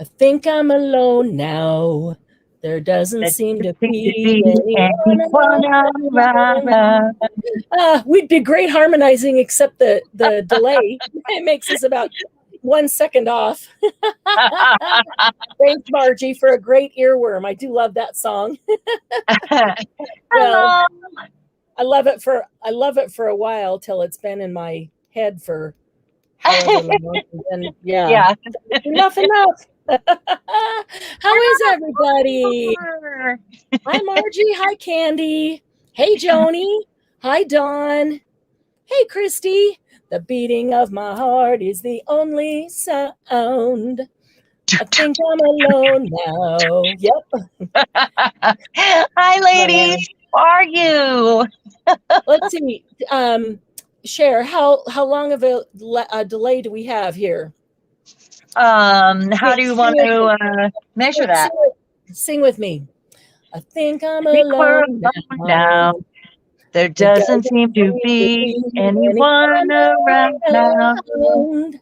I think I'm alone now. There doesn't That seem to seems to be be anyone anyone around. around. We'd be great harmonizing, except the delay. It makes us about 1 second off. Thanks, Margie, for a great earworm. I do love that song. Well, Hello. I love it for a while till it's been in my head for however long. And yeah, Yeah. enough. How is everybody? Hi, Margie. Hi, Candy. Hey, Joni. Hi, Dawn. Hey, Christy. The beating of my heart is the only sound. I think I'm alone now. Yep. Hi, ladies. How are you? Let's see. Cher, how long of a delay do we have here? How do you want to measure that? Sing with me. I think I'm I think we're alone alone now. now. There There doesn't seem to be anyone around now. around.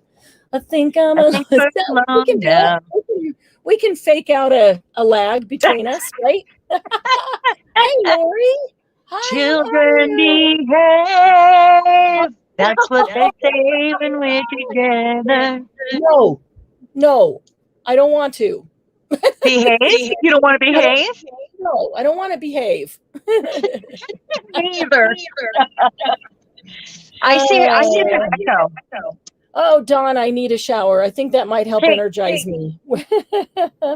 I think I'm I alone. think we're We can alone do now. it. We can fake out a lag between us, right? Hey, Lori. Hi, how are Children you? behave. That's what they say when we're together. No, I don't want to. Behave? You don't want to behave? No, I don't want to behave. Me either. I see an echo. Oh, Dawn, I need a shower. I think that might help Hey, energize me.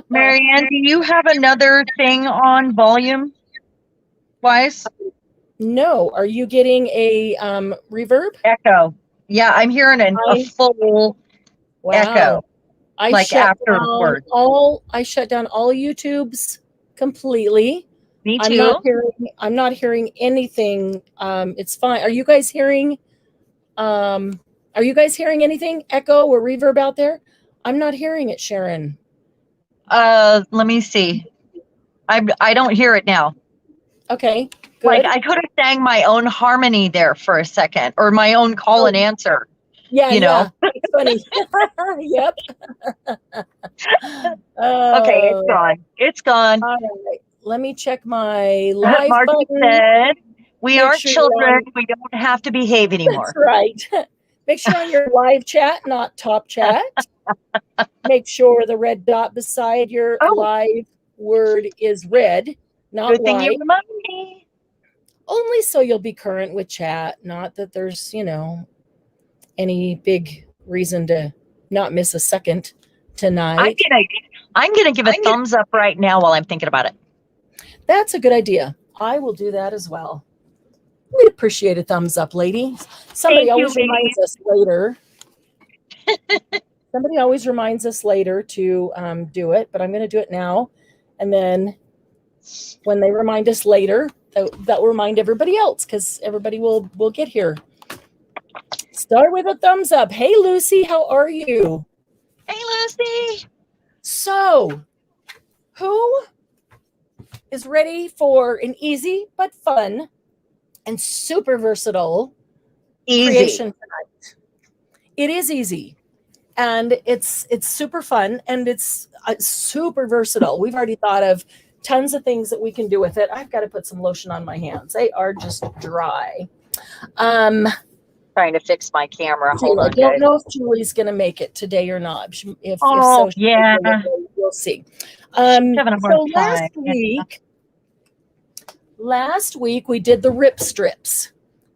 Marianne, do you have another thing on volume wise? No, are you getting a reverb? Echo. Yeah, I'm hearing a full echo. Wow. I Like shut down afterwards. all YouTubes completely. Me I'm too. not hearing anything. It's fine. Are you guys hearing anything? Echo or reverb out there? I'm not hearing it, Sharon. Let me see. I don't hear it now. Okay, good. Like I could have sang my own harmony there for a second, or my own call and answer. Yeah, you know. It's funny. Yep. Okay, it's gone. It's gone. All right. Let me check my live Margie button. said, "We Make aren't sure children. We don't have to behave anymore." That's right. Make sure on your live chat, not top chat. Make sure the red dot beside your live word is red, not Good thing white. you remind me. Only so you'll be current with chat. Not that there's, any big reason to not miss a second tonight. I'm gonna give a thumbs up right now while I'm thinking about it. That's a good idea. I will do that as well. We appreciate a thumbs up, lady. Somebody always reminds us later. Somebody always reminds us later to do it, but I'm going to do it now. And then when they remind us later, that will remind everybody else because everybody will get here. Start with a thumbs up. Hey, Lucy, how are you? Hey, Lucy. So, who is ready for an easy but fun and super versatile creation tonight? It is easy, and it's super fun, and it's super versatile. We've already thought of tons of things that we can do with it. I've got to put some lotion on my hands. They are just dry. Trying to fix my camera. Hold on, I don't know if Julie's going to make it today or not. If so, yeah, we'll see. Last week we did the rip strips,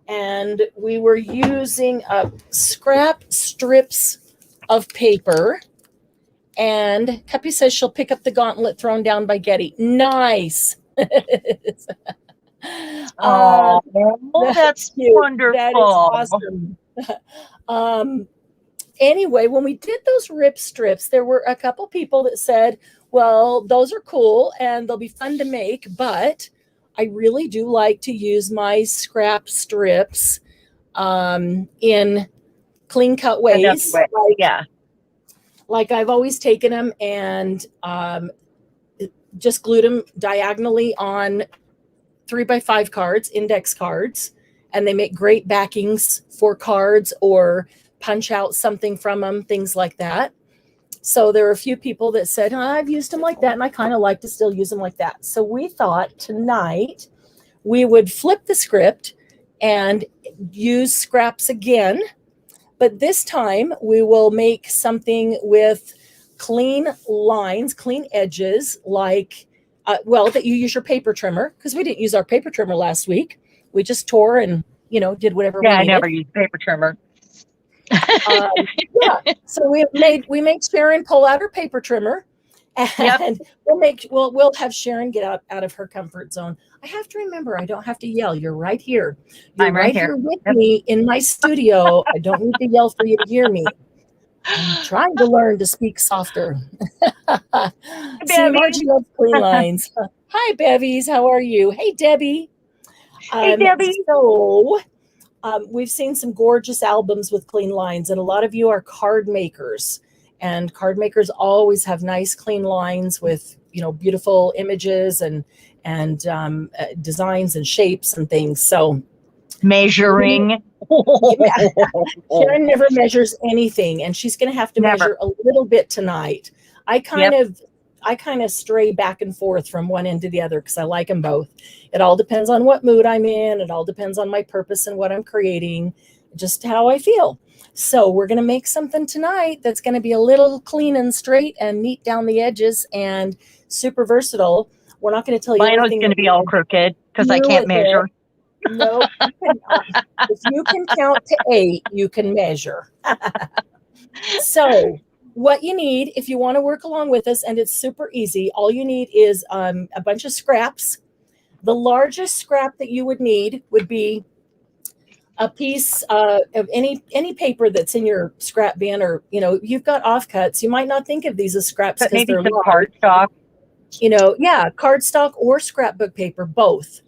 and we were using scrap strips of paper. And Cuppy says she'll pick up the gauntlet thrown down by Getty. Nice. That's wonderful. That is awesome. Anyway, when we did those rip strips, there were a couple people that said, well, those are cool and they'll be fun to make, but I really do like to use my scrap strips in clean cut ways. Like I've always taken them and just glued them diagonally on 3x5 cards, index cards, and they make great backings for cards or punch out something from them, things like that. So there are a few people that said, oh, I've used them like that, and I kind of like to still use them like that. So we thought tonight we would flip the script and use scraps again, but this time we will make something with clean lines, clean edges, like, that you use your paper trimmer, because we didn't use our paper trimmer last week. We just tore and, did whatever we needed. I never used paper trimmer. So we made Sharon pull out her paper trimmer, and we'll have Sharon get out of her comfort zone. I have to remember, I don't have to yell. You're right here. You're right here with me in my studio. I don't need to yell for you to hear me. I'm trying to learn to speak softer. See, Margie loves clean lines. Hi, Bevies. How are you? Hey, Debbie. Hey, Debbie. So we've seen some gorgeous albums with clean lines, and a lot of you are card makers. And card makers always have nice, clean lines with, beautiful images and designs and shapes and things. So measuring. Sharon never measures anything, and she's going to have to measure a little bit tonight. I kind of stray back and forth from one end to the other because I like them both. It all depends on what mood I'm in. It all depends on my purpose and what I'm creating, just how I feel. So we're going to make something tonight that's going to be a little clean and straight and neat down the edges and super versatile. We're not going to tell you everything. Mine's going to be all crooked because I can't measure. No, if you can count to 8, you can measure. So what you need, if you want to work along with us, and it's super easy, all you need is a bunch of scraps. The largest scrap that you would need would be a piece of any paper that's in your scrap bin, or you've got offcuts. You might not think of these as scraps because they're cardstock. Cardstock or scrapbook paper, both.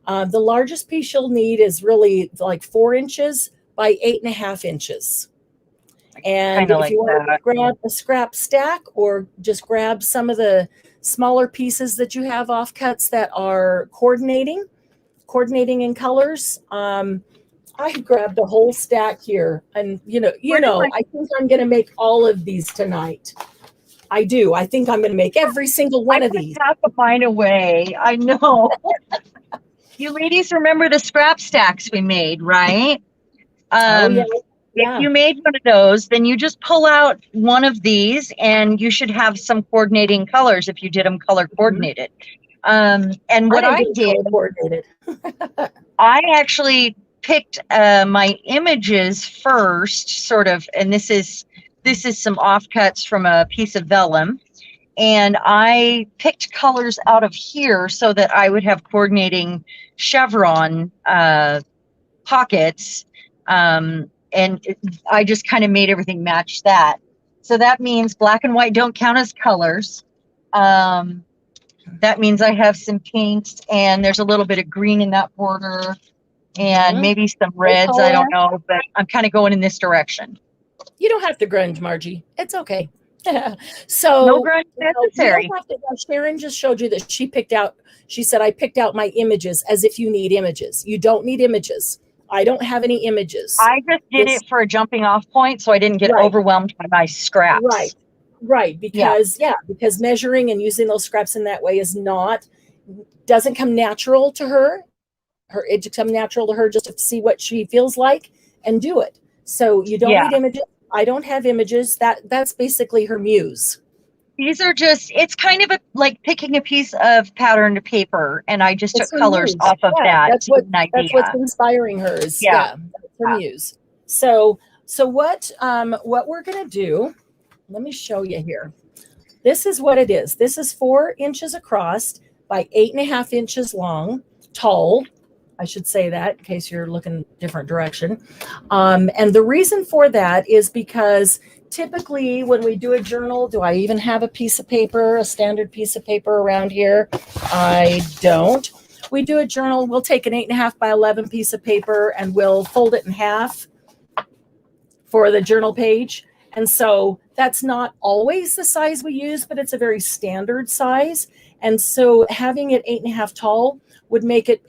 The largest piece you'll need is really like 4 inches by 8.5 inches. And if you want to grab a scrap stack, or just grab some of the smaller pieces that you have offcuts that are coordinating in colors. I grabbed a whole stack here, and I think I'm going to make all of these tonight. I do. I think I'm going to make every single one of these. I have to find a way. I know. You ladies remember the scrap stacks we made, right? If you made one of those, then you just pull out one of these, and you should have some coordinating colors if you did them color coordinated. And what I did, I actually picked my images first, sort of, and this is some offcuts from a piece of vellum. And I picked colors out of here so that I would have coordinating chevron pockets. And I just kind of made everything match that. So that means black and white don't count as colors. That means I have some pinks, and there's a little bit of green in that border, and maybe some reds. I don't know, but I'm kind of going in this direction. You don't have to grunge, Margie. It's okay. So no grunge necessary. Sharon just showed you that she said, I picked out my images, as if you need images. You don't need images. I don't have any images. I just did it for a jumping off point, so I didn't get overwhelmed by my scraps. Right. Because measuring and using those scraps in that way doesn't come natural to her. It just comes natural to her just to see what she feels like and do it. So you don't need images. I don't have images. That's basically her muse. These are it's kind of like picking a piece of patterned paper, and I just took colors off of that. That's what's inspiring her. That's her muse. So what we're gonna do? Let me show you here. This is what it is. This is 4 inches across by 8.5 inches tall. I should say that in case you're looking different direction. And the reason for that is because typically when we do a journal, do I even have a standard piece of paper around here? I don't. We do a journal, we'll take an 8.5 by 11 piece of paper, and we'll fold it in half for the journal page. And so that's not always the size we use, but it's a very standard size. And so having it 8.5 tall would make it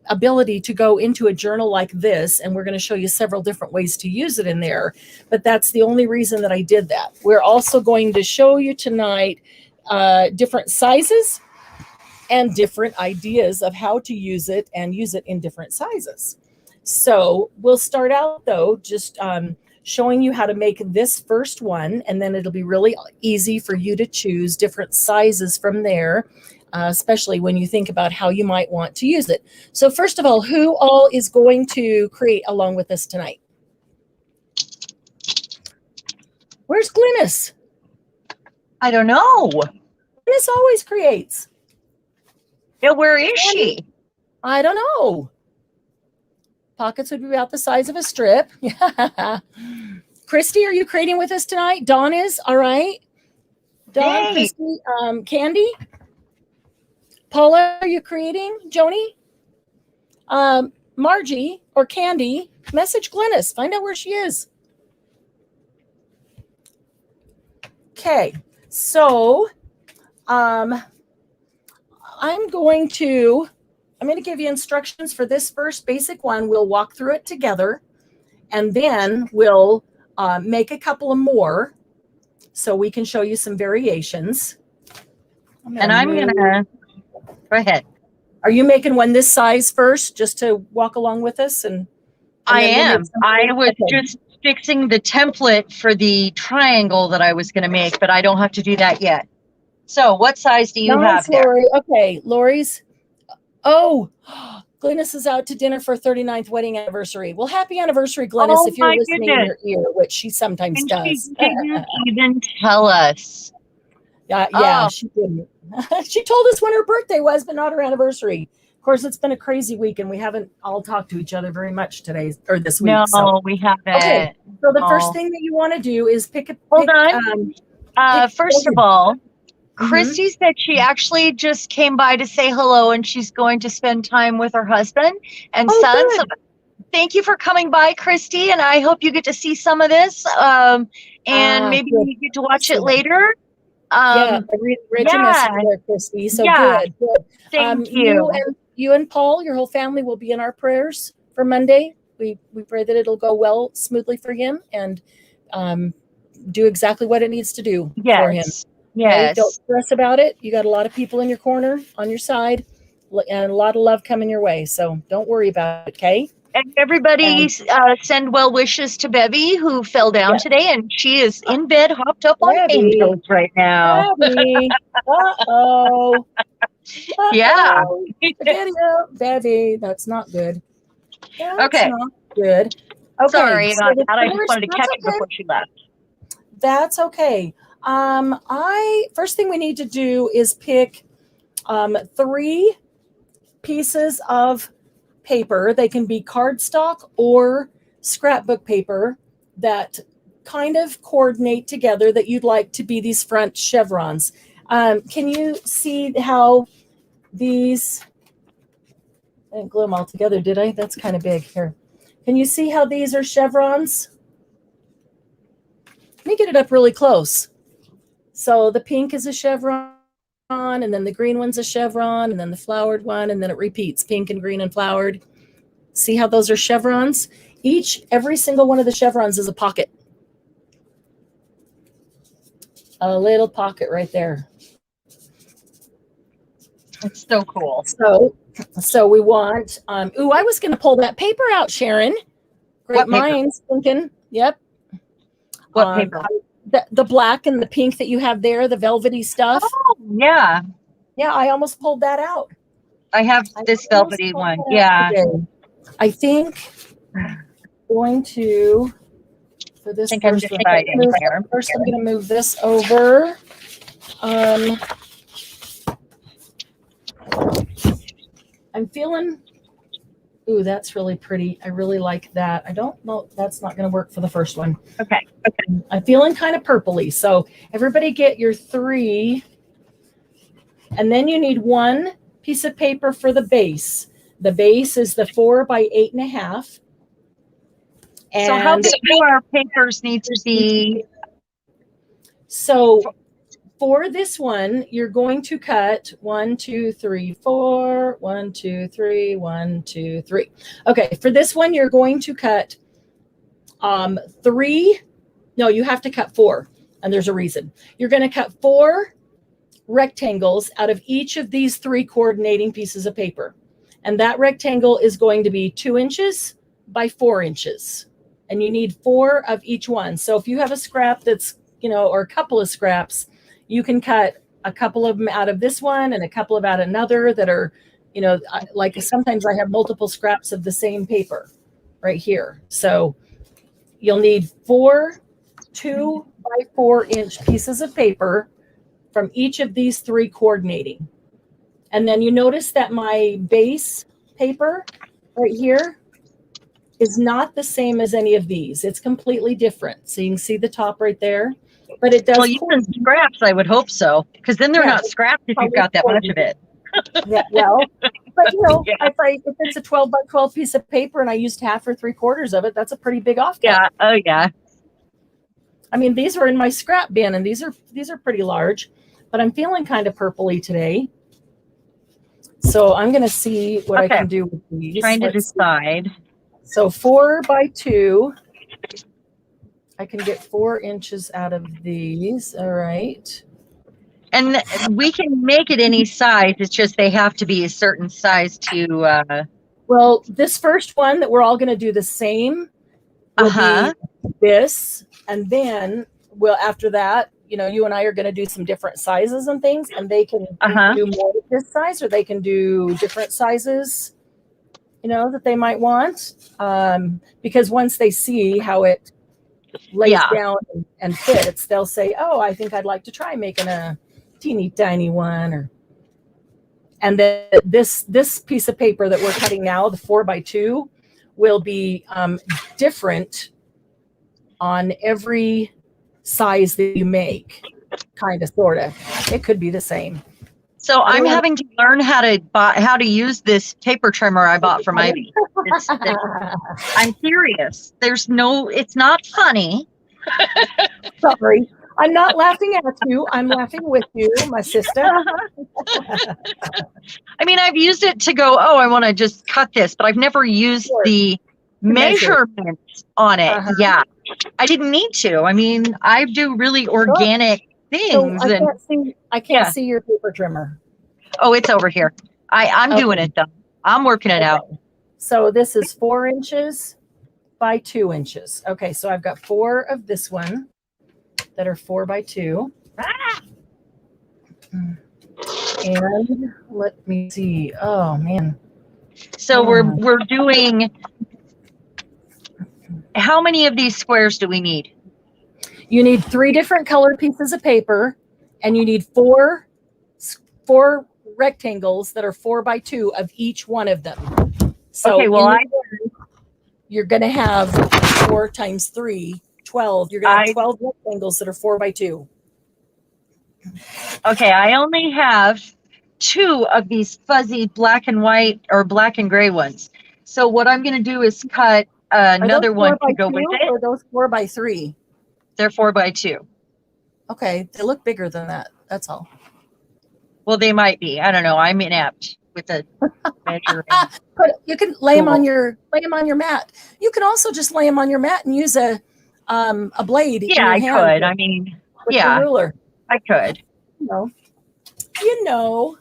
ability to go into a journal like this, and we're going to show you several different ways to use it in there, but that's the only reason that I did that. We're also going to show you tonight different sizes and different ideas of how to use it and use it in different sizes. So we'll start out though, just showing you how to make this first one, and then it'll be really easy for you to choose different sizes from there, especially when you think about how you might want to use it. So first of all, who all is going to create along with us tonight? Where's Glynis? I don't know. Glynis always creates. Yeah, where is she? I don't know. Pockets would be about the size of a strip. Yeah. Christy, are you creating with us tonight? Dawn is, all right. Dawn, Hey. Christy, Candy. Paula, are you creating? Joni? Margie or Candy, message Glynis. Find out where she is. Okay, so I'm going to give you instructions for this first basic one. We'll walk through it together, and then we'll make a couple of more so we can show you some variations. I'm gonna go ahead. Are you making one this size first, just to walk along with us? And I am. I was just fixing the template for the triangle that I was going to make, but I don't have to do that yet. So what size do you have there? Lori. Okay, Lori's. Oh, Glynis is out to dinner for 39th wedding anniversary. Well, happy anniversary, Glynis, if you're listening in your ear, which she sometimes does. She didn't even tell us. Yeah, she didn't. She told us when her birthday was, but not her anniversary. Of course, it's been a crazy week, and we haven't all talked to each other very much today or this week. No, we haven't. Okay, so the first thing that you want to do is pick a. Hold on. First of all, Christy said she actually just came by to say hello, and she's going to spend time with her husband and son. So thank you for coming by, Christy, and I hope you get to see some of this. And maybe you get to watch it later. I read your message there, Christy. So good. Thank you. You and Paul, your whole family will be in our prayers for Monday. We pray that it'll go well, smoothly for him, and do exactly what it needs to do for him. Yes. Okay? Don't stress about it. You got a lot of people in your corner, on your side, and a lot of love coming your way. So don't worry about it, okay? And everybody send well wishes to Bevy, who fell down today, and she is in bed, hopped up on painkillers right now. Bevy. Uh-oh. Yeah. Bevy, that's not good. That's okay. not good. Okay. Sorry about that. I just wanted to catch her before she left. That's okay. First thing we need to do is pick 3 pieces of paper. They can be cardstock or scrapbook paper that kind of coordinate together, that you'd like to be these front chevrons. Can you see how these, I didn't glue them all together, did I? That's kind of big here. Can you see how these are chevrons? Let me get it up really close. So the pink is a chevron, and then the green one's a chevron, and then the flowered one, and then it repeats, pink and green and flowered. See how those are chevrons? Every single one of the chevrons is a pocket. A little pocket right there. It's so cool. So we want, I was going to pull that paper out, Sharon. Great minds thinking. Yep. What paper? The black and the pink that you have there, the velvety stuff. Oh, yeah. Yeah, I almost pulled that out. I have this velvety one. Yeah. I think going to, for this first one, first I'm going to move this over. I'm feeling, that's really pretty. I really like that. I don't know, that's not going to work for the first one. Okay. I'm feeling kind of purpley. So everybody get your 3. And then you need 1 piece of paper for the base. The base is the 4 by 8.5. And so how big do our papers need to be? So for this one, you're going to cut 1, 2, 3, 4, 1, 2, 3, 1, 2, 3. Okay, for this one, you're going to cut 3. No, you have to cut 4, and there's a reason. You're going to cut 4 rectangles out of each of these 3 coordinating pieces of paper. And that rectangle is going to be 2 inches by 4 inches. And you need 4 of each one. So if you have a scrap that's, or a couple of scraps, you can cut a couple of them out of this one and a couple of out of another that are, like sometimes I have multiple scraps of the same paper right here. So you'll need 4 2 by 4 inch pieces of paper from each of these 3 coordinating. And then you notice that my base paper right here is not the same as any of these. It's completely different. So you can see the top right there. But it does. Well, you can scraps, I would hope so, because then they're not scraps if you've got that much of it. Yeah, well, but Yeah. if it's a 12 by 12 piece of paper and I used half or 3/4 of it, that's a pretty big offcut. Yeah. Oh, yeah. I mean, these were in my scrap bin, and these are pretty large, but I'm feeling kind of purpley today. So I'm going to see what I can do with these. Trying to decide. So 4 by 2. I can get 4 inches out of these. All right. And we can make it any size. It's just they have to be a certain size to. Well, this first one that we're all going to do the same will be this. And then, after that, you and I are going to do some different sizes and things. And they can do more of this size, or they can do different sizes, that they might want. Because once they see how it lays down and fits, they'll say, oh, I think I'd like to try making a teeny tiny one. And then this piece of paper that we're cutting now, the 4 by 2, will be different on every size that you make, kind of, sort of. It could be the same. So I'm having to learn how to use this paper trimmer I bought from Ivy. I'm serious. It's not funny. Sorry. I'm not laughing at you. I'm laughing with you, my sister. I mean, I've used it to go, oh, I want to just cut this, but I've never used the measurements on it. Yeah. I didn't need to. I mean, I do really organic things. So I can't see your paper trimmer. Oh, it's over here. I'm doing it, though. I'm working it out. So this is 4 inches by 2 inches. Okay, so I've got 4 of this one that are 4 by 2. And let me see. Oh, man. So we're doing, how many of these squares do we need? You need 3 different colored pieces of paper, and you need 4 rectangles that are 4 by 2 of each one of them. So you're going to have 4 times 3, 12. You're going to have 12 rectangles that are 4 by 2. Okay, I only have 2 of these fuzzy black and white or black and gray ones. So what I'm going to do is cut another one to go with it. Or those 4 by 3? They're 4 by 2. Okay, they look bigger than that. That's all. Well, they might be. I don't know. I'm inept with the measuring. But you can lay them on your mat. You can also just lay them on your mat and use a blade. Yeah, I could. I mean, a ruler. I could. You know.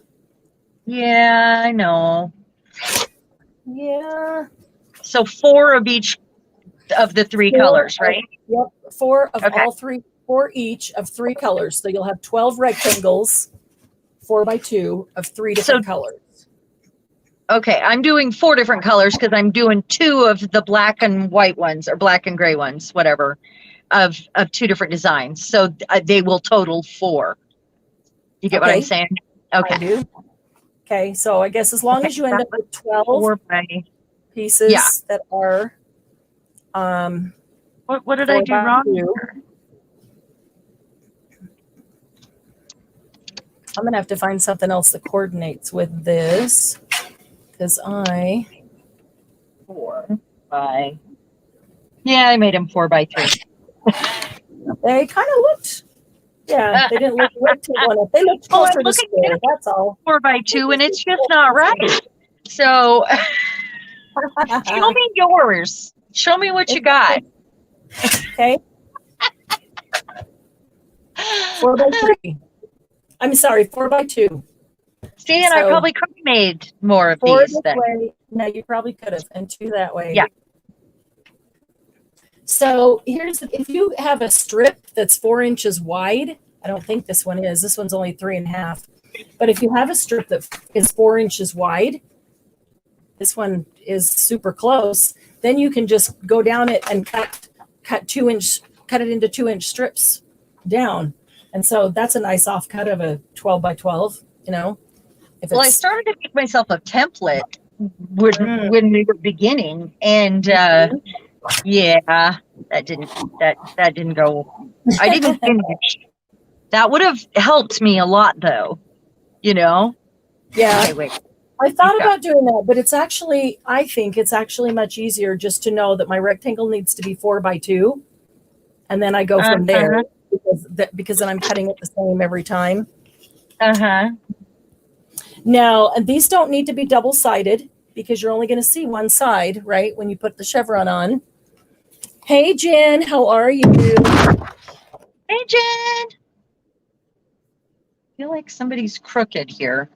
Yeah, I know. Yeah. So 4 of each of the 3 colors, right? Yep. 4 of all 3. 4 each of 3 colors. So you'll have 12 rectangles, 4 by 2 of 3 different colors. Okay, I'm doing 4 different colors because I'm doing 2 of the black and white ones, or black and gray ones, whatever, of 2 different designs. So they will total 4. You get what I'm saying? Okay. I do. Okay, so I guess as long as you end up with 12 pieces that are what did I do wrong here? I'm going to have to find something else that coordinates with this, because 4 by... Yeah, I made them 4 by 3. They kind of looked Yeah, they didn't look rectangle enough. They looked Oh, I'm closer to looking square. That's all. 4x2 and it's just not right. So show me yours. Show me what you got. Okay. 4x3. I'm sorry, 4x2. See, and I probably could have made more of 4 these this then. way. No, you probably could have, and 2 that way. Yeah. So if you have a strip that's 4 inches wide, I don't think this one is. This one's only 3.5. But if you have a strip that is 4 inches wide, this one is super close. Then you can just go down it and cut it into 2-inch strips down. And so that's a nice offcut of a 12x12, you know. Well, I started to make myself a template when we were beginning, and yeah, that didn't go. I didn't finish. That would have helped me a lot, though. You know. Yeah. Okay, wait. I thought about doing that, but I think it's actually much easier just to know that my rectangle needs to be 4x2, and then I go from there because then I'm cutting it the same every time. Now, and these don't need to be double-sided because you're only going to see one side, right, when you put the chevron on. Hey, Jen, how are you? Hey, Jen. I feel like somebody's crooked here.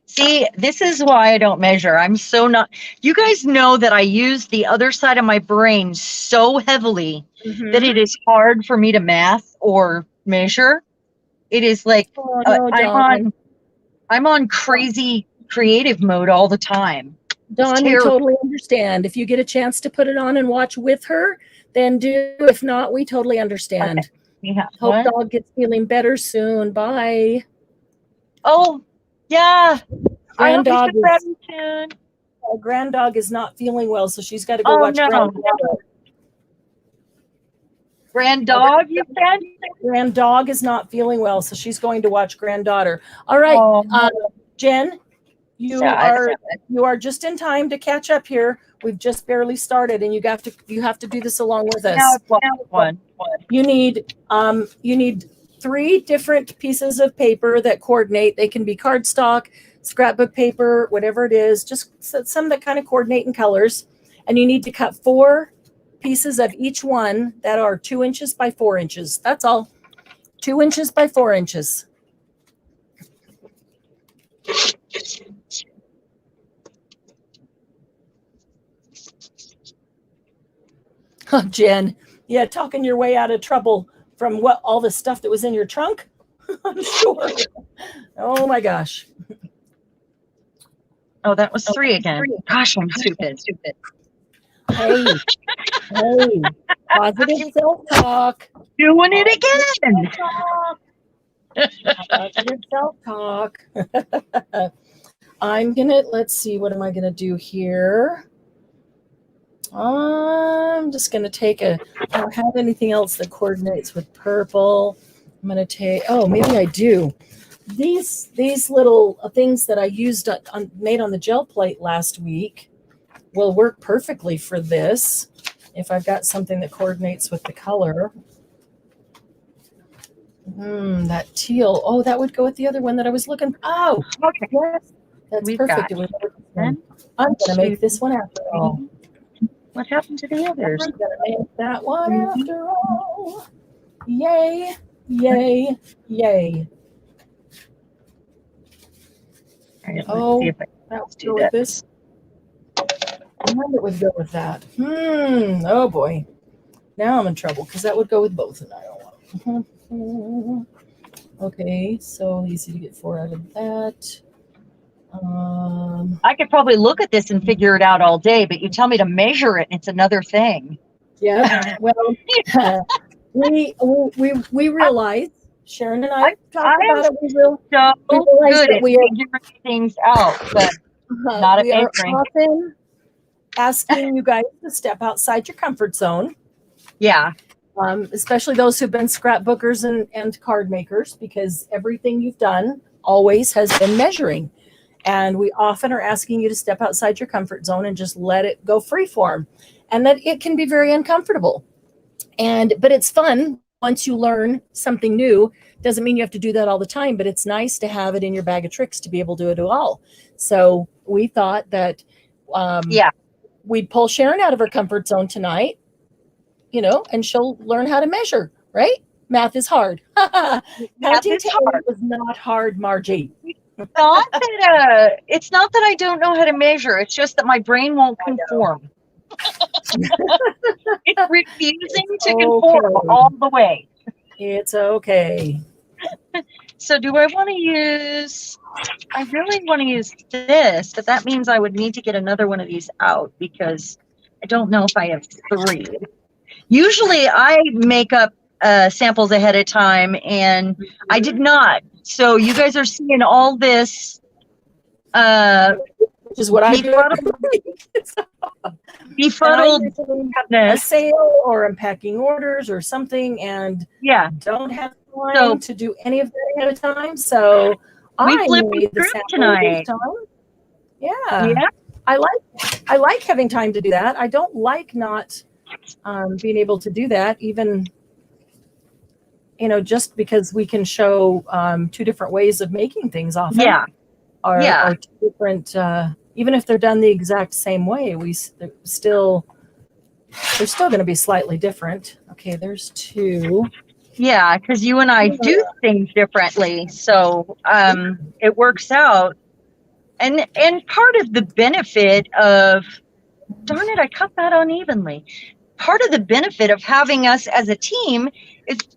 See, this is why I don't measure. I'm so not. You guys know that I use the other side of my brain so heavily that it is hard for me to math or measure. It is like I'm on crazy creative mode all the time. Dawn, we totally understand. If you get a chance to put it on and watch with her, then do. If not, we totally understand. Okay. Yeah. Hope dog gets feeling better soon. Bye. Oh, yeah. Grand dog is not feeling well, so she's got to go watch Grand dog, you said? Grand dog is not feeling well, so she's going to watch granddaughter. All right, Jen, you are just in time to catch up here. We've just barely started, and you have to do this along with us. One. You need 3 different pieces of paper that coordinate. They can be cardstock, scrapbook paper, whatever it is, just some that kind of coordinate in colors. And you need to cut 4 pieces of each one that are 2 inches by 4 inches. That's all. 2 inches by 4 inches. Oh, Jen, yeah, talking your way out of trouble from all the stuff that was in your trunk. I'm sure. Oh my gosh. Oh, that was 3 again. Gosh, I'm stupid. Hey, positive self-talk. Doing it again. Positive self-talk. Let's see, what am I gonna do here? I'm just gonna take I don't have anything else that coordinates with purple. I'm gonna take, maybe I do. These little things that I used made on the gel plate last week will work perfectly for this if I've got something that coordinates with the color. That teal. Oh, that would go with the other one that I was looking. Oh, okay. Yes, that's perfect. I'm gonna make this one after all. What happened to the others? I'm gonna make that one after all. Yay, yay, yay. All right, let's see if that would go with this. I wonder it would go with that. Oh boy. Now I'm in trouble because that would go with both, and I don't want it. Okay, so easy to get 4 out of that. I could probably look at this and figure it out all day, but you tell me to measure it, and it's another thing. Yeah. Well, we realize, Sharon and I talked about it. We realize that we are figuring things out, but not we are often asking you guys to step outside your comfort zone. Yeah. Especially those who've been scrapbookers and card makers, because everything you've done always has been measuring. And we often are asking you to step outside your comfort zone and just let it go free form. And that it can be very uncomfortable. But it's fun once you learn something new, doesn't mean you have to do that all the time, but it's nice to have it in your bag of tricks to be able to do it all. So we thought that we'd pull Sharon out of her comfort zone tonight, and she'll learn how to measure, right? Math is hard. Counting to 8 is not hard, Margie. It's not that I don't know how to measure. It's just that my brain won't conform. It's refusing to conform all the way. It's okay. So do I want to use, I really want to use this, but that means I would need to get another one of these out because I don't know if I have 3. Usually I make up samples ahead of time, and I did not. So you guys are seeing all this, which is what I do. Befuddled a sale, or I'm packing orders or something, and don't have time to do any of that ahead of time. So we flipped the tonight. Yeah. I like having time to do that. I don't like not being able to do that, even just because we can show 2 different ways of making things often. Or 2 different, even if they're done the exact same way, they're still going to be slightly different. Okay, there's 2. Yeah, because you and I do things differently, so it works out. And part of the benefit of, darn it, I cut that unevenly. Part of the benefit of having us as a team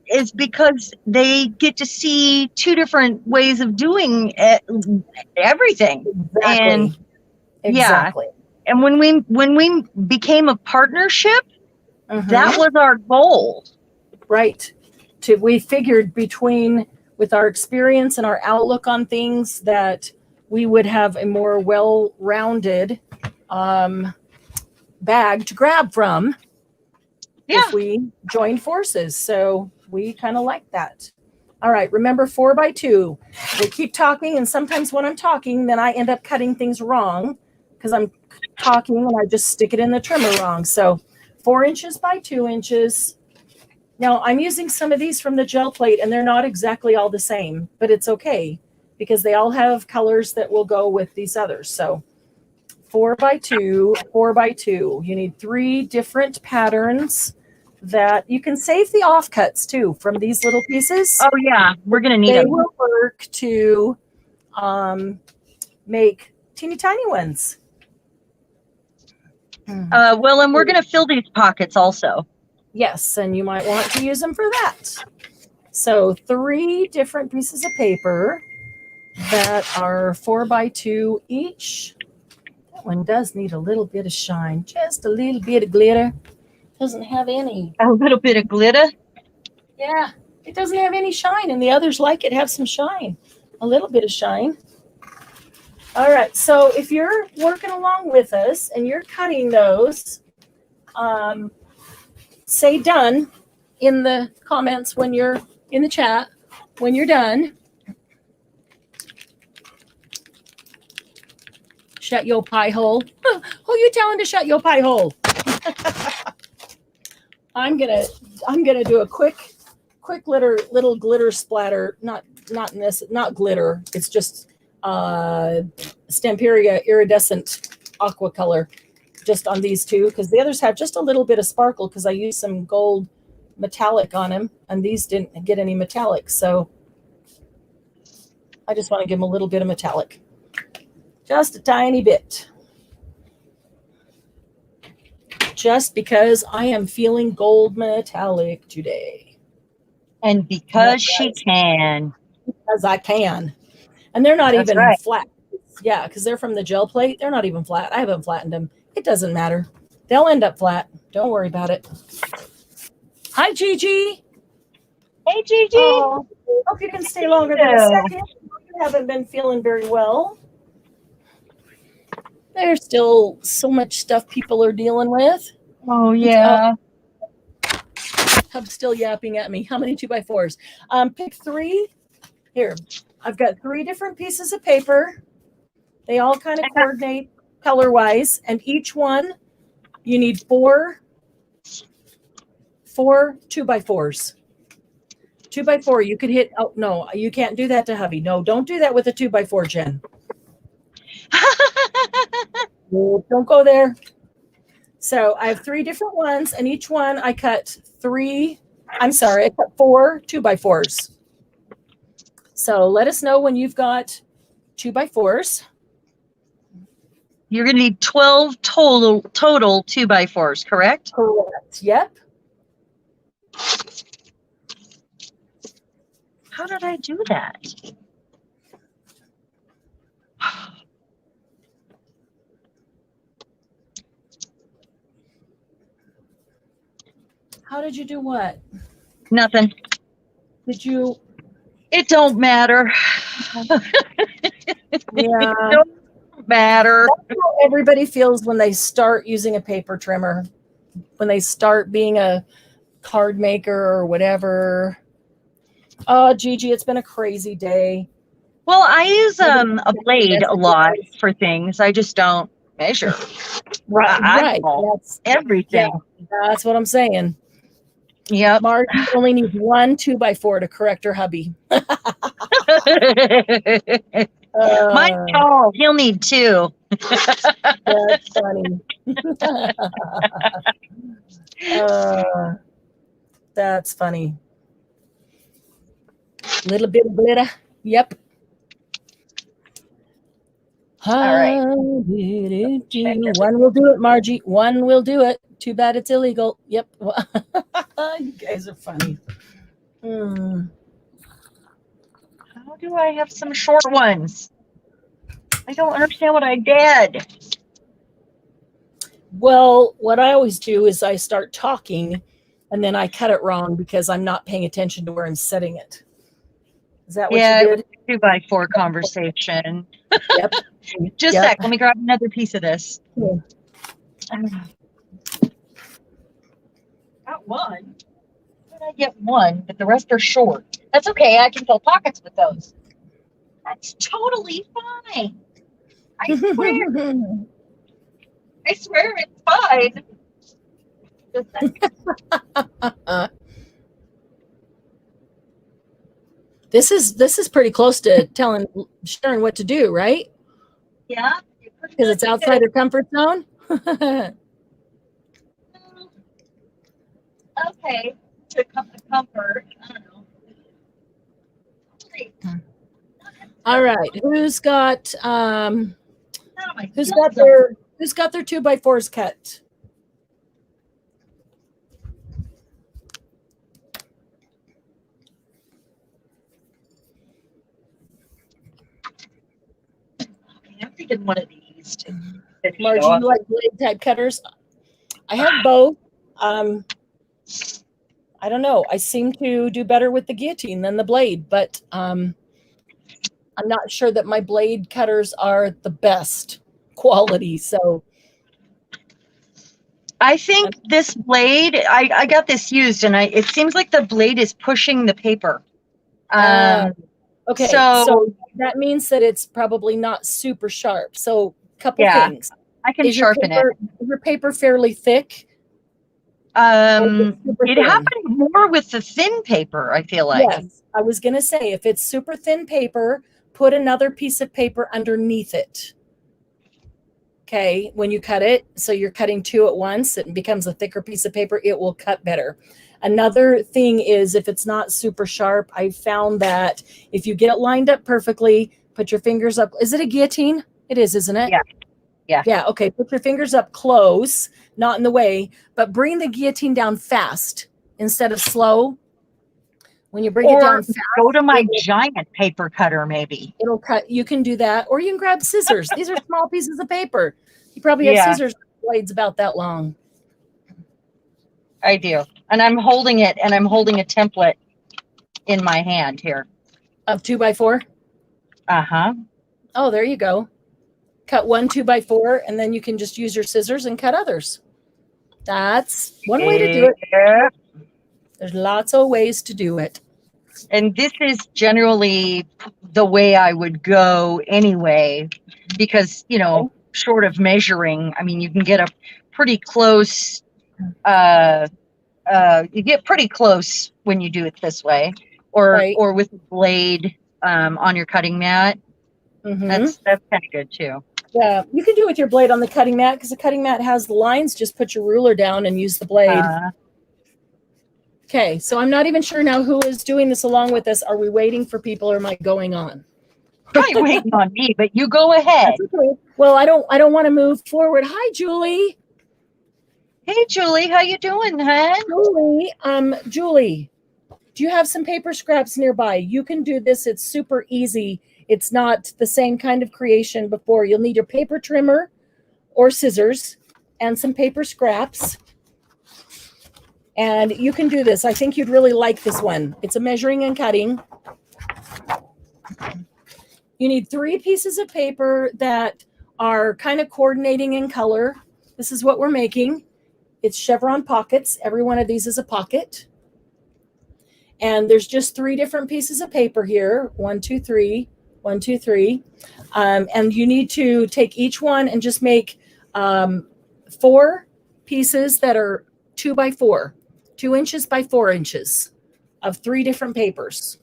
is because they get to see 2 different ways of doing everything. Exactly. And when we became a partnership, that was our goal. Right. We figured with our experience and our outlook on things, that we would have a more well-rounded bag to grab from if we join forces. So we kind of like that. All right. Remember 4x2. They keep talking, and sometimes when I'm talking, then I end up cutting things wrong because I'm talking and I just stick it in the trimmer wrong. So 4 inches by 2 inches. Now I'm using some of these from the gel plate, and they're not exactly all the same, but it's okay because they all have colors that will go with these others. So 4x2, 4x2. You need 3 different patterns that you can save the offcuts too from these little pieces. Oh yeah, we're gonna need them. They will work to make teeny tiny ones. Well, and we're gonna fill these pockets also. Yes, and you might want to use them for that. So 3 different pieces of paper that are 4x2 each. That one does need a little bit of shine, just a little bit of glitter. Doesn't have any. A little bit of glitter? Yeah, it doesn't have any shine, and the others like it have some shine. A little bit of shine. All right, so if you're working along with us and you're cutting those, say done in the comments when you're in the chat, when you're done. Shut your pie hole. Who you telling to shut your pie hole? I'm gonna do a quick little glitter splatter. Not glitter. It's just Stamperia iridescent aqua color, just on these 2, because the others have just a little bit of sparkle because I used some gold metallic on them, and these didn't get any metallic. So I just want to give them a little bit of metallic, just a tiny bit. Just because I am feeling gold metallic today. And because she can. Because I can. And they're not even flat. Yeah, because they're from the gel plate. They're not even flat. I haven't flattened them. It doesn't matter. They'll end up flat. Don't worry about it. Hi, Gigi. Hey, Gigi. Oh, hope you can stay longer than a second. You haven't been feeling very well. There's still so much stuff people are dealing with. Oh, yeah. I'm still yapping at me. How many 2x4s? Pick 3. Here, I've got 3 different pieces of paper. They all kind of coordinate color-wise, and each one you need 4 2x4s. 2x4. You could hit. Oh no, you can't do that to hubby. No, don't do that with a 2x4, Jen. No, don't go there. So I have 3 different ones, and each one I cut 4 2x4s. So let us know when you've got 2x4s. You're going to need 12 total 2x4s, correct? Correct. Yep. How did I do that? How did you do what? Nothing. Did you? It don't matter. Yeah. It don't matter. That's how everybody feels when they start using a paper trimmer, when they start being a card maker or whatever. Oh, Gigi, it's been a crazy day. Well, I use a blade a lot for things. I just don't measure. Right. That's everything. Yeah, that's what I'm saying. Yep. Mark only needs 1 2x4 to correct her hubby. Mine's tall. He'll need 2. That's funny. That's funny. Little bit of glitter. Yep. All right. 1 will do it, Margie. 1 will do it. Too bad it's illegal. Yep. You guys are funny. How do I have some short ones? I don't understand what I did. Well, what I always do is I start talking and then I cut it wrong because I'm not paying attention to where I'm setting it. Is that what you did? 2x4 conversation. Yep. Just a sec. Let me grab another piece of this. Yeah. Got 1. I get 1, but the rest are short. That's okay. I can fill pockets with those. That's totally fine. I swear. I swear it's fine. This is pretty close to telling Sharon what to do, right? Yeah. Because it's outside her comfort zone. Okay. To comfort. I don't know. All right. Who's got their 2x4s cut? I'm thinking one of these. Margie, you like blade type cutters? I have both. I don't know. I seem to do better with the guillotine than the blade, but I'm not sure that my blade cutters are the best quality. So I think this blade, I got this used, and it seems like the blade is pushing the paper. Okay, so that means that it's probably not super sharp. So couple things. I can sharpen it. Is your paper fairly thick? It happened more with the thin paper, I feel like. Yes, I was going to say, if it's super thin paper, put another piece of paper underneath it. Okay, when you cut it, so you're cutting 2 at once, it becomes a thicker piece of paper, it will cut better. Another thing is, if it's not super sharp, I found that if you get it lined up perfectly, put your fingers up. Is it a guillotine? It is, isn't it? Yeah, okay. Put your fingers up close, not in the way, but bring the guillotine down fast instead of slow. When you bring it down fast, go to my giant paper cutter, maybe. It'll cut. You can do that, or you can grab scissors. These are small pieces of paper. You probably have scissors blades about that long. I do. And I'm holding it, and I'm holding a template in my hand here. Of 2x4? Uh-huh. Oh, there you go. Cut 1 2x4, and then you can just use your scissors and cut others. That's one way to do it. There's lots of ways to do it. And this is generally the way I would go anyway, because, you know, short of measuring, I mean, you can get a pretty close, you get pretty close when you do it this way. or with a blade on your cutting mat. Mm-hmm. That's kind of good too. Yeah, you can do it with your blade on the cutting mat because the cutting mat has the lines. Just put your ruler down and use the blade. Okay, so I'm not even sure now who is doing this along with us. Are we waiting for people or am I going on? Probably waiting on me, but you go ahead. Okay. Well, I don't want to move forward. Hi, Julie. Hey, Julie, how you doing, hon? Julie, do you have some paper scraps nearby? You can do this. It's super easy. It's not the same kind of creation before. You'll need your paper trimmer or scissors and some paper scraps. And you can do this. I think you'd really like this one. It's a measuring and cutting. You need 3 pieces of paper that are kind of coordinating in color. This is what we're making. It's chevron pockets. Every one of these is a pocket. And there's just 3 different pieces of paper here. 1, 2, 3, 1, 2, 3. And you need to take each one and just make 4 pieces that are 2 by 4, 2 inches by 4 inches of 3 different papers.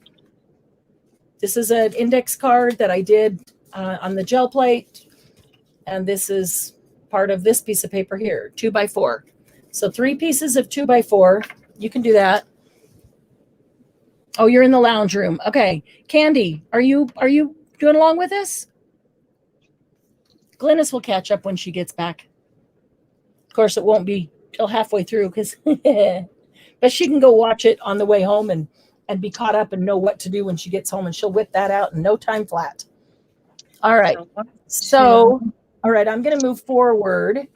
This is an index card that I did on the gel plate. And this is part of this piece of paper here, 2 by 4. So 3 pieces of 2 by 4. You can do that. Oh, you're in the lounge room. Okay. Candy, are you doing along with us? Glynis will catch up when she gets back. Of course, it won't be till halfway through because but she can go watch it on the way home and be caught up and know what to do when she gets home, and she'll whip that out in no time flat. All right. So, all right, I'm going to move forward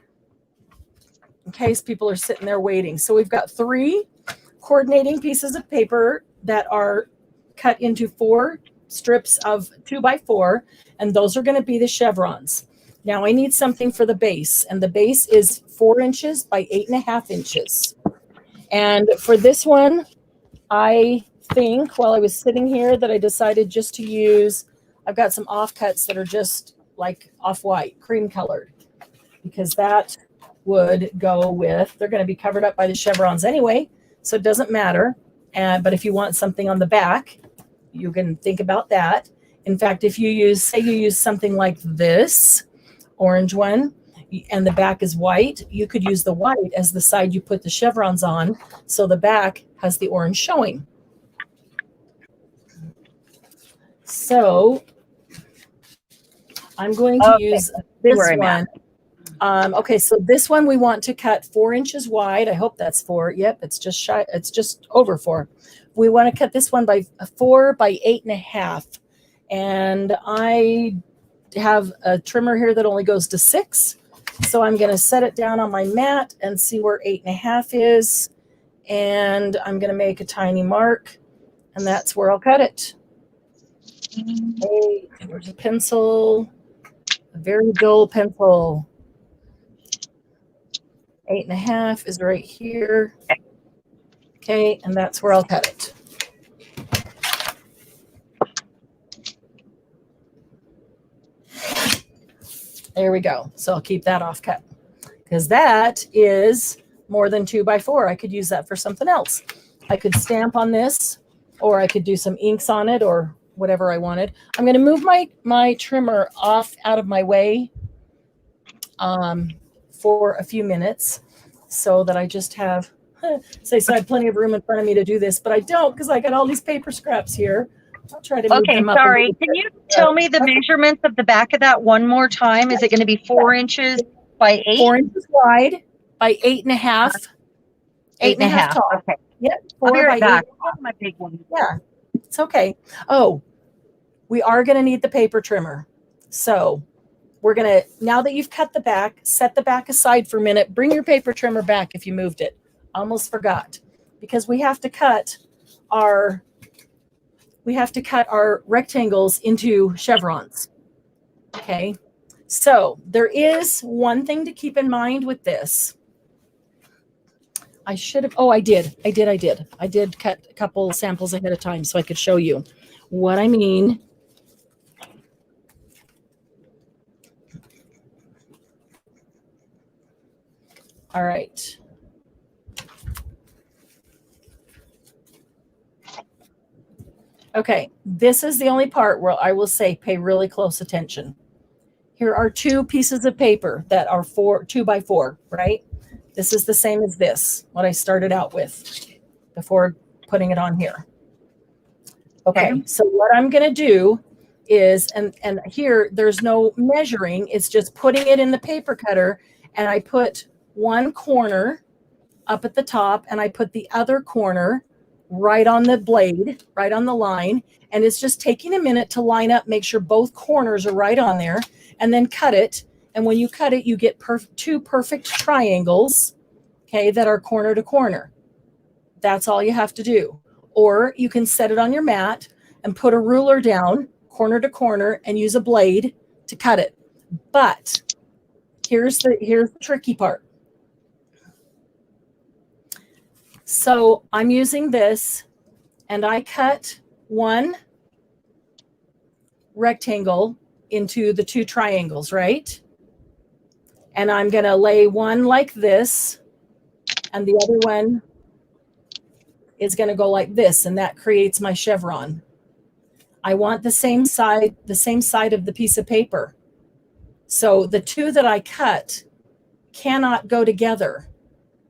in case people are sitting there waiting. So we've got 3 coordinating pieces of paper that are cut into 4 strips of 2 by 4, and those are going to be the chevrons. Now I need something for the base, and the base is 4 inches by 8.5 inches. And for this one, I think while I was sitting here that I decided just to use, I've got some offcuts that are just like off-white, cream colored, because that would go with, they're going to be covered up by the chevrons anyway, so it doesn't matter. But if you want something on the back, you can think about that. In fact, if you use something like this orange one, and the back is white, you could use the white as the side you put the chevrons on, so the back has the orange showing. So I'm going to use this one. Okay, so this one we want to cut 4 inches wide. I hope that's 4. Yep, it's just shy. It's just over 4. We want to cut this one by 4 by 8.5. And I have a trimmer here that only goes to 6. So I'm going to set it down on my mat and see where 8.5 is. And I'm going to make a tiny mark, and that's where I'll cut it. Okay, there's a pencil, a very dull pencil. 8.5 is right here. Okay, and that's where I'll cut it. There we go. So I'll keep that off cut because that is more than 2 by 4. I could use that for something else. I could stamp on this, or I could do some inks on it, or whatever I wanted. I'm going to move my trimmer off out of my way for a few minutes so that I just have, so I had plenty of room in front of me to do this, but I don't because I got all these paper scraps here. I'll try to move them up. Sorry. Can you tell me the measurements of the back of that one more time? Is it going to be 4 inches by 8? 4 inches wide by 8.5. 8.5 tall. Okay. Yep. 4 by 8. Back. My big one. Yeah, it's okay. Oh, we are going to need the paper trimmer. So we're going to, now that you've cut the back, set the back aside for a minute. Bring your paper trimmer back if you moved it. Almost forgot. Because we have to cut our rectangles into chevrons. Okay. So there is one thing to keep in mind with this. I should have, I did cut a couple samples ahead of time so I could show you what I mean. All right. Okay, this is the only part where I will say pay really close attention. Here are two pieces of paper that are 2x4, right? This is the same as this, what I started out with before putting it on here. Okay, so what I'm going to do is, and here there's no measuring, it's just putting it in the paper cutter, and I put one corner up at the top, and I put the other corner right on the blade, right on the line, and it's just taking a minute to line up, make sure both corners are right on there, and then cut it. And when you cut it, you get two perfect triangles, okay, that are corner to corner. That's all you have to do. Or you can set it on your mat and put a ruler down corner to corner and use a blade to cut it. But here's the tricky part. So I'm using this, and I cut one rectangle into the two triangles, right? And I'm going to lay one like this, and the other one is going to go like this, and that creates my chevron. I want the same side of the piece of paper. So the two that I cut cannot go together.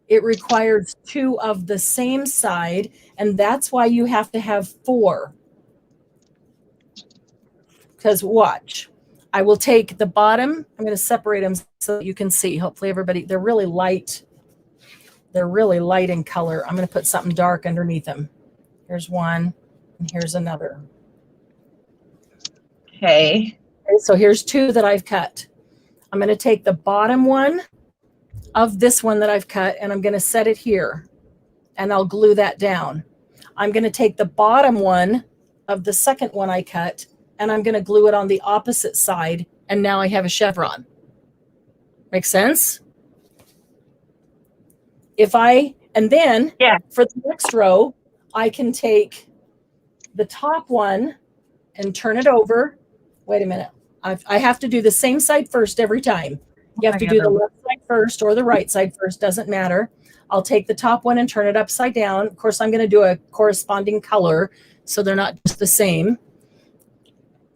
It requires two of the same side, and that's why you have to have 4. Because watch, I will take the bottom, I'm going to separate them so that you can see. Hopefully everybody, they're really light. They're really light in color. I'm going to put something dark underneath them. Here's one, and here's another. Okay. So here's 2 that I've cut. I'm going to take the bottom one of this one that I've cut, and I'm going to set it here, and I'll glue that down. I'm going to take the bottom one of the second one I cut, and I'm going to glue it on the opposite side, and now I have a chevron. Make sense? And then for the next row, I can take the top one and turn it over. Wait a minute. I have to do the same side first every time. You have to do the left side first or the right side first, doesn't matter. I'll take the top one and turn it upside down. Of course, I'm going to do a corresponding color so they're not just the same.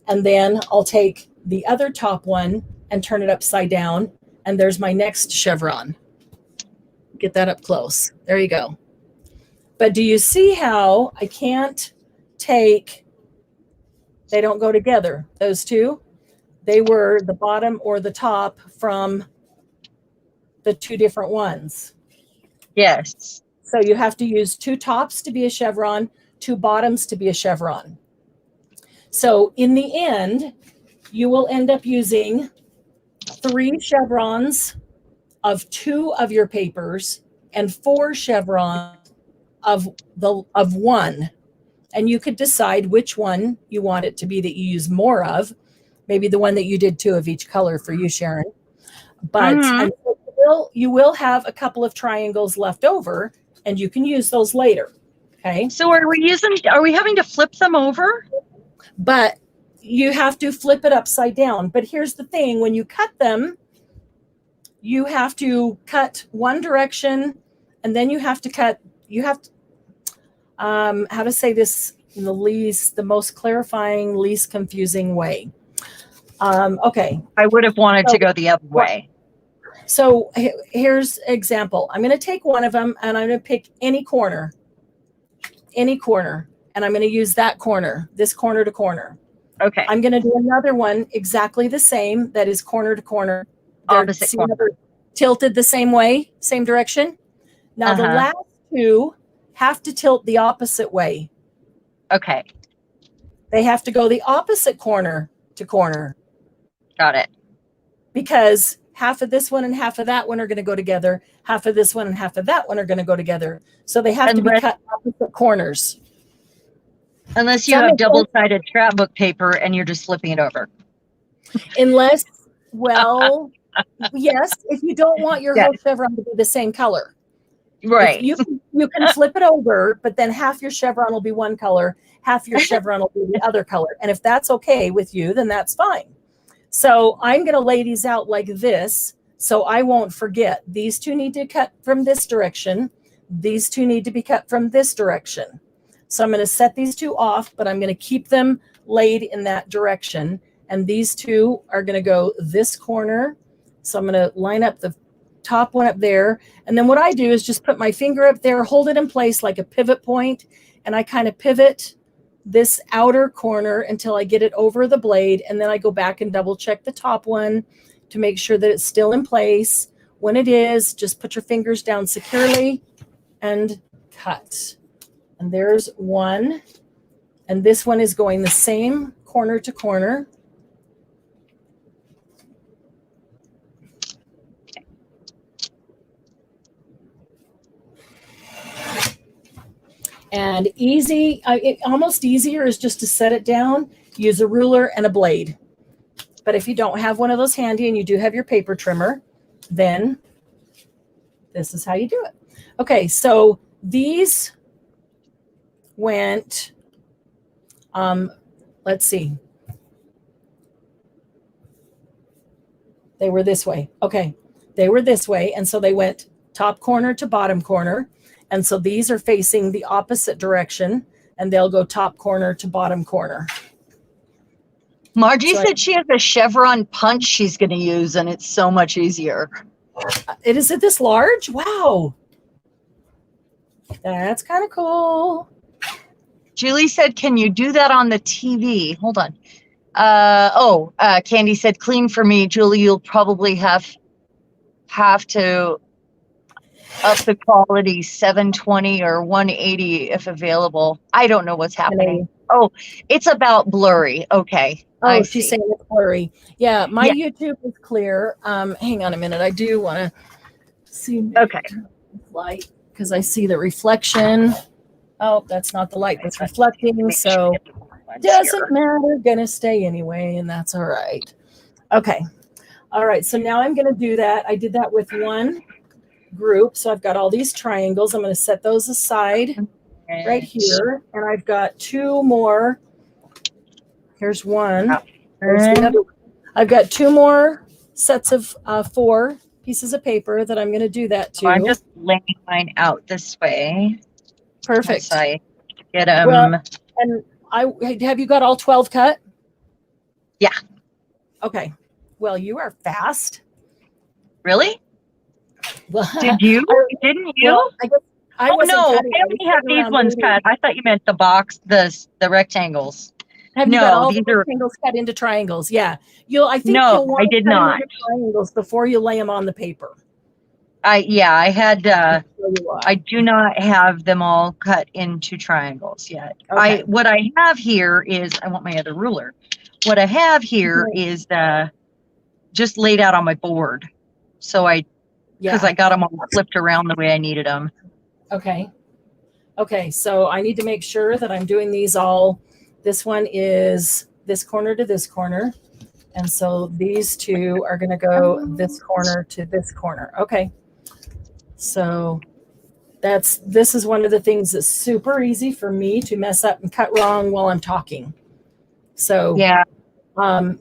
And then I'll take the other top one and turn it upside down. And there's my next chevron. Get that up close. There you go. But do you see how I can't take, they don't go together, those two? They were the bottom or the top from the 2 different ones. Yes. So you have to use 2 tops to be a chevron, 2 bottoms to be a chevron. So in the end, you will end up using 3 chevrons of 2 of your papers and 4 chevrons of 1. And you could decide which one you want it to be that you use more of. Maybe the one that you did 2 of each color for you, Sharon. But you will have a couple of triangles left over, and you can use those later. Okay. So are we having to flip them over? But you have to flip it upside down. But here's the thing, when you cut them, you have to cut one direction, and then you have to how to say this in the most clarifying, least confusing way. Okay. I would have wanted to go the other way. So here's an example. I'm going to take one of them, and I'm going to pick any corner, and I'm going to use that corner, this corner to corner. Okay. I'm going to do another one exactly the same, that is corner to corner. Opposite corner. Tilted the same way, same direction. Now the last 2 have to tilt the opposite way. Okay. They have to go the opposite corner to corner. Got it. Because half of this one and half of that one are going to go together. Half of this one and half of that one are going to go together. So they have to be cut opposite corners. Unless you have double-sided scrapbook paper and you're just flipping it over. Unless, well, yes, if you don't want your whole chevron to be the same color. Right. You can flip it over, but then half your chevron will be one color, half your chevron will be the other color. And if that's okay with you, then that's fine. So I'm going to lay these out like this, so I won't forget. These 2 need to cut from this direction. These 2 need to be cut from this direction. So I'm going to set these two off, but I'm going to keep them laid in that direction. And these two are going to go this corner. So I'm going to line up the top one up there. And then what I do is just put my finger up there, hold it in place like a pivot point, and I kind of pivot this outer corner until I get it over the blade. And then I go back and double check the top one to make sure that it's still in place. When it is, just put your fingers down securely and cut. And there's one. And this one is going the same corner to corner. And almost easier is just to set it down, use a ruler and a blade. But if you don't have one of those handy and you do have your paper trimmer, then this is how you do it. Okay, so these went, let's see. They were this way. Okay, they were this way. And so they went top corner to bottom corner. And so these are facing the opposite direction, and they'll go top corner to bottom corner. Margie said she has a Chevron punch she's going to use, and it's so much easier. Is it this large? Wow. That's kind of cool. Julie said, can you do that on the TV? Hold on. Candy said, clean for me. Julie, you'll probably have to up the quality 720 or 180 if available. I don't know what's happening. Oh, it's about blurry. Okay. Oh, she's saying it's blurry. Yeah, my YouTube is clear. Hang on a minute. I do want to see. Okay. Light, because I see the reflection. Oh, that's not the light that's reflecting. So doesn't matter. Gonna stay anyway, and that's all right. Okay. All right. So now I'm gonna do that. I did that with one group. So I've got all these triangles. I'm going to set those aside right here. And I've got two more. Here's one. There's the other. I've got two more sets of 4 pieces of paper that I'm going to do that to. So I'm just laying mine out this way. Perfect. So I get them. Well, and have you got all 12 cut? Yeah. Okay. Well, you are fast. Really? Well, didn't you? Well, I only have these ones cut. I thought you meant the box, the rectangles. Have you got all the rectangles cut into triangles? Yeah. I did not. Triangles before you lay them on the paper. I do not have them all cut into triangles yet. Okay. What I have here is, I want my other ruler. What I have here is just laid out on my board. So because I got them all flipped around the way I needed them. Okay. Okay. So I need to make sure that I'm doing these all. This one is this corner to this corner. And so these two are going to go this corner to this corner. Okay. So this is one of the things that's super easy for me to mess up and cut wrong while I'm talking. So yeah.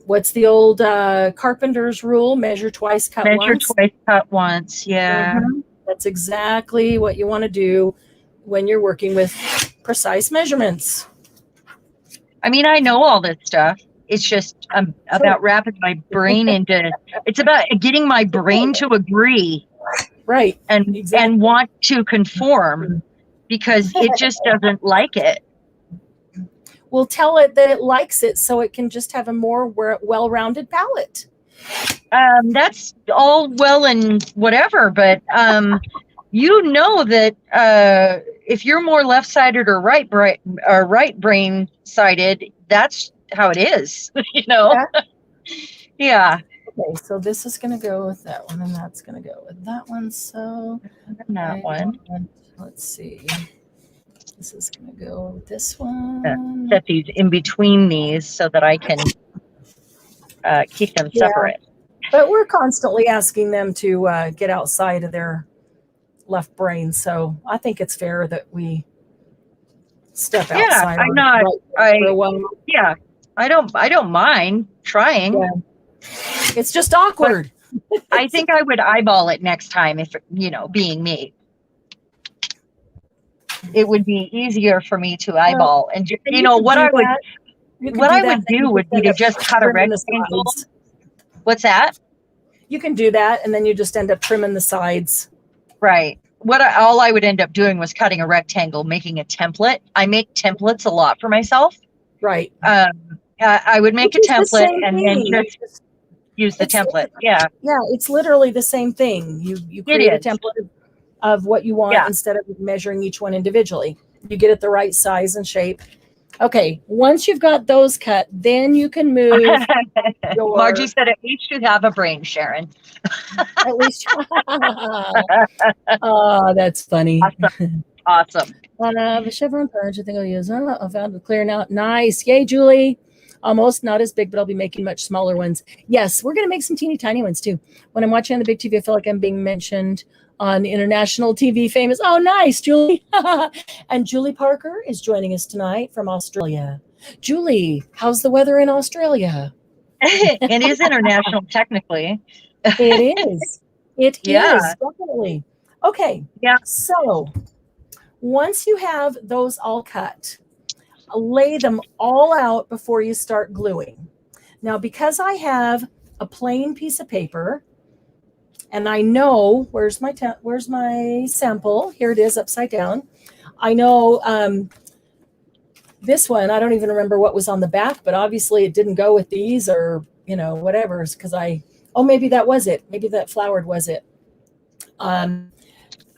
What's the old carpenter's rule? Measure twice, cut once. Measure twice, cut once. Yeah. Mm-hmm. That's exactly what you want to do when you're working with precise measurements. I mean, I know all this stuff. It's just about wrapping my brain into. It's about getting my brain to agree, right, and want to conform, because it just doesn't like it. We'll tell it that it likes it so it can just have a more well-rounded palette. That's all well and whatever, but you know that if you're more left-sided or right brain-sided, that's how it is, you know? Yeah. Okay, so this is going to go with that one, and that's going to go with that one. So that one. Let's see. This is going to go with this one. Set these in between these so that I can keep them separate. But we're constantly asking them to get outside of their left brain. So I think it's fair that we step outside. Yeah, I don't mind trying. Yeah. It's just awkward. I think I would eyeball it next time if, being me. it would be easier for me to Well, eyeball. And and you know what I would you could what do I that, would then you do just would be end to up just cut a trimming the rectangle. sides. What's that? You can do that, and then you just end up trimming the sides. Right. All I would end up doing was cutting a rectangle, making a template. I make templates a lot for myself. Right. I would make Which a is the template same and then thing. just use the It's template. Yeah, it's literally the same thing. You it create a is. template of what you want Yeah. instead of measuring each one individually. You get it the right size and shape. Okay, once you've got those cut, then you can move Margie said, at least you have a brain, Sharon. at least. Oh, that's funny. Awesome. The Chevron punch, I think I'll use. I found it clear now. Nice. Yay, Julie. Almost not as big, but I'll be making much smaller ones. Yes, we're going to make some teeny tiny ones too. When I'm watching on the big TV, I feel like I'm being mentioned on international TV famous. Oh, nice, Julie. And Julie Parker is joining us tonight from Australia. Julie, how's the weather in Australia? It is international, technically. It is. It Yeah. is, definitely. Okay. Yeah. So once you have those all cut, lay them all out before you start gluing. Now, because I have a plain piece of paper, and I know where's my sample. Here it is, upside down. I know this one. I don't even remember what was on the back, but obviously it didn't go with these, or whatever. Because maybe that was it. Maybe that flowered was it.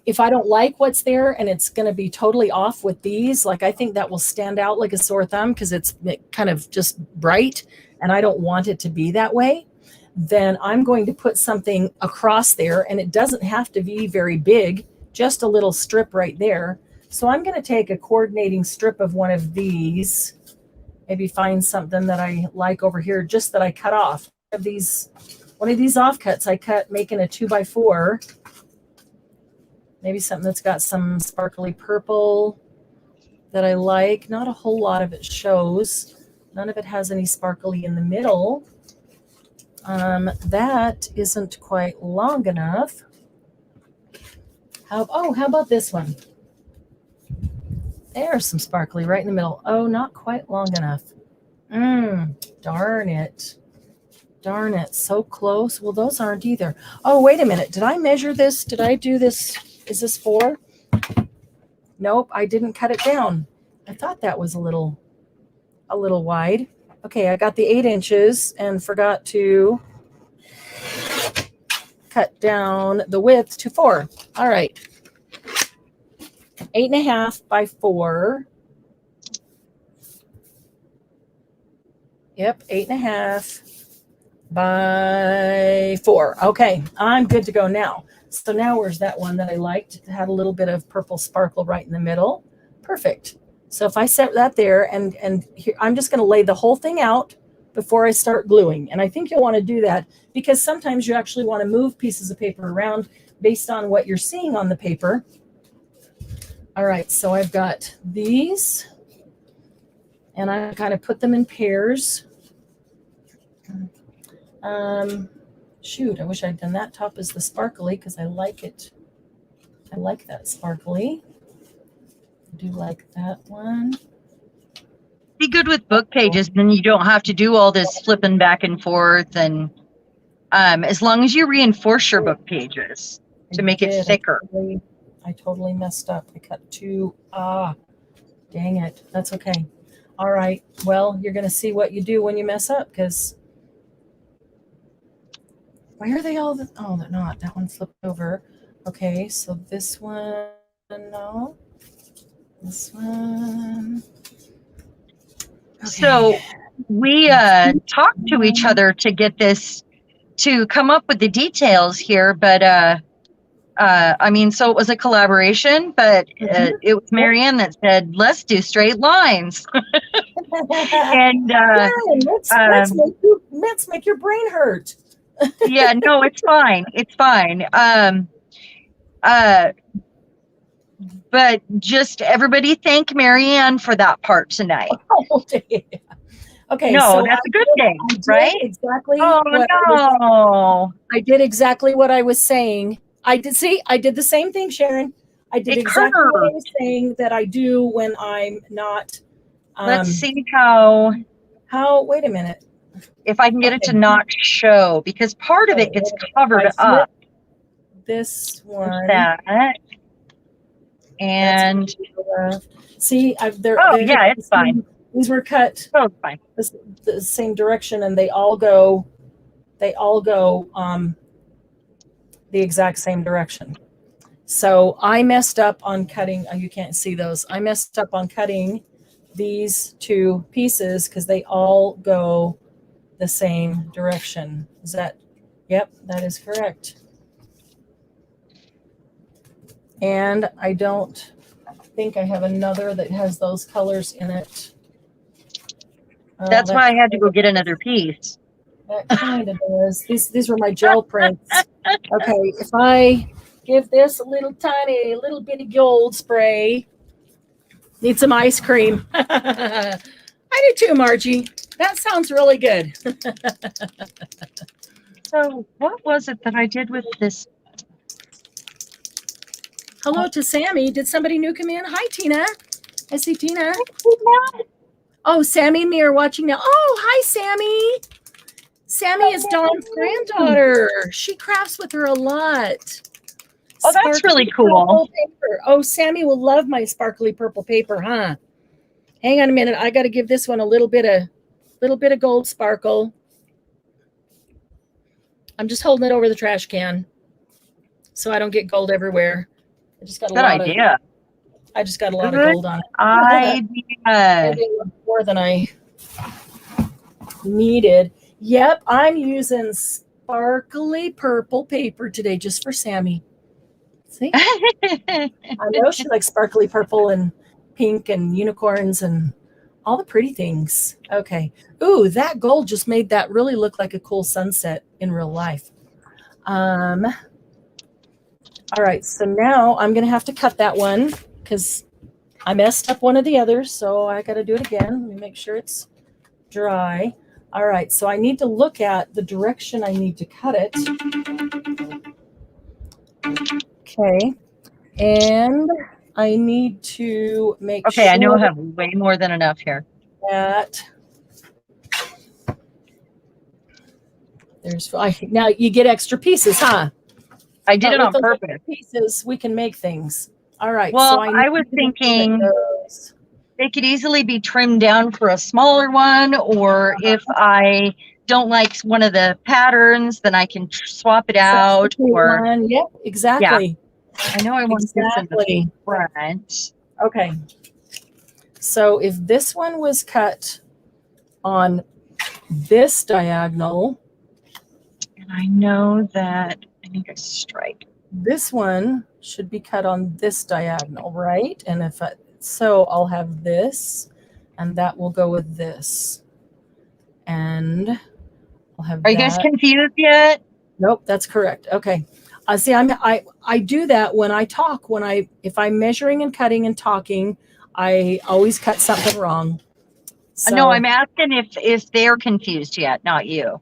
If I don't like what's there and it's going to be totally off with these, like I think that will stand out like a sore thumb because it's kind of just bright and I don't want it to be that way, then I'm going to put something across there, and it doesn't have to be very big, just a little strip right there. So I'm going to take a coordinating strip of one of these, maybe find something that I like over here, just that I cut off. One of these offcuts I cut making a 2x4. Maybe something that's got some sparkly purple that I like. Not a whole lot of it shows. None of it has any sparkly in the middle. That isn't quite long enough. How about this one? There's some sparkly right in the middle. Oh, not quite long enough. Darn it. Darn it. So close. Well, those aren't either. Oh, wait a minute. Did I measure this? Did I do this? Is this 4? Nope, I didn't cut it down. I thought that was a little wide. Okay, I got the 8 inches and forgot to cut down the width to 4. All right. 8.5 by 4. Yep, 8.5 by 4. Okay, I'm good to go now. So now where's that one that I liked? It had a little bit of purple sparkle right in the middle. Perfect. So if I set that there, and here, I'm just going to lay the whole thing out before I start gluing. And I think you'll want to do that because sometimes you actually want to move pieces of paper around based on what you're seeing on the paper. All right, so I've got these, and I kind of put them in pairs. Shoot, I wish I'd done that top as the sparkly because I like it. I like that sparkly. I do like that one. Be good with book pages, then you don't have to do all this flipping back and forth. And as long as you reinforce your book pages to make it thicker. I totally messed up. I cut 2. Dang it. That's okay. All right. Well, you're going to see what you do when you mess up, because why are they all? Oh, they're not. That one flipped over. Okay, so this one, no. This one. Okay. So we talked to each other to get this, to come up with the details here, but I mean, so it was a collaboration, but it was Marianne that said, let's do straight lines. And let's make your brain hurt. Yeah, no, it's fine. It's fine. But just everybody thank Marianne for that part tonight. Oh, okay. No, so that's a good thing, right? Exactly. Oh, no. I did exactly what I was saying. I did the same thing, Sharon. I did It exactly what I curved. was saying that I do when I'm not. Let's see how. Wait a minute. If I can get it to Okay. not show, because part of it gets covered I flip up. this There's one. that. And see, oh yeah, it's fine. These were cut Oh, it's fine. the same direction, and they all go the exact same direction. So I messed up on cutting. Oh, you can't see those. I messed up on cutting these two pieces because they all go the same direction. Is that? Yep, that is correct. And I don't think I have another that has those colors in it. That's why I had to go get another piece. That kind of does. These were my gel prints. Okay, if I give this a little bitty gold spray, need some ice cream. I do too, Margie. That sounds really good. So what was it that I did with this? Hello to Sammy. Did somebody new come in? Hi, Tina. I see Tina. Oh, Sammy and me are watching now. Oh, hi, Sammy. Sammy is Dawn's granddaughter. She crafts with her a lot. Oh, that's really cool. Oh, Sammy will love my sparkly purple paper, huh? Hang on a minute. I got to give this one a little bit of gold sparkle. I'm just holding it over the trash can so I don't get gold everywhere. I just got a lot idea. I just got a lot of gold on it. Idea. More than I needed. Yep, I'm using sparkly purple paper today just for Sammy. See? I know she likes sparkly purple and pink and unicorns and all the pretty things. Okay. Ooh, that gold just made that really look like a cool sunset in real life. All right, so now I'm going to have to cut that one because I messed up one of the others, so I got to do it again. Let me make sure it's dry. All right, so I need to look at the direction I need to cut it. Okay, and I need to make sure. Okay, I know I have way more than enough here. That now you get extra pieces, huh? I did it on purpose. Pieces, we can make things. All right. Well, so I was thinking they could easily be trimmed down for a smaller one, or if I don't like one of the patterns, then I can swap it out. Or yep, exactly. Yeah. I know I want this in the front. Okay. So if this one was cut on this diagonal, and I know that I need a stripe. This one should be cut on this diagonal, right? And if so, I'll have this, and that will go with this, and I'll have. Are you guys confused yet? Nope, that's correct. Okay. See, I do that when I talk. If I'm measuring and cutting and talking, I always cut something wrong. So, no, I'm asking if they're confused yet, not you.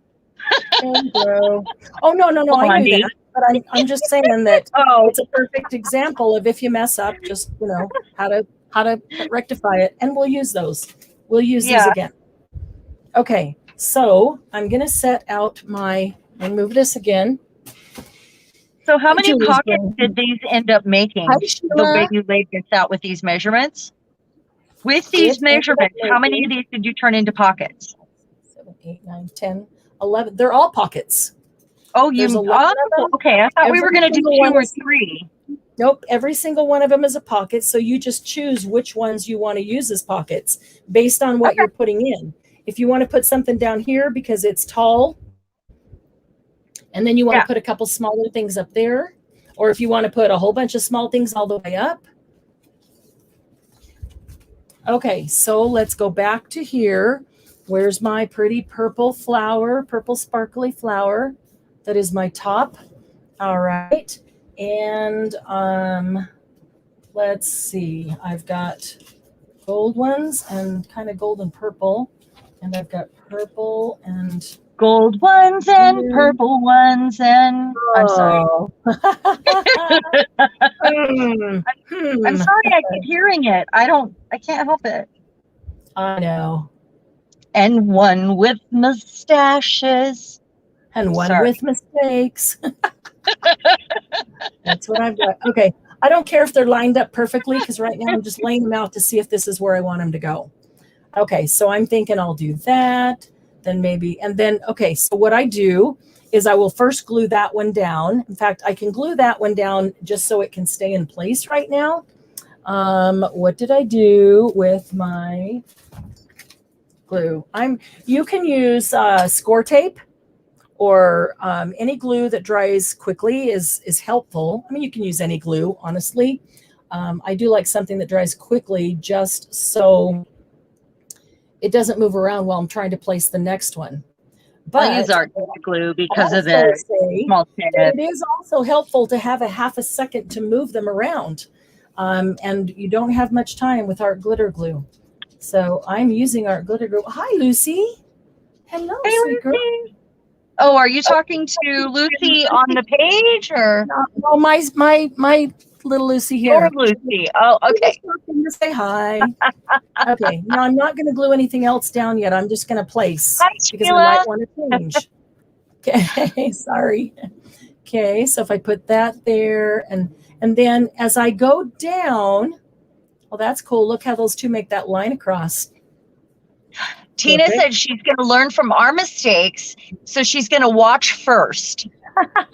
Oh no, I knew that. But I'm just saying that it's a perfect example of if you mess up, just how to rectify it, and we'll use those. We'll use these again. Okay, so I'm gonna set out and move this again. So how many pockets did these end up making? The way you laid this out with these measurements? With these measurements, how many of these did you turn into pockets? 7, 8, 9, 10, 11. They're all pockets. Oh, okay. I thought we were going to do 2 or 3. Nope. Every single one of them is a pocket. So you just choose which ones you want to use as pockets based on what you're putting in. If you want to put something down here because it's tall, and then you want to put a couple smaller things up there, or if you want to put a whole bunch of small things all the way up. Okay, so let's go back to here. Where's my pretty purple flower, purple sparkly flower? That is my top. All right. And let's see. I've got gold ones and kind of gold and purple. And I've got purple and gold ones and purple ones and I'm sorry. I'm sorry I keep hearing it. I can't help it. I know. And one with mustaches. And one with mistakes. That's what I've got. Okay. I don't care if they're lined up perfectly because right now I'm just laying them out to see if this is where I want them to go. Okay. So I'm thinking I'll do that. Then maybe, and then, okay. So what I do is I will first glue that one down. In fact, I can glue that one down just so it can stay in place right now. What did I do with my glue? You can use score tape or any glue that dries quickly is helpful. I mean, you can use any glue, honestly. I do like something that dries quickly just so it doesn't move around while I'm trying to place the next one. But I use art glue because of the small tip. It is also helpful to have a half a second to move them around. And you don't have much time with art glitter glue. So I'm using art glitter glue. Hi, Lucy. Hello, hey, sweet girl. Oh, are you talking to Lucy on the page or? No, my little Lucy here. Your Lucy. Oh, okay. To say hi. Okay. Now I'm not going to glue anything else down yet. I'm just going to place hi, because Sheila. I might want to change. Okay. Sorry. Okay. So if I put that there and then as I go down, well, that's cool. Look how those two make that line across. Tina said she's going to learn from our mistakes. So she's going to watch first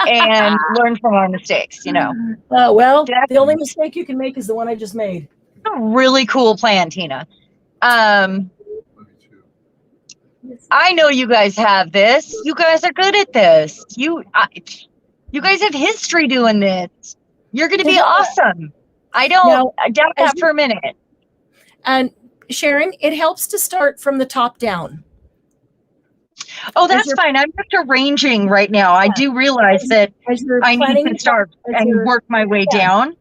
and learn from our mistakes, you know. Well, the only mistake you can make is the one I just made. A really cool plan, Tina. I know you guys have this. You guys are good at this. You guys have history doing this. You're going to be awesome. I doubt that for a minute. And Sharon, it helps to start from the top down. Oh, that's fine. I'm just arranging right now. I do realize that I need to start and work my way down.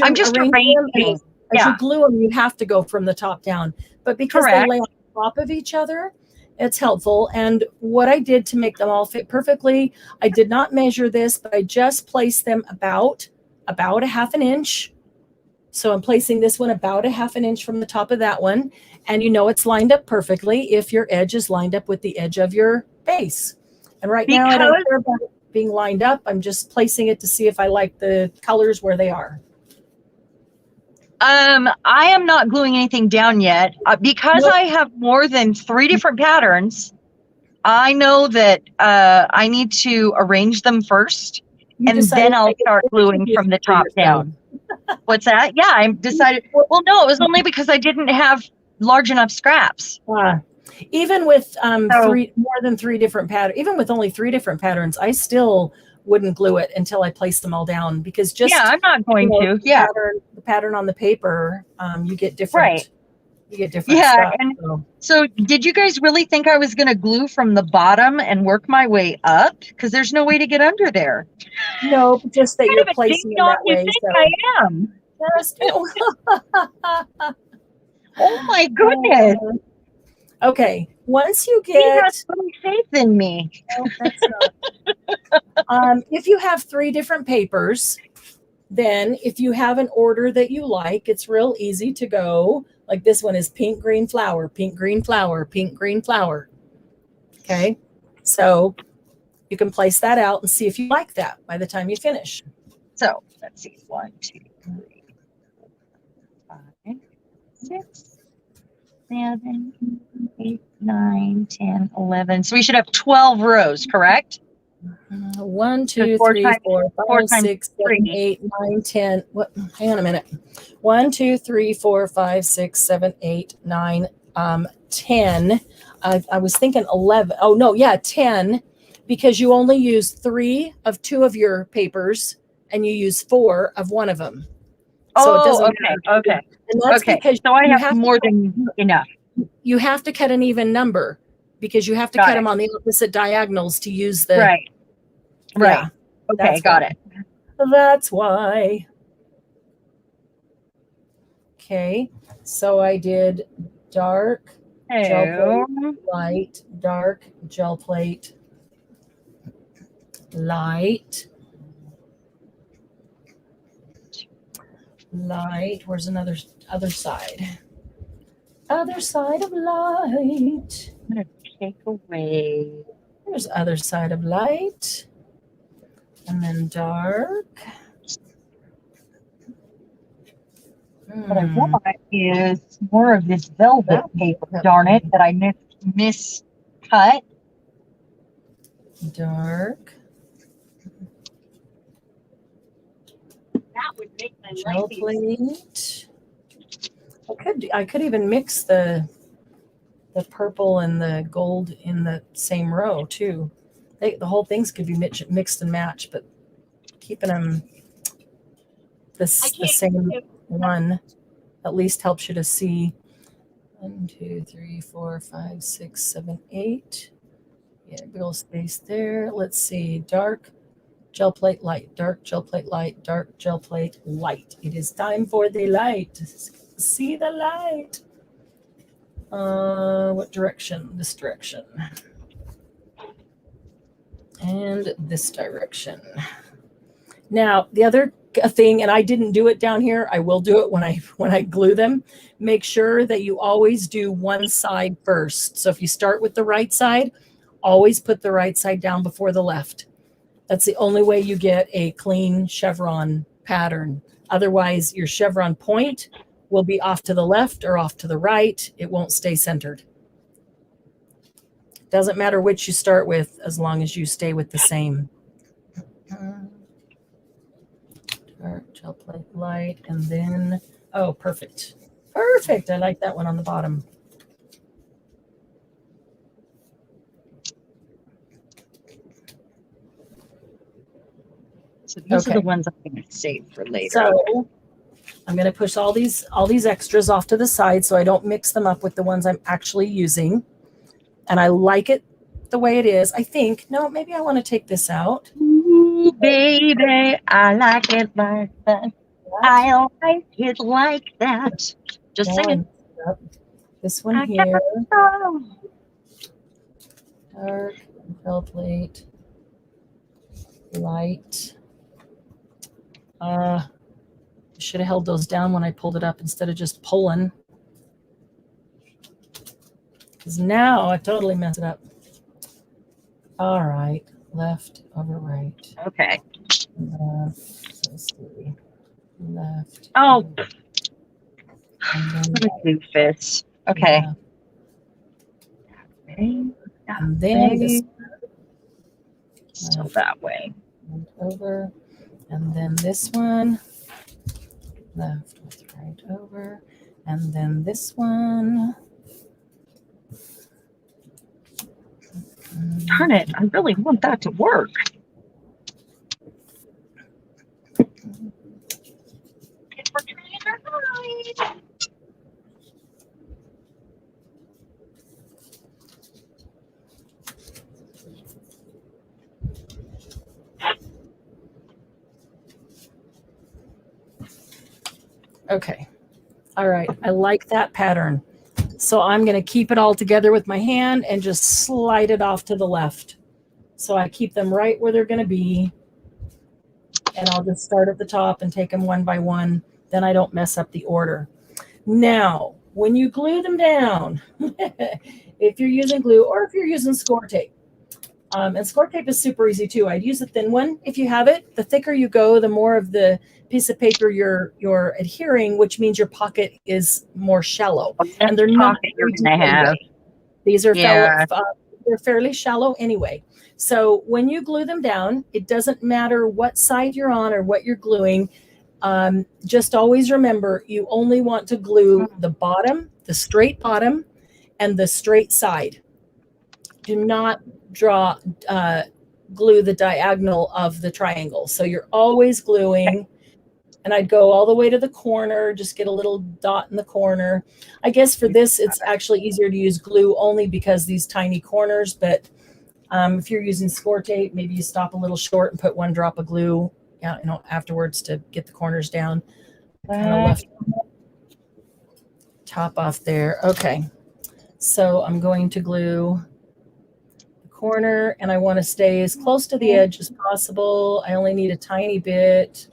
I'm just arranging. As you glue them, you have to go from the top down. But because they lay on top of each other, it's helpful. And what I did to make them all fit perfectly, I did not measure this, but I just placed them about a half an inch. So I'm placing this one about a half an inch from the top of that one. And you know it's lined up perfectly if your edge is lined up with the edge of your base. And right now I don't care about it being lined up. I'm just placing it to see if I like the colors where they are. I am not gluing anything down yet because I have more than 3 different patterns. I know that I need to arrange them first and then I'll start gluing from the top down. What's that? Yeah, I decided. Well, no, it was only because I didn't have large enough scraps. Even with more than 3 different patterns, even with only 3 different patterns, I still wouldn't glue it until I placed them all down because I'm not going to. The pattern on the paper, you get different. Right. You get different stuff. And so did you guys really think I was going to glue from the bottom and work my way up? Because there's no way to get under there. No, just that you're placing it that way. I am. Oh my goodness. Okay. Once you get... You have some faith in me. No, that's not. If you have 3 different papers, then if you have an order that you like, it's real easy to go. Like this one is pink, green flower, pink, green flower, pink, green flower. Okay. So you can place that out and see if you like that by the time you finish. So let's see. 1, 2, 3, 4, 5, 6, 7, 8, 9, 10, 11. So we should have 12 rows, correct? 1, 2, 3, 4, 5, 6, 7, 8, 9, 10. What? Hang on a minute. 1, 2, 3, 4, 5, 6, 7, 8, 9, 10. I was thinking 11. Oh no, yeah, 10, because you only use 3 of 2 of your papers and you use 4 of one of them. So it doesn't matter. Okay. And that's because so I have more than enough. You have to cut an even number because you have to cut them on the opposite diagonals to use the right. Yeah, okay, got it. That's why. Okay, so I did dark gel plate, light, dark, gel plate, light, light. Where's another other side? Other side of light. I'm gonna take away. There's other side of light. And then dark. What I want is more of this velvet paper, darn it, that I miscut. Dark. That would make my Gel plate. I could even mix the purple and the gold in the same row too. The whole things could be mixed and matched, but keeping them the same one at least helps you to see 1, 2, 3, 4, 5, 6, 7, 8. Yeah, big old space there. Let's see. Dark gel plate light, dark gel plate light, dark gel plate light. It is time for the light. See the light. What direction? This direction. And this direction. Now, the other thing, and I didn't do it down here, I will do it when I glue them. Make sure that you always do one side first. So if you start with the right side, always put the right side down before the left. That's the only way you get a clean chevron pattern. Otherwise, your chevron point will be off to the left or off to the right. It won't stay centered. Doesn't matter which you start with, as long as you stay with the same. Dark gel plate light, and then, oh, perfect. Perfect. I like that one on the bottom. So these are the ones I'm going to save for later. So I'm going to push all these extras off to the side so I don't mix them up with the ones I'm actually using. And I like it the way it is. I think, no, maybe I want to take this out. Ooh, baby, I like it like that. I like it like that. Just singing. This one here. Dark gel plate. Light. Should have held those down when I pulled it up instead of just pulling. Because now I totally messed it up. All right. Left over right. Okay. Let's see. Left. Oh. And what a doofus. Okay. Yeah. And then this still that way. And over. And then this one. Left with right over. And then this one. Darn it, I really want that to work. Okay. All right. I like that pattern. So I'm going to keep it all together with my hand and just slide it off to the left. So I keep them right where they're going to be. And I'll just start at the top and take them one by one. Then I don't mess up the order. Now, when you glue them down, if you're using glue or if you're using score tape, and score tape is super easy too. I'd use a thin one if you have it. The thicker you go, the more of the piece of paper you're adhering, which means your pocket is more shallow. And they're not you're gonna have. These are they're fairly shallow anyway. So when you glue them down, it doesn't matter what side you're on or what you're gluing. Just always remember, you only want to glue the bottom, the straight bottom, and the straight side. Do not glue the diagonal of the triangle. So you're always gluing, and I'd go all the way to the corner, just get a little dot in the corner. I guess for this, it's actually easier to use glue only because these tiny corners, but if you're using score tape, maybe you stop a little short and put one drop of glue, afterwards to get the corners down. Kind of left top off there. Okay. So I'm going to glue the corner, and I want to stay as close to the edge as possible. I only need a tiny bit.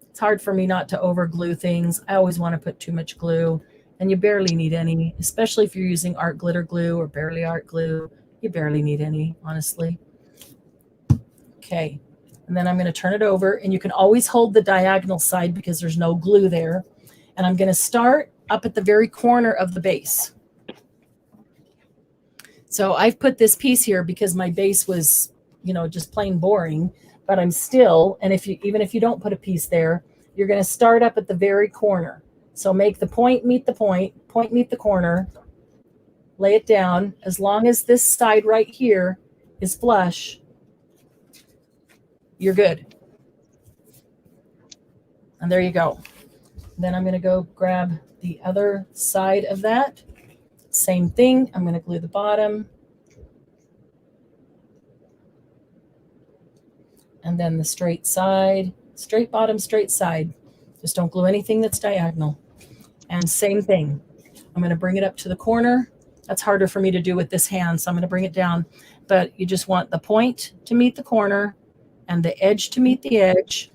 It's hard for me not to over glue things. I always want to put too much glue, and you barely need any, especially if you're using art glitter glue or barely art glue. You barely need any, honestly. Okay, and then I'm going to turn it over, and you can always hold the diagonal side because there's no glue there. And I'm going to start up at the very corner of the base. So I've put this piece here because my base was, just plain boring, but I'm still, and even if you don't put a piece there, you're going to start up at the very corner. So make the point meet the point meet the corner, lay it down. As long as this side right here is flush, you're good. And there you go. Then I'm going to go grab the other side of that. Same thing. I'm going to glue the bottom. And then the straight side, straight bottom, straight side. Just don't glue anything that's diagonal. And same thing. I'm going to bring it up to the corner. That's harder for me to do with this hand, so I'm going to bring it down. But you just want the point to meet the corner and the edge to meet the edge.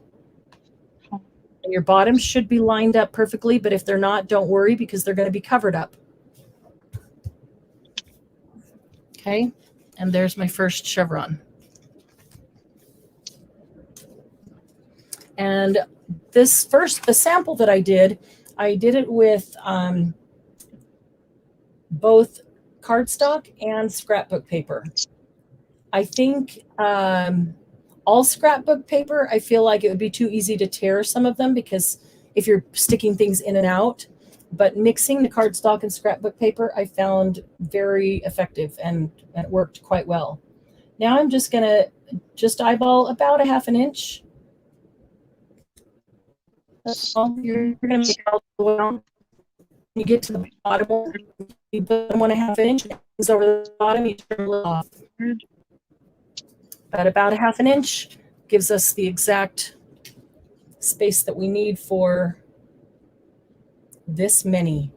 And your bottoms should be lined up perfectly, but if they're not, don't worry because they're going to be covered up. Okay, and there's my first chevron. And the sample that I did it with both cardstock and scrapbook paper. I think all scrapbook paper, I feel like it would be too easy to tear some of them because if you're sticking things in and out, but mixing the cardstock and scrapbook paper, I found very effective and it worked quite well. Now I'm just going to eyeball about a ½ inch. That's all. You're going to make it all the way down. You get to the bottom, you put 1½ inch, things over the bottom, you turn it off. But about a ½ inch gives us the exact space that we need for this many.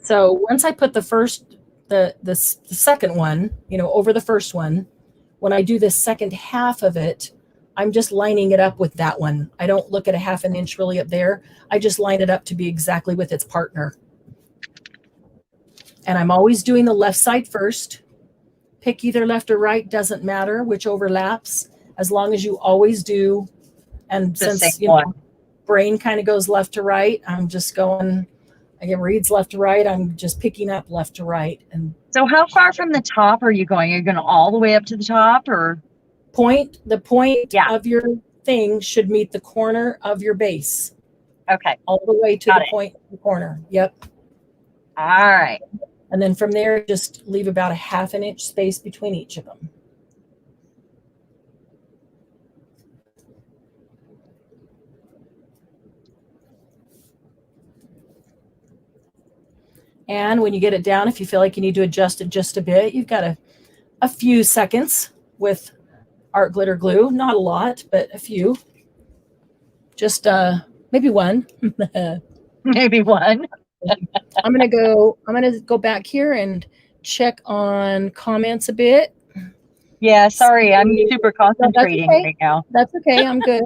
So once I put the second one, over the first one, when I do this second half of it, I'm just lining it up with that one. I don't look at a ½ inch really up there. I just line it up to be exactly with its partner. And I'm always doing the left side first. Pick either left or right, doesn't matter which overlaps, as long as you always do. And since brain kind of goes left to right, I'm just going, again, reads left to right, I'm just picking up left to right. And so how far from the top are you going? Are you going all the way up to the top, or? The point of your thing should meet the corner of your base. Okay. All the way to the point of the corner. Yep. All right. And then from there, just leave about a ½ inch space between each of them. And when you get it down, if you feel like you need to adjust it just a bit, you've got a few seconds with art glitter glue. Not a lot, but a few. Just maybe one. Maybe one. I'm gonna go back here and check on comments a bit. Yeah, sorry, I'm super concentrating right now. That's okay, I'm good.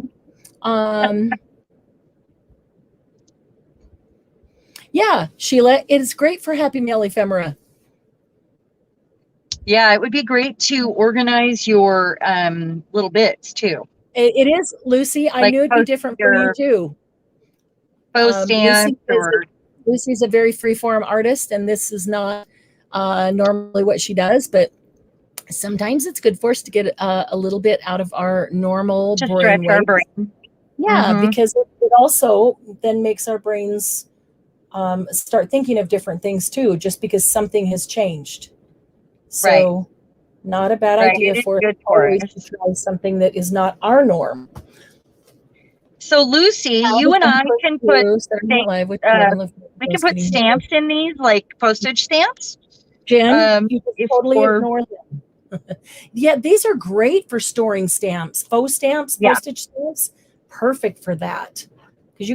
Yeah, Sheila, it is great for Happy Mail Ephemera. Yeah, it would be great to organize your little bits too. It is, Lucy. I knew it'd be different for you too. Post stamps Lucy's a very freeform artist, and this is not normally what she does, but sometimes it's good for us to get a little bit out of our normal brain. Our brain. Yeah, because it also then makes our brains start thinking of different things too, just because something has changed. So not a bad idea for us always to try something that is not our norm. So Lucy, you and I can put we can put stamps in these, like postage stamps. Jen, you totally ignore them. Yeah, these are great for storing stamps. Faux stamps, postage stamps. perfect for that because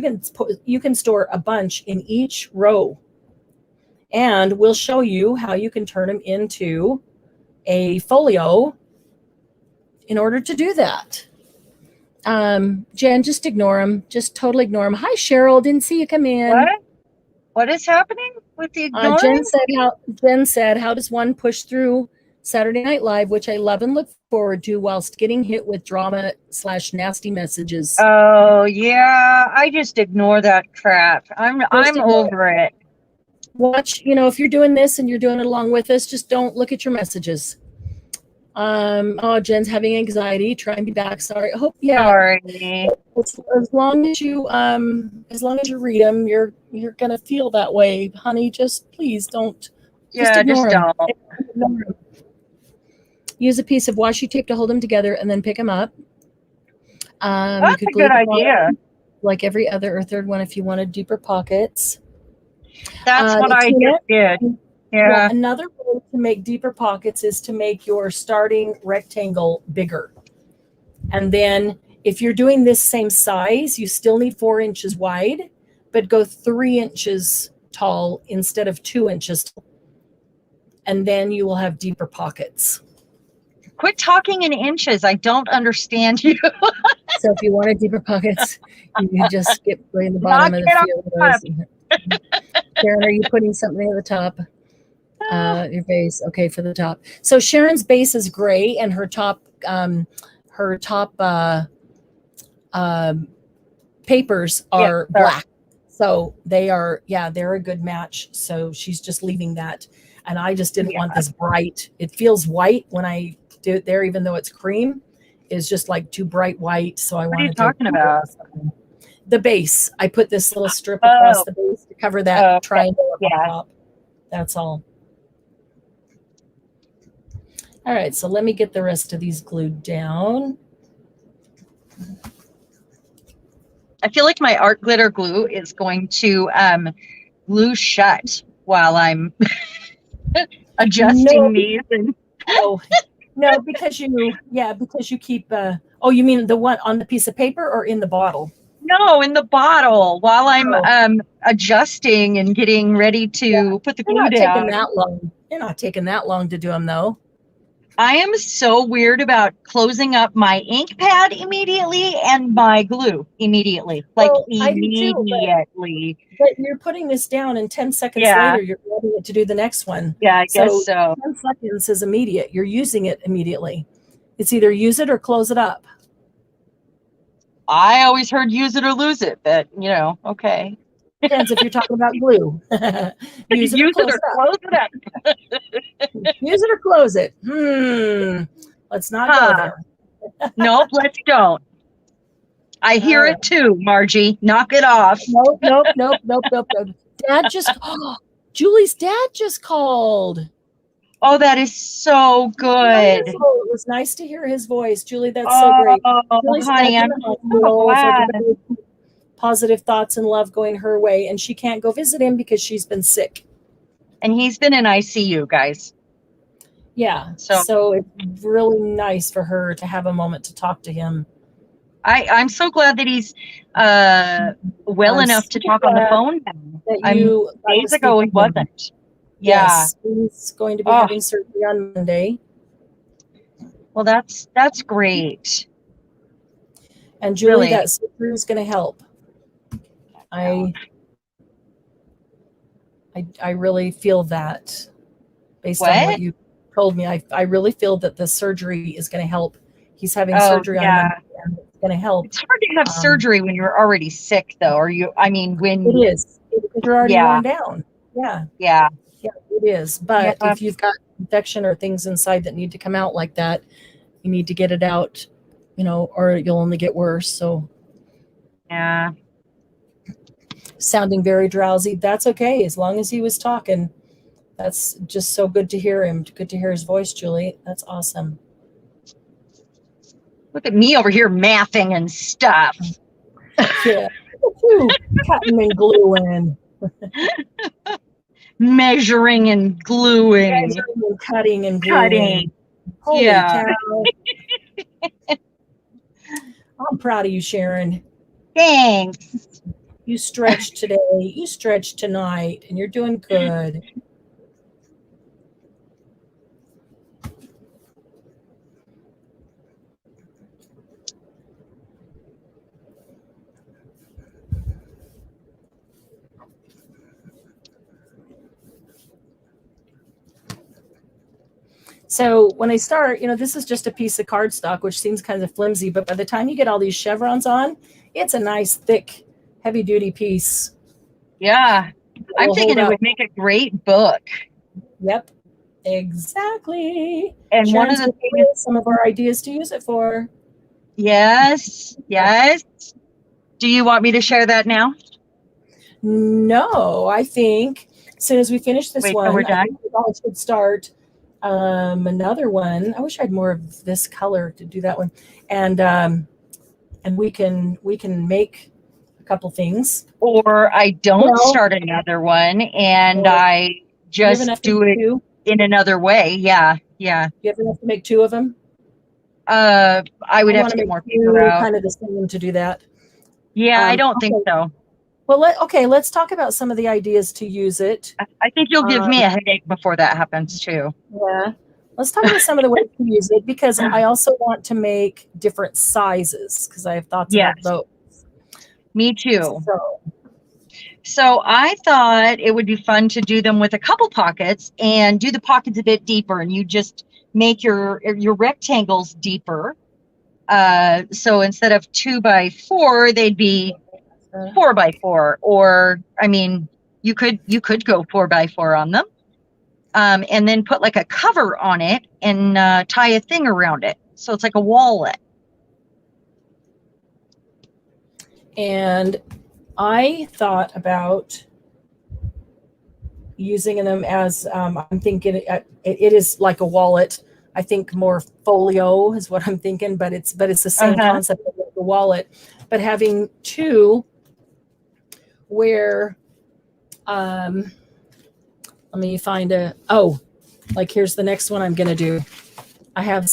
you can store a bunch in each row. And we'll show you how you can turn them into a folio in order to do that. Jen, just ignore them. Just totally ignore them. Hi, Cheryl. Didn't see you come in. What is happening with the ignoring? Jen said, how does one push through Saturday Night Live, which I love and look forward to, whilst getting hit with drama/nasty messages? Oh yeah, I just ignore that crap. I'm over it. Watch, if you're doing this and you're doing it along with us, just don't look at your messages. Oh, Jen's having anxiety. Try and be back. Sorry. I hope. Yeah. Sorry. As long as you read them, you're gonna feel that way, honey. Just please don't. Yeah, just don't. Ignore them. Use a piece of washi tape to hold them together, and then pick them up. That's a good idea. Like every other or third one, if you wanted deeper pockets. That's what I just did. Yeah. Another way to make deeper pockets is to make your starting rectangle bigger. And then if you're doing this same size, you still need 4 inches wide, but go 3 inches tall instead of 2 inches tall. And then you will have deeper pockets. Quit talking in inches. I don't understand you. So if you wanted deeper pockets, you can just skip right in the bottom of the field. Sharon, are you putting something at the top? Your base. Okay, for the top. So Sharon's base is gray and her top papers are black. So they're a good match. So she's just leaving that. And I just didn't want this bright. It feels white when I do it there, even though it's cream. Is just like too bright white. So I wanted to. What are you talking about? The base. I put this little strip across the base to cover that triangle on top. That's all. All right, so let me get the rest of these glued down. I feel like my art glitter glue is going to glue shut while I'm adjusting these. No, because you keep. You mean the one on the piece of paper or in the bottle? No, in the bottle while I'm adjusting and getting ready to put the glue down. You're not taking that long to do them, though. I am so weird about closing up my ink pad immediately and my glue immediately. Immediately. But you're putting this down and 10 seconds later, you're ready to do the next one. Yeah, I guess so. 10 seconds is immediate. You're using it immediately. It's either use it or close it up. I always heard use it or lose it, but okay. Depends if you're talking about glue. Use it or close it up. Use it or close it. Let's not go there. Nope, let's don't. I hear it too, Margie. Knock it off. Nope. Julie's dad just called. Oh, that is so good. Wonderful. It was nice to hear his voice. Julie, that's so great. Julie's honey, I'm so glad. Positive thoughts and love going her way, and she can't go visit him because she's been sick. And he's been in ICU, guys. Yeah. So it's really nice for her to have a moment to talk to him. I'm so glad that he's well enough to talk on the phone now. Days ago he wasn't. Yes, he's going to be having surgery on Monday. Well, that's great. And Julie, that surgery is going to help. I really feel that based on what you told me. I really feel that the surgery is going to help. He's having surgery on Monday, and it's going to help. It's hard to have surgery when you're already sick, though. When it is because you're already worn down. Yeah, it is. But if you've got infection or things inside that need to come out like that, you need to get it out, or you'll only get worse. So yeah. Sounding very drowsy. That's okay. As long as he was talking, that's just so good to hear him. Good to hear his voice, Julie. That's awesome. Look at me over here mathing and stuff. Yeah. Cutting and gluing. Measuring and gluing. Measuring and cutting and gluing. Holy cow. I'm proud of you, Sharon. Thanks. You stretched today, you stretched tonight, and you're doing good. So when I start, this is just a piece of cardstock, which seems kind of flimsy, but by the time you get all these chevrons on, it's a nice, thick, heavy-duty piece. Yeah. I'm thinking it would make a great book. Yep, exactly. And Sharon's one of the things, some of our ideas to use it for. Yes. Do you want me to share that now? No, I think as soon as we finish this one, we're done? I think we all should start another one. I wish I had more of this color to do that one, and we can make a couple things. Or I don't start another one, and I just do it in another way. Yeah. You have enough to make two of them? I would have to get more paper out. Kind of the same to do that. Yeah, I don't think so. Well, let's talk about some of the ideas to use it. I think you'll give me a headache before that happens too. Yeah. Let's talk about some of the ways to use it, because I also want to make different sizes, because I have thoughts about those. Me too. So I thought it would be fun to do them with a couple pockets and do the pockets a bit deeper, and you just make your rectangles deeper. So instead of 2 by 4, they'd be 4 by 4, or I mean, you could go 4 by 4 on them, and then put like a cover on it and tie a thing around it, so it's like a wallet. And I thought about using them as I'm thinking it is like a wallet. I think more folio is what I'm thinking, but it's the same concept of the wallet, but having two where let me find like here's the next one I'm gonna do. I have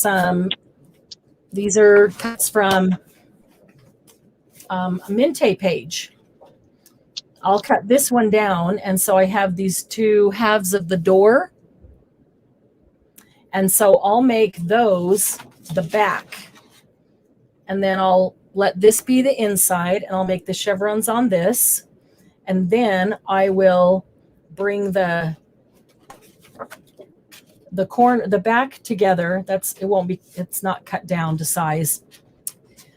these are cuts from a Minte page. I'll cut this one down, and so I have these two halves of the door, and so I'll make those the back, and then I'll let this be the inside, and I'll make the chevrons on this, and then I will bring the back together. It's not cut down to size,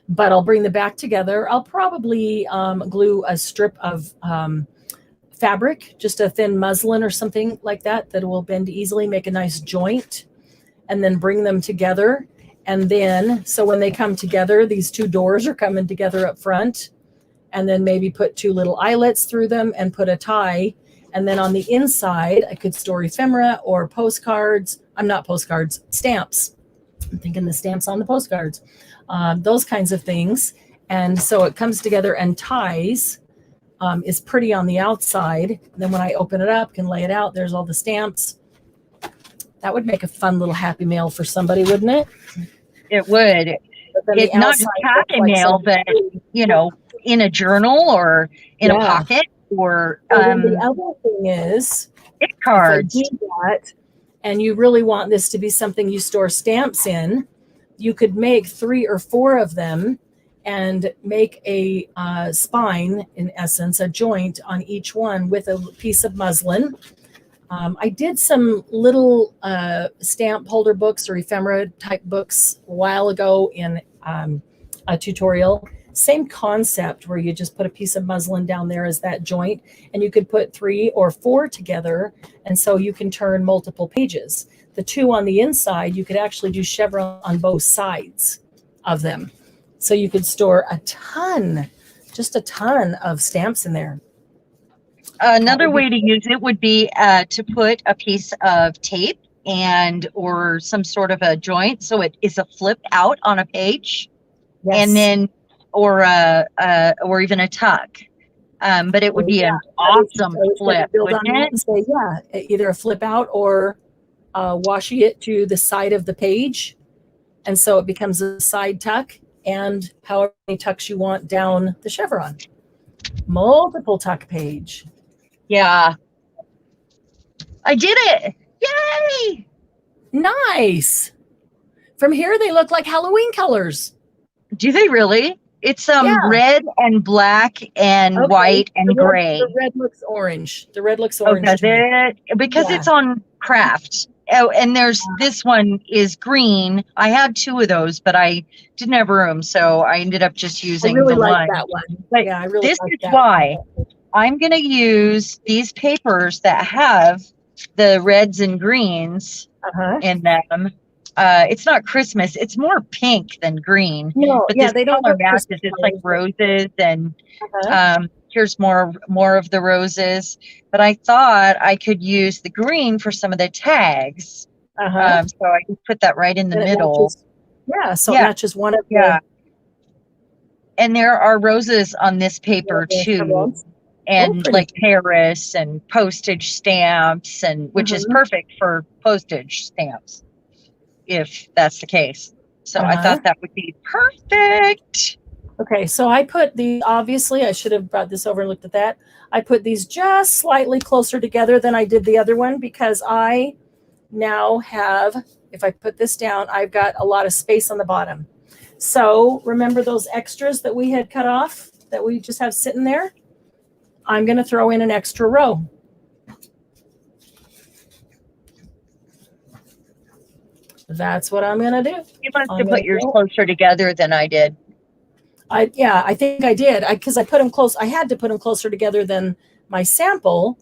but I'll bring the back together. I'll probably glue a strip of fabric, just a thin muslin or something like that will bend easily, make a nice joint, and then bring them together. And then, so when they come together, these two doors are coming together up front, and then maybe put two little eyelets through them and put a tie. And then on the inside, I could store ephemera or postcards. Stamps. I'm thinking the stamps on the postcards. Those kinds of things. And so it comes together and ties, is pretty on the outside. Then when I open it up, can lay it out, there's all the stamps. That would make a fun little happy mail for somebody, wouldn't it? It would. It's not just happy mail, but in a journal or in a pocket, or the other thing is gift cards. If I do that, and you really want this to be something you store stamps in, you could make 3 or 4 of them and make a spine, in essence, a joint on each one with a piece of muslin. I did some little stamp holder books or ephemera type books a while ago in a tutorial. Same concept, where you just put a piece of muslin down there as that joint, and you could put 3 or 4 together, and so you can turn multiple pages. The 2 on the inside, you could actually do chevron on both sides of them. So you could store just a ton of stamps in there. Another way to use it would be to put a piece of tape or some sort of a joint, so it is a flip out on a page, and then or even a tuck. But it would be an awesome flip, wouldn't it? Say, either a flip out or washi it to the side of the page, and so it becomes a side tuck. and however many tucks you want down the chevron. Multiple tuck page. Yeah. I did it. Yay! Nice. From here, they look like Halloween colors. Do they really? It's red and black and white and gray. The red looks orange. The red looks orange. Oh, does it? Because it's on craft. Oh, and there's this one is green. I had 2 of those, but I didn't have room, so I ended up just using the one. That one. But yeah, I really this like is that why one. I'm going to use these papers that have the reds and greens in them. It's not Christmas. It's more pink than green. No, but yeah, this they don't color look matches. Christmas It's like roses, and Uh-huh. here's more of the roses. But I thought I could use the green for some of the tags. So I can put that right in the middle. Matches, it matches one of the. And there are roses on this paper too. And like Paris and postage stamps, and which is perfect for postage stamps, if that's the case. So I thought that would be perfect. Okay, so I put the, obviously I should have brought this over and looked at that. I put these just slightly closer together than I did the other one, because I now have, if I put this down, I've got a lot of space on the bottom. So remember those extras that we had cut off that we just have sitting there? I'm going to throw in an extra row. That's what I'm going to do. You must have put yours closer together than I did. I think I did, because I put them close. I had to put them closer together than my sample,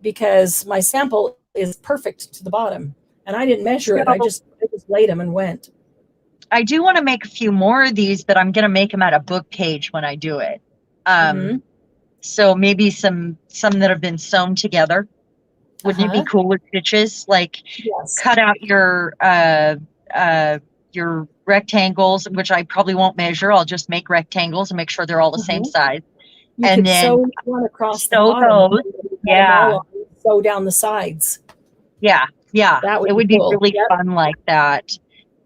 because my sample is perfect to the bottom, and I didn't measure it. I just laid them and went. I do want to make a few more of these, but I'm going to make them at a book page when I do it. So maybe some that have been sewn together. Wouldn't it be cool with stitches? Like cut out your rectangles, which I probably won't measure. I'll just make rectangles and make sure they're all the same size. And then sew one across the bottom. Sew down the sides. Yeah. It would be really fun like that.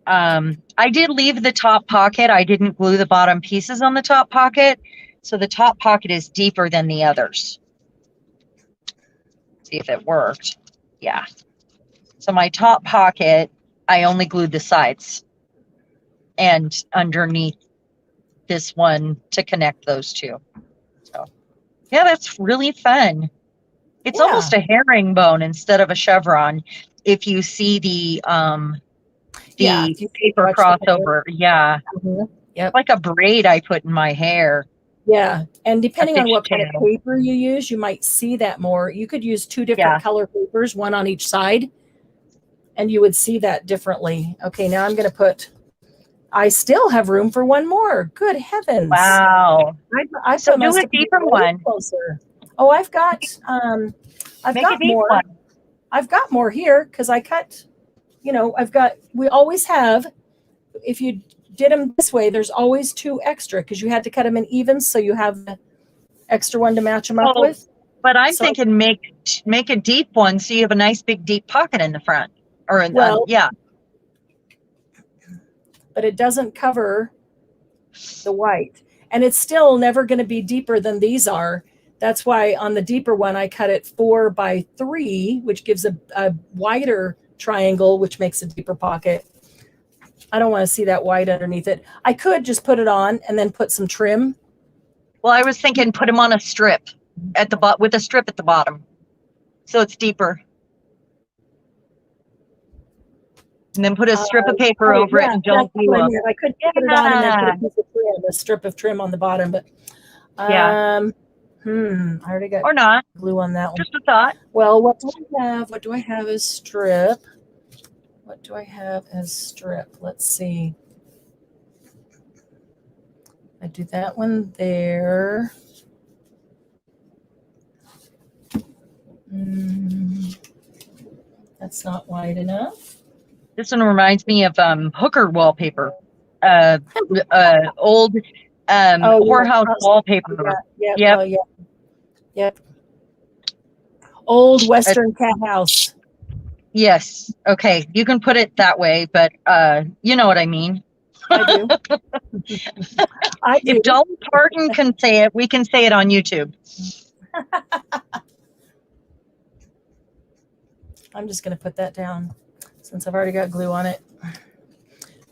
I did leave the top pocket. I didn't glue the bottom pieces on the top pocket. So the top pocket is deeper than the others. See if it worked. Yeah. So my top pocket, I only glued the sides and underneath this one to connect those two. So yeah, that's really fun. It's almost a herringbone instead of a chevron. If you see the paper crossover. Yeah. Like a braid I put in my hair. Yeah, and depending on what kind of paper you use, you might see that more. You could use 2 different color papers, one on each side, and you would see that differently. Okay, now I'm going to put, I still have room for one more. Good heavens. Wow. I so do a deeper one. Closer. Oh, I've got more. One. I've got more here because I cut, we always have, if you did them this way, there's always 2 extra because you had to cut them in evens, so you have the extra one to match them up with. But I'm thinking make a deep one so you have a nice big deep pocket in the front, or in but it doesn't cover the white, and it's still never going to be deeper than these are. That's why on the deeper one I cut it 4 by 3, which gives a wider triangle, which makes a deeper pocket. I don't want to see that white underneath it. I could just put it on and then put some trim. Well, I was thinking put them on a strip at the bottom, with a strip at the bottom, so it's deeper. And then put a strip of paper over it and don't glue up. I could put it on and then put a piece of trim, a strip of trim on the bottom, but I already got or not glue on that one. Just a thought. Well, what do I have? What do I have as strip? What do I have as strip? Let's see. I do that one there. That's not wide enough. This one reminds me of Hooker wallpaper, old whorehouse wallpaper. Yep. Old Western cat house. Yes. Okay. You can put it that way, but you know what I mean. I do. I do. If Dolly Parton can say it, we can say it on YouTube. I'm just going to put that down since I've already got glue on it.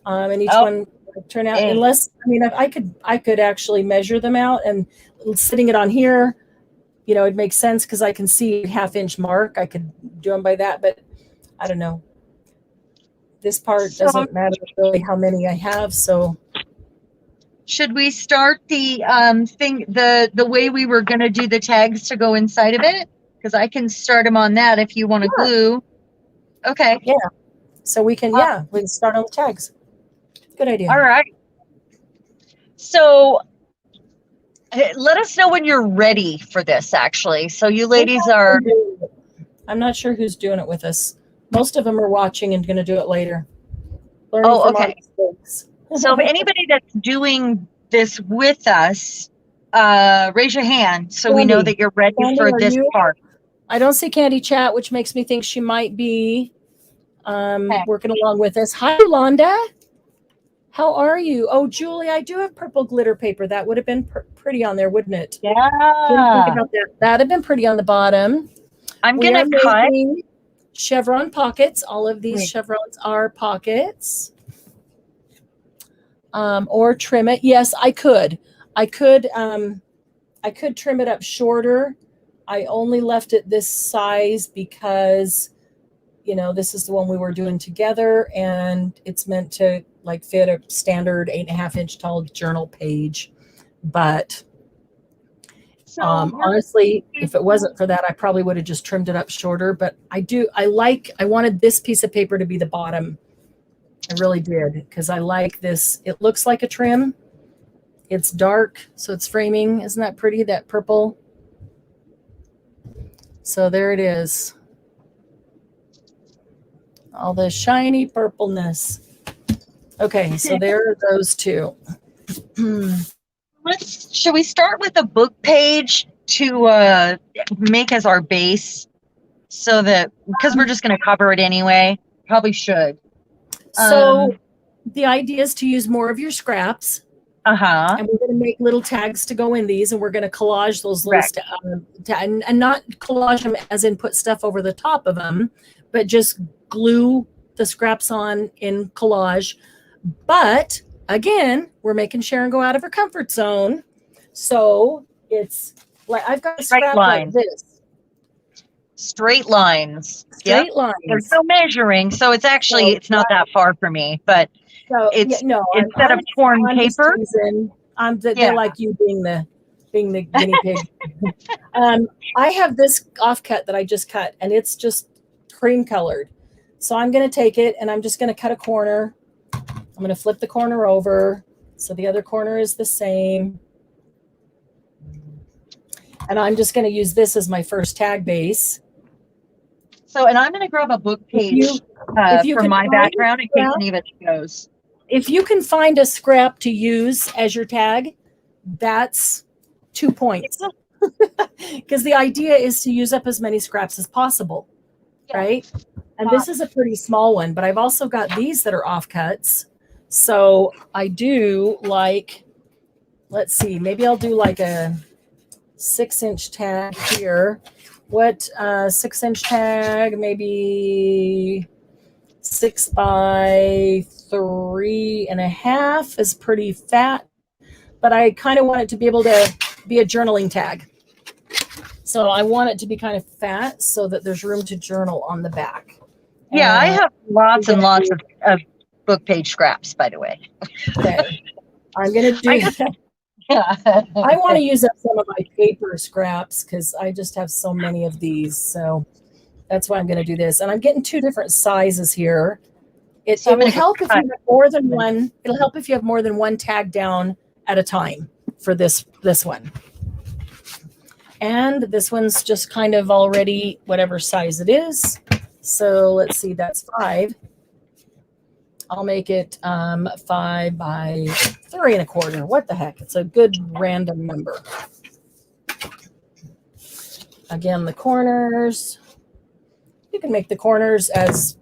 And each one would turn out, unless, I mean, I could actually measure them out, and sitting it on here, you know, it makes sense because I can see a 1/2 inch mark. I could do them by that, but I don't know. This part doesn't matter really how many I have. So should we start the thing, the way we were going to do the tags to go inside of it? Because I can start them on that if you want to glue. Okay. Yeah. So we can, we can start on the tags. Good idea. All right. So let us know when you're ready for this, actually. So you ladies are... I'm not sure who's doing it with us. Most of them are watching and going to do it later. Learning from our mistakes. So if anybody that's doing this with us, raise your hand so we know that you're ready for this part. I don't see Candy chat, which makes me think she might be working along with us. Hi, Londa. How are you? Oh, Julie, I do have purple glitter paper. That would have been pretty on there, wouldn't it? Yeah. Didn't think about that. That'd have been pretty on the bottom. I'm going to cut chevron pockets. All of these chevrons are pockets. Or trim it. Yes, I could. I could trim it up shorter. I only left it this size because, you know, this is the one we were doing together, and it's meant to like fit a standard 8.5 inch tall journal page. But honestly, if it wasn't for that, I probably would have just trimmed it up shorter. But I wanted this piece of paper to be the bottom. I really did, because I like this. It looks like a trim. It's dark, so it's framing. Isn't that pretty, that purple? So there it is. All the shiny purpleness. Okay, so there are those two. Should we start with a book page to make as our base, so that, because we're just going to cover it anyway? Probably should. So the idea is to use more of your scraps. And we're going to make little tags to go in these, and we're going to collage those little and not collage them as in put stuff over the top of them, but just glue the scraps on in collage. But again, we're making Sharon go out of her comfort zone. So it's like, I've got a scrap like this. Straight lines. Straight lines. There's no measuring, so it's actually, it's not that far for me, but it's instead of torn paper. They're like you being the guinea pig. I have this offcut that I just cut, and it's just cream colored. So I'm going to take it, and I'm just going to cut a corner. I'm going to flip the corner over so the other corner is the same. And I'm just going to use this as my first tag base. So, and I'm going to grab a book page for my background in case any of it shows. If you can find a scrap to use as your tag, that's 2 points. Because the idea is to use up as many scraps as possible, right? And this is a pretty small one, but I've also got these that are offcuts. So I do like, let's see, maybe I'll do like a 6-inch tag here. What 6-inch tag? Maybe 6 by 3.5 is pretty fat, but I kind of want it to be able to be a journaling tag. So I want it to be kind of fat so that there's room to journal on the back. Yeah, I have lots and lots of book page scraps, by the way. Okay. I'm going to do that. I want to use up some of my paper scraps because I just have so many of these. So that's why I'm going to do this. And I'm getting 2 different sizes here. It will help if you have more than one. It'll help if you have more than one tag down at a time for this one. And this one's just kind of already whatever size it is. So let's see, that's 5. I'll make it 5 by 3.25. What the heck? It's a good random number. Again, the corners. You can make the corners as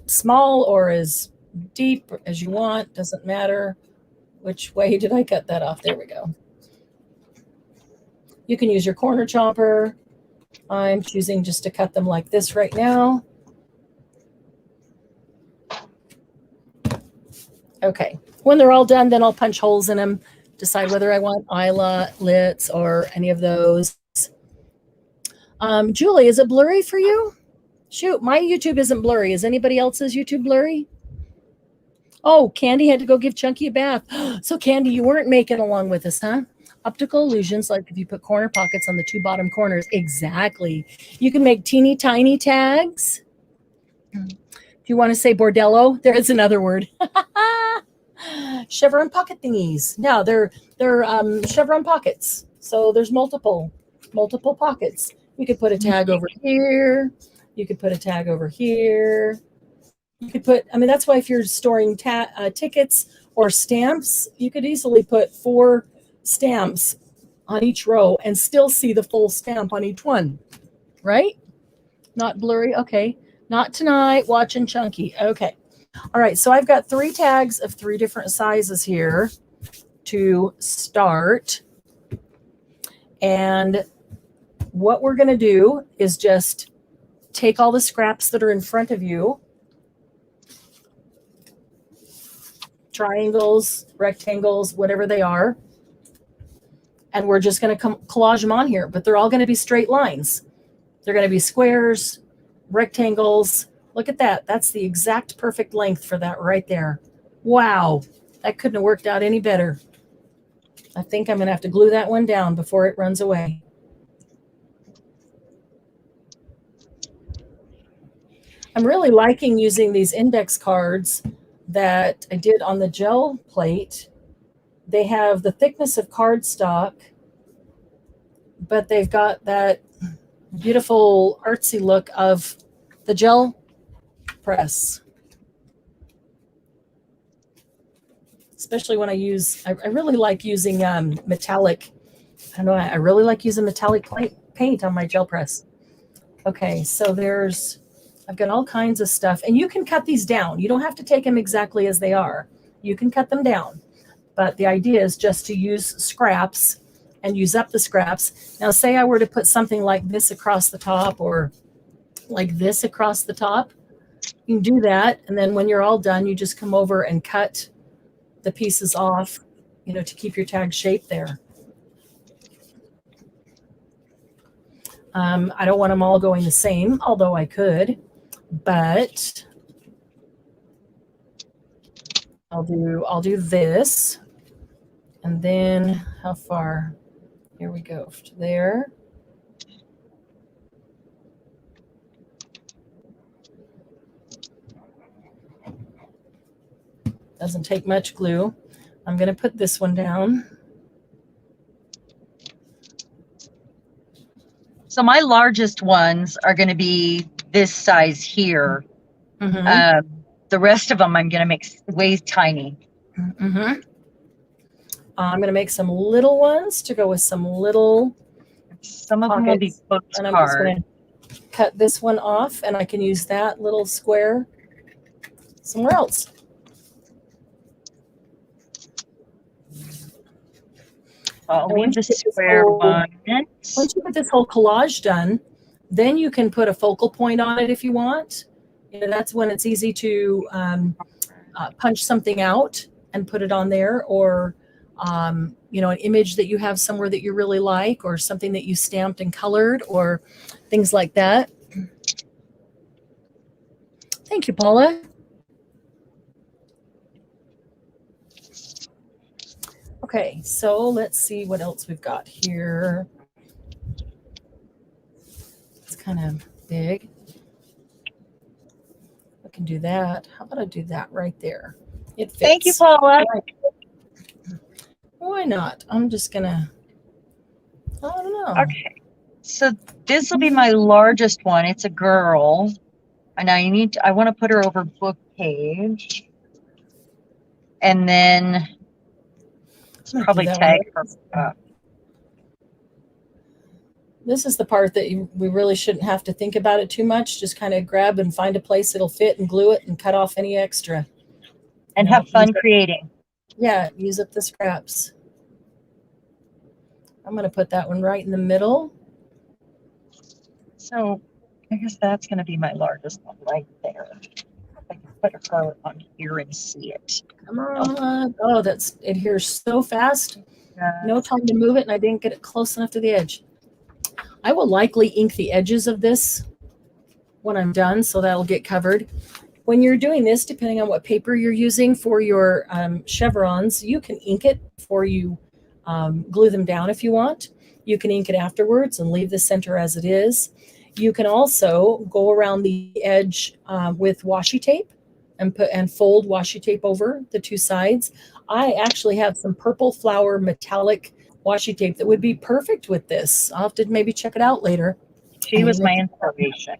small or as deep as you want. Doesn't matter which way did I cut that off. There we go. You can use your corner chomper. I'm choosing just to cut them like this right now. Okay. When they're all done, then I'll punch holes in them, decide whether I want eyelets or any of those. Julie, is it blurry for you? Shoot, my YouTube isn't blurry. Is anybody else's YouTube blurry? Oh, Candy had to go give Chunky a bath. So, Candy, you weren't making along with us, huh? Optical illusions, like if you put corner pockets on the two bottom corners. Exactly. You can make teeny tiny tags. If you want to say bordello, there is another word. Chevron pocket thingies. No, they're Chevron pockets. So there's multiple pockets. You could put a tag over here. You could put a tag over here. You could put, I mean, that's why if you're storing tickets or stamps, you could easily put 4 stamps on each row and still see the full stamp on each one, right? Not blurry. Okay. Not tonight. Watching Chunky. Okay. All right. So I've got 3 tags of 3 different sizes here to start. And what we're going to do is just take all the scraps that are in front of you, triangles, rectangles, whatever they are, and we're just going to collage them on here, but they're all going to be straight lines. They're going to be squares, rectangles. Look at that. That's the exact perfect length for that right there. Wow. That couldn't have worked out any better. I think I'm going to have to glue that one down before it runs away. I'm really liking using these index cards that I did on the gel plate. They have the thickness of cardstock, but they've got that beautiful artsy look of the gel press. Especially when I really like using metallic. I don't know, I really like using metallic paint on my gel press. Okay, so I've got all kinds of stuff, and you can cut these down. You don't have to take them exactly as they are. You can cut them down, but the idea is just to use scraps and use up the scraps. Now, say I were to put something like this across the top or like this across the top, you can do that, and then when you're all done, you just come over and cut the pieces off, to keep your tag shape there. I don't want them all going the same, although I could, but I'll do this, and then how far? Here we go to there. Doesn't take much glue. I'm going to put this one down. So my largest ones are going to be this size here. Mm-hmm. The rest of them I'm going to make way tiny. Mm-hmm. I'm going to make some little ones to go with some little. Some of them will be booked and I'm hard. just going to cut this one off, and I can use that little square somewhere else. I'll leave the square one. Once you get this whole collage done, then you can put a focal point on it if you want. That's when it's easy to punch something out and put it on there, or an image that you have somewhere that you really like, or something that you stamped and colored, or things like that. Thank you, Paula. Okay, so let's see what else we've got here. It's kind of big. I can do that. How about I do that right there? It fits. Thank you, Paula. Why not? I'm just gonna, I don't know. Okay, so this will be my largest one. It's a girl, and I want to put her over book page, and then probably tag her up. This is the part that we really shouldn't have to think about it too much. Just kind of grab and find a place it'll fit and glue it and cut off any extra. and have fun creating. Yeah, use up the scraps. I'm going to put that one right in the middle. So I guess that's going to be my largest one right there. I can put her on here and see it. Come on. Oh, it adheres so fast. No time to move it, and I didn't get it close enough to the edge. I will likely ink the edges of this when I'm done, so that'll get covered. When you're doing this, depending on what paper you're using for your chevrons, you can ink it before you glue them down if you want. You can ink it afterwards and leave the center as it is. You can also go around the edge with washi tape and fold washi tape over the two sides. I actually have some purple flower metallic washi tape that would be perfect with this. I'll have to maybe check it out later. She was my inspiration.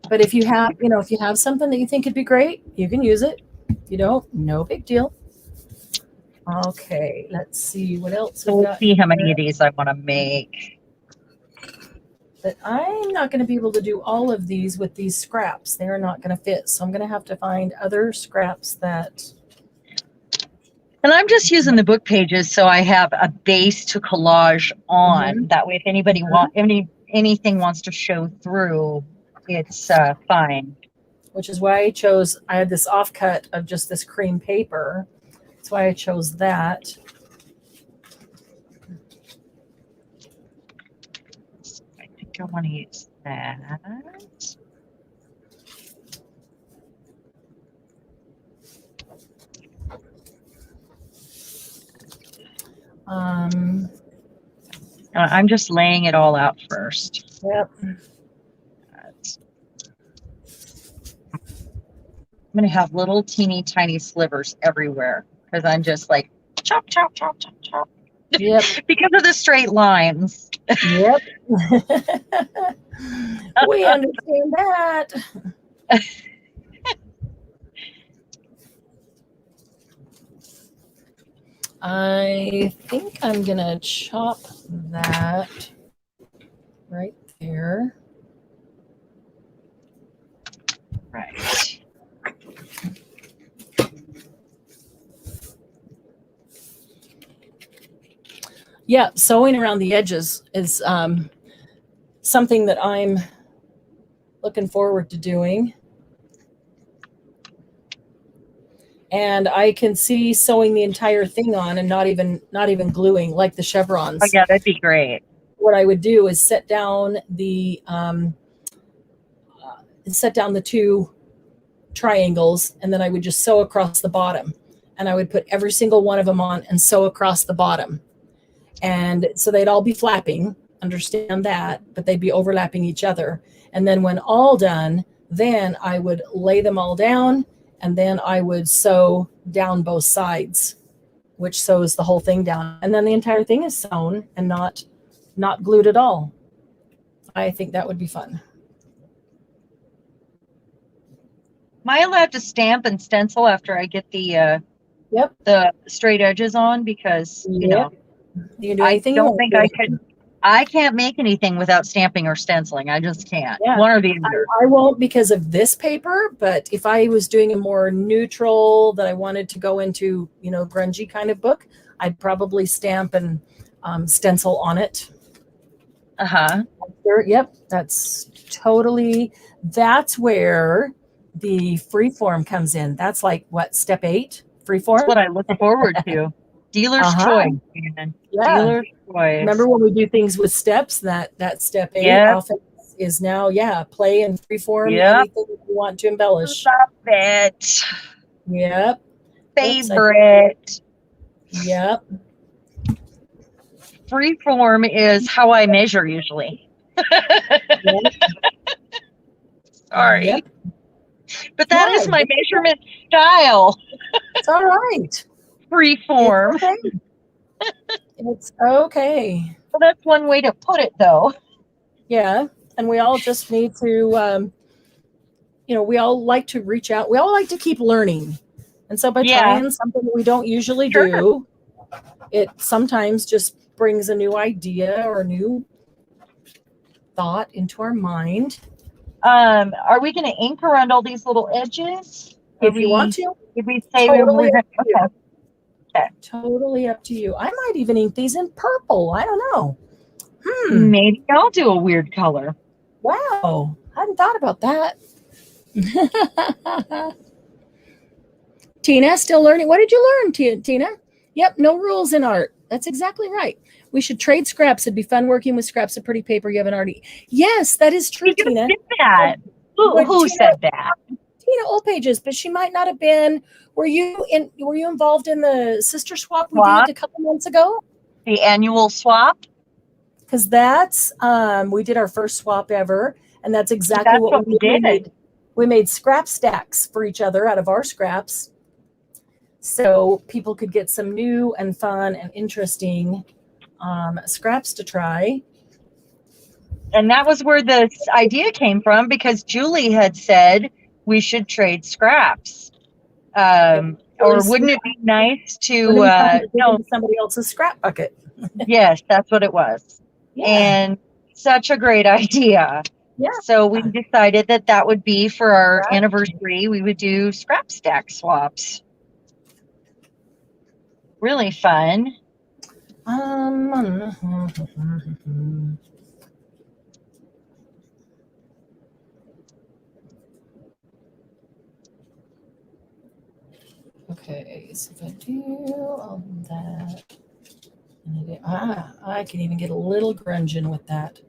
But if you have, if you have something that you think would be great, you can use it. You don't, no big deal. Okay, let's see what else. So we'll see how many of these I want to make. But I'm not going to be able to do all of these with these scraps. They're not going to fit. So I'm going to have to find other scraps that. And I'm just using the book pages so I have a base to collage on. That way, if anybody anything wants to show through, it's fine. Which is why I had this offcut of just this cream paper. That's why I chose that. I think I want to use that. I'm just laying it all out first. Yep. I'm going to have little teeny tiny slivers everywhere because I'm just like chop, chop, chop, chop, chop. Yep. Because of the straight lines. Yep. We understand that. I think I'm going to chop that right there. Right. Yeah, sewing around the edges is something that I'm looking forward to doing. And I can see sewing the entire thing on and not even gluing like the chevrons. Oh yeah, that'd be great. What I would do is set down the two triangles, and then I would just sew across the bottom, and I would put every single one of them on and sew across the bottom. And so they'd all be flapping, understand that, but they'd be overlapping each other. And then when all done, then I would lay them all down, and then I would sew down both sides, which sews the whole thing down. And then the entire thing is sewn and not glued at all. I think that would be fun. Am I allowed to stamp and stencil after I get the Yep. the straight edges on? Because you know, you can do anything I don't think I could. I can't make anything without stamping or stenciling. I just can't. Yeah. One or the other. I won't because of this paper, but if I was doing a more neutral that I wanted to go into, grungy kind of book, I'd probably stamp and stencil on it. Uh-huh. Yep. That's where the freeform comes in. That's like what, step 8? Freeform? That's what I look forward to. Dealer's choice. Man. Yeah. Dealer's choice. Remember when we do things with steps, that step 8 often is now, play and freeform anything you want to embellish. Love it. Yep. Favorite. Yep. Freeform is how I measure usually. Sorry. Yep. But that is my measurement style. It's all right. Freeform. It's okay. Well, that's one way to put it, though. Yeah. And we all just need to, we all like to reach out. We all like to keep learning. And so by trying something that we don't usually do, it sometimes just brings a new idea or a new thought into our mind. Are we going to ink around all these little edges? if you want to. If we say Totally we're up to you. okay. Totally up to you. I might even ink these in purple. I don't know. Maybe I'll do a weird color. Wow. I hadn't thought about that. Tina, still learning. What did you learn, Tina? Yep, no rules in art. That's exactly right. We should trade scraps. It'd be fun working with scraps of pretty paper you haven't already. Yes, that is true, You Tina. did that. Who said that? Tina Old Pages, but she might not have been. Were you involved in the sister swap we did a couple months ago? The annual swap? Because that's we did our first swap ever, and that's exactly what we did. We made scrap stacks for each other out of our scraps, so people could get some new and fun and interesting scraps to try. And that was where the idea came from, because Julie had said we should trade scraps. Or wouldn't it be nice to somebody else's scrap bucket? Yes, that's what it was. Yeah. And such a great idea. Yeah. So we decided that would be for our anniversary. We would do scrap stack swaps. Really fun. Okay, so if I do all that, and I can even get a little grunge in with that.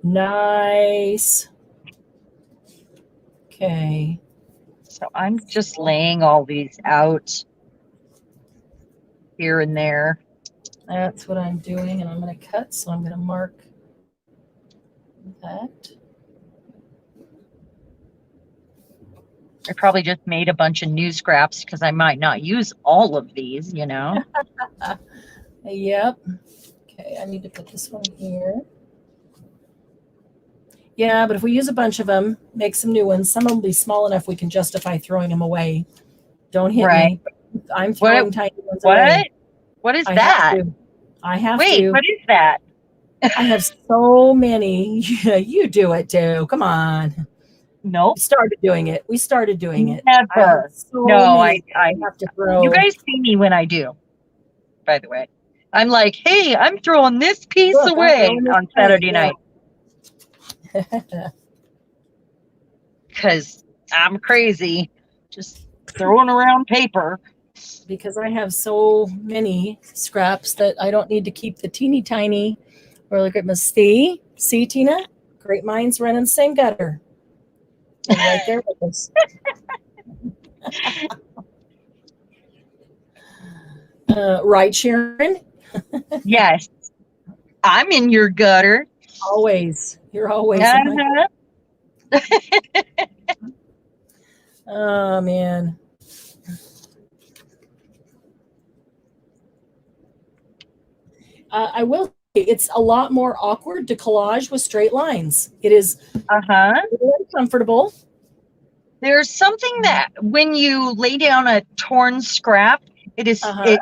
Nice. Okay. So I'm just laying all these out here and there. That's what I'm doing, and I'm going to cut, so I'm going to mark that. I probably just made a bunch of new scraps because I might not use all of these, you know. Yep. Okay, I need to put this one here. Yeah, but if we use a bunch of them, make some new ones. Some of them will be small enough we can justify throwing them away. Don't hit me. I'm throwing tiny ones away. What is that? I have to. Wait, what is that? I have so many. Yeah, you do it too. Come on. Nope. We started doing it. Never. I have to throw. You guys see me when I do, by the way. I'm like, hey, I'm throwing this piece away on Saturday night. Because I'm crazy. Just throwing around paper. Because I have so many scraps that I don't need to keep the teeny tiny. Or look at MST. See, Tina? Great minds run in the same gutter. And right there with us. Right, Sharon? Yes. I'm in your gutter. Always. You're always in my gutter. Oh, man. I will say it's a lot more awkward to collage with straight lines. It is uncomfortable. There's something that when you lay down a torn scrap, it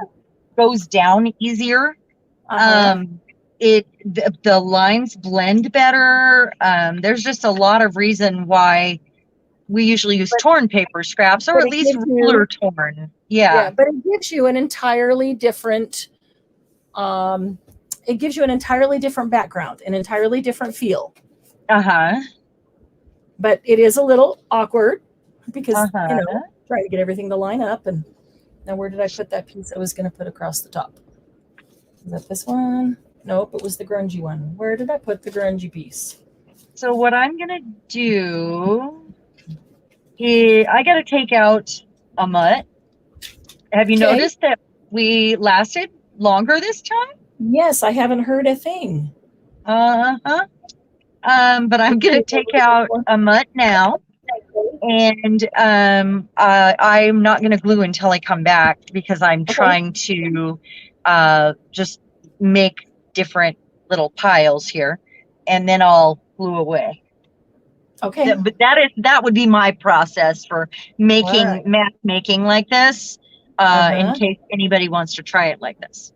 goes down easier. The lines blend better. There's just a lot of reason why we usually use torn paper scraps, or at least ruler torn. Yeah, but it gives you an entirely different background, an entirely different feel. But it is a little awkward because trying to get everything to line up. And now where did I put that piece I was going to put across the top? Is that this one? Nope, it was the grungy one. Where did I put the grungy piece? So what I'm going to do is I got to take out a mutt. Have you noticed that we lasted longer this time? Yes, I haven't heard a thing. But I'm going to take out a mutt now. And I'm not going to glue until I come back, because I'm trying to just make different little piles here, and then I'll glue away. Okay. But that would be my process for making math making like this, in case anybody wants to try it like this.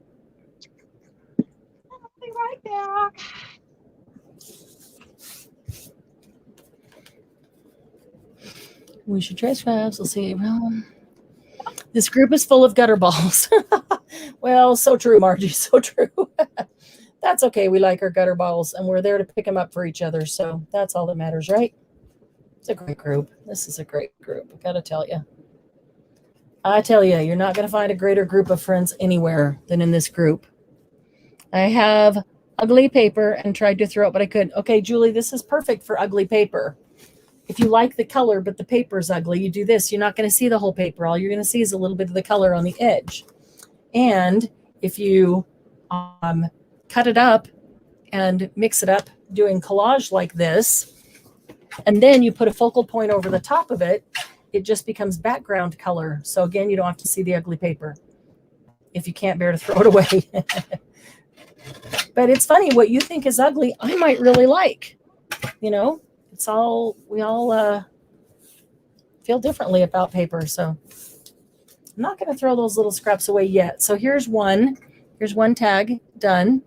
I'll be right back. We should try scraps. Let's see. Well, this group is full of gutter balls. Well, so true, Margie. So true. That's okay. We like our gutter balls, and we're there to pick them up for each other. So that's all that matters, right? It's a great group. This is a great group. I gotta tell you. I tell you, you're not going to find a greater group of friends anywhere than in this group. I have ugly paper and tried to throw it, but I couldn't. Okay, Julie, this is perfect for ugly paper. If you like the color, but the paper is ugly, you do this. You're not going to see the whole paper. All you're going to see is a little bit of the color on the edge. And if you cut it up and mix it up doing collage like this, and then you put a focal point over the top of it, it just becomes background color. So again, you don't have to see the ugly paper if you can't bear to throw it away. But it's funny, what you think is ugly, I might really like. You know, we all feel differently about paper. So I'm not going to throw those little scraps away yet. So here's one tag done.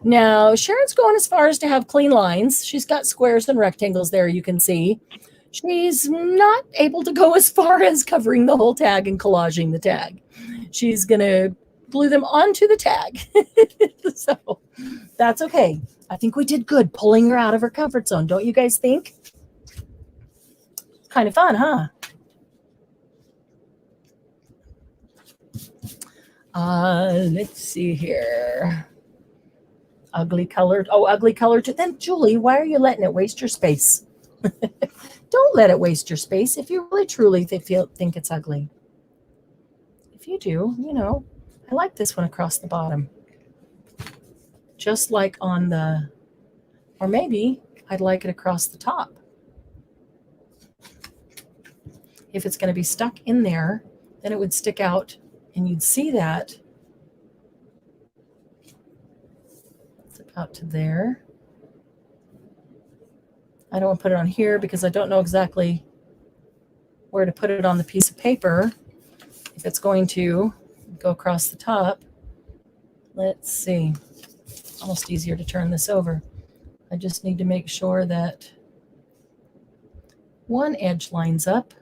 Now, Sharon's going as far as to have clean lines. She's got squares and rectangles there, you can see. She's not able to go as far as covering the whole tag and collaging the tag. She's going to glue them onto the tag. So that's okay. I think we did good pulling her out of her comfort zone. Don't you guys think? Kind of fun, huh? Let's see here. Ugly colored. Oh, ugly colored. Then, Julie, why are you letting it waste your space? Don't let it waste your space if you really truly think it's ugly. If you do, you know, I like this one across the bottom. Just like on the, or maybe I'd like it across the top. If it's going to be stuck in there, then it would stick out and you'd see that. It's about to there. I don't want to put it on here because I don't know exactly where to put it on the piece of paper. If it's going to go across the top, let's see. Almost easier to turn this over. I just need to make sure that one edge lines up.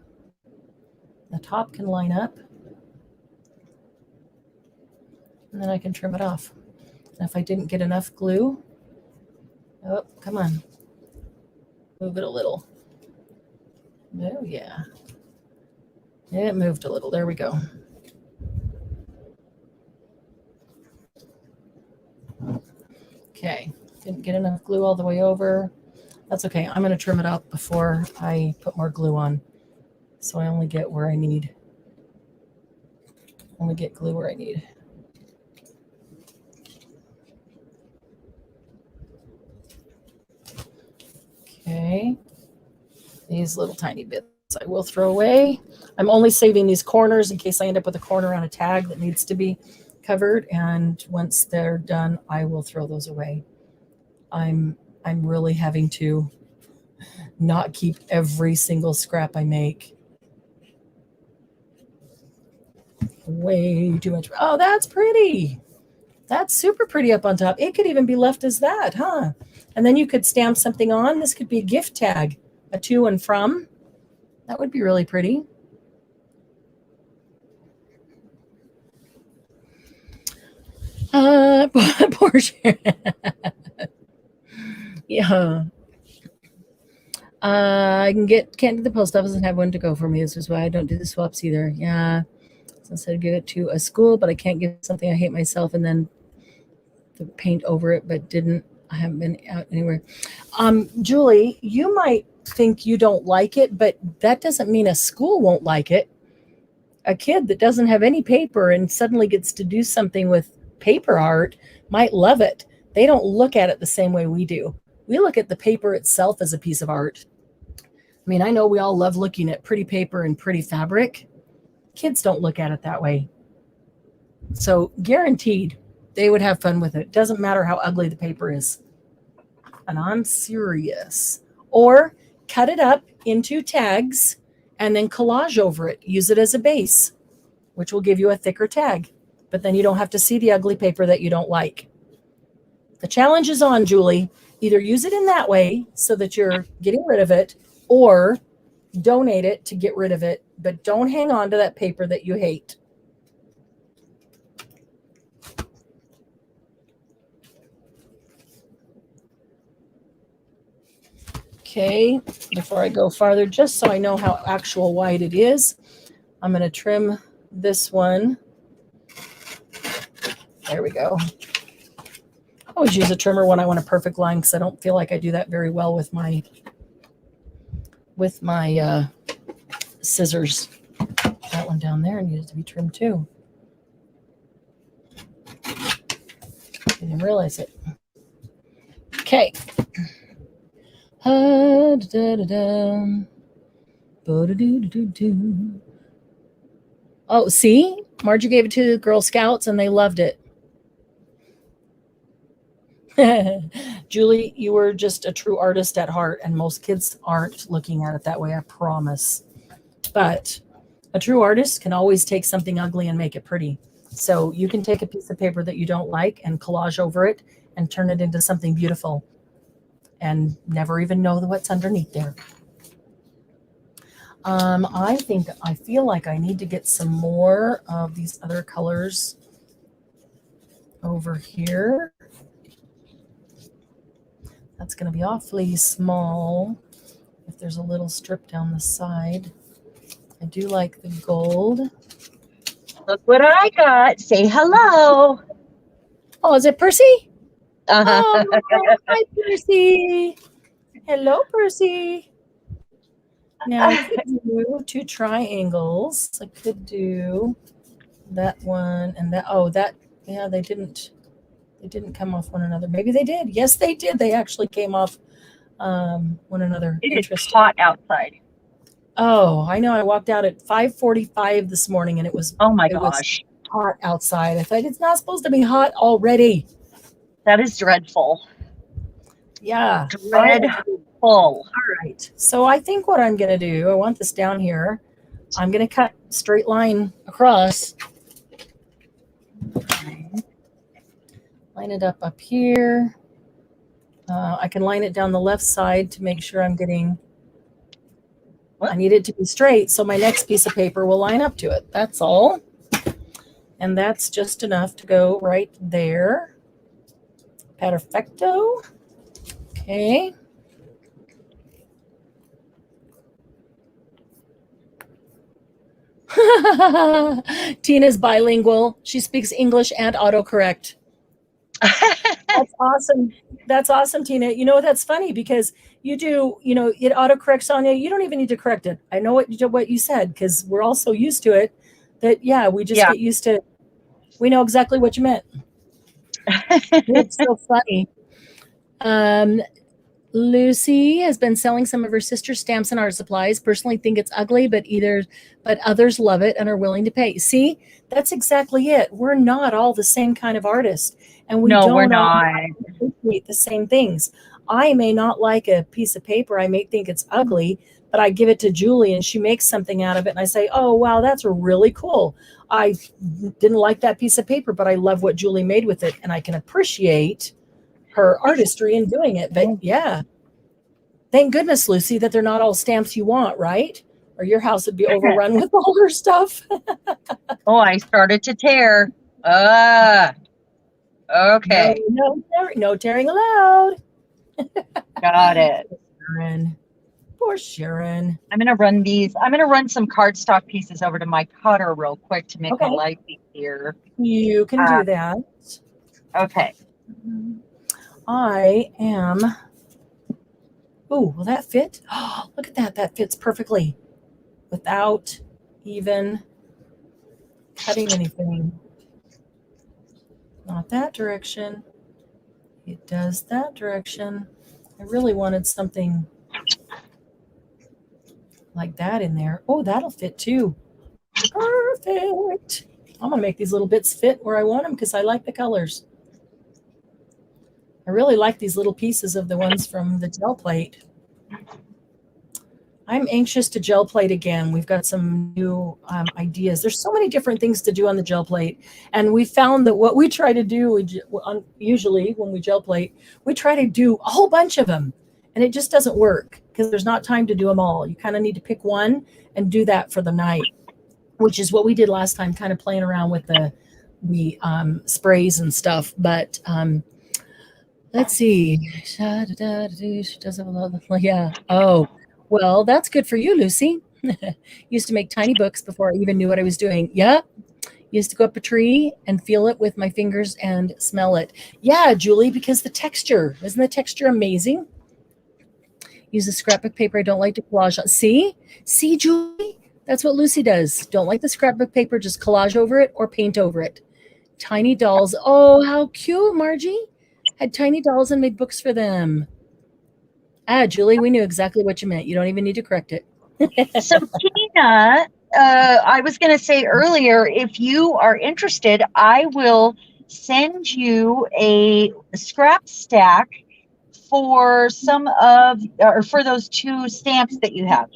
The top can line up. And then I can trim it off. And if I didn't get enough glue, oh, come on. Move it a little. Oh, yeah. It moved a little. There we go. Okay. Didn't get enough glue all the way over. That's okay. I'm going to trim it up before I put more glue on. So I only get where I need. Only get glue where I need. Okay, these little tiny bits I will throw away. I'm only saving these corners in case I end up with a corner on a tag that needs to be covered. And once they're done, I will throw those away. I'm really having to not keep every single scrap I make. Way too much. Oh, that's pretty. That's super pretty up on top. It could even be left as that, huh? And then you could stamp something on. This could be a gift tag, a to and from. That would be really pretty. Poor Sharon. Yeah. I can't do the post office and have one to go for me. This is why I don't do the swaps either. Yeah. So instead of give it to a school, but I can't give something I hate myself and then the paint over it, but I haven't been out anywhere. Julie, you might think you don't like it, but that doesn't mean a school won't like it. A kid that doesn't have any paper and suddenly gets to do something with paper art might love it. They don't look at it the same way we do. We look at the paper itself as a piece of art. I mean, I know we all love looking at pretty paper and pretty fabric. Kids don't look at it that way. So guaranteed, they would have fun with it. Doesn't matter how ugly the paper is. And I'm serious. Or cut it up into tags and then collage over it. Use it as a base, which will give you a thicker tag. But then you don't have to see the ugly paper that you don't like. The challenge is on, Julie. Either use it in that way so that you're getting rid of it, or donate it to get rid of it, but don't hang on to that paper that you hate. Okay, before I go farther, just so I know how actual wide it is, I'm going to trim this one. There we go. I always use a trimmer when I want a perfect line because I don't feel like I do that very well with my scissors. That one down there needed to be trimmed too. Didn't realize it. Okay. Oh, see? Margie gave it to the Girl Scouts and they loved it. Julie, you were just a true artist at heart, and most kids aren't looking at it that way, I promise. But a true artist can always take something ugly and make it pretty. So you can take a piece of paper that you don't like and collage over it and turn it into something beautiful and never even know what's underneath there. I feel like I need to get some more of these other colors over here. That's going to be awfully small if there's a little strip down the side. I do like the gold. Look what I got. Say hello. Oh, is it Percy? Oh, hi, Percy. Hello, Percy. Now, I could do 2 triangles. I could do that one and that. Oh, that, yeah, they didn't come off one another. Maybe they did. Yes, they did. They actually came off one another. It is hot outside. Oh, I know. I walked out at 5:45 this morning and it was, oh my gosh, hot outside. I thought it's not supposed to be hot already. That is dreadful. Yeah. Dreadful. All right. So I think what I'm going to do, I want this down here. I'm going to cut straight line across. Line it up here. I can line it down the left side to make sure I'm getting, I need it to be straight, so my next piece of paper will line up to it. That's all. And that's just enough to go right there. Perfecto. Okay. Tina's bilingual. She speaks English and autocorrect. That's awesome. That's awesome, Tina. You know, that's funny because you do, you know, it autocorrects on you. You don't even need to correct it. I know what you said because we're all so used to it that, yeah, we just get used to, we know exactly what you meant. It's so funny. Lucy has been selling some of her sister's stamps and art supplies. Personally think it's ugly, but others love it and are willing to pay. See, that's exactly it. We're not all the same kind of artist, and we're not appreciate the same things. I may not like a piece of paper. I may think it's ugly, but I give it to Julie and she makes something out of it. And I say, oh, wow, that's really cool. I didn't like that piece of paper, but I love what Julie made with it. And I can appreciate her artistry in doing it. But yeah, thank goodness, Lucy, that they're not all stamps you want, right? Or your house would be overrun with all her stuff. Oh, I started to tear. Okay. No tearing allowed. Got it. Sharon. Poor Sharon. I'm going to run some cardstock pieces over to my cutter real quick to make my life easier. You can do that. Okay. I am. Oh, will that fit? Oh, look at that. That fits perfectly without even cutting anything. Not that direction. It does that direction. I really wanted something like that in there. Oh, that'll fit too. Perfect. I'm going to make these little bits fit where I want them because I like the colors. I really like these little pieces of the ones from the gel plate. I'm anxious to gel plate again. We've got some new ideas. There's so many different things to do on the gel plate. And we found that what we try to do, usually when we gel plate, we try to do a whole bunch of them. And it just doesn't work because there's not time to do them all. You kind of need to pick one and do that for the night, which is what we did last time, kind of playing around with the sprays and stuff. But let's see. She does have a lot of, yeah. Oh, well, that's good for you, Lucy. Used to make tiny books before I even knew what I was doing. Yeah. Used to go up a tree and feel it with my fingers and smell it. Yeah, Julie, because the texture. Isn't the texture amazing? Use a scrapbook paper. I don't like to collage on. See, Julie, that's what Lucy does. Don't like the scrapbook paper, just collage over it or paint over it. Tiny dolls. Oh, how cute, Margie. Had tiny dolls and made books for them. Julie, we knew exactly what you meant. You don't even need to correct it. So Tina, I was going to say earlier, if you are interested, I will send you a scrap stack for for those 2 stamps that you have.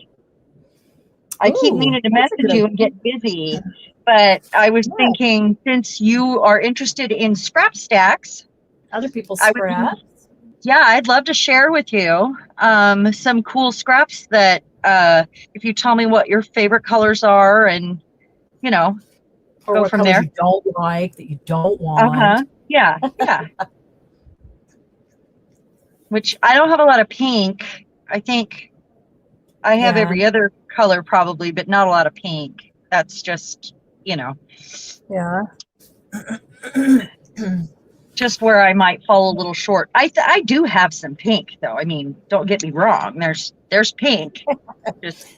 I keep meaning to message you and get busy, but I was thinking, since you are interested in scrap stacks, other people's scraps. Yeah, I'd love to share with you some cool scraps that if you tell me what your favorite colors are, and or go what from colors there. You don't like, that you don't want. Yeah. Which I don't have a lot of pink. I think I have every other color probably, but not a lot of pink. That's just, Yeah. Just where I might fall a little short. I do have some pink though. I mean, don't get me wrong. There's pink.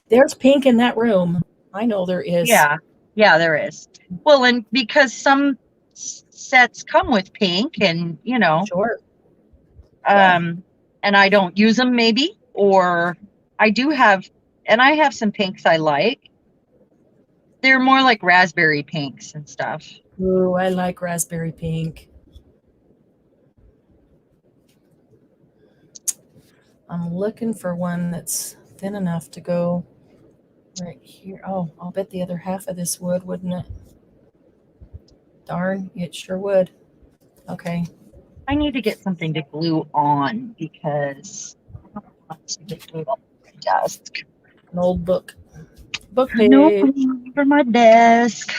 There's pink in that room. I know there is. Yeah, there is. Well, and because some sets come with pink, and Sure. And I don't use them maybe, or I do have, and I have some pinks I like. They're more like raspberry pinks and stuff. Ooh, I like raspberry pink. I'm looking for one that's thin enough to go right here. Oh, I'll bet the other half of this would, wouldn't it? Darn, it sure would. Okay. I need to get something to glue on because I don't want to get glued on my desk. An old book page. No, for my desk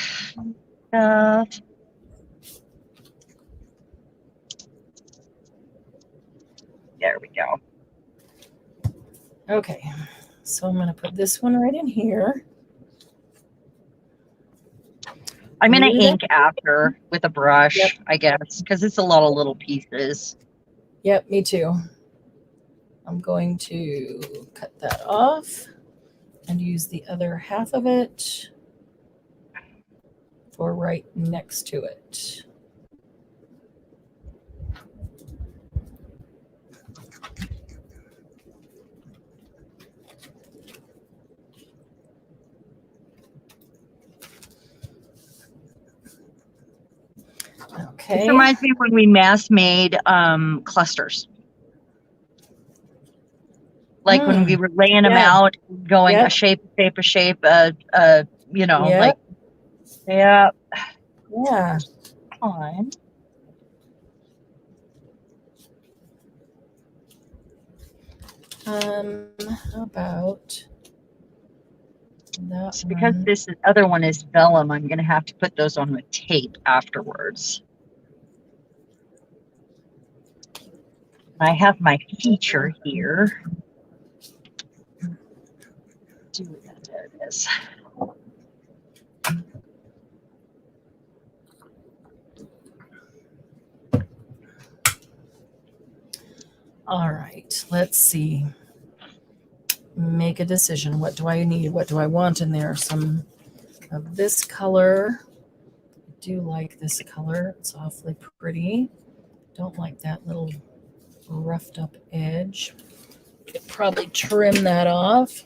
stuff. There we go. Okay, so I'm going to put this one right in here. I'm going to ink after with a brush, I guess, because it's a lot of little pieces. Yep, me too. I'm going to cut that off and use the other half of it for right next to it. Okay. It reminds me of when we mass made clusters. Like when we were laying them out, going a shape, like, Yeah. Fine. How about that? So because this other one is vellum, I'm going to have to put those on with tape afterwards. I have my feature here. There it is. All right, let's see. Make a decision. What do I need? What do I want in there? Some of this color. I do like this color. It's awfully pretty. Don't like that little roughed up edge. Could probably trim that off.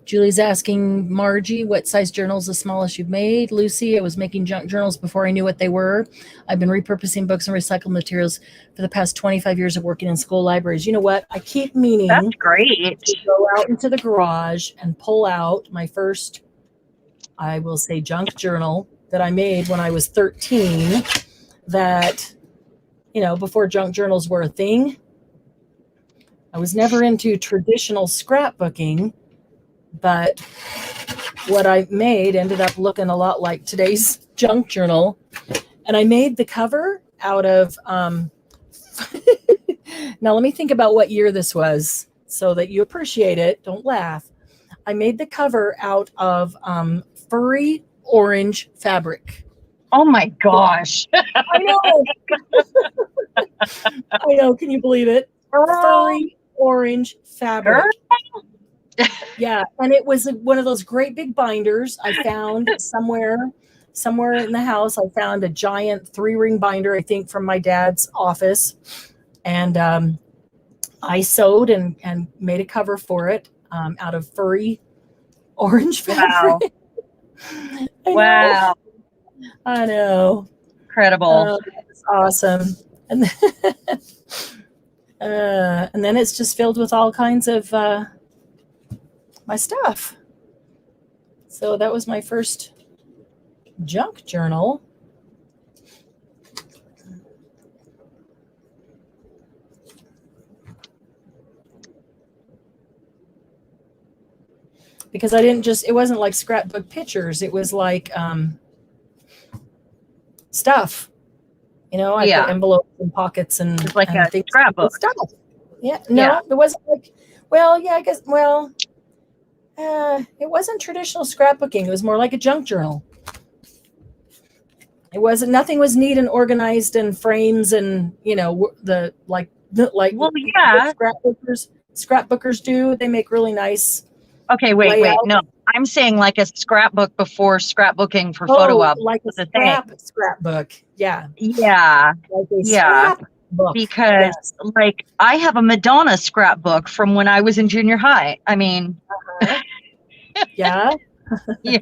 Julie's asking Margie, what size journal is the smallest you've made? Lucy, I was making junk journals before I knew what they were. I've been repurposing books and recycled materials for the past 25 years of working in school libraries. You know what? I keep meaning That's great. to go out into the garage and pull out my first, I will say, junk journal that I made when I was 13 that, before junk journals were a thing. I was never into traditional scrapbooking, but what I made ended up looking a lot like today's junk journal. And I made the cover out of, now let me think about what year this was so that you appreciate it. Don't laugh. I made the cover out of furry orange fabric. Oh my gosh. I know. I know. Can you believe it? Furry orange fabric. Yeah. And it was one of those great big binders I found somewhere in the house. I found a giant 3-ring binder, I think, from my dad's office. And I sewed and made a cover for it out of furry orange fabric. Wow. I know. Incredible. It's awesome. And then it's just filled with all kinds of my stuff. So that was my first junk journal. Because it wasn't like scrapbook pictures. It was like stuff. I put envelopes and pockets and it's like and a scrapbook stuff. Yeah. No, it wasn't like, I guess, it wasn't traditional scrapbooking. It was more like a junk journal. It wasn't, nothing was neat and organized and frames and, scrapbookers do. They make really nice. Okay, wait. No, I'm saying like a scrapbook before scrapbooking for photo albums. Like a scrapbook. Yeah. Yeah. Like a scrapbook. Because like I have a Madonna scrapbook from when I was in junior high. I mean, yeah. Yeah.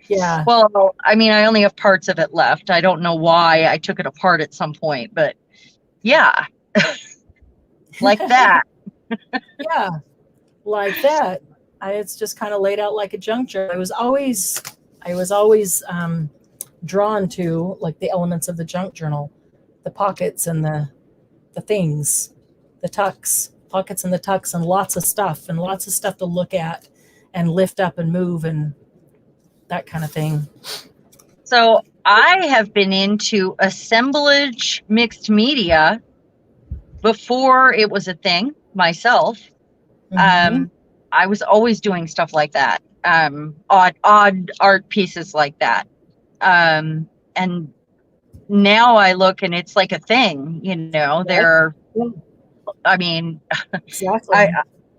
Yeah. Well, I mean, I only have parts of it left. I don't know why I took it apart at some point, but yeah. Like that. Yeah. Like that. It's just kind of laid out like a junk journal. I was always drawn to like the elements of the junk journal, the pockets and the things, the pockets and the tucks, and lots of stuff to look at and lift up and move and that kind of thing. So I have been into assemblage mixed media before it was a thing myself. Mm-hmm. I was always doing stuff like that, odd art pieces like that. And now I look and it's like a thing, I mean, exactly.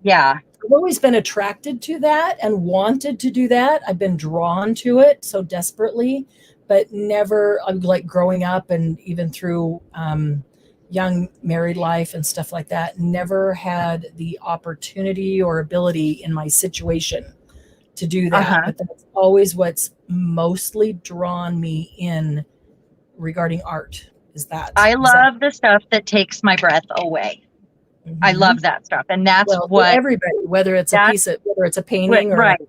Yeah. I've always been attracted to that and wanted to do that. I've been drawn to it so desperately, but never, like growing up and even through young married life and stuff like that, never had the opportunity or ability in my situation to do that. But that's always what's mostly drawn me in regarding art is that. I love the stuff that takes my breath away. Mm-hmm. I love that stuff. And that's what everybody, whether it's a painting or right.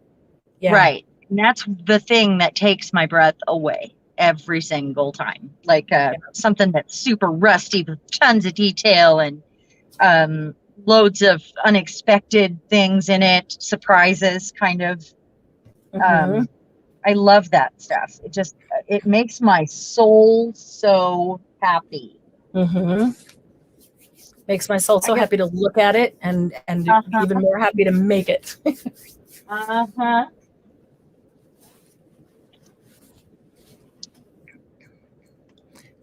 Right. And that's the thing that takes my breath away every single time. Like something that's super rusty with tons of detail and loads of unexpected things in it, surprises kind of. Mm-hmm. I love that stuff. It makes my soul so happy. Mm-hmm. Makes my soul so happy to look at it and even more happy to make it.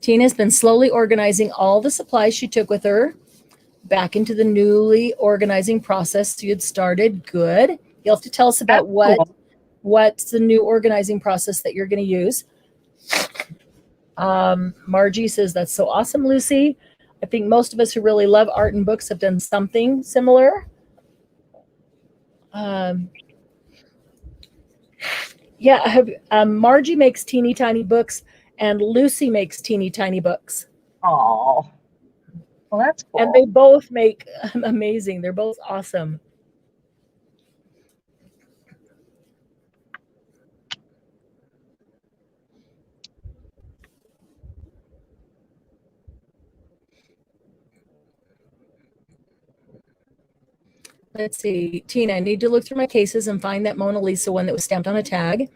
Tina's been slowly organizing all the supplies she took with her back into the newly organizing process you had started. Good. You'll have to tell us about what's the new organizing process that you're going to use. Margie says, that's so awesome, Lucy. I think most of us who really love art and books have done something similar. Margie makes teeny tiny books and Lucy makes teeny tiny books. Oh, well, that's cool. And they both make amazing. They're both awesome. let's see. Tina, I need to look through my cases and find that Mona Lisa one that was stamped on a tag.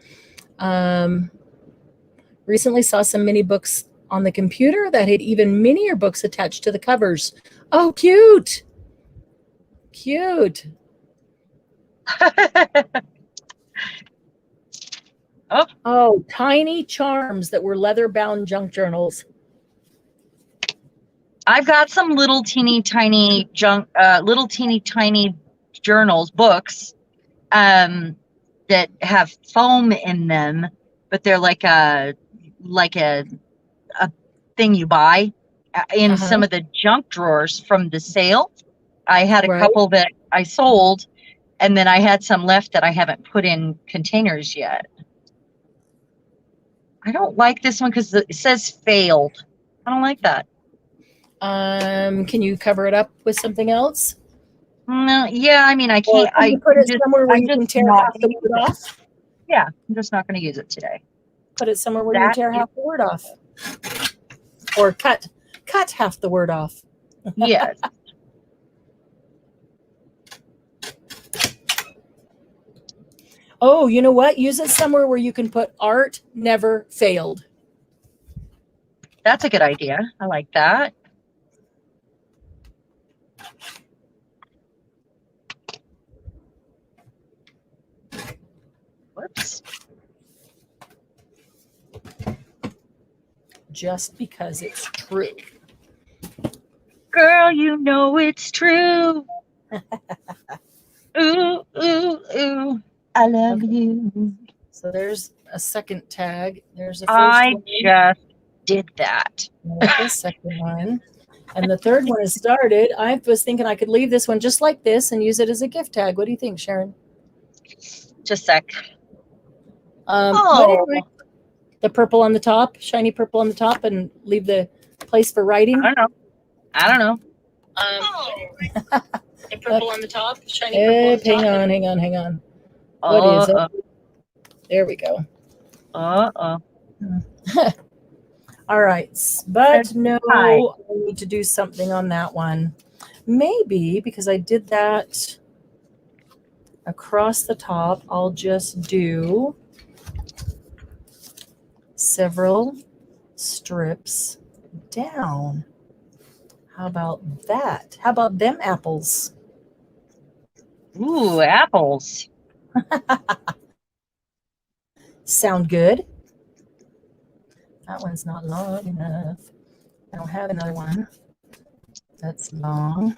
Recently saw some mini books on the computer that had even minier books attached to the covers. Oh, cute. Cute. Oh, tiny charms that were leather-bound junk journals. I've got some little teeny tiny journals, books, that have foam in them, but they're like a thing you buy in some of the junk drawers from the sale. I had a couple that I sold, and then I had some left that I haven't put in containers yet. I don't like this one because it says failed. I don't like that. Can you cover it up with something else? No, yeah, I mean, I can't. Can you put it somewhere where you can tear half the word off? Yeah, I'm just not going to use it today. Put it somewhere where you tear half the word off. Or cut half the word off. Yes. Oh, you know what? Use it somewhere where you can put art never failed. That's a good idea. I like that. Whoops. Just because it's true. Girl, you know it's true. Ooh, ooh, ooh. I love you. So there's a second tag. There's a first one. one. Just did that. The second one. And the third one has started. I was thinking I could leave this one just like this and use it as a gift tag. What do you think, Sharon? Just a sec. The purple on the top, shiny purple on the top, and leave the place for writing. I don't know. The purple on the top, shiny purple on the top. Hang on. What is it? There we go. All right, but no, I need to do something on that one. Maybe because I did that across the top, I'll just do several strips down. How about that? How about them apples? Ooh, apples. Sound good? That one's not long enough. I don't have another one that's long.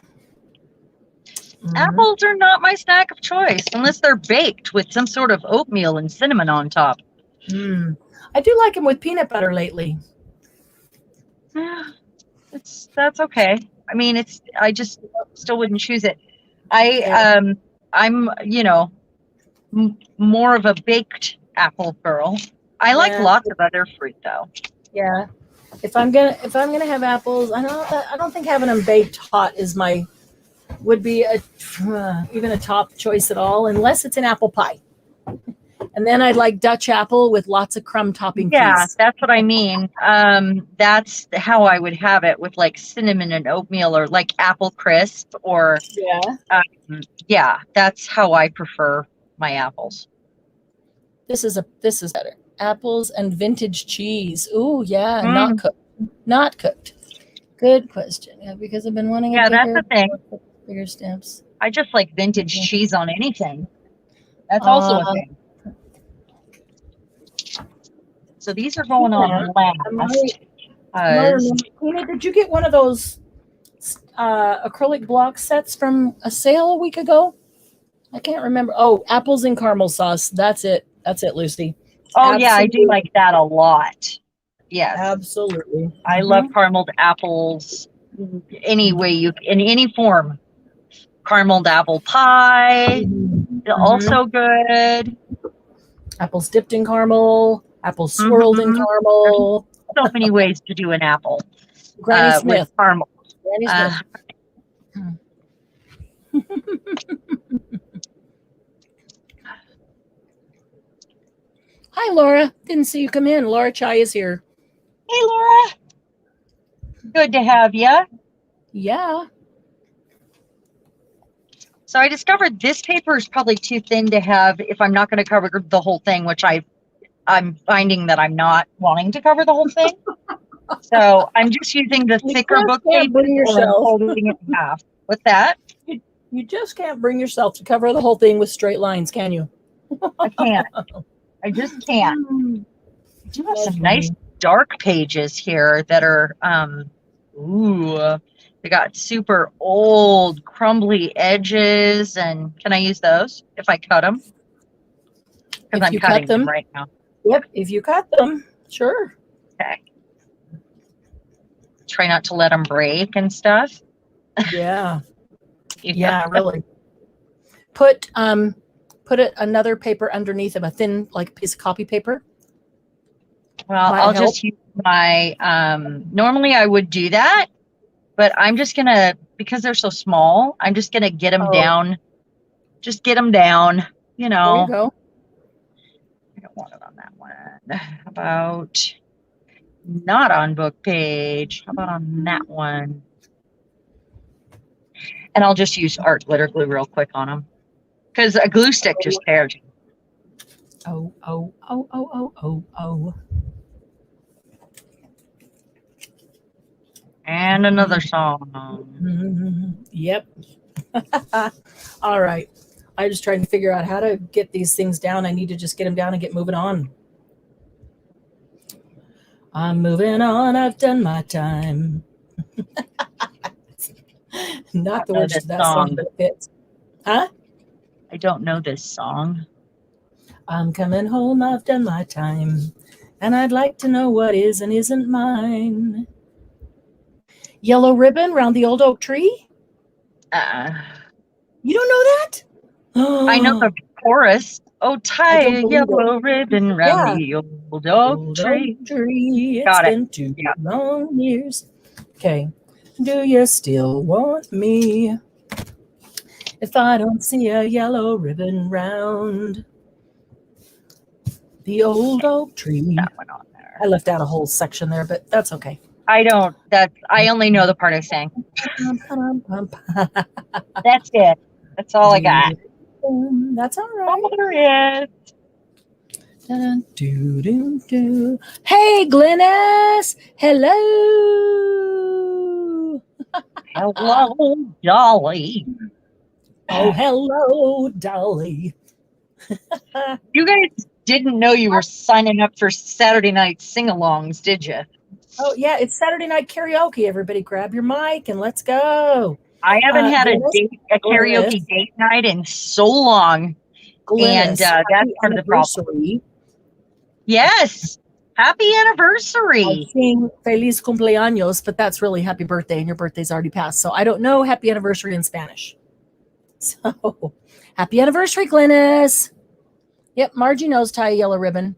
Apples are not my snack of choice unless they're baked with some sort of oatmeal and cinnamon on top. I do like them with peanut butter lately. That's okay. I mean, I just still wouldn't choose it. I'm more of a baked apple girl. I like lots of other fruit though. Yeah. If I'm gonna have apples, I don't think having them baked hot would be even a top choice at all, unless it's an apple pie. And then I'd like Dutch apple with lots of crumb topping. Yeah, that's what I mean. That's how I would have it, with like cinnamon and oatmeal, or like apple crisp, or that's how I prefer my apples. This is better. Apples and vintage cheese. Ooh, yeah, not cooked. Good question. Yeah, because I've been wanting that's the thing. Bigger stamps. I just like vintage cheese on anything. That's also a thing. So these are going on last. Tina, did you get one of those acrylic block sets from a sale a week ago? I can't remember. Oh, apples and caramel sauce. That's it, Lucy. Oh, absolutely. Yeah, I do like that a lot. Yes. Absolutely. I love carameled apples in any form. Carameled apple pie, also good. Apples dipped in caramel, apples swirled in caramel. So many ways to do an apple. Granny Smith. With caramel. Granny Smith. Hi, Laura. Didn't see you come in. Laura Chai is here. Hey, Laura. Good to have you. Yeah. So I discovered this paper is probably too thin to have if I'm not going to cover the whole thing, which I'm finding that I'm not wanting to cover the whole thing. So I'm just using the thicker book pages or I'm folding it in half. What's that? You just can't bring yourself to cover the whole thing with straight lines, can you? I can't. I just can't. I do have some nice dark pages here that are, they got super old, crumbly edges. And can I use those if I cut them? Because I'm cutting them right now. Yep, if you cut them, sure. Okay. Try not to let them break and stuff. Yeah. Yeah, really. Put another paper underneath of a thin, like, piece of copy paper. Well, I'll just use my, normally I would do that, but I'm just going to, because they're so small, I'm just going to get them down. Just get them down, you know. There you go. I don't want it on that one. How about not on book page? How about on that one? And I'll just use art glitter glue real quick on them because a glue stick just tears. Oh. And another song. Yep. All right. I'm just trying to figure out how to get these things down. I need to just get them down and get moving on. I'm moving on. I've done my time. Not the words to that song, but it fits. Huh? I don't know this song. I'm coming home. I've done my time. And I'd like to know what is and isn't mine. Yellow ribbon round the old oak tree? You don't know that? I know the chorus. Oh, tie a yellow ribbon round the old oak tree. It's been 2 long years. Okay. Do you still want me if I don't see a yellow ribbon round the old oak tree? That one on there. I left out a whole section there, but that's okay. I only know the part I sang. That's it. That's all I got. That's all right. There is. Hey, Glennis. Hello. Hello, Dolly. Oh, hello, Dolly. You guys didn't know you were signing up for Saturday night sing-alongs, did you? Oh, yeah, it's Saturday night karaoke. Everybody grab your mic and let's go. I haven't had a karaoke date night in so long. Glennis, and that's part of the problem. Yes. Happy anniversary. I sing Feliz Cumpleaños, but that's really happy birthday, and your birthday's already passed. So I don't know happy anniversary in Spanish. So happy anniversary, Glennis. Yep, Margie knows tie a yellow ribbon.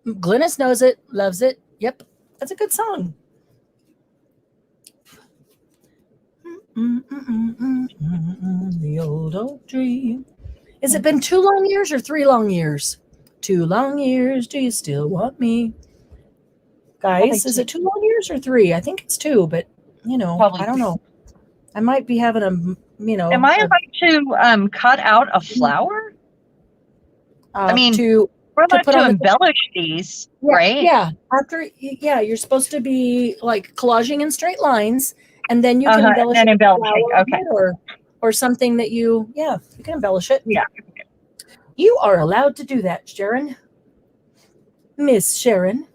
Glennis knows it, loves it. Yep, that's a good song. The old oak tree. Has it been 2 long years or 3 long years? 2 long years. Do you still want me? Guys, is it 2 long years or 3? I think it's 2, but I don't know. I might be having Am I about to cut out a flower? I mean, we're about to embellish these, right? Yeah. You're supposed to be like collaging in straight lines, and then you can embellish it or something that you can embellish it. Yeah. You are allowed to do that, Sharon. Miss Sharon.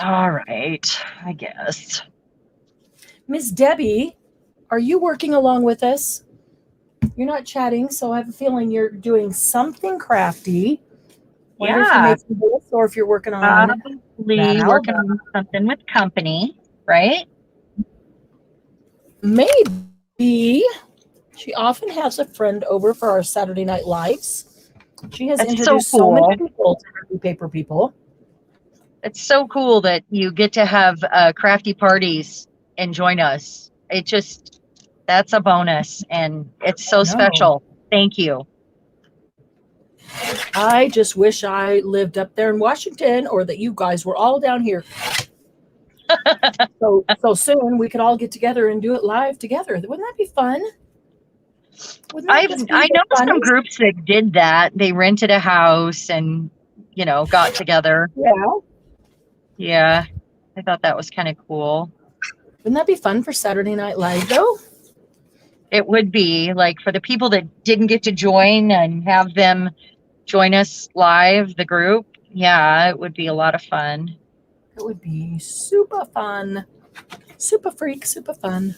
All right, I guess. Miss Debbie, are you working along with us? You're not chatting, so I have a feeling you're doing something crafty. Wonder if you're making this or if you're working on working on something with company, right? Maybe. She often has a friend over for our Saturday Night Lives. She has introduced so many people to Happy Paper People. It's so cool that you get to have crafty parties and join us. That's a bonus, and it's so special. Thank you. I just wish I lived up there in Washington, or that you guys were all down here. So soon we could all get together and do it live together. Wouldn't that be fun? I know some groups that did that. They rented a house and, got together. Yeah. Yeah. I thought that was kind of cool. Wouldn't that be fun for Saturday Night Live, though? It would be, like, for the people that didn't get to join and have them join us live, the group. Yeah, it would be a lot of fun. It would be super fun. Super freak, super fun.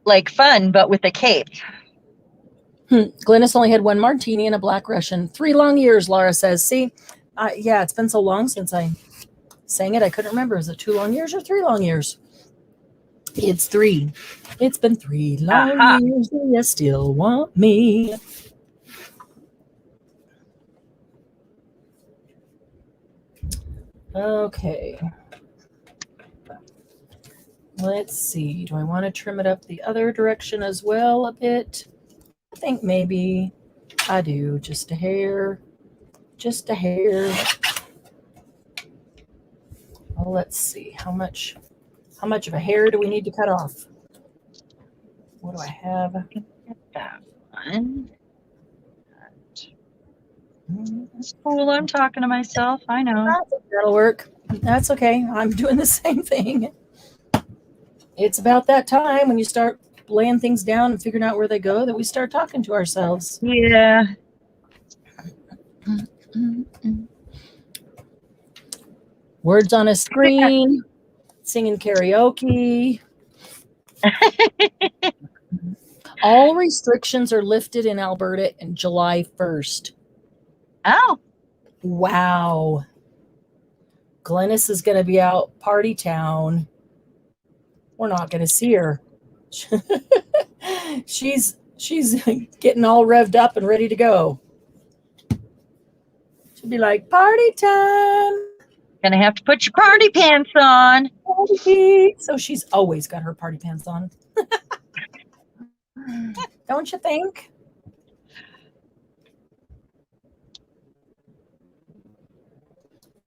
Like fun, but with a cape. Glennis only had one martini and a Black Russian. 3 long years, Laura says. See, yeah, it's been so long since I sang it. I couldn't remember. Is it 2 long years or 3 long years? It's 3. It's been 3 long years. Do you still want me? Okay. Let's see. Do I want to trim it up the other direction as well a bit? I think maybe I do. Just a hair. Just a hair. Well, let's see. How much of a hair do we need to cut off? What do I have? That one. That's cool. I'm talking to myself. I know. That'll work. That's okay. I'm doing the same thing. It's about that time when you start laying things down and figuring out where they go that we start talking to ourselves. Yeah. Words on a screen, singing karaoke. All restrictions are lifted in Alberta on July 1st. Oh. Wow. Glennis is going to be out party town. We're not going to see her. She's getting all revved up and ready to go. She'll be like, party time. Gonna have to put your party pants on. Party. So she's always got her party pants on. Don't you think?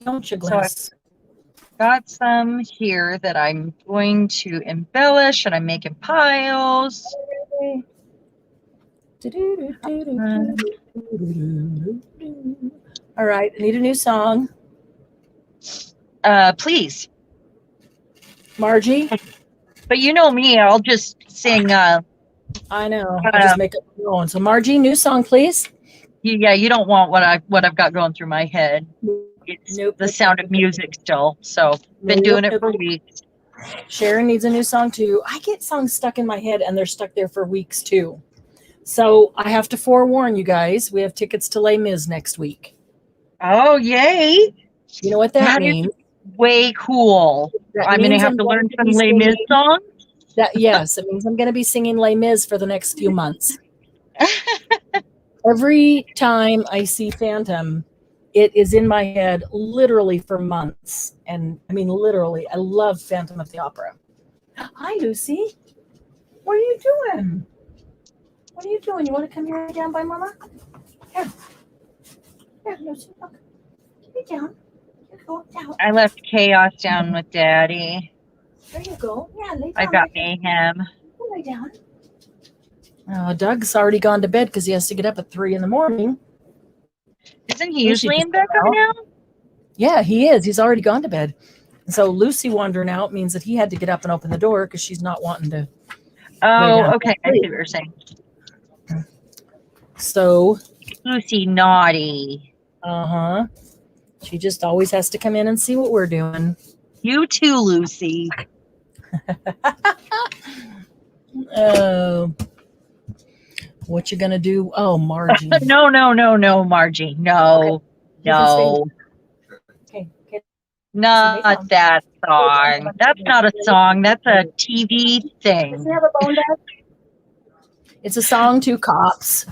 Don't you, Glennis? So got some here that I'm going to embellish, and I'm making piles. All right, I need a new song. Please. Margie? But you know me, I'll just sing. I know. I'll just make it going. So Margie, new song, please. Yeah, you don't want what I've got going through my head. It's the sound of music still. So been doing it for weeks. Sharon needs a new song too. I get songs stuck in my head and they're stuck there for weeks too. So I have to forewarn you guys, we have tickets to Les Mis next week. Oh, yay. You know what that means? Way cool. I'm going to have to learn some Les Mis songs. Yes, it means I'm going to be singing Les Mis for the next few months. Every time I see Phantom, it is in my head literally for months. And I mean, literally, I love Phantom of the Opera. Hi, Lucy. What are you doing? What are you doing? You want to come here down by Mama? Here. Here, Lucy, look. Lay down. Go down. I left chaos down with Daddy. There you go. Yeah, lay down. I got mayhem. Lay down. Oh, Doug's already gone to bed because he has to get up at 3 in the morning. Isn't he usually in bed by now? Yeah, he is. He's already gone to bed. So Lucy wandering out means that he had to get up and open the door because she's not wanting to. Oh, okay. I see what you're saying. So Lucy naughty. Uh-huh. She just always has to come in and see what we're doing. You too, Lucy. Oh. What you gonna do? Oh, Margie. No, Margie. No. Okay. No. Okay. Not that song. That's not a song. That's a TV thing. Does he have a bone bag? It's a song to cops.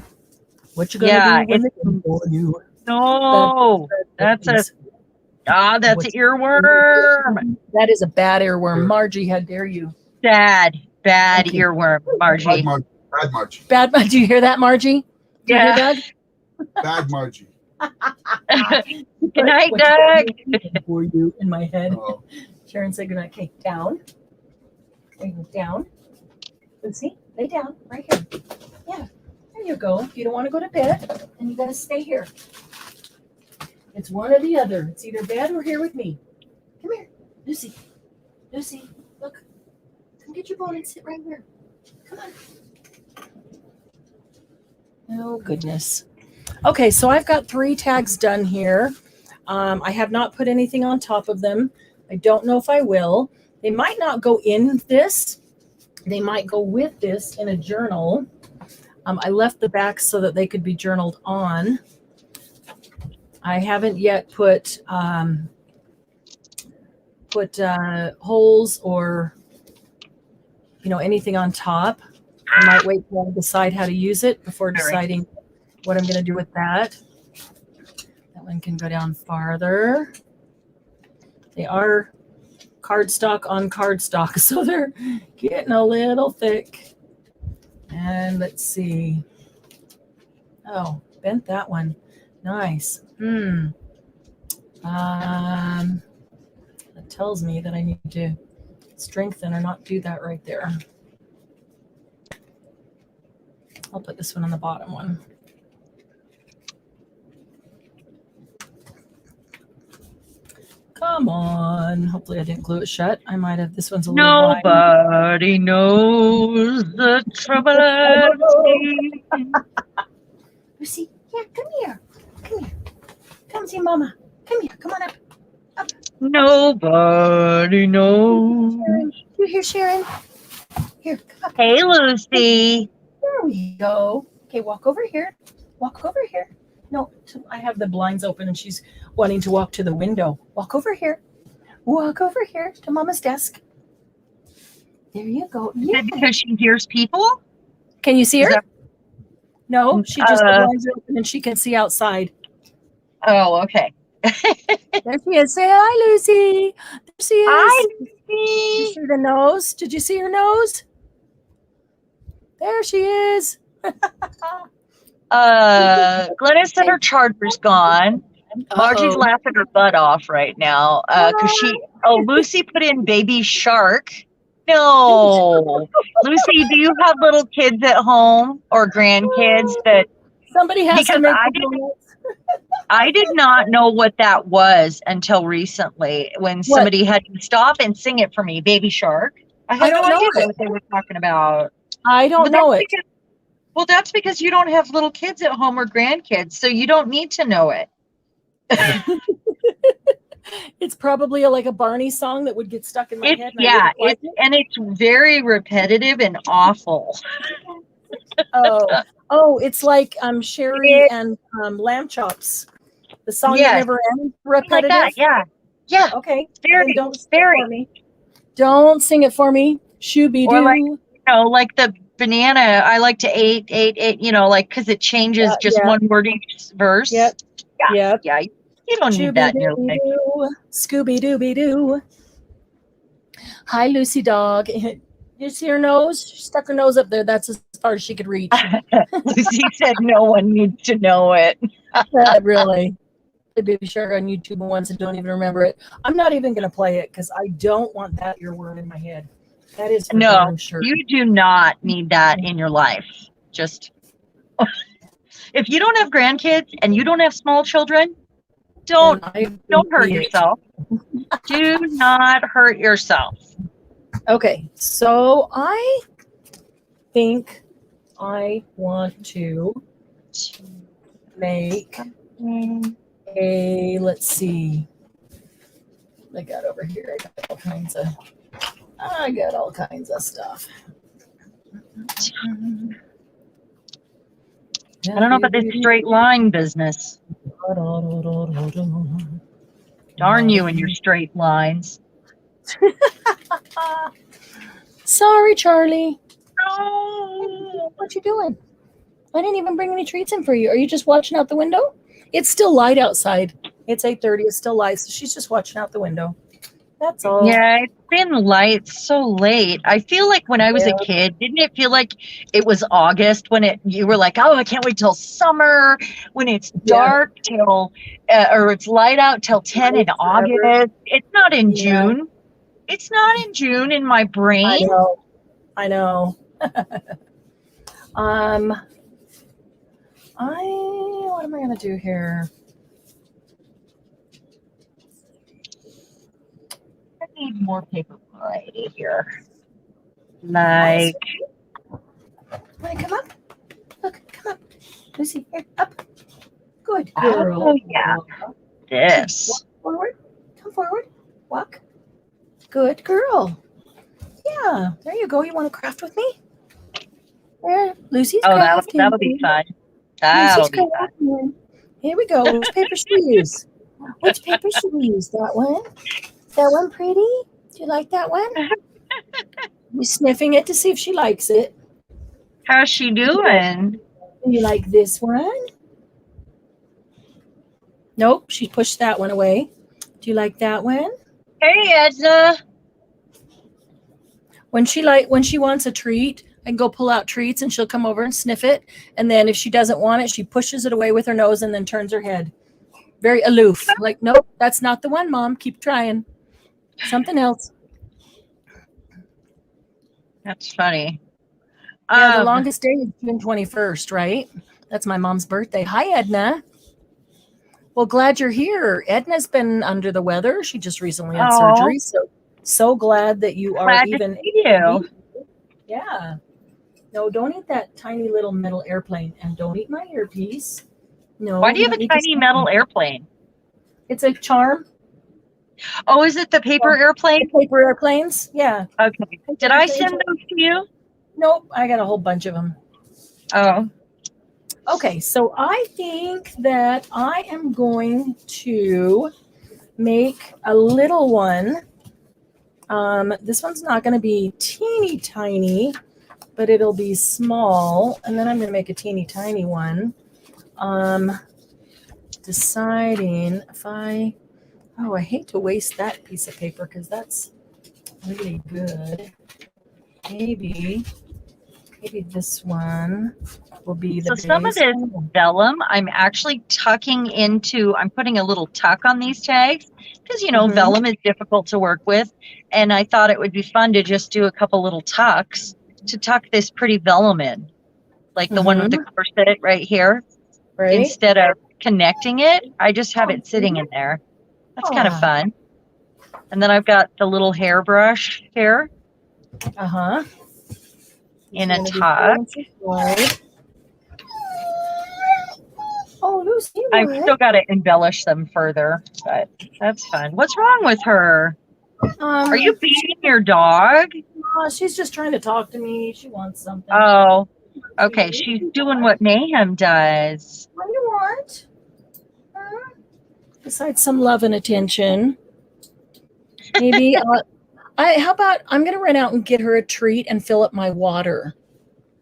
What you gonna do when they come for you? No, that's an earworm. That is a bad earworm. Margie, how dare you? Bad earworm, Margie. Bad Margie. Bad Margie. Do you hear that, Margie? Yeah. Bad Margie. Good night, Doug. For you in my head. Oh. Sharon said good night. Okay, down. Okay, down. Lucy, lay down right here. Yeah, there you go. If you don't want to go to bed, then you got to stay here. It's one or the other. It's either bed or here with me. Come here, Lucy. Lucy, look. Come get your bone and sit right here. Come on. Oh, goodness. Okay, so I've got 3 tags done here. I have not put anything on top of them. I don't know if I will. They might not go in this. They might go with this in a journal. I left the back so that they could be journaled on. I haven't yet put holes or anything on top. I might wait till I decide how to use it before deciding what I'm going to do with that. That one can go down farther. They are cardstock on cardstock, so they're getting a little thick. And let's see. Oh, bent that one. Nice. That tells me that I need to strengthen or not do that right there. I'll put this one on the bottom one. Come on. Hopefully I didn't glue it shut. I might have. This one's a little wide. Nobody knows the trouble I've seen. Lucy, yeah, come here. Come here. Come see Mama. Come here. Come on up. Up. Nobody knows. You hear Sharon? Here, come up. Hey, Lucy. There we go. Okay, walk over here. Walk over here. No, I have the blinds open and she's wanting to walk to the window. Walk over here. Walk over here to Mama's desk. There you go. Yeah. Is that because she hears people? Can you see her? No, she just the blinds are open and she can see outside. Oh, okay. There she is. Say hi, Lucy. There she is. Hi, Lucy. Did you see the nose? Did you see her nose? There she is. Glennis said her charger's gone. Margie's laughing her butt off right now because Lucy put in baby shark. No, Lucy, do you have little kids at home or grandkids that somebody has to make I did not know what that was until recently when somebody had to stop and sing it for me. Baby shark. I had no idea what they were talking about. I don't know it. Well, that's because you don't have little kids at home or grandkids, so you don't need to know it. It's probably like a Barney song that would get stuck in my head. And it's very repetitive and awful. It's like Sherry and lamb chops. The song that never ends. Repetitive. Like that, yeah. Okay. Very, don't sing it for me. Don't sing it for me. Shooby doo. Like the banana. I like to eat. Because it changes just one word each verse. Yep. Yeah. You don't need that in your life. Scooby Dooby Doo. Hi, Lucy dog. You see her nose? She stuck her nose up there. That's as far as she could reach. Lucy said no one needs to know it. Really. The baby shark on YouTube once and don't even remember it. I'm not even going to play it because I don't want that earworm in my head. That is no, you do not need that in your life. Just if you don't have grandkids and you don't have small children, don't hurt yourself. Do not hurt yourself. Okay, so I think I want to make let's see. I got over here. I got all kinds of stuff. I don't know about this straight line business. Darn you and your straight lines. Sorry, Charlie. No. What you doing? I didn't even bring any treats in for you. Are you just watching out the window? It's still light outside. It's 8:30. It's still light, so she's just watching out the window. That's all. Yeah, it's been light so late. I feel like when I was a kid, didn't it feel like it was August when you were like, oh, I can't wait till summer when it's dark till or it's light out till 10 in August. It's not in June. It's not in June in my brain. I know. What am I gonna do here? I need more paper variety here. Like, wanna come up? Look, come up. Lucy, here, up. Good girl. Oh yeah. This. Walk forward. Come forward. Walk. Good girl. Yeah, there you go. You want to craft with me? There, Lucy's crafting. That'll be fun. That'll be fun. Here we go. Which paper should we use? Which paper should we use? That one? That one pretty? Do you like that one? We're sniffing it to see if she likes it. How's she doing? Do you like this one? Nope, she pushed that one away. Do you like that one? Hey, Edna. When she wants a treat, I can go pull out treats and she'll come over and sniff it. And then if she doesn't want it, she pushes it away with her nose and then turns her head. Very aloof. Like, nope, that's not the one, Mom. Keep trying. Something else. That's funny. Yeah, the longest day is June 21st, right? That's my mom's birthday. Hi, Edna. Well, glad you're here. Edna's been under the weather. She just recently had surgery. So glad that you are even. To see you. Yeah. No, don't eat that tiny little metal airplane, and don't eat my earpiece. No. Why do you have a tiny metal airplane? It's a charm. Oh, is it the paper airplane? The paper airplanes? Yeah. Okay. Did I send those to you? Nope. I got a whole bunch of them. Oh. Okay. So I think that I am going to make a little one. This one's not going to be teeny tiny, but it'll be small. And then I'm going to make a teeny tiny one. Deciding if I hate to waste that piece of paper because that's really good. Maybe this one will be the base. Some of this vellum, I'm actually I'm putting a little tuck on these tags because, vellum is difficult to work with. And I thought it would be fun to just do a couple little tucks to tuck this pretty vellum in, like the one with the corset right here. Right. Instead of connecting it, I just have it sitting in there. That's kind of fun. And then I've got the little hairbrush here. In a tuck. Oh, Lucy. I've still got to embellish them further, but that's fun. What's wrong with her? Are you beating your dog? She's just trying to talk to me. She wants something. Oh, okay. She's doing what Mayhem does. What do you want? Besides some love and attention. Maybe how about I'm going to run out and get her a treat and fill up my water.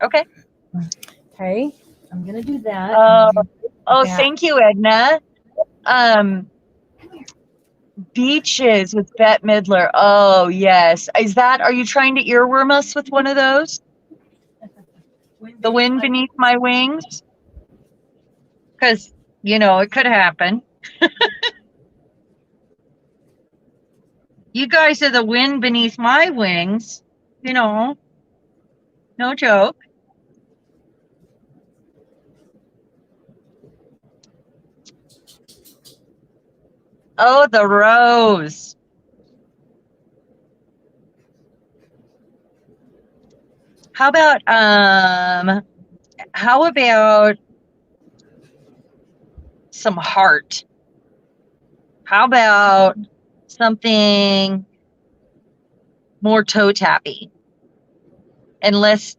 Okay. Okay. I'm going to do that. Thank you, Edna. Beaches with Bette Midler. Oh, yes. Are you trying to earworm us with one of those? The wind beneath my wings? Because, it could happen. You guys are the wind beneath my wings. No joke. Oh, the rose. How about some heart? How about something more toe tappy and less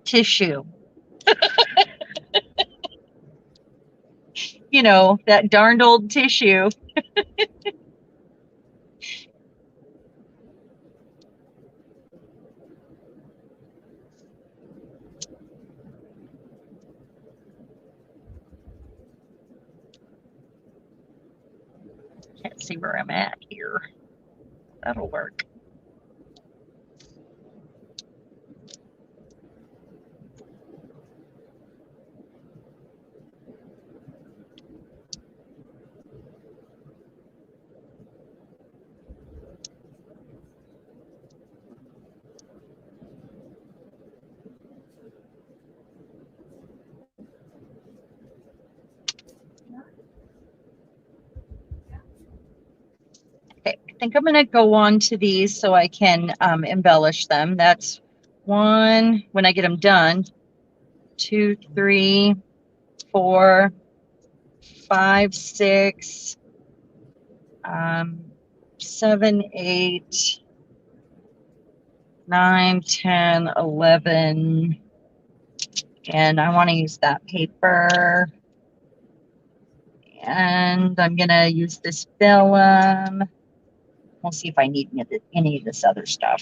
tissue? That darned old tissue. Can't see where I'm at here. That'll work. Okay, I think I'm going to go on to these so I can embellish them. That's 1, when I get them done, 2, 3, 4, 5, 6, 7, 8, 9, 10, 11, and I want to use that paper. And I'm going to use this vellum. We'll see if I need any of this other stuff.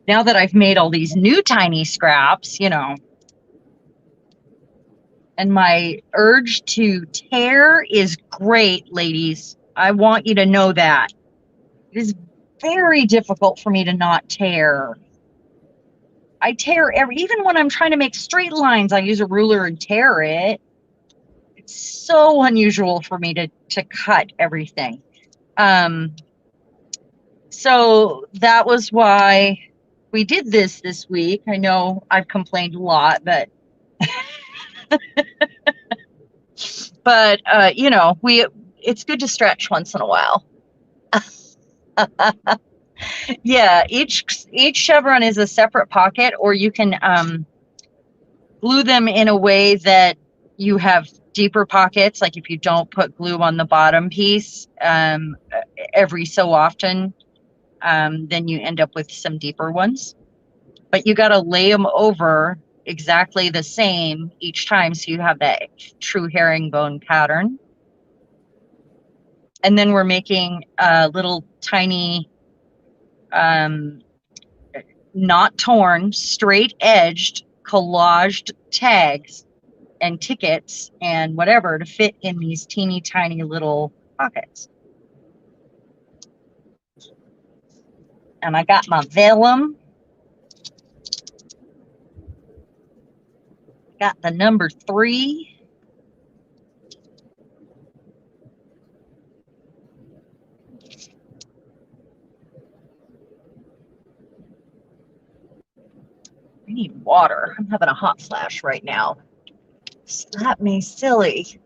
Now that I've made all these new tiny scraps, you know, and my urge to tear is great, ladies. I want you to know that. It is very difficult for me to not tear. I tear even when I'm trying to make straight lines, I use a ruler and tear it. It's so unusual for me to cut everything. So that was why we did this week. I know I've complained a lot, but you know, it's good to stretch once in a while. Yeah, each chevron is a separate pocket, or you can glue them in a way that you have deeper pockets. Like if you don't put glue on the bottom piece every so often, then you end up with some deeper ones. But you got to lay them over exactly the same each time, so you have that true herringbone pattern. And then we're making little tiny, not torn, straight edged, collaged tags and tickets and whatever to fit in these teeny tiny little pockets. And I got my vellum. Got the number 3. I need water. I'm having a hot flash right now. Slap me silly.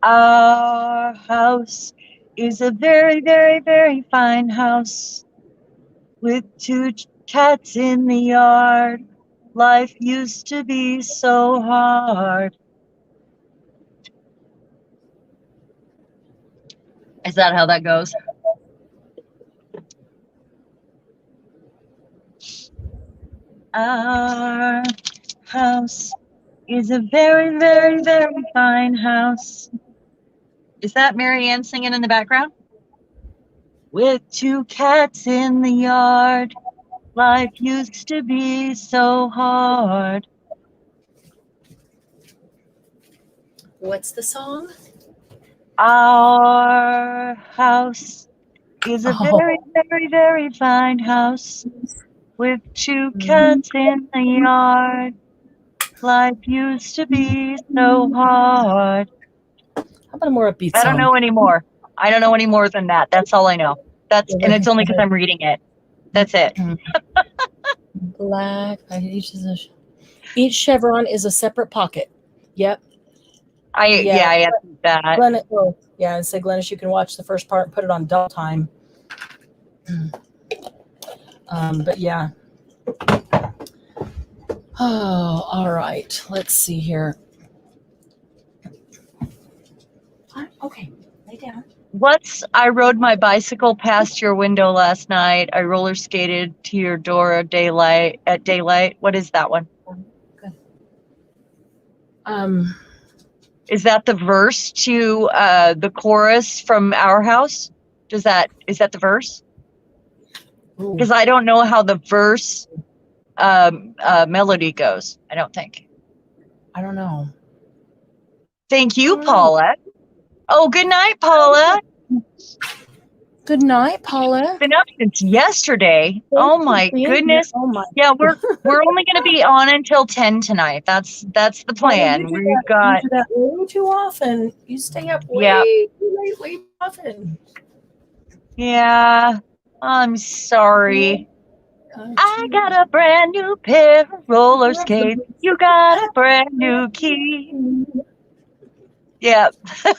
Our house is a very, very, very fine house with 2 cats in the yard. Life used to be so hard. Is that how that goes? Our house is a very, very, very fine house. Is that Mary Ann singing in the background? With 2 cats in the yard, life used to be so hard. What's the song? Our house is a very, very, very fine house with 2 cats in the yard. Life used to be so hard. How about a more upbeat song? I don't know anymore. I don't know any more than that. That's all I know. And it's only because I'm reading it. That's it. Black. Each chevron is a separate pocket. Yep. I answered that. Glennis, yeah, and say, Glennis, you can watch the first part and put it on double time. But yeah. Oh, all right. Let's see here. Okay, lay down. I rode my bicycle past your window last night. I roller skated to your door at daylight. What is that one? Good. Is that the verse to the chorus from Our House? Is that the verse? Because I don't know how the verse melody goes. I don't think. I don't know. Thank you, Paula. Oh, good night, Paula. Good night, Paula. Been up since yesterday. Oh my goodness. Oh my. Yeah, we're only going to be on until 10 tonight. That's the plan. You We've got. do that way too often. You stay up way too late, way too often. Yeah, I'm sorry. I got a brand new pair of roller skates. You got a brand new key. Yeah. You've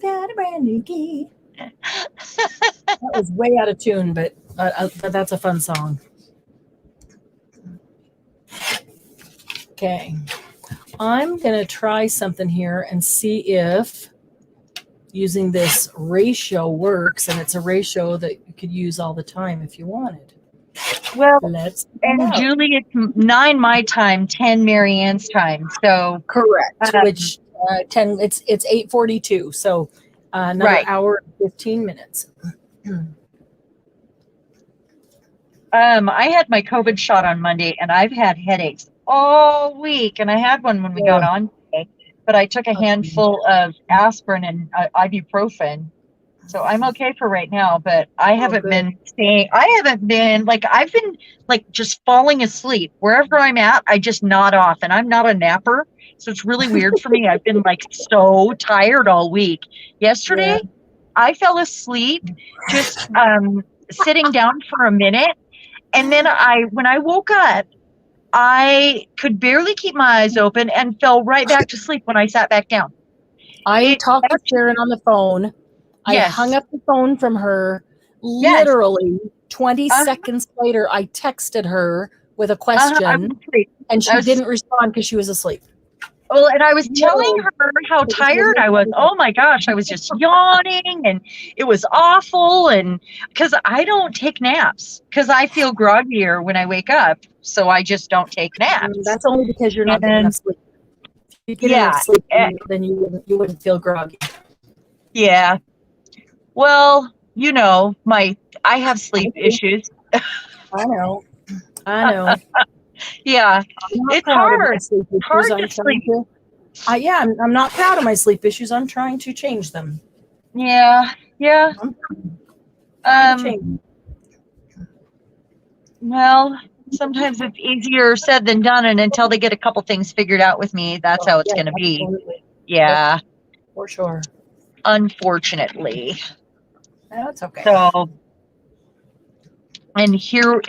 got a brand new key. That was way out of tune, but that's a fun song. Okay. I'm going to try something here and see if using this ratio works, and it's a ratio that you could use all the time if you wanted. Well, Julie, it's 9 my time, 10 Marianne's time. So correct. Which 10? It's 8:42. So another hour and 15 minutes. I had my COVID shot on Monday, and I've had headaches all week, and I had one when we got on today. But I took a handful of aspirin and ibuprofen. So I'm okay for right now, but I haven't been I've been like just falling asleep. Wherever I'm at, I just nod off, and I'm not a napper. So it's really weird for me. I've been like so tired all week. Yesterday, I fell asleep just sitting down for a minute. And then when I woke up, I could barely keep my eyes open and fell right back to sleep when I sat back down. I talked to Sharon on the phone. I hung up the phone from her. Literally 20 seconds later, I texted her with a question, and she didn't respond because she was asleep. Well, and I was telling her how tired I was. Oh my gosh, I was just yawning, and it was awful. And because I don't take naps because I feel groggier when I wake up, so I just don't take naps. That's only because you're not getting enough sleep. If you get enough sleep, then you wouldn't feel groggy. Yeah. Well, you know, I have sleep issues. I know. Yeah, it's hard. Hard to sleep. I'm not proud of my sleep issues. I'm trying to change them. Yeah. Well, sometimes it's easier said than done, and until they get a couple things figured out with me, that's how it's going to be. Absolutely. Yeah, for sure. Unfortunately. That's okay. So, and here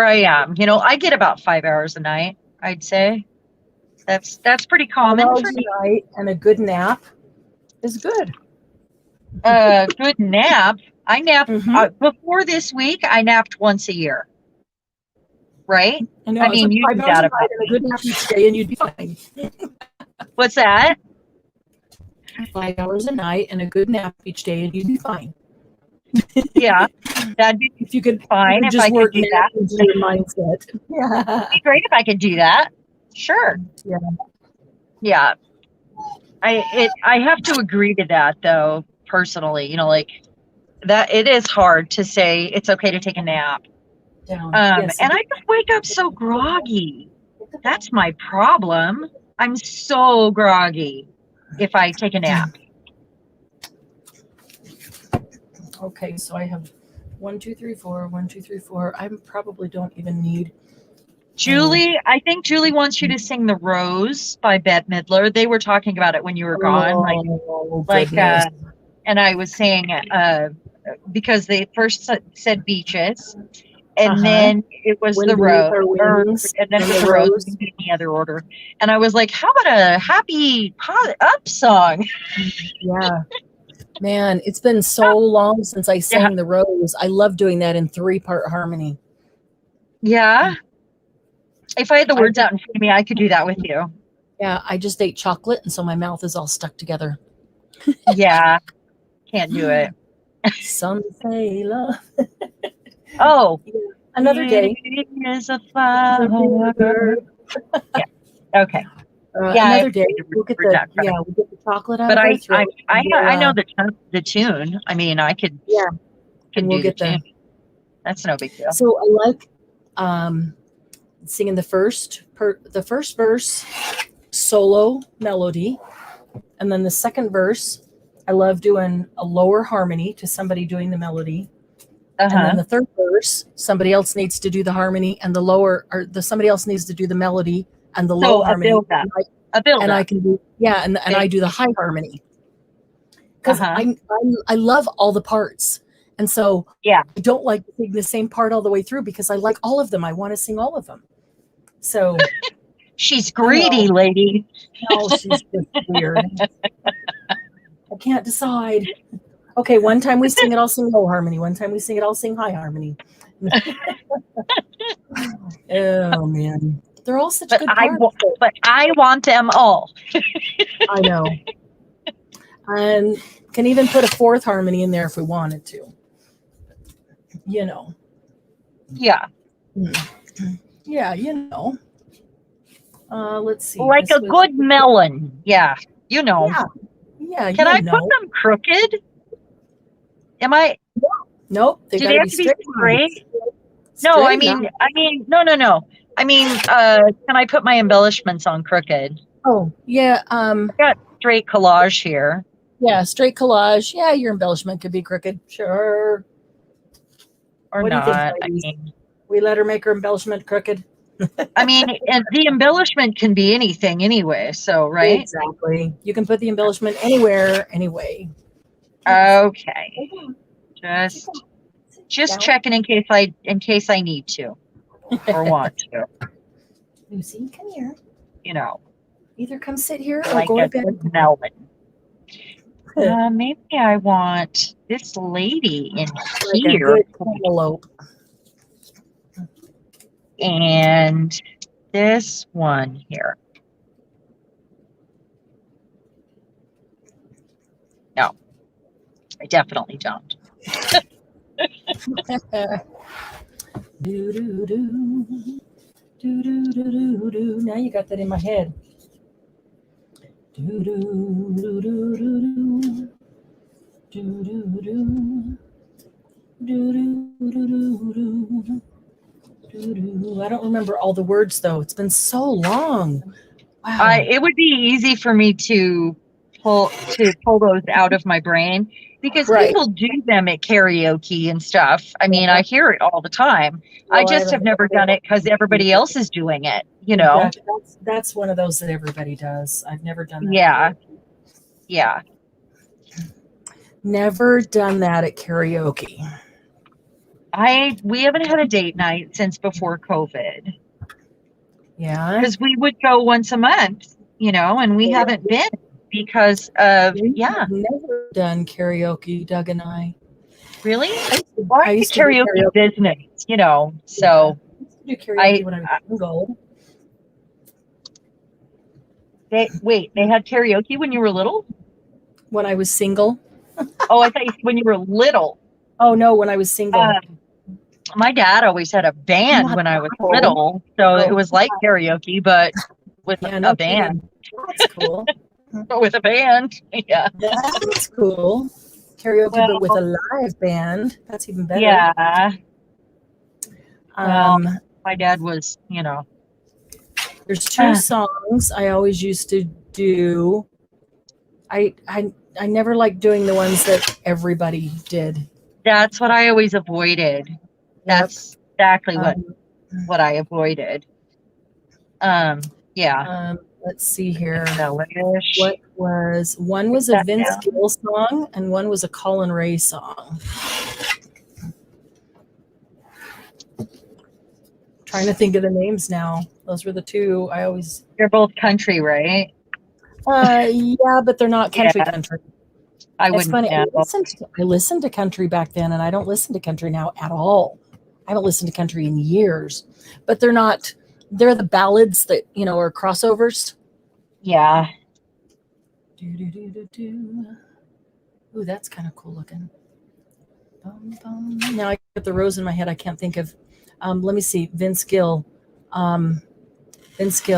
I am. You know, I get about 5 hours a night, I'd say. That's pretty common for me. Night and a good nap is good. Good nap. I nap before this week. I napped once a year. Right? I mean, you do that about a good nap each day, and you'd be fine. What's that? 5 hours a night and a good nap each day, and you'd be fine. Yeah, that'd be if you could fine if I could do that. Into your mindset. It'd be great if I could do that. Sure. Yeah. I have to agree to that though, personally. You know, like that it is hard to say it's okay to take a nap. And I just wake up so groggy. That's my problem. I'm so groggy if I take a nap. Okay, so I have 1, 2, 3, 4, 1, 2, 3, 4. I probably don't even need. Julie, I think Julie wants you to sing "The Rose" by Bette Midler. They were talking about it when you were gone, and I was saying because they first said "Beaches," and then it was "The Rose," and then it was "The Rose" in the other order. And I was like, "How about a happy up song?" Yeah. Man, it's been so long since I sang "The Rose." I love doing that in 3-part harmony. Yeah. If I had the words out in front of me, I could do that with you. Yeah, I just ate chocolate, and so my mouth is all stuck together. Yeah. Can't do it. Some say love. Oh. Another day. Is a flower. Yeah. Okay. Another day. We'll get the chocolate out. But I know the tune. I mean, I could. Yeah. And we'll get the tune. That's no big deal. So I like singing the first verse solo melody, and then the second verse I love doing a lower harmony to somebody doing the melody. And then the third verse, somebody else needs to do the harmony and the lower, or somebody else needs to do the melody and the low harmony. And I can do, and I do the high harmony. Because I love all the parts. And so I don't like to sing the same part all the way through because I like all of them. I want to sing all of them. So she's greedy, lady. No, she's just weird. I can't decide. Okay, one time we sing it, I'll sing low harmony. One time we sing it, I'll sing high harmony. Oh man, they're all such good parts. But I want them all. I know, and can even put a fourth harmony in there if we wanted to. You know. Yeah. Yeah, you know. Let's see. Like a good melon. Yeah, you know. Yeah. Can I put them crooked? Am I? Nope. Do they have to be straight? No, I mean, no. I mean, can I put my embellishments on crooked? Oh, yeah. I got straight collage here. Yeah, straight collage. Yeah, your embellishment could be crooked. Sure. Or what not. Do you think, we let her make her embellishment crooked. I mean, and the embellishment can be anything anyway. So, right? Exactly. You can put the embellishment anywhere, anyway. Okay. Just checking in case I need to or want to. Lucy, come here. You know. Either come sit here or like go to bed. Melon. Maybe I want this lady in here. A good cantaloupe. And this one here. No, I definitely don't. Now you got that in my head. I don't remember all the words though. It's been so long. Wow. It would be easy for me to pull those out of my brain because people do them at karaoke and stuff. I mean, I hear it all the time. Well, I just have never done it because everybody else is doing it, you know. That's one of those that everybody does. I've never done that. Yeah. Never done that at karaoke. We haven't had a date night since before COVID. Yeah. Because we would go once a month, you know, and we haven't been because of, I've never done karaoke, Doug and I. Really? I used to karaoke business, you know, so. I used to do karaoke when I was single. They had karaoke when you were little? When I was single. Oh, I thought you said when you were little. Oh, no, when I was single. My dad always had a band when I was little, so it was like karaoke, but with a band. That's cool. With a band, yeah. That's cool. Karaoke, but with a live band. That's even better. Yeah. My dad was, you know. There's two songs I always used to do. I never liked doing the ones that everybody did. That's what I always avoided. That's exactly what I avoided. Let's see here. One was a Vince Gill song and one was a Colin Ray song. Trying to think of the names now. Those were the two I always. They're both country, right? Yeah, but they're not country. It's funny. I listened to country back then, and I don't listen to country now at all. I haven't listened to country in years, but they're not. They're the ballads that are crossovers. Yeah. Ooh, that's kind of cool looking. Now I got the rose in my head. I can't think of. Let me see. Vince Gill. It was.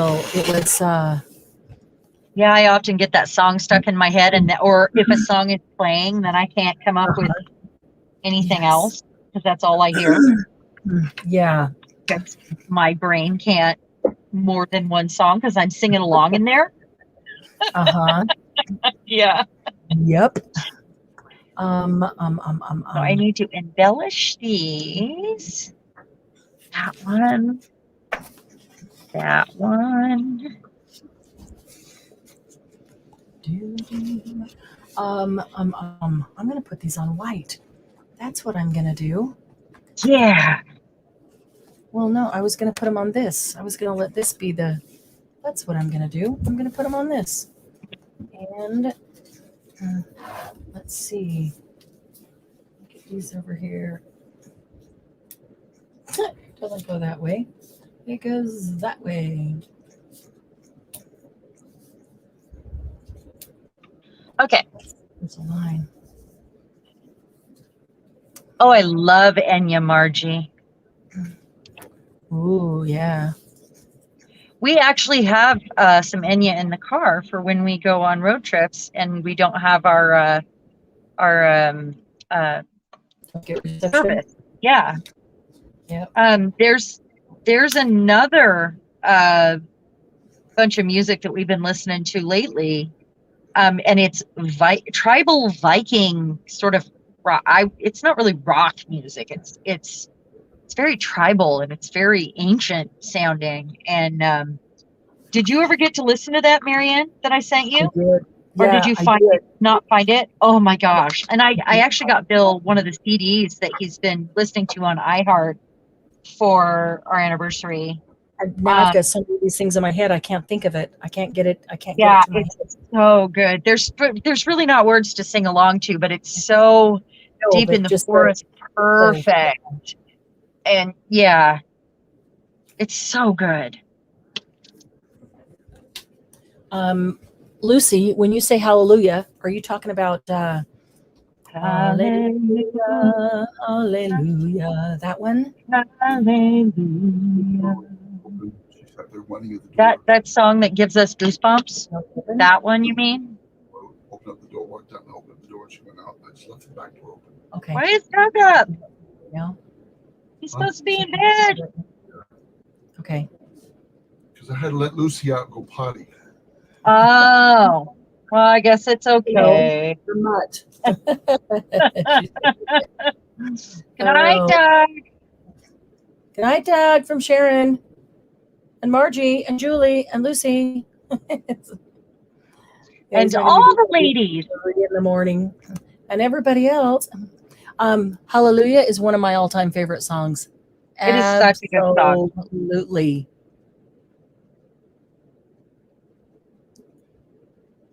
Yeah, I often get that song stuck in my head, or if a song is playing, then I can't come up with anything else because that's all I hear. Yeah, my brain can't more than one song because I'm singing along in there. Uh-huh. Yeah. Yep. So I need to embellish these. That one. That one. I'm gonna put these on white. That's what I'm gonna do. Yeah. Well, no, I was gonna put them on this. I was gonna let this be the. That's what I'm gonna do. I'm gonna put them on this. And let's see. Get these over here. Doesn't go that way. It goes that way. Okay. There's a line. Oh, I love Enya, Margie. Ooh, yeah. We actually have some Enya in the car for when we go on road trips and we don't have our service. Yeah. Yeah. There's another bunch of music that we've been listening to lately, and it's tribal Viking sort of rock. It's not really rock music. It's very tribal and it's very ancient sounding. And did you ever get to listen to that, Marianne, that I sent you? I did. Or Yeah, did you not find it? Oh my gosh. And I actually got Bill one of the CDs that he's been listening to on iHeart for our anniversary. And now I've got so many of these things in my head. I can't think of it. I can't get it. Yeah, get it to my head. it's so good. There's really not words to sing along to, but it's so deep in the forest. Perfect. And yeah, it's so good. Lucy, when you say hallelujah, are you talking about hallelujah, hallelujah, that one? Hallelujah. That song that gives us goosebumps? That one, you mean? Open up the door, walked out and opened the door, and she went out. I just left the back door open. Okay. Why is Doug up? Yeah. He's supposed to be in bed. Okay. Because I had to let Lucy out and go potty. Oh, well, I guess it's okay. You're not. Good night, Doug. Good night, Doug, from Sharon and Margie and Julie and Lucy. And all the ladies in the morning and everybody else. Hallelujah is one of my all-time favorite songs. It is such a good song. Absolutely.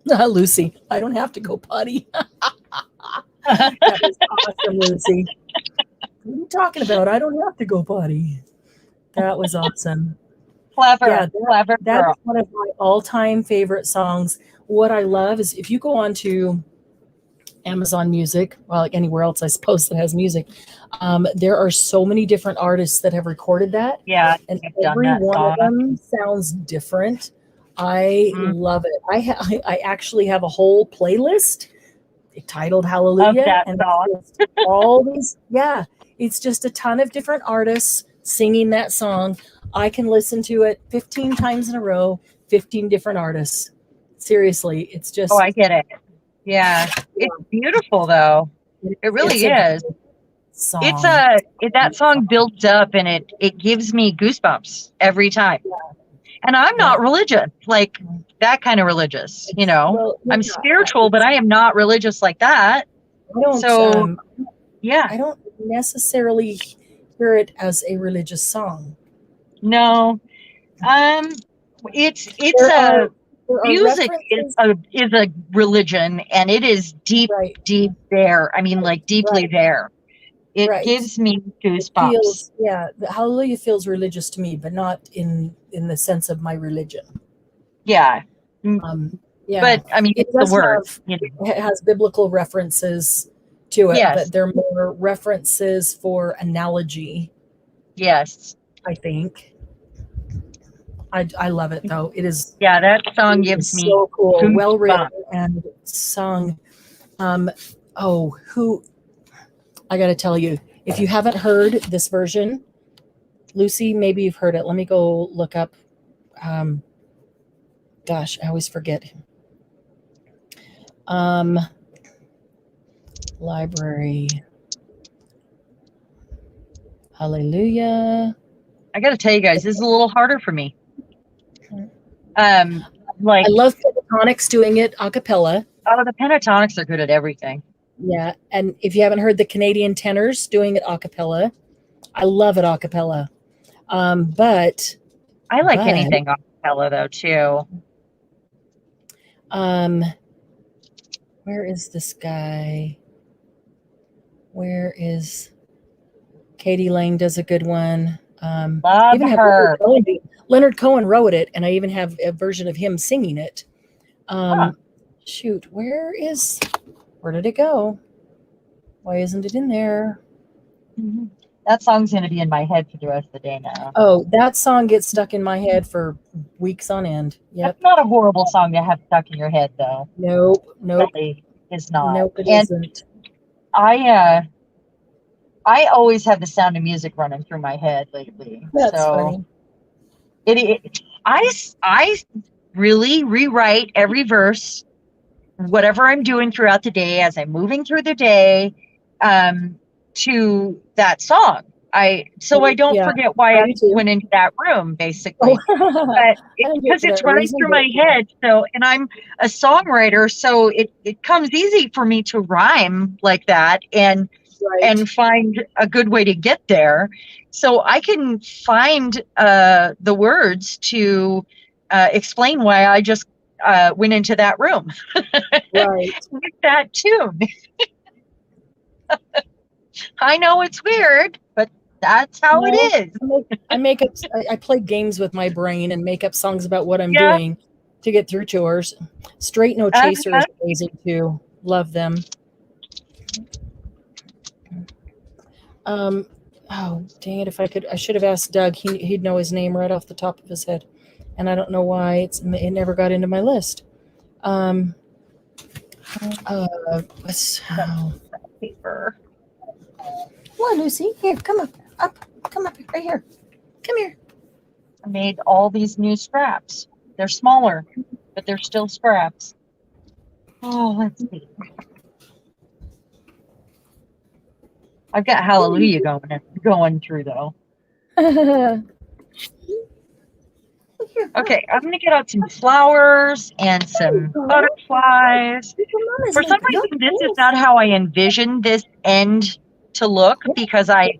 Lucy, I don't have to go potty. That was awesome, Lucy. What are you talking about? I don't have to go potty. That was awesome. Clever, yeah, clever That's girl. one of my all-time favorite songs. What I love is if you go on to Amazon Music, well, like anywhere else, I suppose, that has music, there are so many different artists that have recorded that. Yeah, and every one of them sounds different. I love it. I actually have a whole playlist titled Hallelujah. Of that and song. all these, yeah, it's just a ton of different artists singing that song. I can listen to it 15 times in a row, 15 different artists. Seriously, it's just. Oh, I get it. Yeah. It's beautiful though. It really is. Song. That song builds up and it gives me goosebumps every time. Yeah. And I'm not religious, like that kind of religious, you know. Well, I'm spiritual, but I am not religious like that. I don't, so, yeah. I don't necessarily hear it as a religious song. No. It's music is a religion, and it is deep there. I mean, like deeply there. It gives me goosebumps. The Hallelujah feels religious to me, but not in the sense of my religion. Yeah. But I mean, it's the words. It has biblical references to it, yes. But they're more references for analogy. Yes. I think. I love it though. It is. Yeah, that song gives me so cool. Well written and sung. I got to tell you, if you haven't heard this version, Lucy, maybe you've heard it. Let me go look up. Gosh, I always forget. Library. Hallelujah. I got to tell you guys, this is a little harder for me. I love Pentatonics doing it a cappella. Oh, the Pentatonics are good at everything. Yeah, and if you haven't heard the Canadian tenors doing it a cappella, I love it a cappella. But I like anything a cappella though too. Where is this guy? Where is Katie Lang does a good one. Love even her. Leonard Cohen wrote it, and I even have a version of him singing it. Shoot, where did it go? Why isn't it in there? Mm-hmm. That song's going to be in my head for the rest of the day now. Oh, that song gets stuck in my head for weeks on end. Yep. That's not a horrible song to have stuck in your head, though. Nope. Really, it's not. Nope, it isn't. I always have The Sound of Music running through my head lately. That's funny. I really rewrite every verse, whatever I'm doing throughout the day as I'm moving through the day, to that song. I don't forget why I went into that room, basically. Because it's running through my head. So, and I'm a songwriter, so it comes easy for me to rhyme like that and find a good way to get there. So I can find the words to explain why I just went into that room with that tune. I know it's weird, but that's how it is. I play games with my brain and make up songs about what I'm doing to get through tours. Straight No Chaser is amazing too. Love them. Oh, dang it. I should have asked Doug. He'd know his name right off the top of his head. And I don't know why it never got into my list. Paper. Come on, Lucy. Here, come up, right here. Come here. I made all these new scraps. They're smaller, but they're still scraps. Oh, let's see. I've got Hallelujah going through though. Okay, I'm gonna get out some flowers and some butterflies. For some reason, this is not how I envisioned this end to look, because I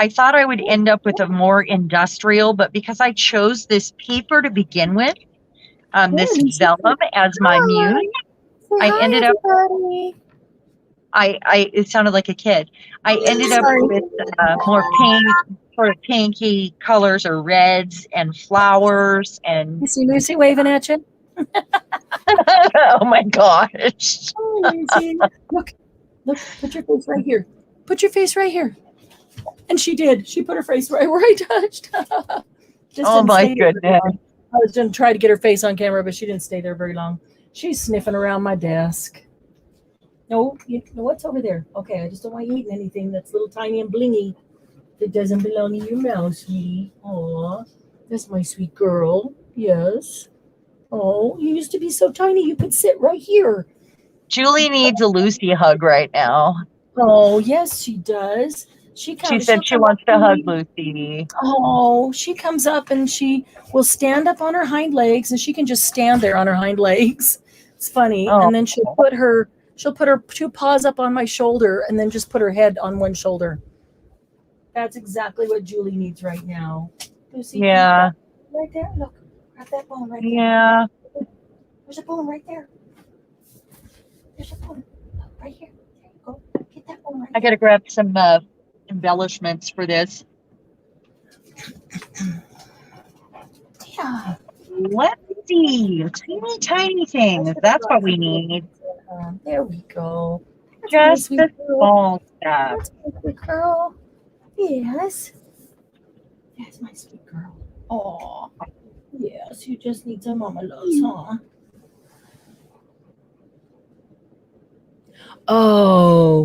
thought I would end up with a more industrial, but because I chose this paper to begin with, this vellum as my muse, I ended up. It sounded like a kid. I ended up with more sort of pinky colors or reds and flowers and. You see Lucy waving at you? Oh my gosh! Oh, Lucy. Look! Put your face right here. Put your face right here. And she did. She put her face right where I touched. Oh my goodness! I was going to try to get her face on camera, but she didn't stay there very long. She's sniffing around my desk. No, what's over there? Okay, I just don't want you eating anything that's little tiny and blingy that doesn't belong in your mouth, sweetie. Aw, that's my sweet girl. Yes. Oh, you used to be so tiny you could sit right here. Julie needs a Lucy hug right now. Oh, yes, she does. She said she wants to hug Lucy. Oh, she comes up and she will stand up on her hind legs, and she can just stand there on her hind legs. It's funny. Oh. And then she'll put her 2 paws up on my shoulder and then just put her head on one shoulder. That's exactly what Julie needs right now. Lucy, yeah. Right there. Look, grab that bone right there. Yeah. There's a bone right there. There's a bone. Look, right here. There you go. Get that bone right there. I got to grab some embellishments for this. Yeah. Let's see. Teeny tiny things. That's what we need. There we go. Just the small stuff. That's my sweet girl. Yes. That's my sweet girl. Oh. Yes, you just need some mama loves, huh? Oh.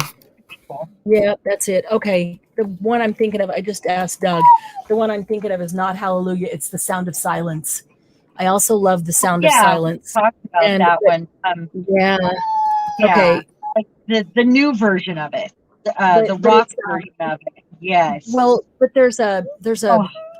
Yeah, that's it. Okay. The one I'm thinking of, I just asked Doug. The one I'm thinking of is not Hallelujah. It's The Sound of Silence. I also love The Sound of Silence. Talk about that one. Yeah. Okay. the new version of it, the but rock it's version of it. Yes. well, but there's a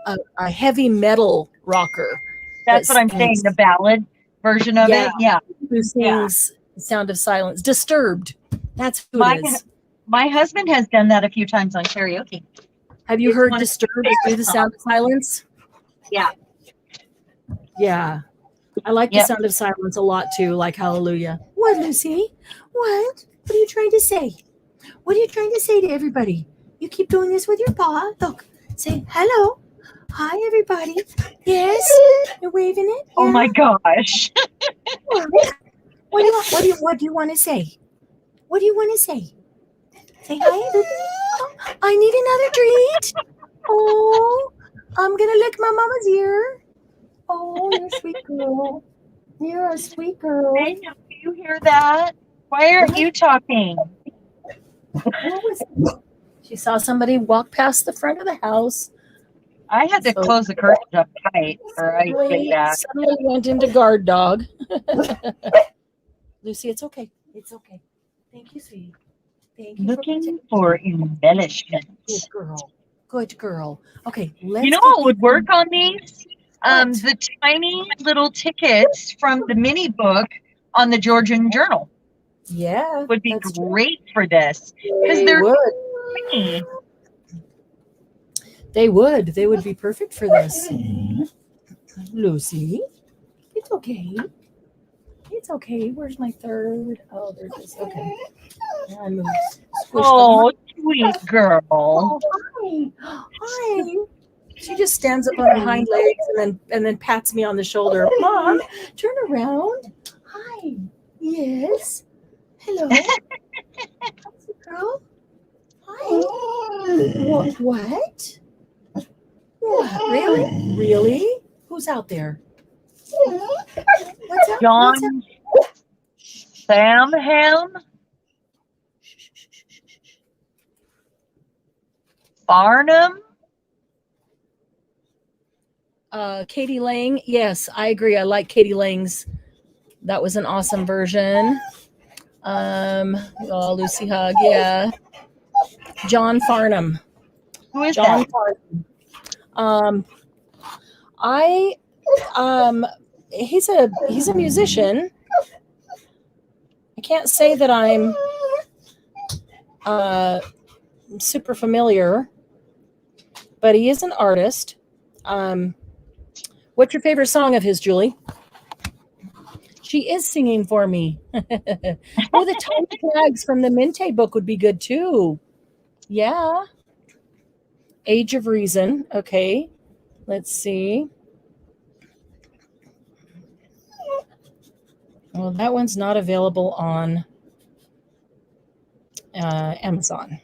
Oh, a heavy metal rocker that that's what I'm saying. sings, The ballad version of yeah, it. Yeah. who Yeah. sings Sound of Silence. Disturbed. That's who My it is. my husband has done that a few times on karaoke. Have you It's heard one of Disturbed my do favorite the songs. Sound of Silence? Yeah. Yeah. I like the Yep. Sound of Silence a lot too, like Hallelujah. What, Lucy? What? What are you trying to say? What are you trying to say to everybody? You keep doing this with your paw. Look, say hello. Hi, everybody. Yes, you're waving it. Oh Yeah. my gosh. What? What do you want to say? What do you want to say? Say hi, everybody. I need another treat. Oh, I'm gonna lick my mama's ear. Oh, you're a sweet girl. You're a sweet girl. Hey, do you hear that? Why aren't you talking? What was that? She saw somebody walk past the front of the house. I had to So close the curtains up tight or I get back. suddenly went into guard dog. Lucy, it's okay. It's okay. Thank you, sweetie. Thank you Looking for for embellishment. Good girl. Good girl. Okay, let's You know get what would work on these? What? The tiny little tickets from the mini book on the Georgian Journal Yeah, would be that's true. great for this because They they're would. tiny. They would. They would be perfect for this. Lucy, it's okay. It's okay. Where's my third? Oh, there it is. Okay. I moved. Oh, sweet girl. Oh, hi. Hi. She just stands up on her hind legs and then pats me on the shoulder. Mom, turn around. Hi. Yes. Hello. Girl. Hi. What? What? Really? Really? Who's out there? What's up? John Samham Barnum. Katie Lang. Yes, I agree. I like Katie Lang's. That was an awesome version. Lucy Hug. Yeah. John Farnham. Who is John that? Farnham. He's a musician. I can't say that I'm super familiar, but he is an artist. What's your favorite song of his, Julie? She is singing for me. Oh, the Tiny Tags from the Mente book would be good too. Yeah. Age of Reason. Okay. Let's see. Well, that one's not available on Amazon.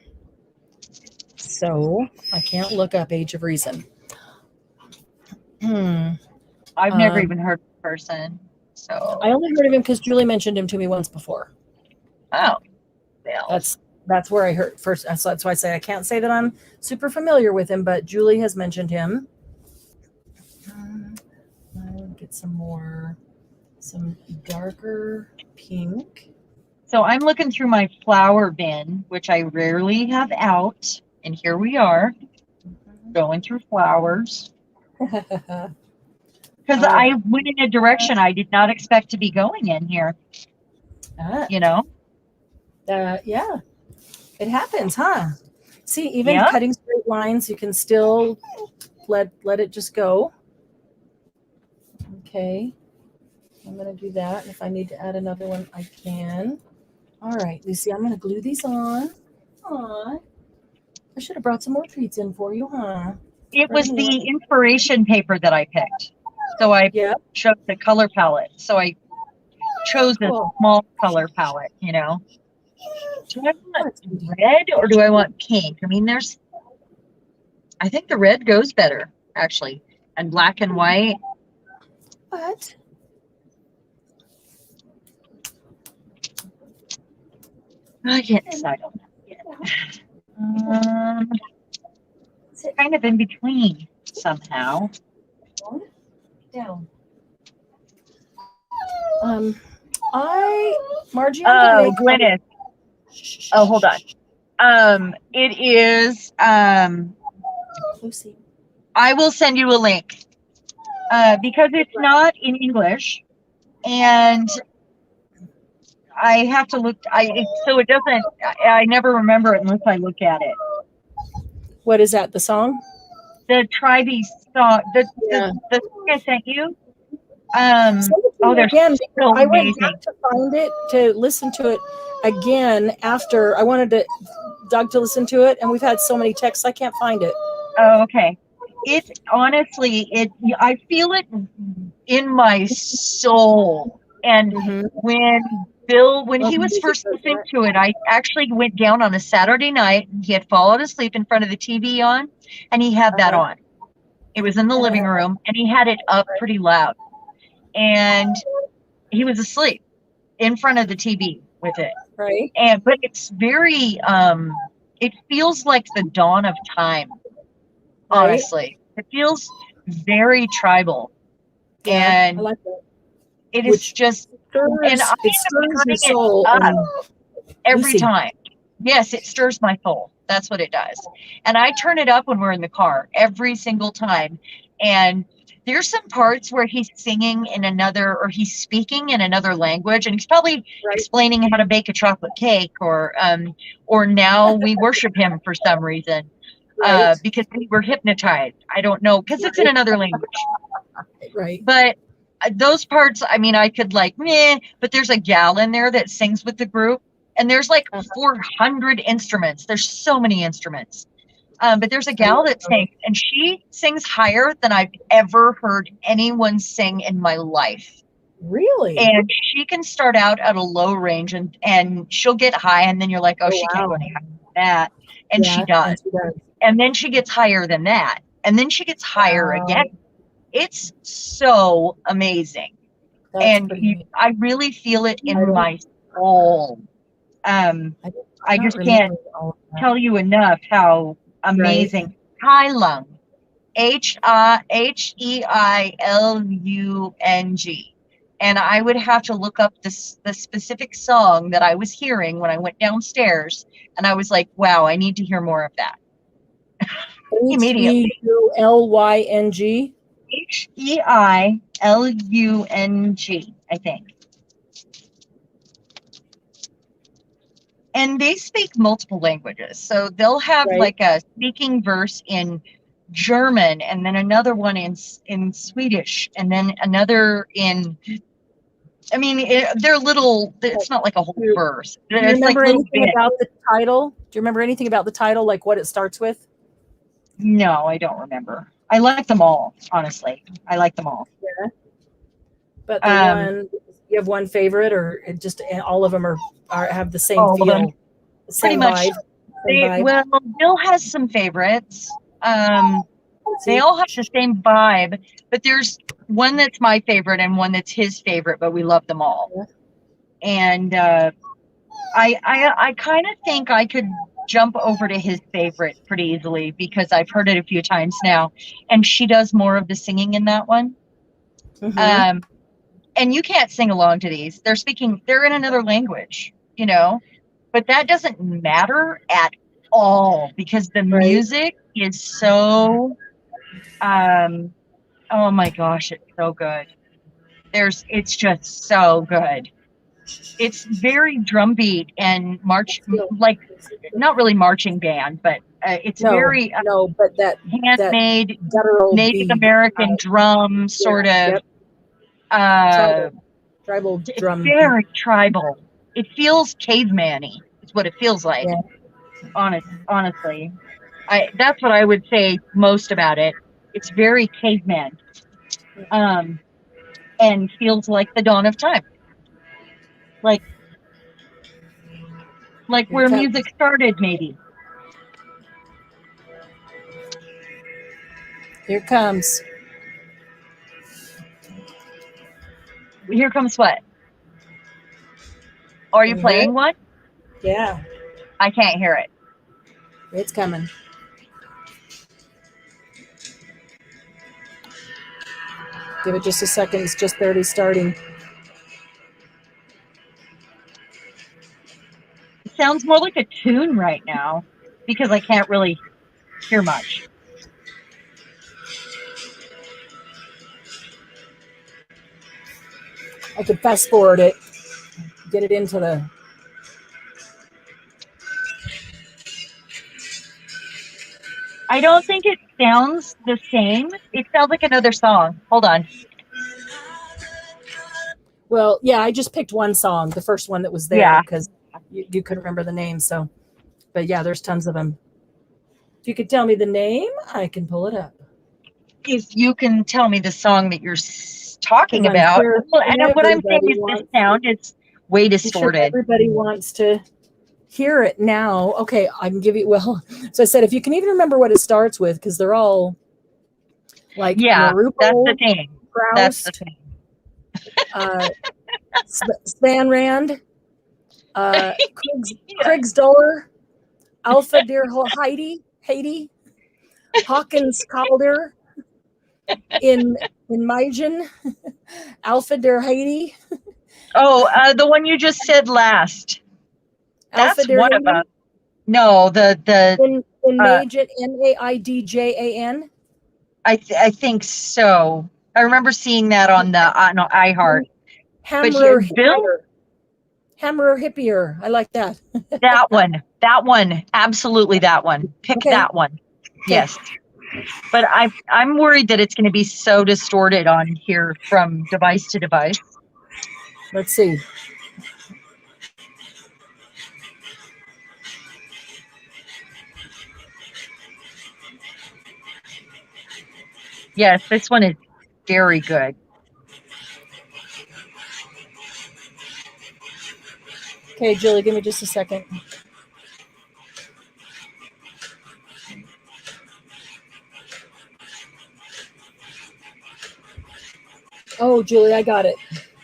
So I can't look up Age of Reason. I've never even heard of the person. So I only heard of him because Julie mentioned him to me once before. oh, well. That's where I heard first. So that's why I say I can't say that I'm super familiar with him, but Julie has mentioned him. I'll get some darker pink. So I'm looking through my flower bin, which I rarely have out, and here we are going through flowers. Because I went in a direction I did not expect to be going in here. You know? Yeah. It happens, huh? See, even cutting straight lines, you can still let it just go. Okay. I'm going to do that. If I need to add another one, I can. All right, Lucy, I'm going to glue these on. Aw. I should have brought some more treats in for you, huh? It was the inspiration paper that I picked. So I chose the color palette. So I chose a small color palette, you know. Do I want red or do I want pink? I mean, I think the red goes better, actually. And black and white. What? I can't decide on that yet. It's kind of in between somehow. Down. Margie, Oh, Glynis. Oh, hold on. It is, Lucy. I will send you a link, because it's not in English, and I have to look, so it doesn't, I never remember it unless I look at it. What is that? The song? The Tribe song, the thing I sent you. They're Again, so I went amazing. back to find it, to listen to it again after I wanted Doug to listen to it, and we've had so many texts, I can't find it. Oh, okay. It honestly, I feel it in my soul. And when he was first listening to it, I actually went down on a Saturday night. He had fallen asleep in front of the TV on, and he had that on. It was in the living room, and he had it up pretty loud. And he was asleep in front of the TV with it. Right. But it's very, it feels like the dawn of time. Honestly, it feels very tribal, and I like that. it is just, and I It stirs your it soul up every Lucy. time. Yes, it stirs my soul. That's what it does. And I turn it up when we're in the car every single time. And there's some parts where he's singing in another, or he's speaking in another language, and he's probably explaining how to bake a chocolate cake, or now we worship him for some reason. Because we were hypnotized. I don't know, because it's in another language. Right. But those parts, I mean, I could but there's a gal in there that sings with the group, and there's like 400 instruments. There's so many instruments. But there's a gal that sings, and she sings higher than I've ever heard anyone sing in my life. Really? And she can start out at a low range, and she'll get high, and then you're like, oh, she can't go any higher than that. And she does. And then she gets higher than that. And then she gets higher again. It's so amazing. And I really feel it in my soul. I just can't tell you enough how amazing. Heilung. Heilung. And I would have to look up the specific song that I was hearing when I went downstairs. And I was like, wow, I need to hear more of that. Immediately. Heilung. Heilung, I think. And they speak multiple languages. So they'll have like a speaking verse in German, and then another one in Swedish, and then another in, I mean, they're little, it's not like a whole verse. Do you remember anything about the title? Do you remember anything about the title, like what it starts with? No, I don't remember. I like them all, honestly. I like them all. Yeah. But the one, you have one favorite, or it just all of them have the same feel? Pretty much. Well, Bill has some favorites. They all have the same vibe, but there's one that's my favorite and one that's his favorite, but we love them all. Yeah. And I kind of think I could jump over to his favorite pretty easily, because I've heard it a few times now, and she does more of the singing in that one. Mm-hmm. And you can't sing along to these. They're in another language, but that doesn't matter at all, because the music is so, oh my gosh, it's so good. It's just so good. It's very drumbeat and like not really marching band, but it's very but that handmade Native American drum sort of. Tribal drum. Very tribal. It feels caveman-y. It's what it feels like. Yeah. Honestly, that's what I would say most about it. It's very caveman, and feels like the dawn of time. Like where music started, maybe. Here comes. Here comes what? Are you playing one? Yeah. I can't hear it. It's coming. Give it just a second. It's just barely starting. sounds more like a tune right now because I can't really hear much. I could fast forward it, get it into the. I don't think it sounds the same. It sounds like another song. Hold on. Well, yeah, I just picked one song, the first one that was there, because you couldn't remember the name. So, but yeah, there's tons of them. If you could tell me the name, I can pull it up. If you can tell me the song that you're talking about, sure and what I'm saying is this sound is way distorted. Sure everybody wants to hear it now. Okay, I can give you. Well, so I said if you can even remember what it starts with, because they're all like Naruto, that's the thing. Proust, that's the thing. Spanrand, Kriegsdollar, Alpha Der Haiti, Hawkins Calder, in Maijin, Alpha Der Haiti. Oh, the one you just said last. Alpha That's one of them. No, the in Maijin, Maidjan. I think so. I remember seeing that on iHeart. Hammerer Hippier. I like that. That one, absolutely that one. Pick that one. Okay. Yes. But I'm worried that it's going to be so distorted on here from device to device. Let's see. Yes, this one is very good. Okay, Julie, give me just a second. Oh, Julie, I got it.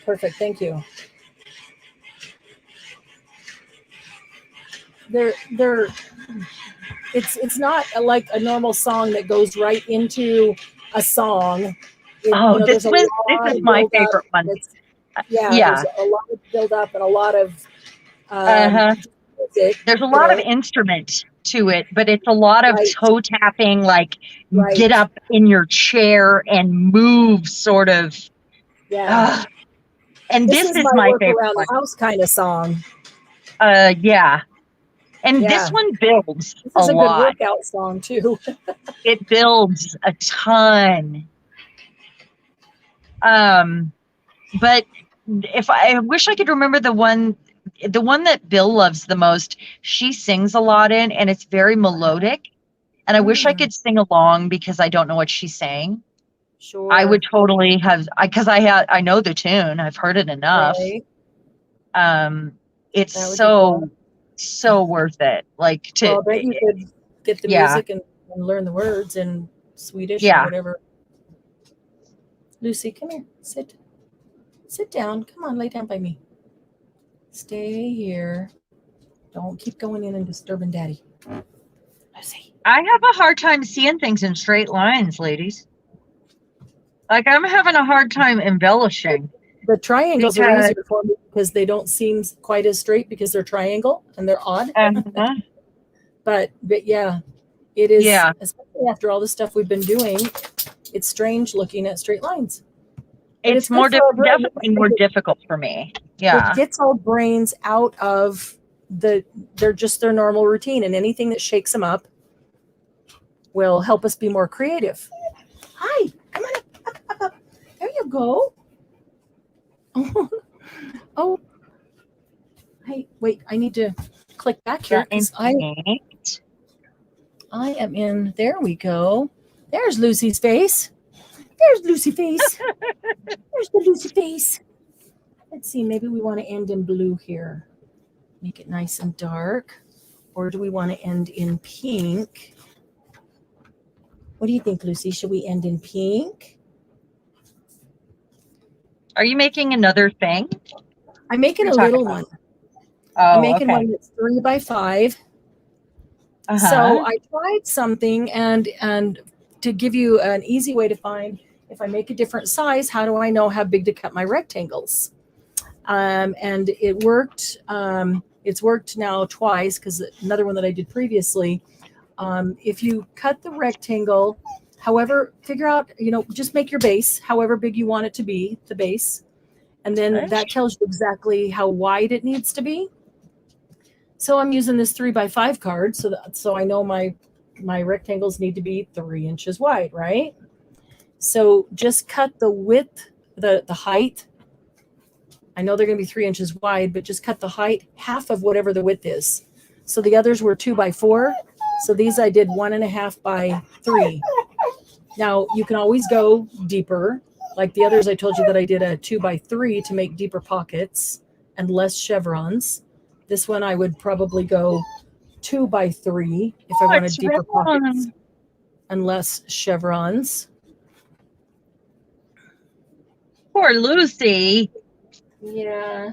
Perfect. Thank you. It's not like a normal song that goes right into a song. This is my favorite one. There's a lot of build up and a lot of music. There's a lot of instrument to it, but it's a lot of toe tapping, like get up in your chair and move, sort of. Yeah. And this is my favorite around the house kind of song. Yeah. And this one builds this is a lot. Good workout song too. It builds a ton. But if I wish I could remember the one that Bill loves the most, she sings a lot in, and it's very melodic. And I wish I could sing along because I don't know what she's saying. Sure. I would totally have, because I know the tune. I've heard it enough. Right. It's so worth it. Like to. Well, I bet you could get the music and learn the words in Swedish or whatever. Lucy, come here. Sit down. Come on, lay down by me. Stay here. Don't keep going in and disturbing Daddy. Lucy. I have a hard time seeing things in straight lines, ladies. Like, I'm having a hard time embellishing. The triangles are easier for me because they don't seem quite as straight because they're triangle and they're odd. But yeah, it is. Yeah. Especially after all the stuff we've been doing, it's strange looking at straight lines. It's definitely more difficult for me. Yeah. It gets our brains out of their normal routine, and anything that shakes them up will help us be more creative. Hi, come on up. There you go. Oh. Hey, wait, I need to click back here. I am in. There we go. There's Lucy's face. There's Lucy face. There's the Lucy face. Let's see, maybe we want to end in blue here. Make it nice and dark. Or do we want to end in pink? What do you think, Lucy? Should we end in pink? Are you making another thing? I'm making a little one. I'm making one that's 3 by 5. So I tried something, and to give you an easy way to find if I make a different size, how do I know how big to cut my rectangles? And it worked. It's worked now twice because another one that I did previously. If you cut the rectangle, however, figure out, just make your base, however big you want it to be, the base. And then that tells you exactly how wide it needs to be. So I'm using this 3x5 card so I know my rectangles need to be 3 inches wide, right? So just cut the width, the height. I know they're going to be 3 inches wide, but just cut the height half of whatever the width is. So the others were 2x4. So these I did 1.5 by 3. Now you can always go deeper. Like the others, I told you that I did a 2x3 to make deeper pockets and less chevrons. This one I would probably go 2x3 if I wanted deeper pockets and less chevrons. Poor Lucy. Yeah.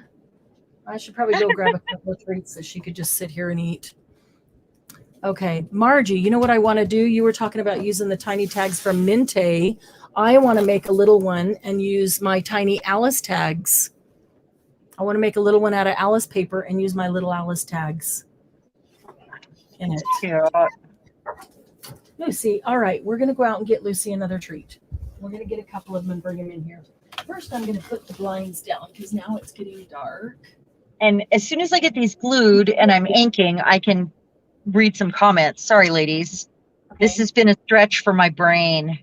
I should probably go grab a couple of treats so she could just sit here and eat. Okay, Margie, you know what I want to do? You were talking about using the tiny tags from Minte. I want to make a little one and use my tiny Alice tags. I want to make a little one out of Alice paper and use my little Alice tags in it. Yeah. Lucy, all right, we're going to go out and get Lucy another treat. We're going to get a couple of them and bring them in here. First, I'm going to put the blinds down because now it's getting dark. And as soon as I get these glued and I'm inking, I can read some comments. Sorry, ladies. Okay. This has been a stretch for my brain.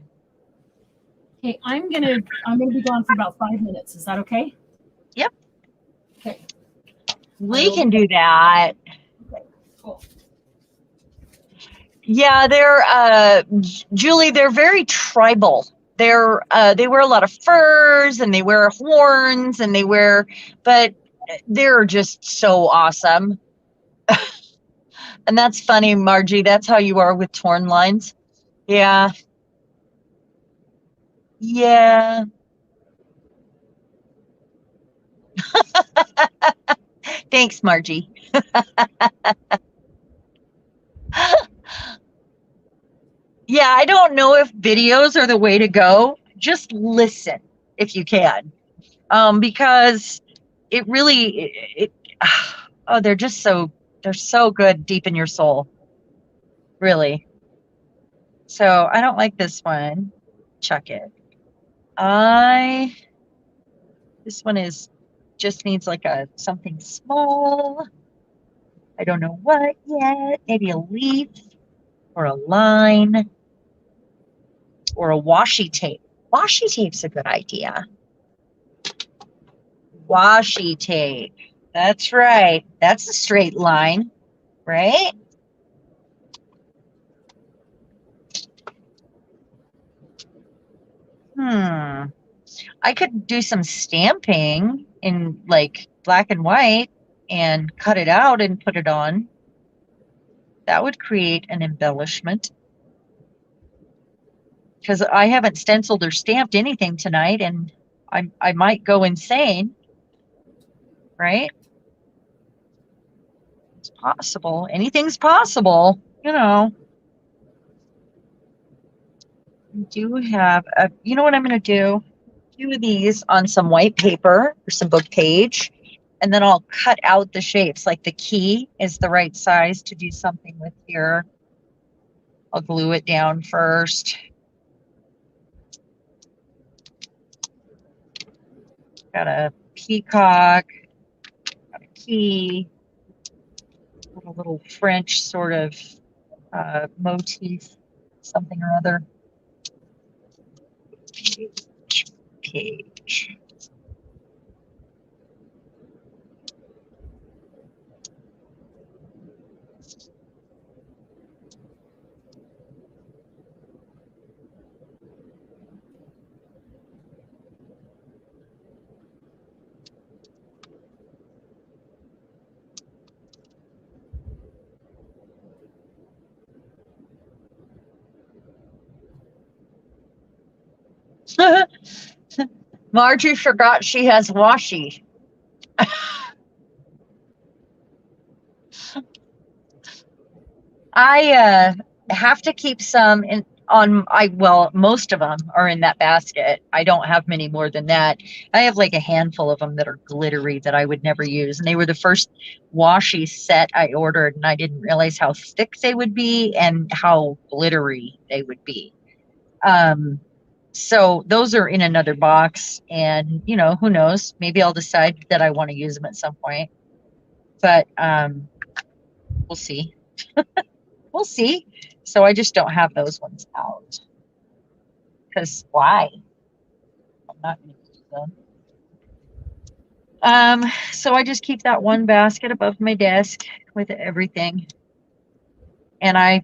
Okay, I'm gonna be gone for about 5 minutes. Is that okay? Yep. Okay. We can do that. Okay, cool. Yeah, they're Julie, they're very tribal. They wear a lot of furs and they wear horns and but they're just so awesome. And that's funny, Margie. That's how you are with torn lines. Yeah. Yeah. Thanks, Margie. Yeah, I don't know if videos are the way to go. Just listen if you can. Because it really, they're so good deep in your soul. Really. So I don't like this one. Chuck it. This one just needs like something small. I don't know what yet. Maybe a leaf or a line or a washi tape. Washi tape's a good idea. Washi tape. That's right. That's a straight line, right? I could do some stamping in like black and white and cut it out and put it on. That would create an embellishment. Because I haven't stenciled or stamped anything tonight and I might go insane, right? It's possible. Anything's possible, you know. I do have you know what I'm going to do? 2 of these on some white paper or some book page, and then I'll cut out the shapes. Like the key is the right size to do something with here. I'll glue it down first. Got a peacock, got a key, a little French sort of motif, something or other. Page. Marjorie forgot she has washi. I have to keep some most of them are in that basket. I don't have many more than that. I have like a handful of them that are glittery that I would never use. And they were the first washi set I ordered, and I didn't realize how thick they would be and how glittery they would be. So those are in another box, and who knows? Maybe I'll decide that I want to use them at some point. But we'll see. We'll see. So I just don't have those ones out. Because why? I'm not going to use them. So I just keep that one basket above my desk with everything. And I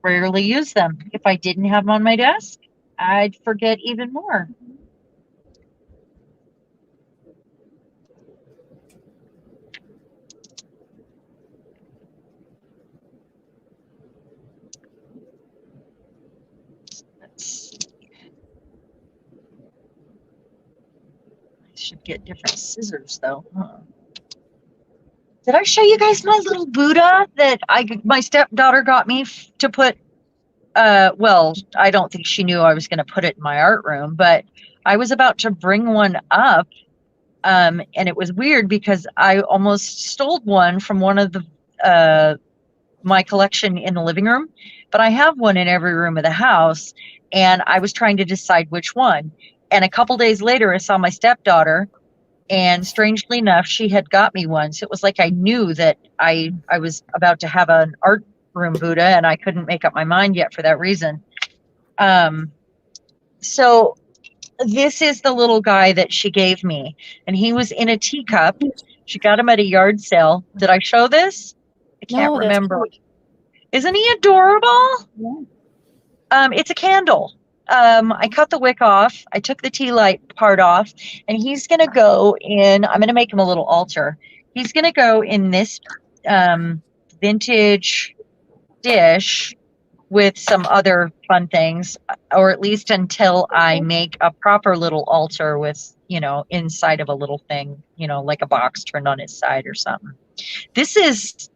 rarely use them. If I didn't have them on my desk, I'd forget even more. Should get different scissors though. Did I show you guys my little Buddha that my stepdaughter got me to put? Well, I don't think she knew I was going to put it in my art room, but I was about to bring one up, and it was weird because I almost stole one from one of the my collection in the living room, but I have one in every room of the house, and I was trying to decide which one. And a couple days later, I saw my stepdaughter, and strangely enough, she had got me one. So it was like I knew that I was about to have an art room Buddha, and I couldn't make up my mind yet for that reason. So this is the little guy that she gave me, and he was in a teacup. She got him at a yard sale. Did I show this? I can't remember. Isn't he adorable? Yeah. It's a candle. I cut the wick off. I took the tea light part off, and he's going to go in. I'm going to make him a little altar. He's going to go in this vintage dish with some other fun things, or at least until I make a proper little altar with, inside of a little thing, like a box turned on its side or something. This is,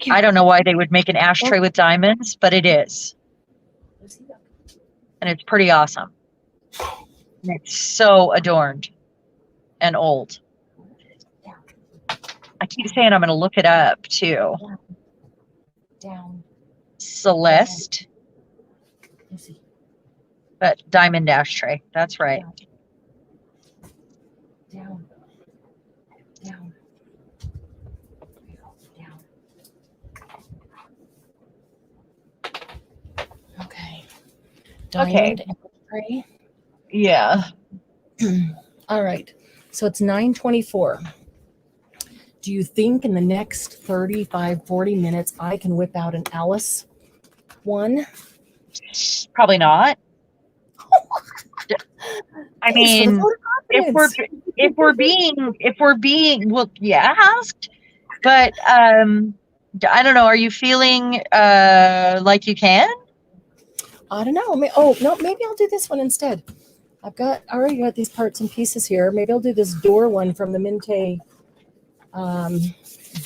I don't know why they would make an ashtray with diamonds, but it is. And it's pretty awesome. And it's so adorned and old. I keep saying I'm going to look it up too. Down. Celeste. But diamond ashtray. That's right. Down. Down. Down. Okay. Diamond ashtray. Yeah. All right. So it's 9:24. Do you think in the next 35, 40 minutes I can whip out an Alice one? Probably not. I mean, if we're being well, you asked, but I don't know. Are you feeling like you can? I don't know. Oh no, maybe I'll do this one instead. I already got these parts and pieces here. Maybe I'll do this door one from the Minte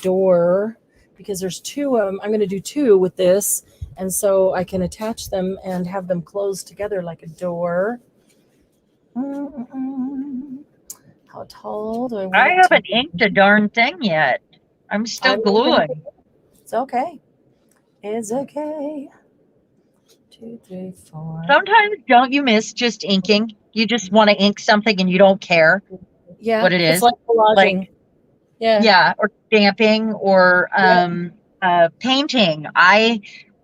door, because there's two of them. I'm going to do two with this, and so I can attach them and have them close together like a door. How tall do I want I haven't inked a darn thing yet. I'm still gluing. It's okay. It's okay. 2, 3, 4. Sometimes don't you miss just inking? You just want to ink something and you don't care what it is. It's like collaging. Yeah, or stamping or painting. I,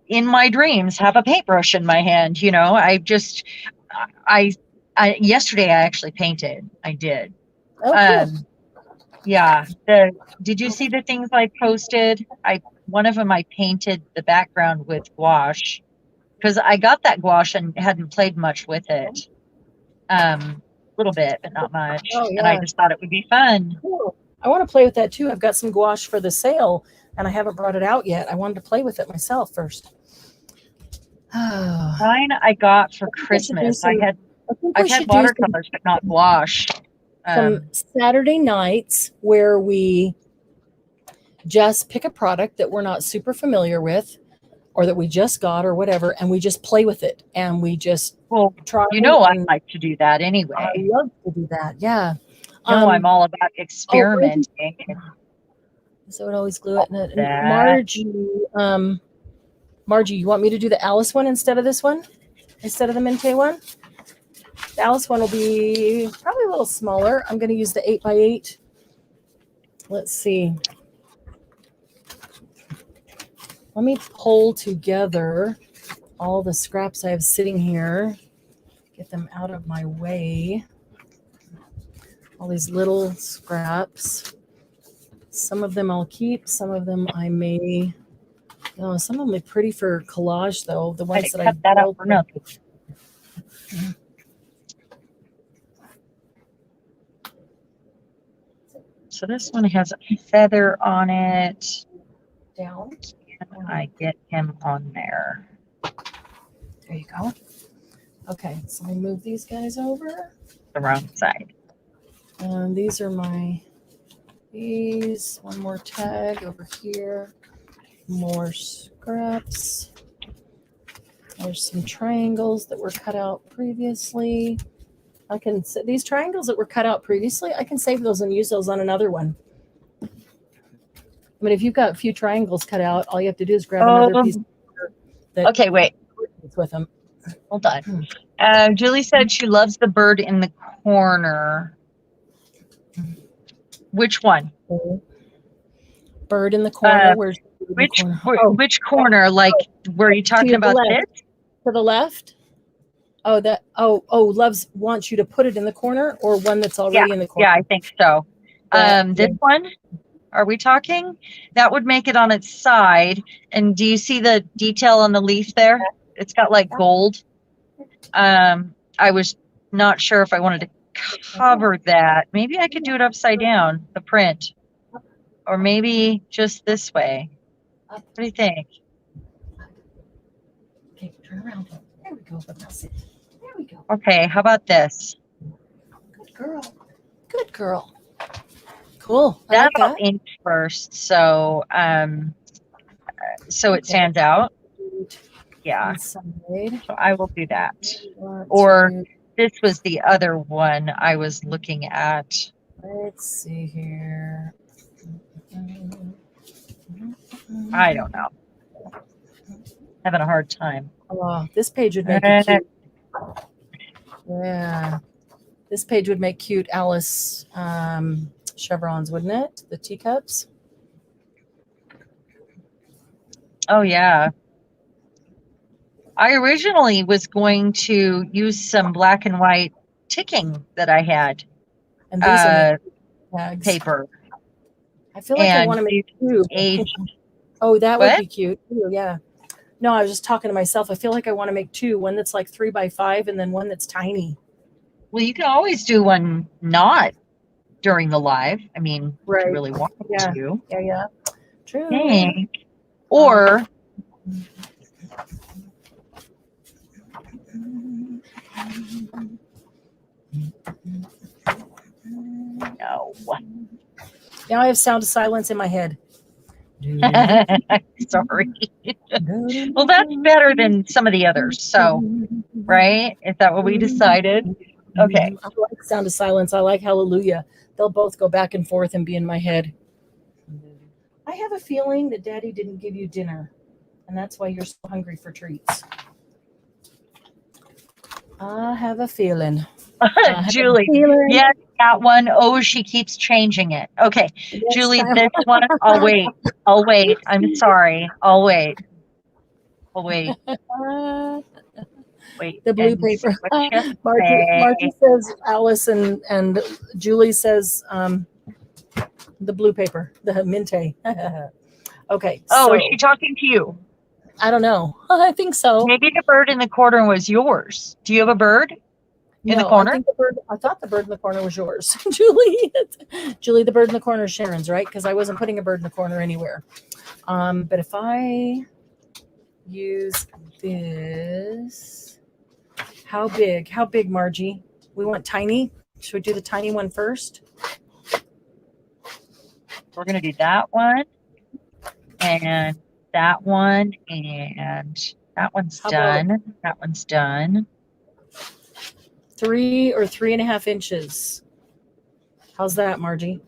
in my dreams, have a paintbrush in my hand. Yesterday I actually painted. I did. Oh, cool. Yeah. Did you see the things I posted? One of them I painted the background with gouache, because I got that gouache and hadn't played much with it. A little bit, but not much. Oh, yeah. And I just thought it would be fun. Cool. I want to play with that too. I've got some gouache for the sale, and I haven't brought it out yet. I wanted to play with it myself first. Mine I got for Christmas. I've had watercolors, but not gouache. Some Saturday nights where we just pick a product that we're not super familiar with, or that we just got or whatever, and we just play with it and we just try. I'd like to do that anyway. I love to do that. Yeah. I'm all about experimenting. So it always glue it. And Margie, you want me to do the Alice one instead of this one? Instead of the Mente one? The Alice one will be probably a little smaller. I'm going to use the 8x8. Let's see. Let me pull together all the scraps I have sitting here. Get them out of my way. All these little scraps. Some of them I'll keep. Some of them I may. No, some of them are pretty for collage, though. The ones that I cut that out for nothing. So this one has a feather on it. Down. Can I get him on there? There you go. Okay, so let me move these guys over. The wrong side. And these are these. One more tag over here. More scraps. There's some triangles that were cut out previously. These triangles that were cut out previously, I can save those and use those on another one. I mean, if you've got a few triangles cut out, all you have to do is grab another piece of paper. Okay, wait. With them. Hold on. Julie said she loves the bird in the corner. Which one? Bird in the corner. Which corner? Like, were you talking about this? To the left? Wants you to put it in the corner, or one that's already in the corner? Yeah, I think so. This one? Are we talking? That would make it on its side. And do you see the detail on the leaf there? It's got like gold. I was not sure if I wanted to cover that. Maybe I could do it upside down, the print. Or maybe just this way. What do you think? Okay, turn around. There we go. There we go. Okay, how about this? Good girl. Good girl. Cool. That'll ink first, so it stands out. Yeah. So I will do that. Or this was the other one I was looking at. Let's see here. I don't know. Having a hard time. Oh, this page would make it cute. Yeah. This page would make cute Alice chevrons, wouldn't it? The teacups. Oh, yeah. I originally was going to use some black and white ticking that I had. And these are tags. Paper. I feel like I want to make two. Oh, that would be cute. Ooh, yeah. No, I was just talking to myself. I feel like I want to make two. One that's like 3x5 and then one that's tiny. Well, you can always do one not during the live. I mean, if you really want to. Yeah. True. Okay. Or no. Now I have sound of silence in my head. Sorry. Well, that's better than some of the others. So, right? Is that what we decided? Okay. I like sound of silence. I like hallelujah. They'll both go back and forth and be in my head. I have a feeling that Daddy didn't give you dinner, and that's why you're so hungry for treats. I have a feeling. Julie, yes, that one. Oh, she keeps changing it. Okay, yes, Julie, this one. I'll wait. I'm sorry. I'll wait. Wait. The blue paper. Margie says Alice and Julie says the blue paper, the Mente. Okay. Oh, is she talking to you? I don't know. I think so. Maybe the bird in the corner was yours. Do you have a bird in the corner? I thought the bird in the corner was yours, Julie. Julie, the bird in the corner is Sharon's, right? Because I wasn't putting a bird in the corner anywhere. But if I use this, how big, Margie? We want tiny. Should we do the tiny one first? We're going to do that one. And that one, and that one's How about done. That one's done. 3 or 3.5 inches? How's that, Margie?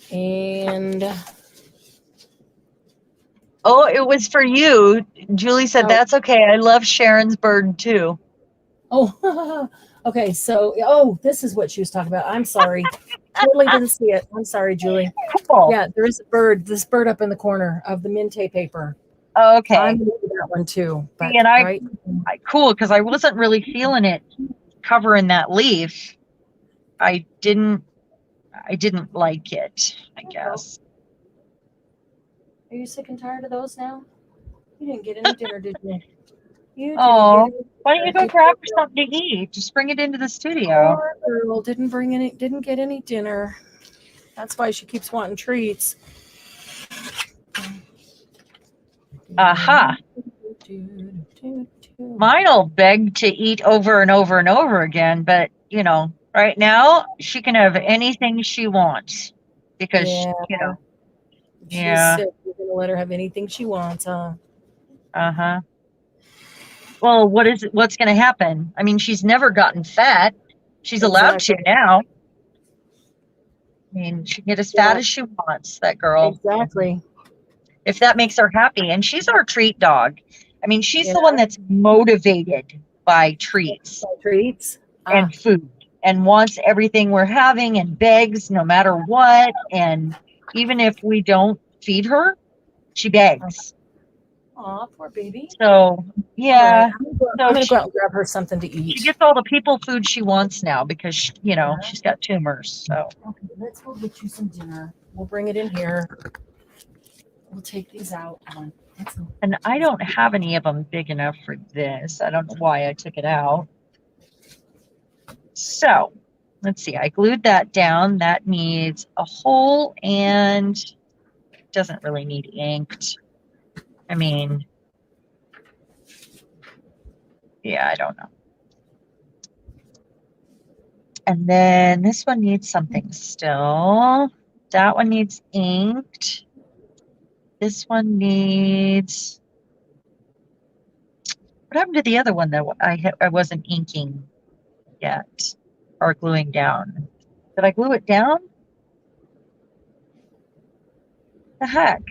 And oh, it was for you. Julie said, that's okay. I love Sharon's bird too. Oh, okay. So, this is what she was talking about. I'm sorry. Totally didn't see it. I'm sorry, Julie. Cool. Yeah, there is a bird, this bird up in the corner of the Minte paper. Okay. I'm going to do that one too. But, see, and right? cool, because I wasn't really feeling it covering that leaf. I didn't like it, I guess. Are you sick and tired of those now? You didn't get any dinner, did you? You Oh, didn't get why don't you go grab her something to eat? Just bring it into the studio. Poor girl didn't get any dinner. That's why she keeps wanting treats. Aha. Mine'll beg to eat over and over and over again, but right now she can have anything she wants because She's sick. You're gonna let her have anything she wants, huh? Uh-huh. Well, what's gonna happen? I mean, she's never gotten fat. She's allowed to now. I mean, she can get as fat as she wants, that girl. Exactly. If that makes her happy. And she's our treat dog. I mean, she's the one that's motivated by treats. And food, and wants everything we're having, and begs no matter what. And even if we don't feed her, she begs. Aw, poor baby. So yeah, I'm gonna go out and grab her something to eat. She gets all the people food she wants now because she's got tumors. So okay, let's go get you some dinner. We'll bring it in here. We'll take these out. And I don't have any of them big enough for this. I don't know why I took it out. So let's see. I glued that down. That needs a hole and doesn't really need inked. I mean, yeah, I don't know. And then this one needs something still. That one needs inked. This one needs. What happened to the other one that I wasn't inking yet or gluing down? Did I glue it down? The heck?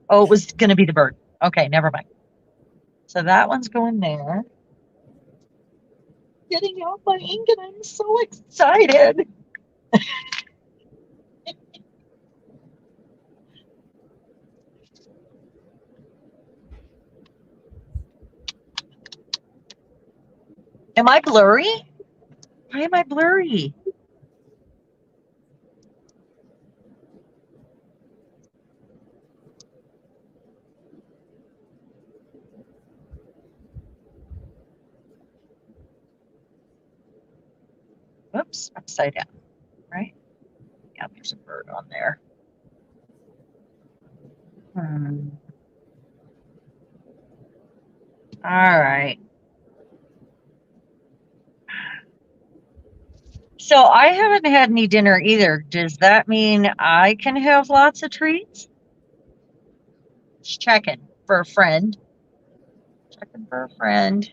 Oh, it was going to be the bird. Okay, never mind. So that one's going there. Getting out my ink and I'm so excited. Am I blurry? Why am I blurry? Whoops, upside down, right? Yeah, there's a bird on there. All right. So I haven't had any dinner either. Does that mean I can have lots of treats? Just checking for a friend. Checking for a friend.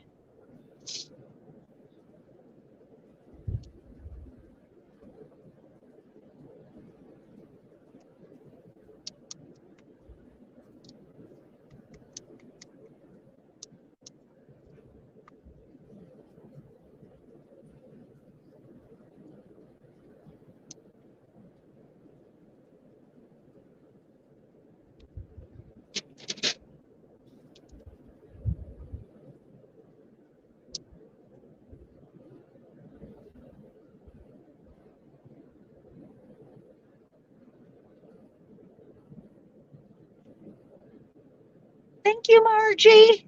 Thank you, Margie.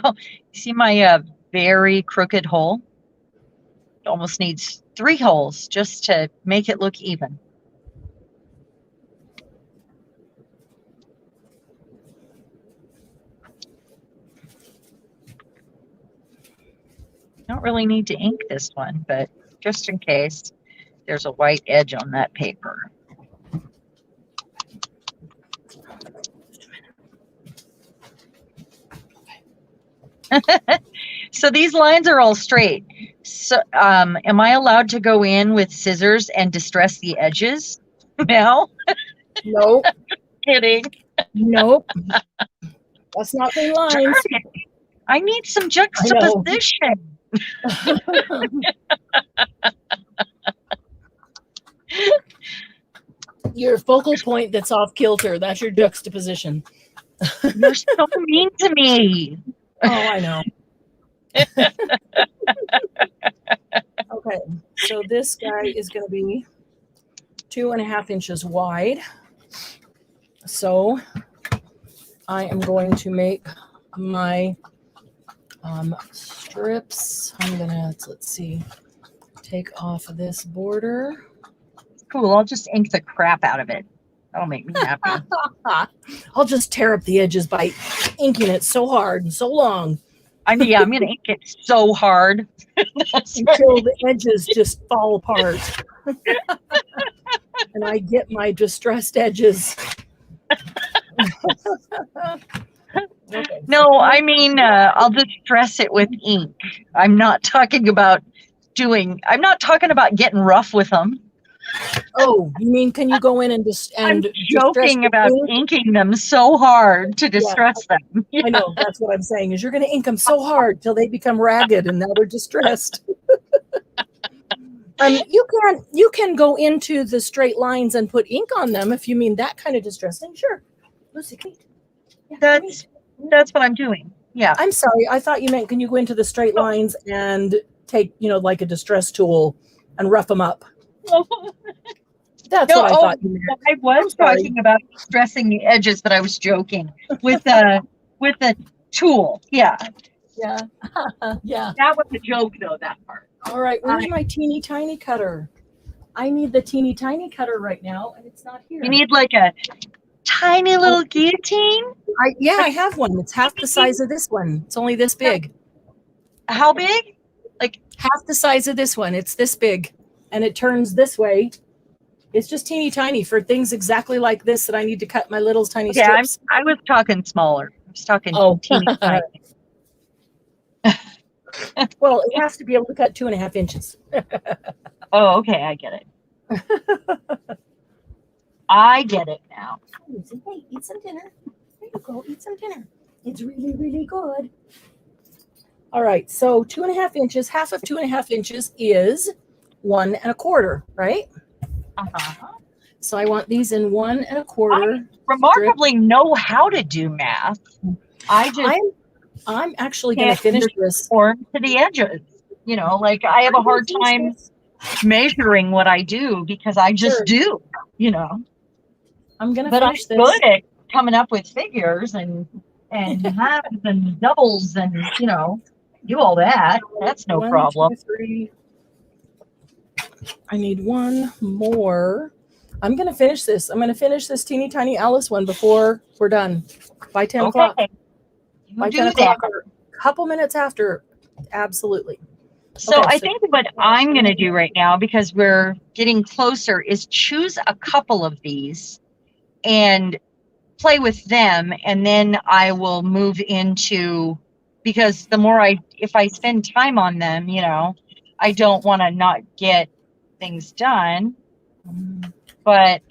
Oh, you see my very crooked hole? It almost needs 3 holes just to make it look even. Don't really need to ink this one, but just in case. there's a white edge on that paper. So these lines are all straight. So, am I allowed to go in with scissors and distress the edges now? Nope. Kidding. Nope. That's not clean lines. I need some juxtaposition. Your focal point that's off kilter. That's your juxtaposition. You're so mean to me. Oh, I know. Okay, so this guy is going to be 2.5 inches wide. So I am going to make my strips. I'm going to, let's see, take off this border. Cool. I'll just ink the crap out of it. That'll make me happy. I'll just tear up the edges by inking it so hard and so long. I'm going to ink it so hard. Until the edges just fall apart. And I get my distressed edges. Okay. No, I mean, I'll distress it with ink. I'm not talking about getting rough with them. Oh, you mean, can you go in and I'm joking about inking them so hard to distress them. Yeah. I know, that's what I'm saying, is you're going to ink them so hard till they become ragged and now they're distressed. You can go into the straight lines and put ink on them if you mean that kind of distressing. Sure. Lucy, that's what I'm doing. Yeah. I'm sorry. I thought you meant, can you go into the straight lines and take, like a distress tool and rough them up? That's what I thought you meant. I was talking about stressing the edges, but I was joking with a tool. Yeah. Yeah. Yeah. That was a joke, though, that part. All right. Where's my teeny tiny cutter? I need the teeny tiny cutter right now, and it's not here. You need like a tiny little guillotine? I have one. It's half the size of this one. It's only this big. How big? Like half the size of this one. It's this big, and it turns this way. It's just teeny tiny for things exactly like this that I need to cut my little tiny strips. I was talking smaller. I was talking teeny tiny. Well, it has to be able to cut 2.5 inches. Oh, okay. I get it. I get it now. Hey, eat some dinner. There you go. Eat some dinner. It's really, really good. All right. So 2.5 inches, half of 2.5 inches is 1 1/4, right? Uh-huh. So I want these in 1 1/4. I remarkably know how to do math. I'm actually going to finish this form to the edges. I have a hard time measuring what I do because I just do. I'm going to but finish I'm this. good at coming up with figures and halves and doubles and do all that. That's no problem. 1, 2, 3. I need one more. I'm going to finish this. I'm going to finish this teeny tiny Alice one before we're done by 10 o'clock. By 10 o'clock, or a couple minutes after. Absolutely. So I think what I'm going to do right now, because we're getting closer, is choose a couple of these and play with them. And then I will move into, because if I spend time on them, I don't want to not get things done. But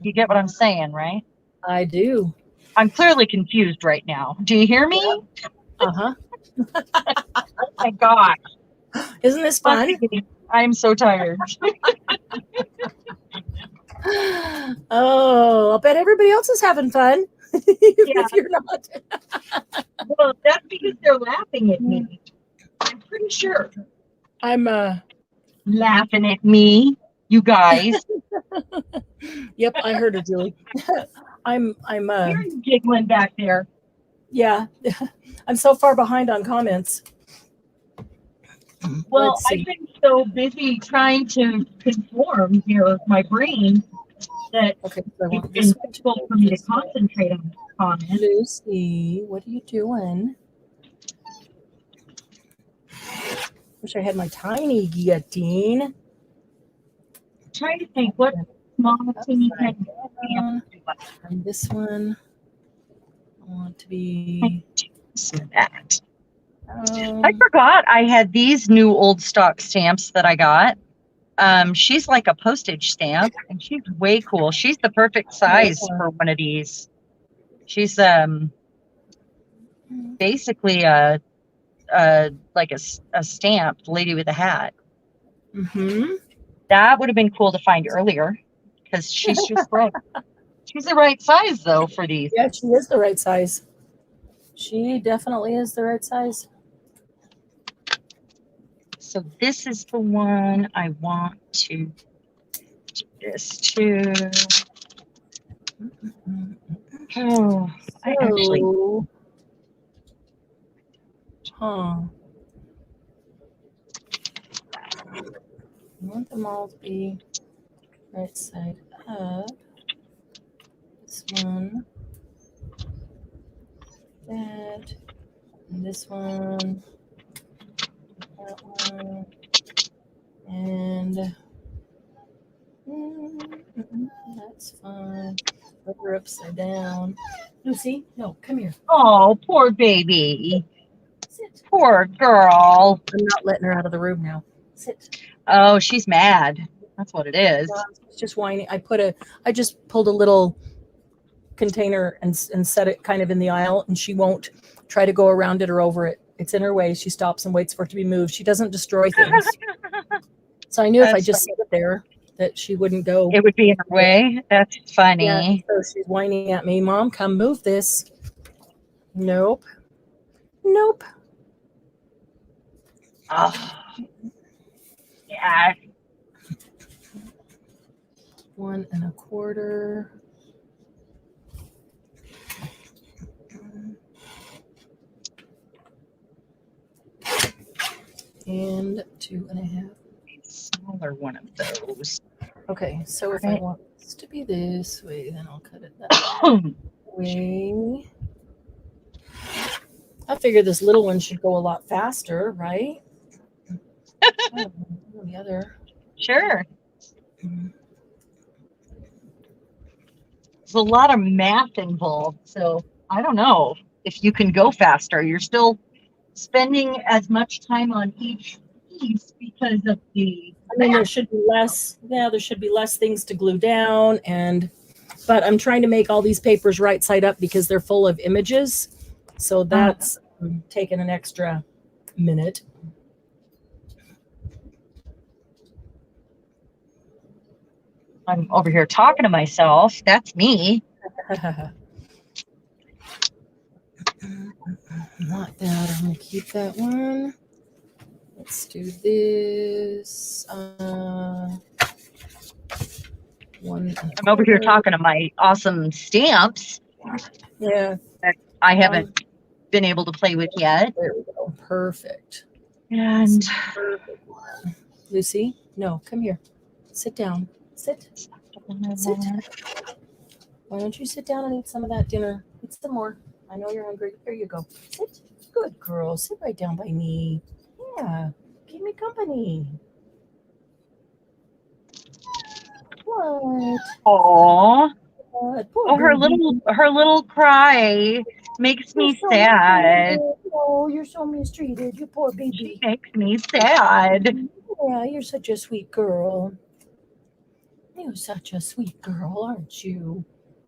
you get what I'm saying, right? I do. I'm clearly confused right now. Do you hear me? Uh-huh. Oh my gosh. Isn't this fun? I'm so tired. Oh, I'll bet everybody else is having fun. If you're not. Well, that's because they're laughing at me. I'm pretty sure. I'm laughing at me, you guys. Yep, I heard it, Julie. You're giggling back there. Yeah. I'm so far behind on comments. Well, I've been so busy trying to conform here with my brain that it's been difficult for me to concentrate on comments. Lucy, what are you doing? Wish I had my tiny guillotine. trying to think what small teeny Upside tiny down. stamp. And this one, I want to be. That. I forgot I had these new old stock stamps that I got. She's like a postage stamp, and she's way cool. She's the perfect size for one of these. She's basically like a stamped lady with a hat. Mm-hmm. That would have been cool to find earlier because she's just right. She's the right size though for these. Yeah, she is the right size. She definitely is the right size. So this is the one I want to do this to. Oh, I actually. Huh. I want them all to be right side up. This one. That. And this one. That one. And that's fine. Put her upside down. Lucy, no, come here. Oh, poor baby. Sit. Poor girl. I'm not letting her out of the room now. Sit. Oh, she's mad. That's what it is. She's just whining. I just pulled a little container and set it kind of in the aisle, and she won't try to go around it or over it. It's in her way. She stops and waits for it to be moved. She doesn't destroy things. So I knew if I just set it there that she wouldn't go. It would be in her way. That's funny. Yeah, so she's whining at me. Mom, come move this. Nope. Nope. Oh. Yeah. 1 1/4. And 2 1/2. Smaller one of those. Okay, so if I want this to be this way, then I'll cut it that way. I figure this little one should go a lot faster, right? The other. Sure. There's a lot of math involved, so I don't know if you can go faster. You're still spending as much time on each piece because of the. I mean, there should be less. Yeah, there should be less things to glue down, but I'm trying to make all these papers right side up because they're full of images, so that's taking an extra minute. I'm over here talking to myself. That's me. Not that. I'm gonna keep that one. Let's do this. 1 I'm over here talking to my awesome stamps. Yeah. That I haven't been able to play with yet. There we go. Perfect. And perfect one. Lucy, no, come here. Sit down. Sit. Sit. Why don't you sit down and eat some of that dinner? Eat some more. I know you're hungry. Here you go. Sit. Good girl. Sit right down by me. Yeah. Keep me company. What? Aww. What? Oh, her little cry makes me sad. Oh, you're so mistreated. You poor baby. She makes me sad. Yeah, you're such a sweet girl. You're such a sweet girl, aren't you?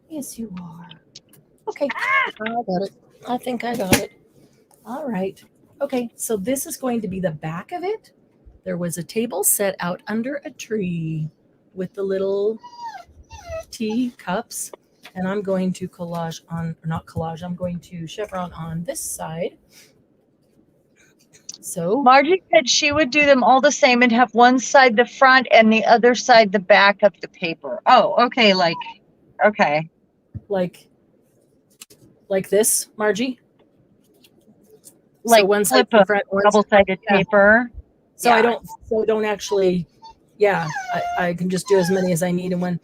Yes, you are. Okay, I got it. I think I got it. All right. Okay, so this is going to be the back of it. There was a table set out under a tree with the little tea cups. And I'm going to collage on, or not collage, I'm going to chevron on this side. So Margie said she would do them all the same and have one side the front and the other side the back of the paper. Oh, okay. Okay. Like this, Margie? Like so one side the front, double-sided paper. So yeah. I don't actually, I can just do as many as I need. And when,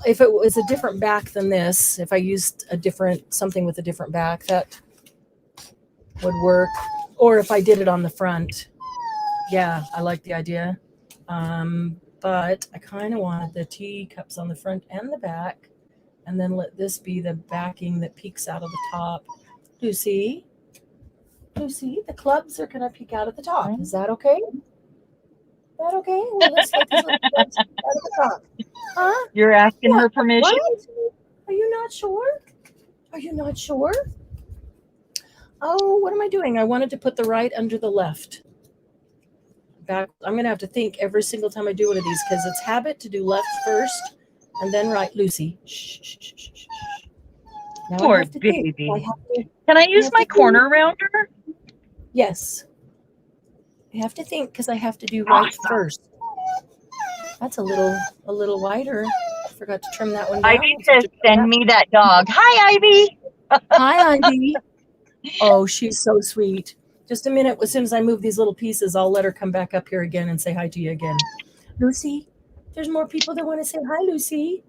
if it was a different back than this, if I used something with a different back, that would work. Or if I did it on the front, yeah, I like the idea. but I kind of wanted the teacups on the front and the back, and then let this be the backing that peeks out of the top. Lucy, the clubs are going to peek out at the top. Is that okay? Is that okay? Well, let's let these little clubs peek out at the top. Huh? You're asking her permission? What? Are you not sure? Are you not sure? Oh, what am I doing? I wanted to put the right under the left. Back. I'm going to have to think every single time I do one of these because it's habit to do left first and then right. Lucy. Shh, shh, shh, shh, shh. Now Poor baby. Can I use my corner rounder? Yes. I have to think because I have to do right first. That's a little wider. I forgot to trim that one down. Ivy says, send me that dog. Hi, Ivy. Hi, Ivy. Oh, she's so sweet. Just a minute. As soon as I move these little pieces, I'll let her come back up here again and say hi to you again. Lucy, there's more people that want to say hi, Lucy.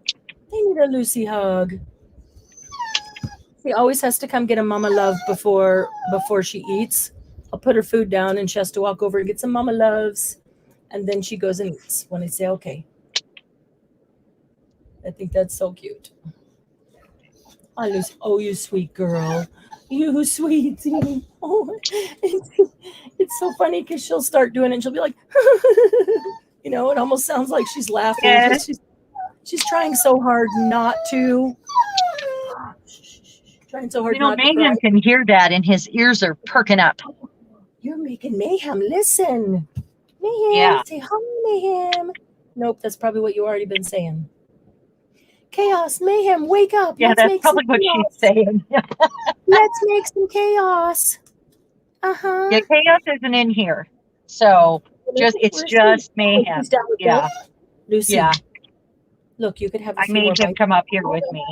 They need a Lucy hug. She always has to come get a mama love before she eats. I'll put her food down and she has to walk over and get some mama loves. And then she goes and eats when I say, okay. I think that's so cute. Hi, Lucy. Oh, you sweet girl. You sweetie. Oh, it's so funny because she'll start doing it and she'll be like, you know, it almost sounds like she's laughing. Yeah. She's trying so hard not to. Trying so hard not to cry. Mayhem can hear that and his ears are perking up. You're making Mayhem listen. Mayhem, yeah. Say hi, Mayhem. Nope, that's probably what you already been saying. Chaos, Mayhem, wake up. Yeah, that's probably what she's saying. Let's make some chaos. Uh-huh. Yeah, chaos isn't in here. So it's just Mayhem. Yeah. Lucy. Yeah. Look, you could have I made him come up here with me.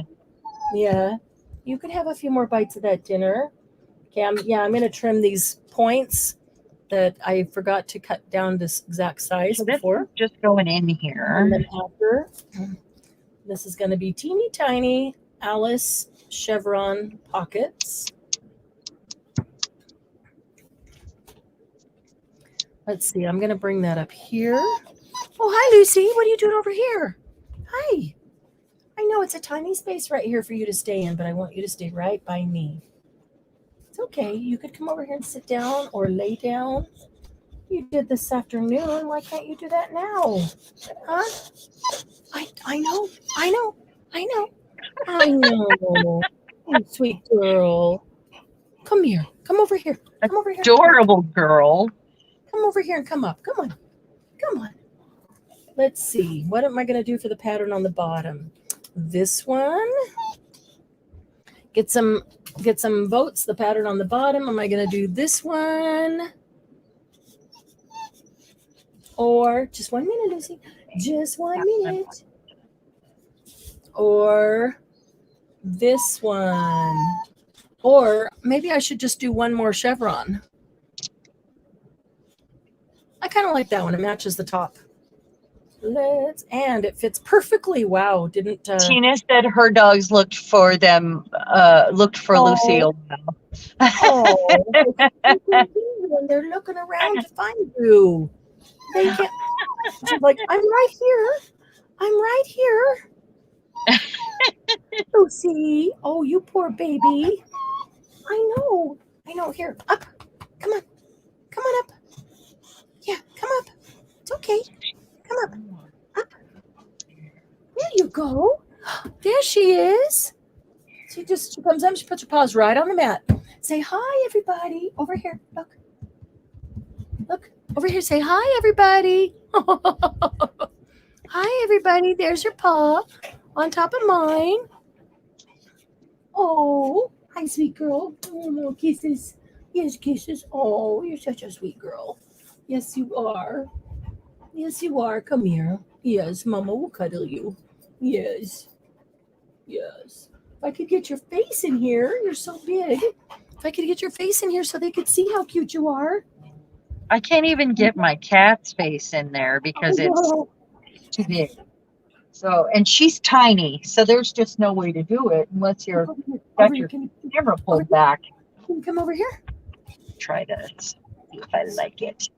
Yeah. You could have a few more bites of that dinner. Okay, I'm going to trim these points that I forgot to cut down this exact size so before. Just going in here. And then after, this is going to be teeny tiny Alice Chevron pockets. Let's see. I'm going to bring that up here. Oh, hi, Lucy. What are you doing over here? Hi. I know it's a tiny space right here for you to stay in, but I want you to stay right by me. It's okay. You could come over here and sit down or lay down. You did this afternoon. Why can't you do that now? Huh? I know. Oh, sweet girl. Come here. Come over here. Come over here. Adorable girl. Come over here and come up. Come on. Come on. Let's see. What am I going to do for the pattern on the bottom? This one. Get some votes. The pattern on the bottom. Am I going to do this one? Or just 1 minute, Lucy. Just 1 minute. Or this one. Or maybe I should just do one more chevron. I kind of like that one. It matches the top. And it fits perfectly. Wow, didn't Tina said her dogs looked for Lucille. Oh, when they're looking around to find you. They can't. She's like, I'm right here. Lucy. Oh, you poor baby. I know. Here, up. Come on up. Yeah, come up. It's okay. Come up. There you go. There she is. She comes up. She puts her paws right on the mat. Say hi, everybody. Over here. Look. Over here. Say hi, everybody. Hi, everybody. There's your paw on top of mine. Oh, hi, sweet girl. Oh, no kisses. Yes, kisses. Oh, you're such a sweet girl. Yes, you are. Come here. Yes, Mama will cuddle you. Yes. If I could get your face in here, you're so big. If I could get your face in here so they could see how cute you are. I can't even get my cat's face in there because it's too big. So, and she's tiny, so there's just no way to do it unless you're got your camera pulled back. Can you come over here? Try to see if I like it.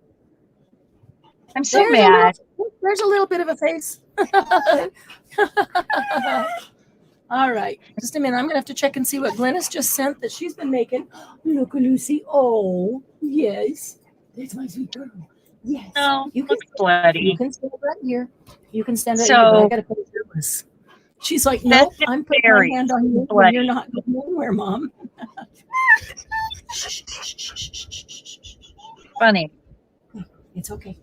I'm so mad. There's a little bit of a face. All right. Just a minute. I'm going to have to check and see what Glennis just sent that she's been making. Look, Lucy. Oh, yes. That's my sweet girl. Yes. No, You looks bloody. You can stand right here. You can stand right here, but I got to put it fearless. She's like, nope, I'm putting my hand on you when you're not going anywhere, Mom. Funny. It's okay.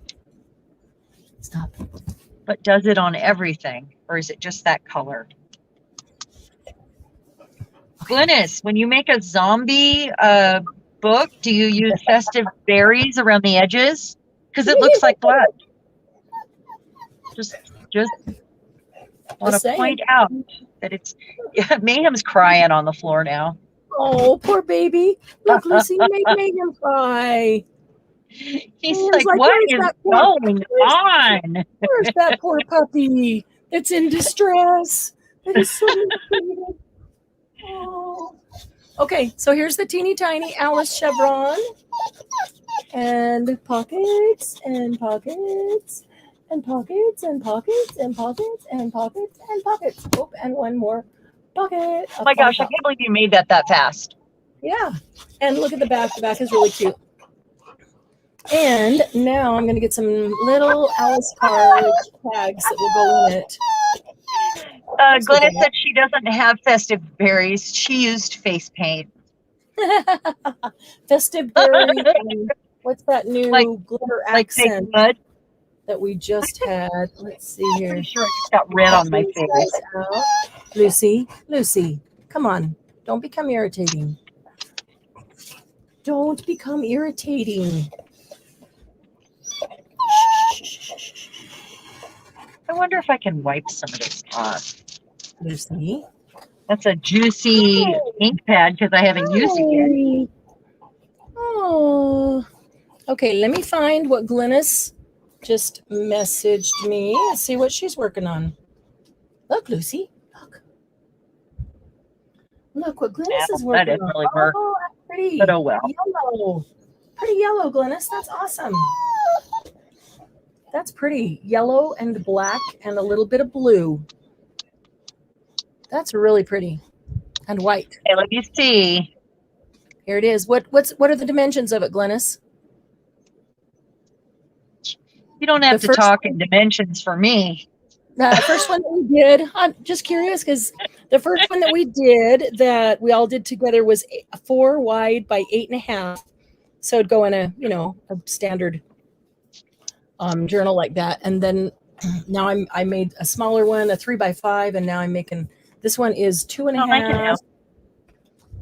Stop. But does it on everything, or is it just that color? Glennis, when you make a zombie book, do you use festive berries around the edges? Because it looks like blood. Just want to point out that it's Mayhem's crying on the floor now. Oh, poor baby. Look, Lucy, you made Mayhem cry. He's like, what is going on? Where's that poor puppy? It's in distress. It is so mistreated. Oh. Okay, so here's the teeny tiny Alice Chevron. And pockets and pockets and pockets and pockets and pockets and pockets and pockets. Oh, and one more pocket. Oh my gosh, I can't believe you made that fast. Yeah. And look at the back. The back is really cute. And now I'm going to get some little Alice card tags that will go in it. Glennis said she doesn't have festive berries. She used face paint. Festive berry. What's that new glitter accent that we just had? Let's see here. I'm pretty sure I just got red on my face. Lucy, come on. Don't become irritating. Don't become irritating. I wonder if I can wipe some of this off. Lucy. That's a juicy ink pad because I haven't used it yet. Oh. Okay, let me find what Glennis just messaged me and see what she's working on. Look, Lucy. Look what Glennis is working on. That doesn't really work. Oh, that's pretty. But oh well. Yellow. Pretty yellow, Glennis. That's awesome. That's pretty. Yellow and black and a little bit of blue. That's really pretty. And white. Okay, let me see. Here it is. What are the dimensions of it, Glennis? You don't have to talk in dimensions for me. The first one that we did, I'm just curious because the first one that we did that we all did together was 4 wide by 8.5. So it'd go in a standard journal like that. And then now I made a smaller one, a 3 by 5, and now I'm making this one is 2.5.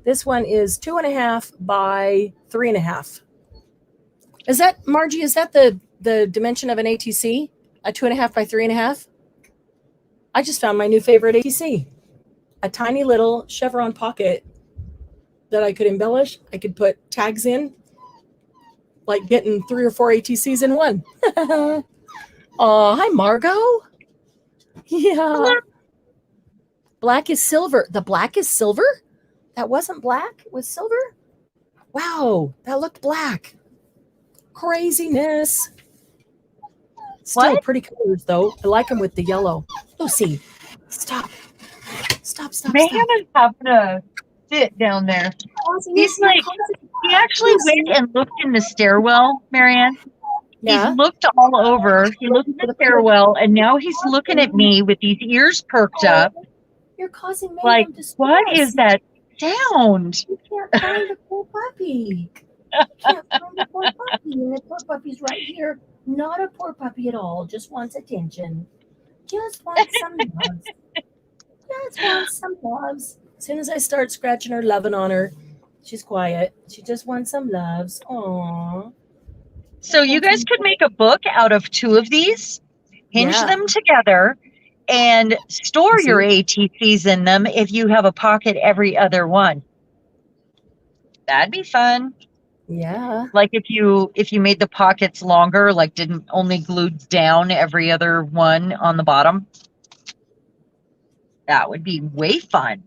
This one is 2.5 by 3.5. Is that, Margie? Is that the dimension of an ATC? A 2.5 by 3.5? I just found my new favorite ATC. A tiny little Chevron pocket that I could embellish. I could put tags in, like getting 3 or 4 ATCs in one. Oh, hi, Margot. Yeah. Black is silver. The black is silver? That wasn't black? It was silver? Wow, that looked black. Craziness. Still pretty colors, though. I like them with the yellow. Lucy, stop. Stop. Mayhem is having a fit down there. He's like, he actually went and looked in the stairwell, Marianne. Yeah. He's looked all over. He looked in the stairwell, and now he's looking at me with these ears perked up. You're causing Mayhem like, distress. What is that sound? You can't find a poor puppy. You can't find a poor puppy, and the poor puppy's right here. Not a poor puppy at all. Just wants attention. Just wants some loves. Just wants some loves. As soon as I start scratching her, loving on her, she's quiet. She just wants some loves. Aww. So you guys could make a book out of 2 of these, hinge them together, and store your ATCs in them if you have a pocket every other one. That'd be fun. Yeah. Like if you made the pockets longer, like didn't only glue down every other one on the bottom. That would be way fun.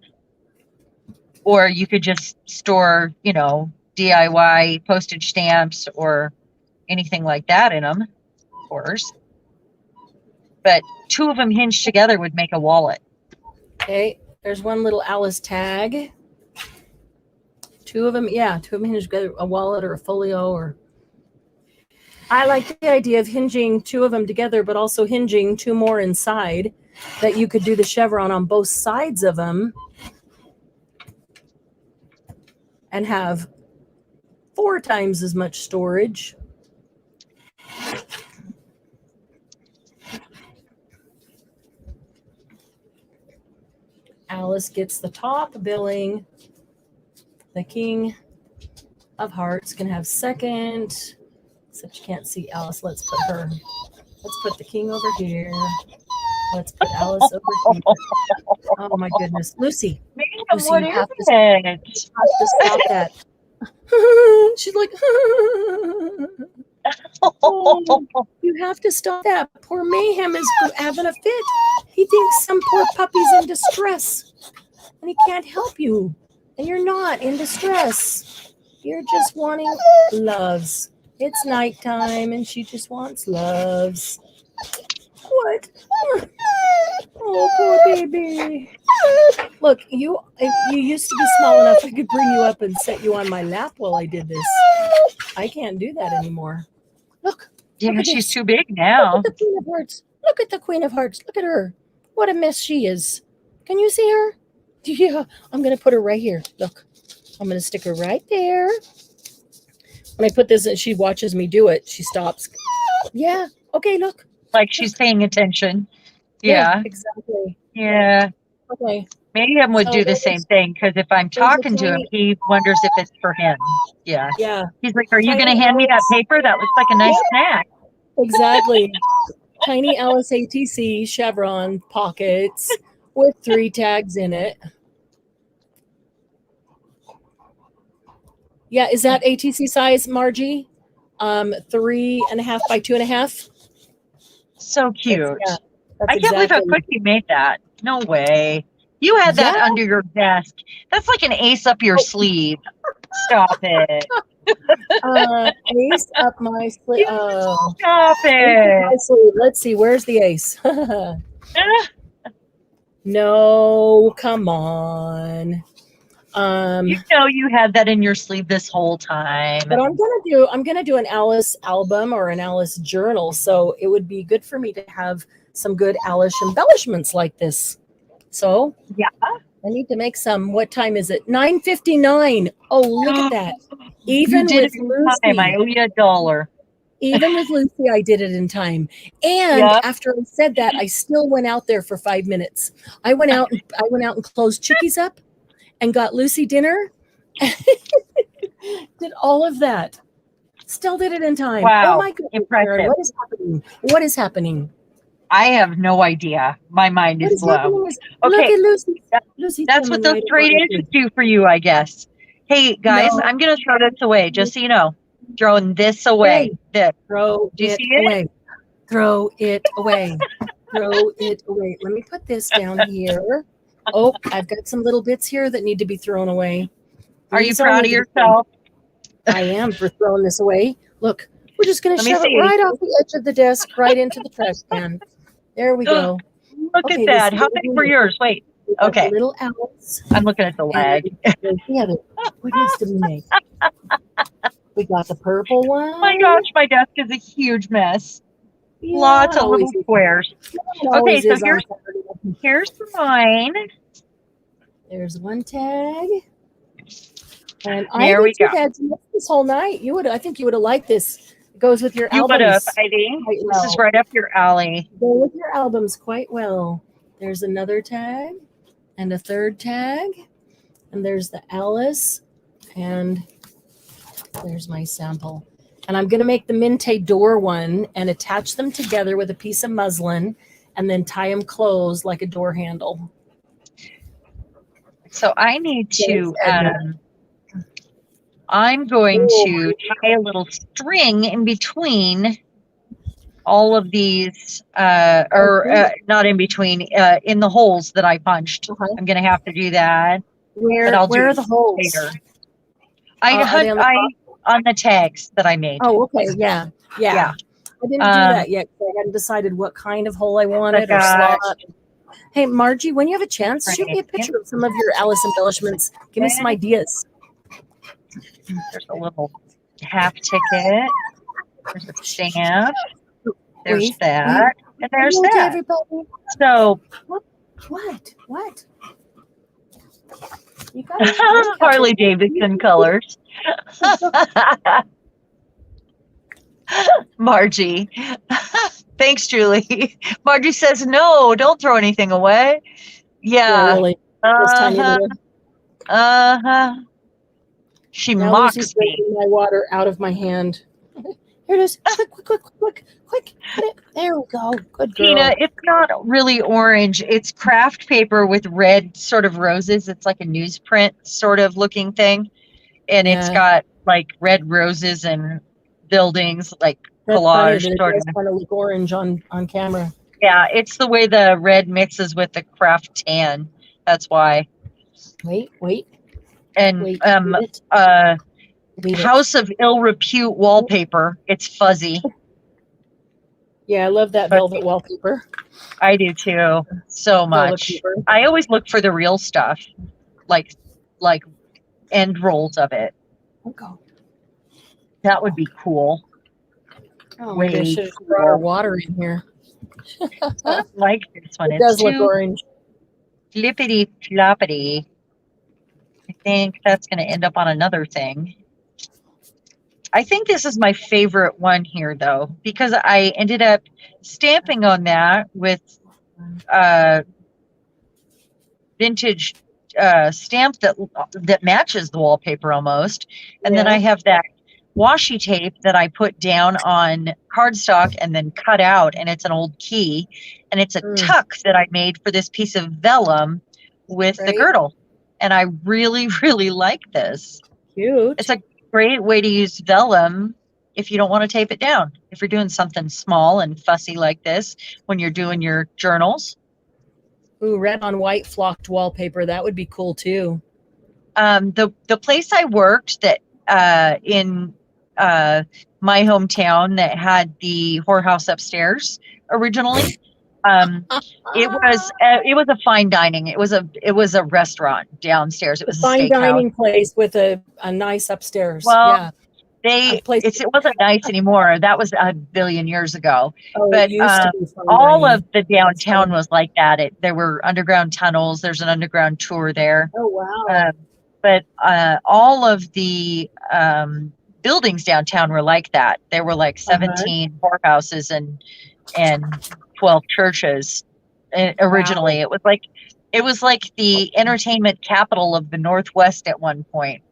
Or you could just store, DIY postage stamps or anything like that in them, of course. but 2 of them hinged together would make a wallet. Okay, there's one little Alice tag. 2 of them, yeah, 2 of them hinged together, a wallet or a folio. Or I like the idea of hinging 2 of them together, but also hinging 2 more inside that you could do the chevron on both sides of them and have 4 times as much storage. Alice gets the top billing. The King of Hearts can have second. Except you can't see Alice. Let's put the King over here. Let's put Alice over here. Oh my goodness. Lucy. Lucy, what you is have it? to stop that. She's like, oh, you have to stop that. Poor Mayhem is having a fit. He thinks some poor puppy's in distress. And he can't help you. And you're not in distress. You're just wanting loves. It's nighttime and she just wants loves. What? Oh, poor baby. Look, you used to be small enough I could bring you up and set you on my lap while I did this. I can't do that anymore. Look. Yeah, look she's this. too big now. Look at the Queen of Hearts. Look at the Queen of Hearts. Look at her. What a mess she is. Can you see her? Yeah, I'm going to put her right here. Look, I'm going to stick her right there. When I put this in, she watches me do it. She stops. Yeah. Okay, look. Like she's paying attention. Yeah. Exactly. Yeah. Okay. Mayhem would do the same thing because if I'm talking to him, he wonders if it's for him. Yeah. Yeah. He's like, are you going to hand me that paper? That looks like a nice snack. Exactly. Tiny Alice ATC Chevron pockets with 3 tags in it. Yeah, is that ATC size, Margie? 3.5 by 2.5. So cute. That's I can't believe how quick you made that. No way. You had that under your desk. That's like an ace up your sleeve. Stop it. Ace up my sleeve. Stop it. Let's see. Where's the ace? No, come on. You know you had that in your sleeve this whole time. But I'm gonna do an Alice album or an Alice journal. So it would be good for me to have some good Alice embellishments like this. So yeah, I need to make some. What time is it? 9:59. Oh, look at that. Even with Lucy, I owe you $1. Even with Lucy, I did it in time. And after I said that, I still went out there for 5 minutes. I went out and closed Chickies up and got Lucy dinner. Did all of that. Still did it in time. Wow. Oh my goodness. Impressive. What is happening? What is happening? I have no idea. My mind is blown. Look at Lucy. Lucy, that's what those trade inches do for you, I guess. Hey, guys, I'm going to throw this away, just so you know. Throwing this away. This. Throw it away. Throw it away. Throw it away. Let me put this down here. Oh, I've got some little bits here that need to be thrown away. Are you proud of yourself? I am for throwing this away. Look, we're just going to shove it right off the edge of the desk, right into the trash can. There we go. Look at that. How big were yours? Wait. Okay. Little Alice. I'm looking at the leg. What else did we make? We got the purple one. Oh my gosh, my desk is a huge mess. Yeah, lots of little squares. Okay, so here's mine. There's one tag. And there we go. Had this whole night. I think you would have liked this. It goes with your albums. You would have, I think. This is right up your alley. Go with your albums quite well. There's another tag and a third tag. And there's the Alice. And there's my sample. And I'm going to make the Minte door one and attach them together with a piece of muslin and then tie them closed like a door handle. So I need to, I'm going to tie a little string in between all of these, not in between, in the holes that I punched. I'm going to have to do that. Where are the holes? Later. On the tags that I made. Oh, okay. Yeah. I didn't do that yet. I hadn't decided what kind of hole I wanted or gosh. slot. Hey, Margie, when you have a chance, shoot me a picture of some of your Alice embellishments. Give me some ideas. There's a little half ticket. There's a stamp. There's that. And there's that. Everybody. So What? You got Harley Davidson colors. Margie. Thanks, Julie. Margie says, no, don't throw anything away. Yeah. Really. She now mocks Lucy's me. taking my water out of my hand. Here it is. Quick. Get it. There we go. Good girl. Tina, it's not really orange. It's craft paper with red sort of roses. It's like a newsprint sort of looking thing. And it's got like red roses and buildings, like collage. Funny, but it does kind of look orange on camera. Yeah, it's the way the red mixes with the craft tan. That's why. Wait. And House of Ill Repute wallpaper. It's fuzzy. Yeah, I love that velvet wallpaper. I do too. So much. I always look for the real stuff, like end rolls of it. Okay. That would be cool. Oh, maybe I should have brought our water in here. I like this one. It does look orange. Flippity floppity. I think that's going to end up on another thing. I think this is my favorite one here, though, because I ended up stamping on that with vintage stamp that matches the wallpaper almost. And then I have that washi tape that I put down on cardstock and then cut out, and it's an old key. And it's a tuck that I made for this piece of vellum with the girdle. And I really, really like this. Cute. It's a great way to use vellum if you don't want to tape it down. If you're doing something small and fussy like this, when you're doing your journals. Ooh, red on white flocked wallpaper. That would be cool too. The place I worked that in my hometown that had the whorehouse upstairs originally. It was a fine dining. It was a restaurant downstairs. It was a fine dining place with a nice upstairs. Well, it wasn't nice anymore. That was a billion years ago. Oh, but all of the downtown was like that. There were underground tunnels. There's an underground tour there. Oh wow! But all of the buildings downtown were like that. There were like 17 whorehouses and 12 churches originally. Wow. It was like the entertainment capital of the Northwest at one point,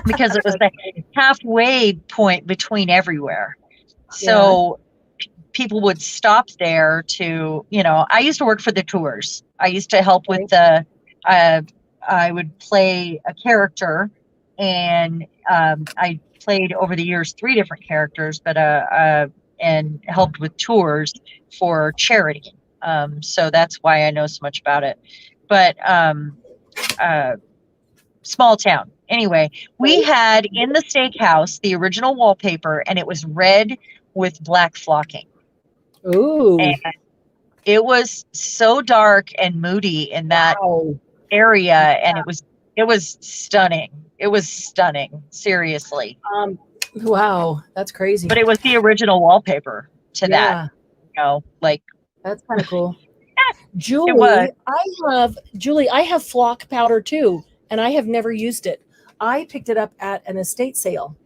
because it was the halfway point between everywhere. So people would stop there to, I used to work for the tours. I used to help with I would play a character, and I played over the years 3 different characters, but and helped with tours for charity. So that's why I know so much about it. But small town. Anyway, we had in the steakhouse the original wallpaper, and it was red with black flocking. Ooh. And it was so dark and moody in that area, and it was stunning. It was stunning, seriously. Wow, that's crazy. But it was the original wallpaper to that. That's kind of cool. Julie, I have flock powder too, and I have never used it. I picked it up at an estate sale.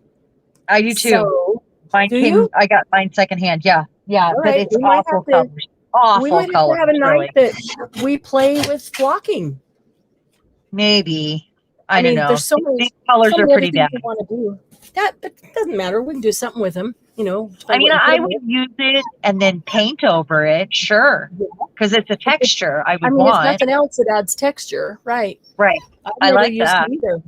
I do too. So, I got mine secondhand. Yeah. But it's awful colors. Awful we might colors. Have a night that we play with flocking. Maybe. I don't know. There's so many. These colors are pretty bad. Want to do that, but it doesn't matter. We can do something with them. I would use it and then paint over it, sure, because it's a texture. I would want. If nothing else, it adds texture, right? Right. I like that. Either.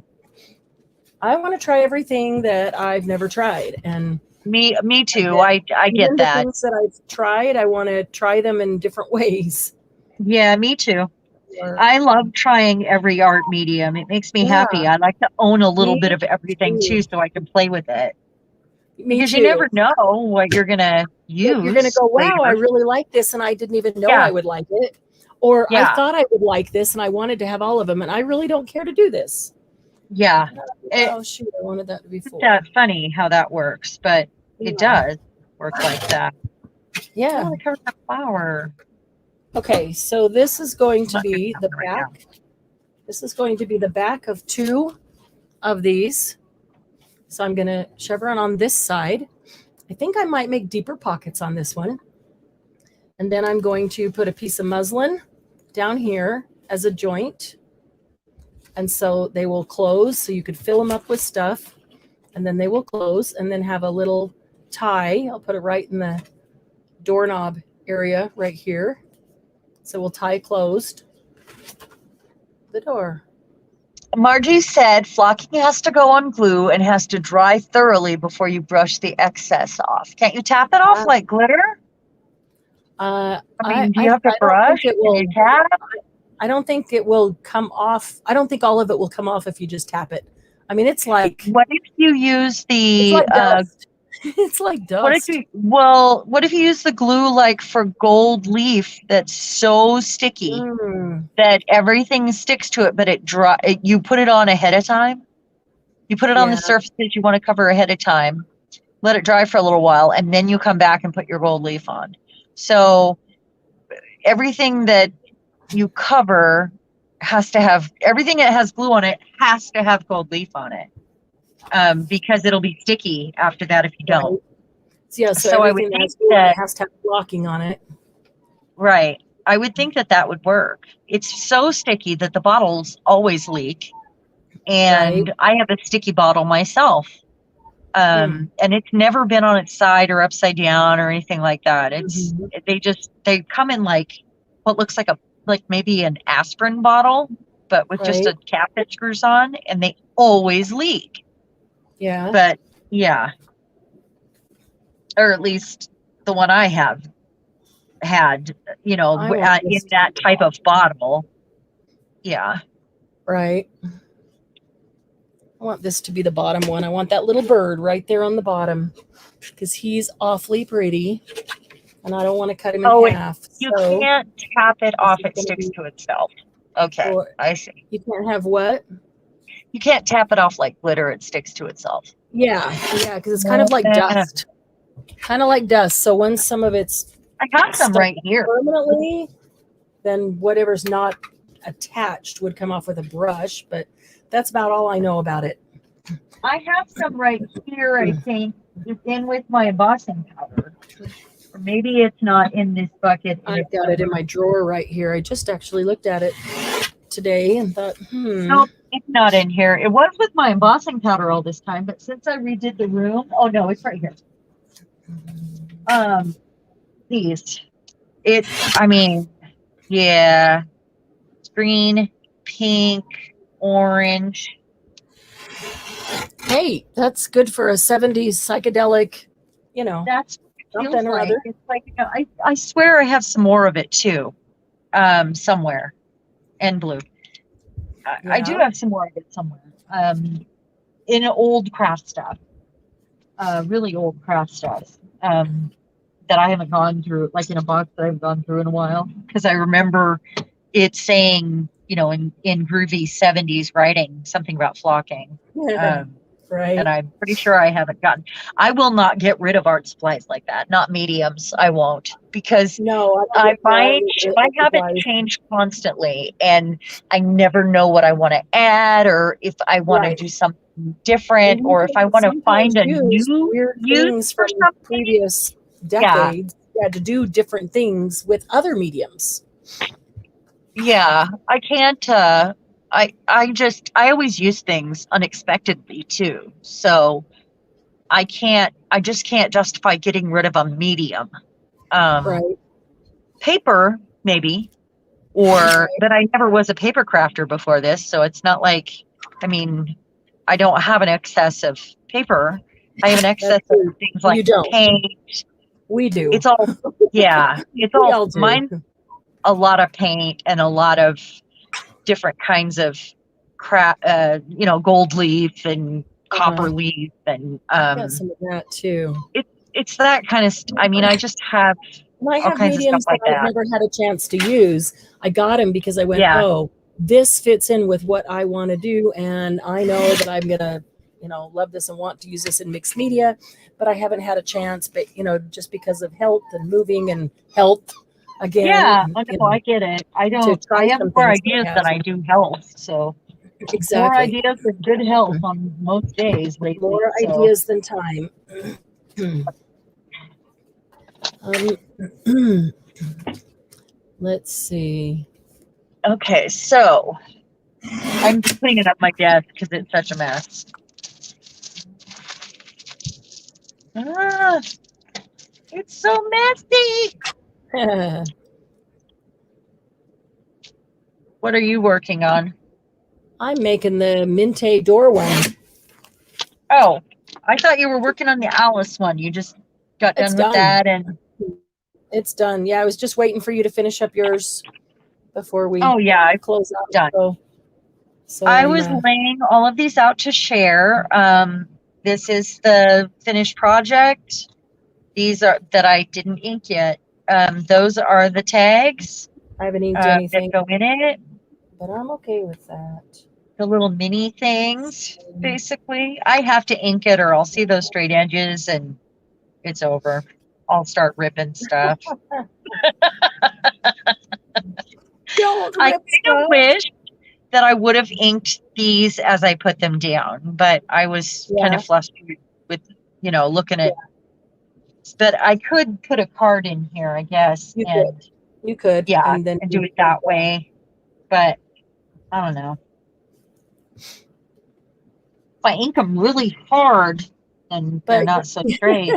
I want to try everything that I've never tried, and me too. I get that. The things that I've tried, I want to try them in different ways. Yeah, me too. I love trying every art medium. It makes me happy. I like to own a little bit of everything too, so I can play with it. Because you never know what you're gonna use. You're going to go, wow, later. I really like this, and I didn't even know Yeah. I would like it. Or I Yeah. thought I would like this, and I wanted to have all of them, and I really don't care to do this. Yeah. Oh, shoot, I wanted that to be 4. That's funny how that works, but it does work like that. Yeah. Oh, cover that flower. Okay, so this is going to Not good be the right now. back. This is going to be the back of 2 of these. So I'm going to chevron on this side. I think I might make deeper pockets on this one. And then I'm going to put a piece of muslin down here as a joint. And so they will close, so you could fill them up with stuff. And then they will close and then have a little tie. I'll put it right in the doorknob area right here. So we'll tie closed the door. Margie said flocking has to go on glue and has to dry thoroughly before you brush the excess off. Can't you tap it off like glitter? I mean, do you have to brush? I don't think it will come off. I don't think all of it will come off if you just tap it. I mean, it's like. What if you use the? It's like dust. It's like dust. What if you use the glue like for gold leaf that's so sticky that everything sticks to it, but you put it on ahead of time? You put it on the surfaces you want to cover ahead of time, let it dry for a little while, and then you come back and put your gold leaf on. So everything that you cover everything that has glue on it has to have gold leaf on it. Because it'll be sticky after that if you don't. Right. Yeah, so I would think that has to have blocking on it. Right. I would think that would work. It's so sticky that the bottles always leak. And I have a sticky bottle myself. And it's never been on its side or upside down or anything like that. It's they come in like what looks like maybe an aspirin bottle, but with just a cap that screws on, and they always leak. Yeah. But yeah. Or at least the one I have had, in that type of bottle. Yeah. Right. I want this to be the bottom one. I want that little bird right there on the bottom because he's awfully pretty and I don't want to cut him in half. You can't tap it off. It sticks to itself. Okay. I see. You can't have what? You can't tap it off like glitter. It sticks to itself. Yeah, because it's kind of like dust. Kind of like dust. So when some of it's I got some right here permanently, then whatever's not attached would come off with a brush. But that's about all I know about it. I have some right here. I think it's in with my embossing powder. Or maybe it's not in this bucket. I've got it in my drawer right here. I just actually looked at it today and thought, No, it's not in here. It was with my embossing powder all this time, but since I redid the room, oh no, it's right here. These. Green, pink, orange. Hey, that's good for a 70s psychedelic, That's something or other. It's like, I swear I have some more of it too, somewhere, and blue. I do have some more of it somewhere, in old craft stuff, really old craft stuff, that I haven't gone through, like in a box that I haven't gone through in a while, because I remember it saying, in groovy 70s writing something about flocking. Right. And I'm pretty sure I haven't gotten. I will not get rid of art supplies like that. Not mediums. I won't, because I find my habits change constantly, and I never know what I want to add, or if I want to do something different, or if I want to find a new weird things from previous decades. Yeah, to do different things with other mediums. Yeah, I can't. I always use things unexpectedly too. So I just can't justify getting rid of a medium. Paper, maybe, but I never was a paper crafter before this. So it's not like, I don't have an excess of paper. I have an excess of things like paint. We do. It's all, it's all mine. A lot of paint and a lot of different kinds of gold leaf and copper leaf, and got some of that too. it's that kind of, I mean, I just have And I all have kinds of stuff mediums that like I've that. never had a chance to use. I got them because I went, Yeah. oh, this fits in with what I want to do. And I know that I'm going to, love this and want to use this in mixed media, but I haven't had a chance, but, just because of health and moving and health again. Yeah, I know, I get it. I have some more things ideas that than I do health. So exactly. more ideas than good health on most days lately. More ideas than time. Let's see. Okay, so I'm cleaning up my desk because it's such a mess. It's so messy. What are you working on? I'm making the Minte door one. Oh, I thought you were working on the Alice one. You just got done with that, and it's done. Yeah, I was just waiting for you to finish up yours before we close out. Done. So I was laying all of these out to share. This is the finished project. These are that I didn't ink yet. Those are the tags. I haven't inked anything that go in it, but I'm okay with that. The little mini things, basically. I have to ink it, or I'll see those straight edges, and it's over. I'll start ripping stuff. Don't I rip kind of wish that I would have inked these as I put them down, but I was kind of flustered with, looking at. But I could put a card in here, I guess. You could. Yeah, and then do it that way. But I don't know. If I ink them really hard, then they're not so straight.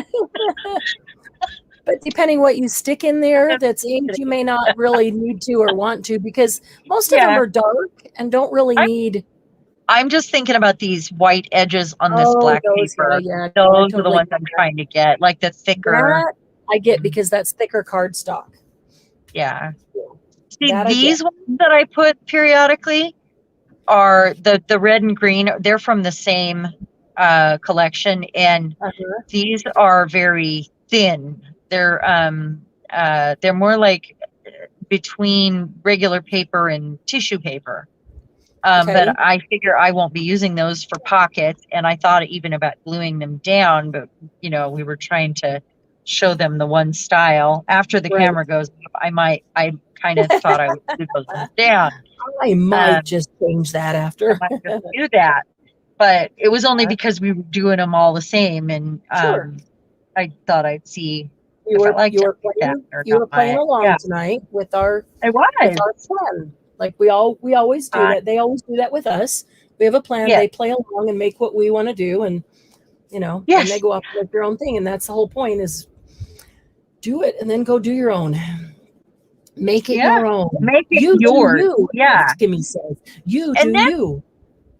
But depending what you stick in there that's inked, you may not really need to or want to, because most of them are dark and don't really need. I'm just thinking about these white edges on this black paper. Those are the ones I'm trying to get, like the thicker. That I get because that's thicker cardstock. Yeah. See, these ones that I put periodically are the red and green. They're from the same collection, and these are very thin. They're more like between regular paper and tissue paper. But I figure I won't be using those for pockets, and I thought even about gluing them down, but we were trying to show them the one style. After the camera goes up, I kind of thought I would glue those ones down. I might just change that after. I might just do that, but it was only because we were doing them all the same, and I thought I'd see. You were playing along tonight with our. With our plan. Like we always do that. They always do that with us. We have a plan. They play along and make what we want to do, and and they go off with their own thing. And that's the whole point: is do it and then go do your own. Make it your own. Make it yours. Kimmy says, "You do you."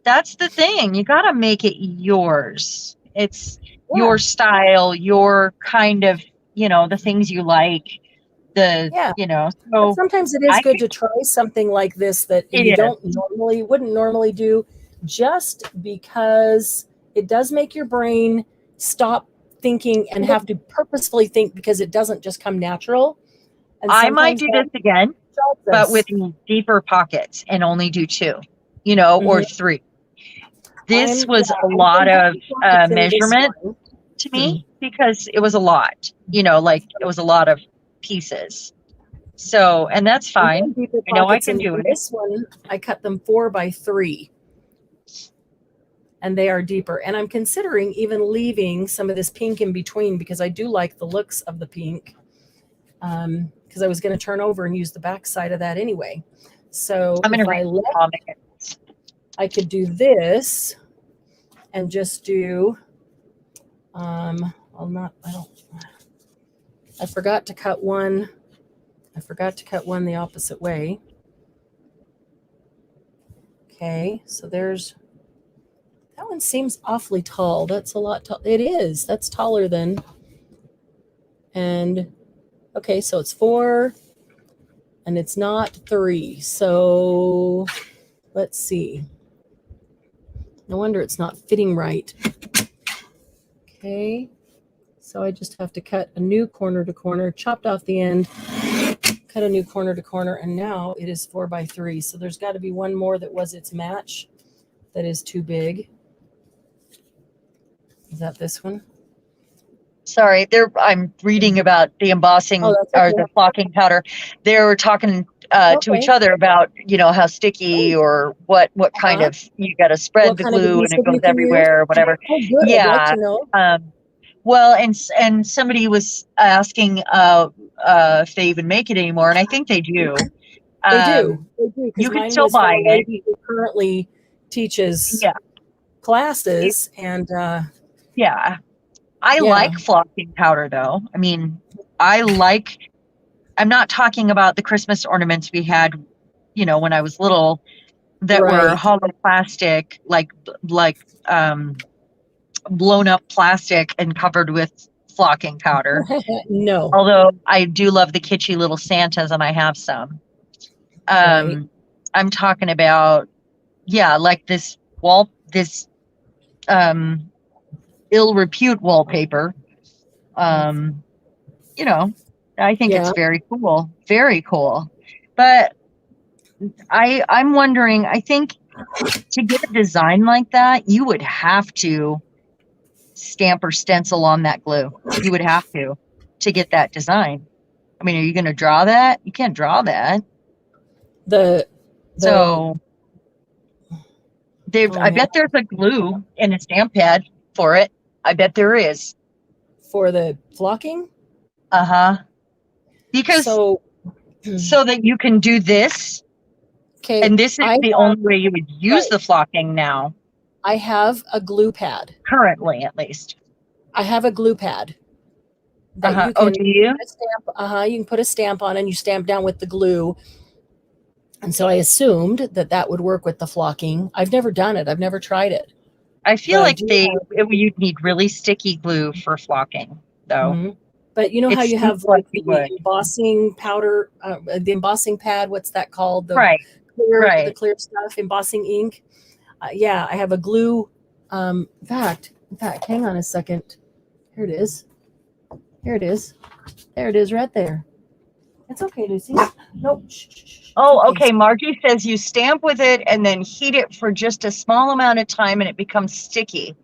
That's the thing. You got to make it yours. It's your style, your kind of the things you like. So but sometimes it is good to try something like this that you wouldn't normally do, just because it does make your brain stop thinking and have to purposefully think, because it doesn't just come natural. And I might do this again, but with deeper pockets, and only do 2, or 3. This was a lot of measurement to me, because it was a lot, like it was a lot of pieces. So, and that's fine. I know I can do it. This one, I cut them 4 by 3, and they are deeper. And I'm considering even leaving some of this pink in between, because I do like the looks of the pink. Because I was going to turn over and use the back side of that anyway. So I could do this and just do. I forgot to cut one. I forgot to cut one the opposite way. Okay, so that one seems awfully tall. That's a lot tall. It is. That's taller than. And okay, so it's 4 and it's not 3. So let's see. No wonder it's not fitting right. Okay. So I just have to cut a new corner to corner, chopped off the end, cut a new corner to corner, and now it is 4x3. So there's got to be one more that was its match that is too big. Is that this one? Sorry, I'm reading about the embossing or the flocking powder. They were talking to each other about, how sticky or what kind of, you got to spread the glue and it goes everywhere or whatever. Oh, good. Yeah. I'd like to know. Well, and somebody was asking if they even make it anymore, and I think they do. They do. You can still buy it. Who currently teaches classes, and I like flocking powder, though. I mean, I'm not talking about the Christmas ornaments we had, when I was little, that were hollow plastic, like blown up plastic and covered with flocking powder. No. Although I do love the kitschy little Santas, and I have some. I'm talking about, like this ill repute wallpaper. I think it's very cool. Very cool. But I'm wondering, I think to get a design like that, you would have to stamp or stencil on that glue. You would have to get that design. I mean, are you going to draw that? You can't draw that. I bet there's a glue and a stamp pad for it. I bet there is. For the flocking? Because so that you can do this. Okay. And this is the only way you would use the flocking now. I have a glue pad. Currently, at least. I have a glue pad. Do you? You can put a stamp on and you stamp down with the glue. And so I assumed that would work with the flocking. I've never done it. I've never tried it. I feel like you'd need really sticky glue for flocking, though. Mm-hmm. But you know how you have like the embossing powder, the embossing pad. What's that called? The clear stuff, embossing ink. I have a glue. In fact, hang on a second. Here it is. There it is right there. It's okay, Lucy. Nope. Oh, okay. Margie says you stamp with it and then heat it for just a small amount of time and it becomes sticky.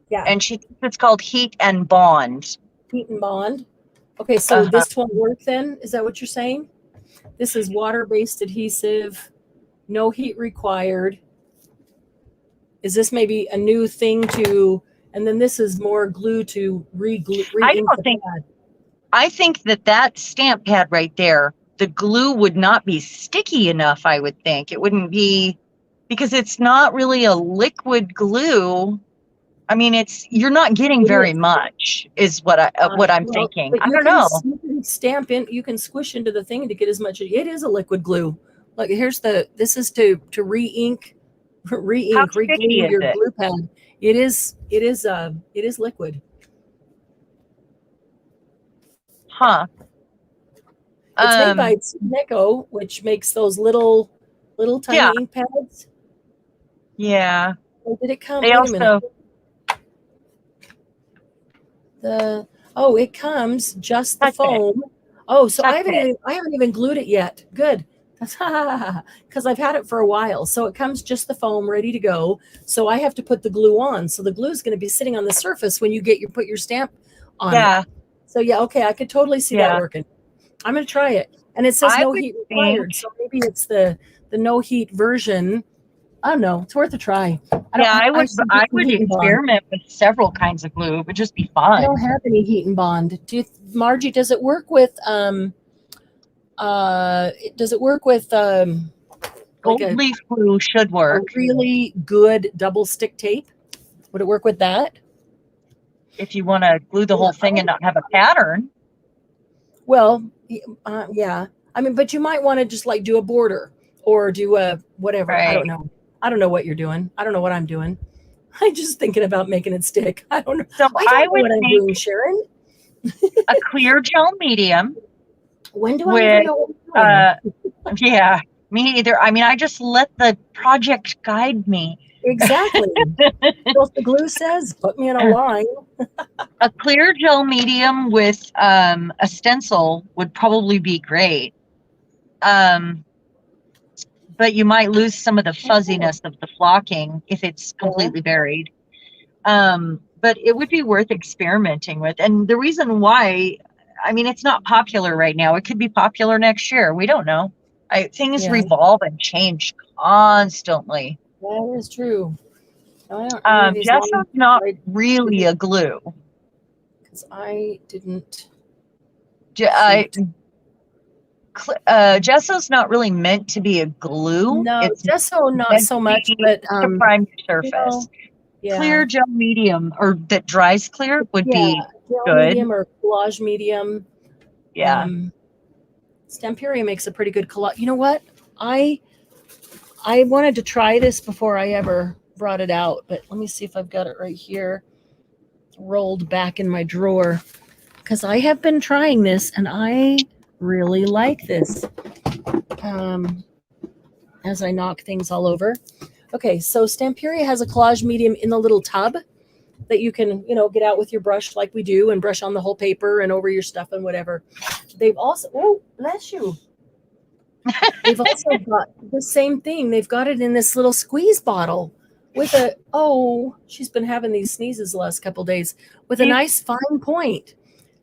Yeah. And she thinks it's called heat and bond. Heat and bond. Okay, so this won't work then? Is that what you're saying? This is water-based adhesive, no heat required. Is this maybe a new thing and then this is more glue to re-ink the pad? I think that stamp pad right there, the glue would not be sticky enough, I would think. It wouldn't be, because it's not really a liquid glue. I mean, you're not getting very much, is what I'm thinking. I don't know. You can stamp in, you can squish into the thing to get as much. It is a liquid glue. Look, this is to re-ink, re-glue your glue pad. It is liquid. Huh. It's made by Neko, which makes those little tiny ink pads. Yeah. Or did it come? They also. It comes just the foam. Oh, so I haven't even glued it yet. Good. Because I've had it for a while. So it comes just the foam ready to go. So I have to put the glue on. So the glue is going to be sitting on the surface when you put your stamp on it. So okay, I could totally see that working. I'm going to try it. And it says no heat required. So maybe it's the no heat version. I don't know. It's worth a try. I would experiment with several kinds of glue. It would just be fun. I don't have any heat and bond. Margie, does it work with gold leaf glue should work. Really good double stick tape? Would it work with that? If you want to glue the whole thing and not have a pattern. Well, yeah. I mean, but you might want to just like do a border or do a whatever. Right. I don't know. I don't know what you're doing. I don't know what I'm doing. I'm just thinking about making it stick. I don't know. So I would what I'm doing, Sharon. A clear gel medium. When do I even know what I'm doing? Yeah, me either. I mean, I just let the project guide me. Exactly. Well, if the glue says, put me in a line. A clear gel medium with a stencil would probably be great. But you might lose some of the fuzziness of the flocking if it's completely buried. But it would be worth experimenting with. And the reason why, I mean, it's not popular right now. It could be popular next year. We don't know. Things revolve and change constantly. That is true. Gesso's not really a glue. Because I didn't. Gesso's not really meant to be a glue. No, it's gesso not so much, but to prime your surface. Clear gel medium or that dries clear would be gel good. Medium or collage medium. Yeah. Stamperia makes a pretty good collage. You know what? I wanted to try this before I ever brought it out, but let me see if I've got it right here, rolled back in my drawer, because I have been trying this and I really like this. As I knock things all over. Okay, so Stamperia has a collage medium in the little tub that you can, get out with your brush like we do and brush on the whole paper and over your stuff and whatever. They've also, oh, bless you. They've also got the same thing. They've got it in this little squeeze bottle with she's been having these sneezes the last couple days, with a nice fine point.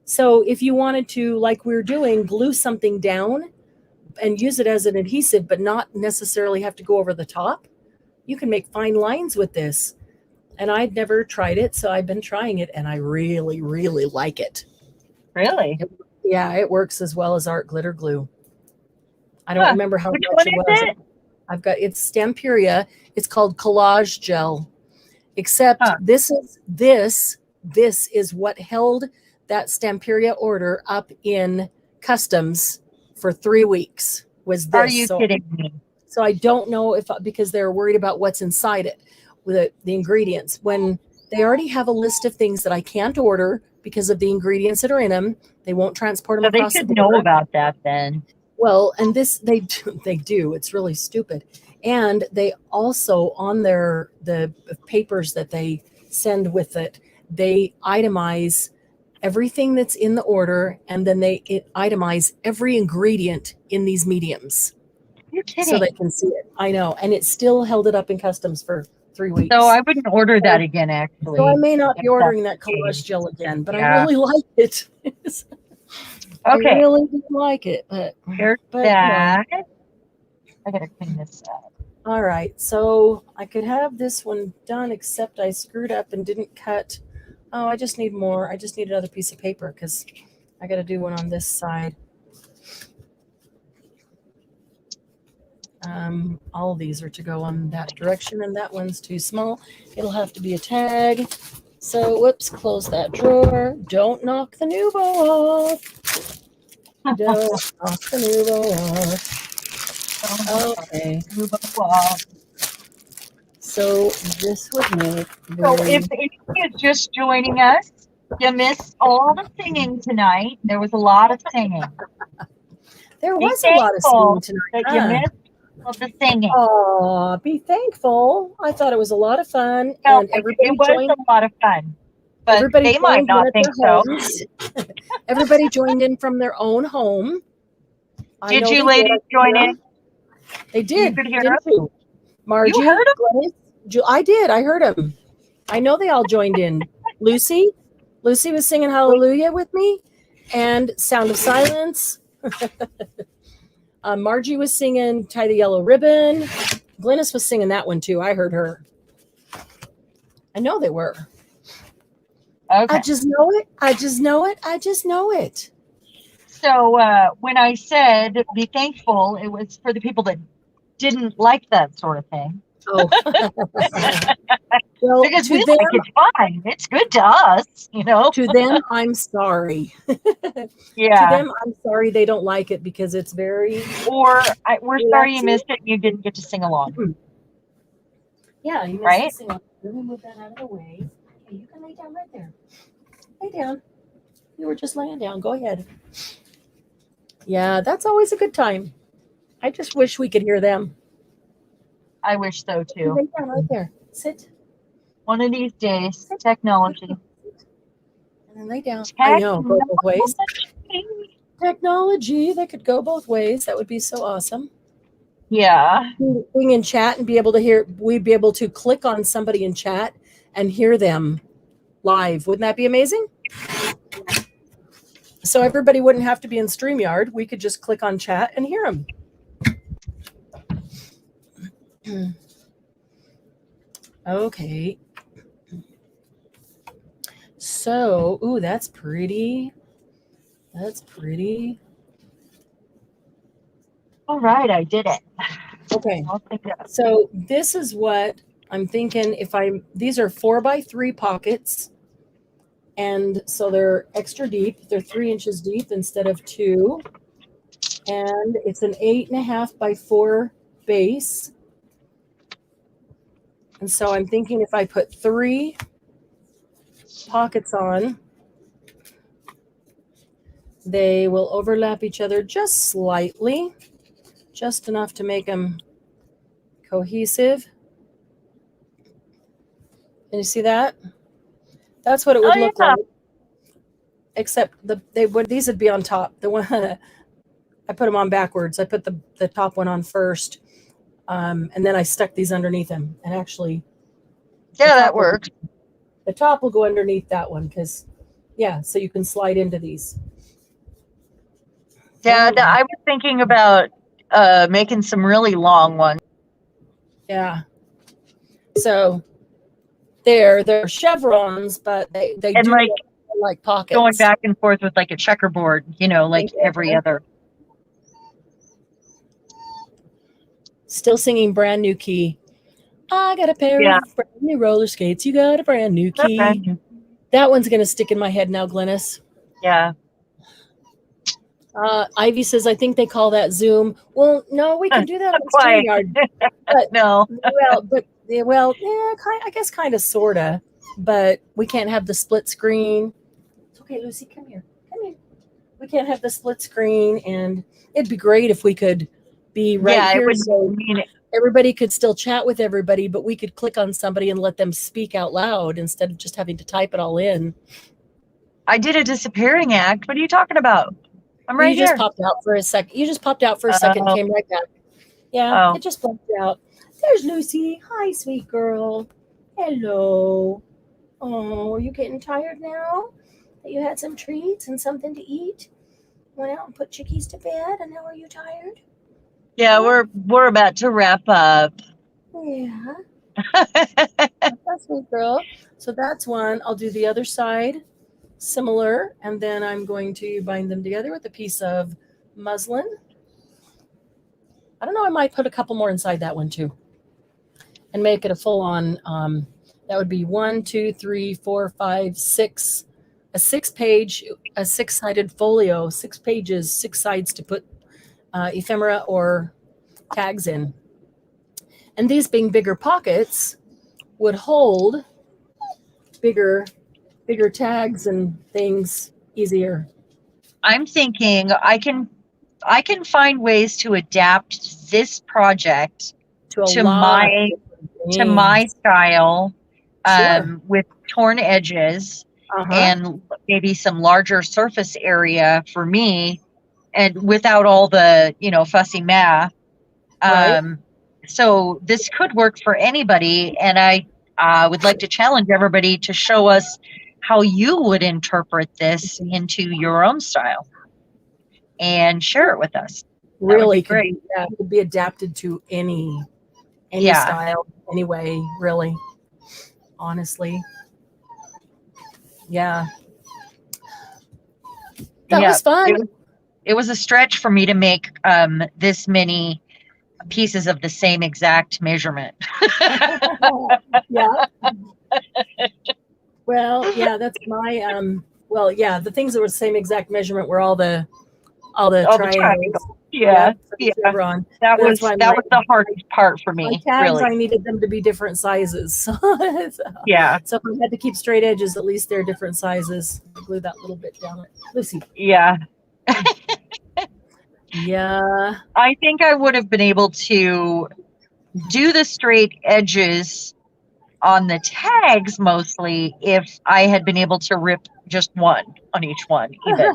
So if you wanted to, like we're doing, glue something down and use it as an adhesive, but not necessarily have to go over the top, you can make fine lines with this. And I'd never tried it, so I've been trying it, and I really, really like it. Really? It works as well as art glitter glue. I don't remember how much it was. It's Stamperia. It's called Collage Gel. Except this is what held that Stamperia order up in customs for 3 weeks. Was this? Are you kidding me? So I don't know because they're worried about what's inside it, with the ingredients. When they already have a list of things that I can't order because of the ingredients that are in them, they won't transport them across the border. They should know about that then. Well, and this they do. It's really stupid. And they also, on the papers that they send with it, they itemize everything that's in the order, and then they itemize every ingredient in these mediums. You're kidding. So they can see it. I know. And it still held it up in customs for 3 weeks. So I wouldn't order that again, actually. So I may not be ordering that collage gel again, but I really like it. I really do like it. But that. I gotta clean this up. All right. So I could have this one done, except I screwed up and didn't cut. Oh, I just need more. I just need another piece of paper because I got to do one on this side. All of these are to go on that direction, and that one's too small. It'll have to be a tag. So, whoops, close that drawer. Don't knock the Nuvo off. Don't knock the Nuvo off. Okay. So, this would make... So, if you're just joining us, you missed all the singing tonight. There was a lot of singing. There was a lot of singing tonight. That you missed of the singing. Oh, be thankful. I thought it was a lot of fun. And everybody a lot of fun. But they might not think so. Everybody joined in from their own home. Did you ladies join in? They did. You could hear them? Margie, you heard them? I did. I heard them. I know they all joined in. Lucy was singing Hallelujah with me, and Sound of Silence. Margie was singing Tie the Yellow Ribbon. Glynis was singing that one too. I heard her. I know they were. Okay. I just know it. I just know it. I just know it. So when I said be thankful, it was for the people that didn't like that sort of thing. Oh. Well, because we think it's fine. It's good to us, To them, I'm sorry. Yeah. To them, I'm sorry they don't like it because it's very... Or we're sorry you missed it and you didn't get to sing along. Yeah, you missed right? the sing along. Let me move that out of the way. Okay, you can lay down right there. Lay down. You were just laying down. Go ahead. Yeah, that's always a good time. I just wish we could hear them. I wish so too. Lay down right there. Sit. One of these days, technology. And then lay down. I know, go both ways. Technology that could go both ways. That would be so awesome. Yeah. Being in chat and be able to hear, we'd be able to click on somebody in chat and hear them live. Wouldn't that be amazing? So everybody wouldn't have to be in StreamYard. We could just click on chat and hear them. Okay. So, ooh, that's pretty. That's pretty. All right, I did it. Okay. So this is what I'm thinking. These are 4x3 pockets. And so they're extra deep. They're 3 inches deep instead of 2. And it's an 8.5 by 4 base. And so I'm thinking if I put 3 pockets on, they will overlap each other just slightly, just enough to make them cohesive. Can you see that? That's what it would look like. Except these would be on top. The one I put them on backwards. I put the top one on first, and then I stuck these underneath them. And actually, yeah, that works. The top will go underneath that one because, yeah, so you can slide into these. Yeah, I was thinking about making some really long ones. Yeah. So they're chevrons, but they and do like pockets. Going back and forth with like a checkerboard, like every other. Still singing Brand New Key. I got a pair of brand new roller skates. You got a brand new key. That one's going to stick in my head now, Glennis. Yeah. Ivy says, I think they call that Zoom. Well, no, we can do that on StreamYard. But, no. I guess kind of, sort of. But we can't have the split screen. It's okay, Lucy, come here. Come here. We can't have the split screen. And it'd be great if we could be right here. So everybody could still chat with everybody, but we could click on somebody and let them speak out loud instead of just having to type it all in. I did a disappearing act. What are you talking about? I'm right here. You just popped out for a second. You just popped out for a second, came right back. Yeah, it just popped out. There's Lucy. Hi, sweet girl. Hello. Oh, are you getting tired now? That you had some treats and something to eat? Went out and put chickies to bed, and now are you tired? Yeah, we're about to wrap up. Yeah. That's sweet girl. So that's one. I'll do the other side. Similar, and then I'm going to bind them together with a piece of muslin. I don't know, I might put a couple more inside that one too and make it a full-on that would be 1, 2, 3, 4, 5, 6, a 6-page, a 6-sided folio, 6 pages, 6 sides to put ephemera or tags in. And these being bigger pockets would hold bigger tags and things easier. I'm thinking I can find ways to adapt this project to my style, with torn edges and maybe some larger surface area for me, and without all the fussy math. So this could work for anybody, and I would like to challenge everybody to show us how you would interpret this into your own style and share it with us. Really great. It could be adapted to any style, anyway, really, honestly. Yeah. That was fun. It was a stretch for me to make this many pieces of the same exact measurement. Yeah. Well, yeah, that's my the things that were the same exact measurement were all the triangles. Yeah. Chevron. That was the hardest part for me. My tags, really. I needed them to be different sizes. So if I had to keep straight edges, at least they're different sizes. I glue that little bit down. Lucy. Yeah. Yeah. I think I would have been able to do the straight edges on the tags mostly if I had been able to rip just one on each one, even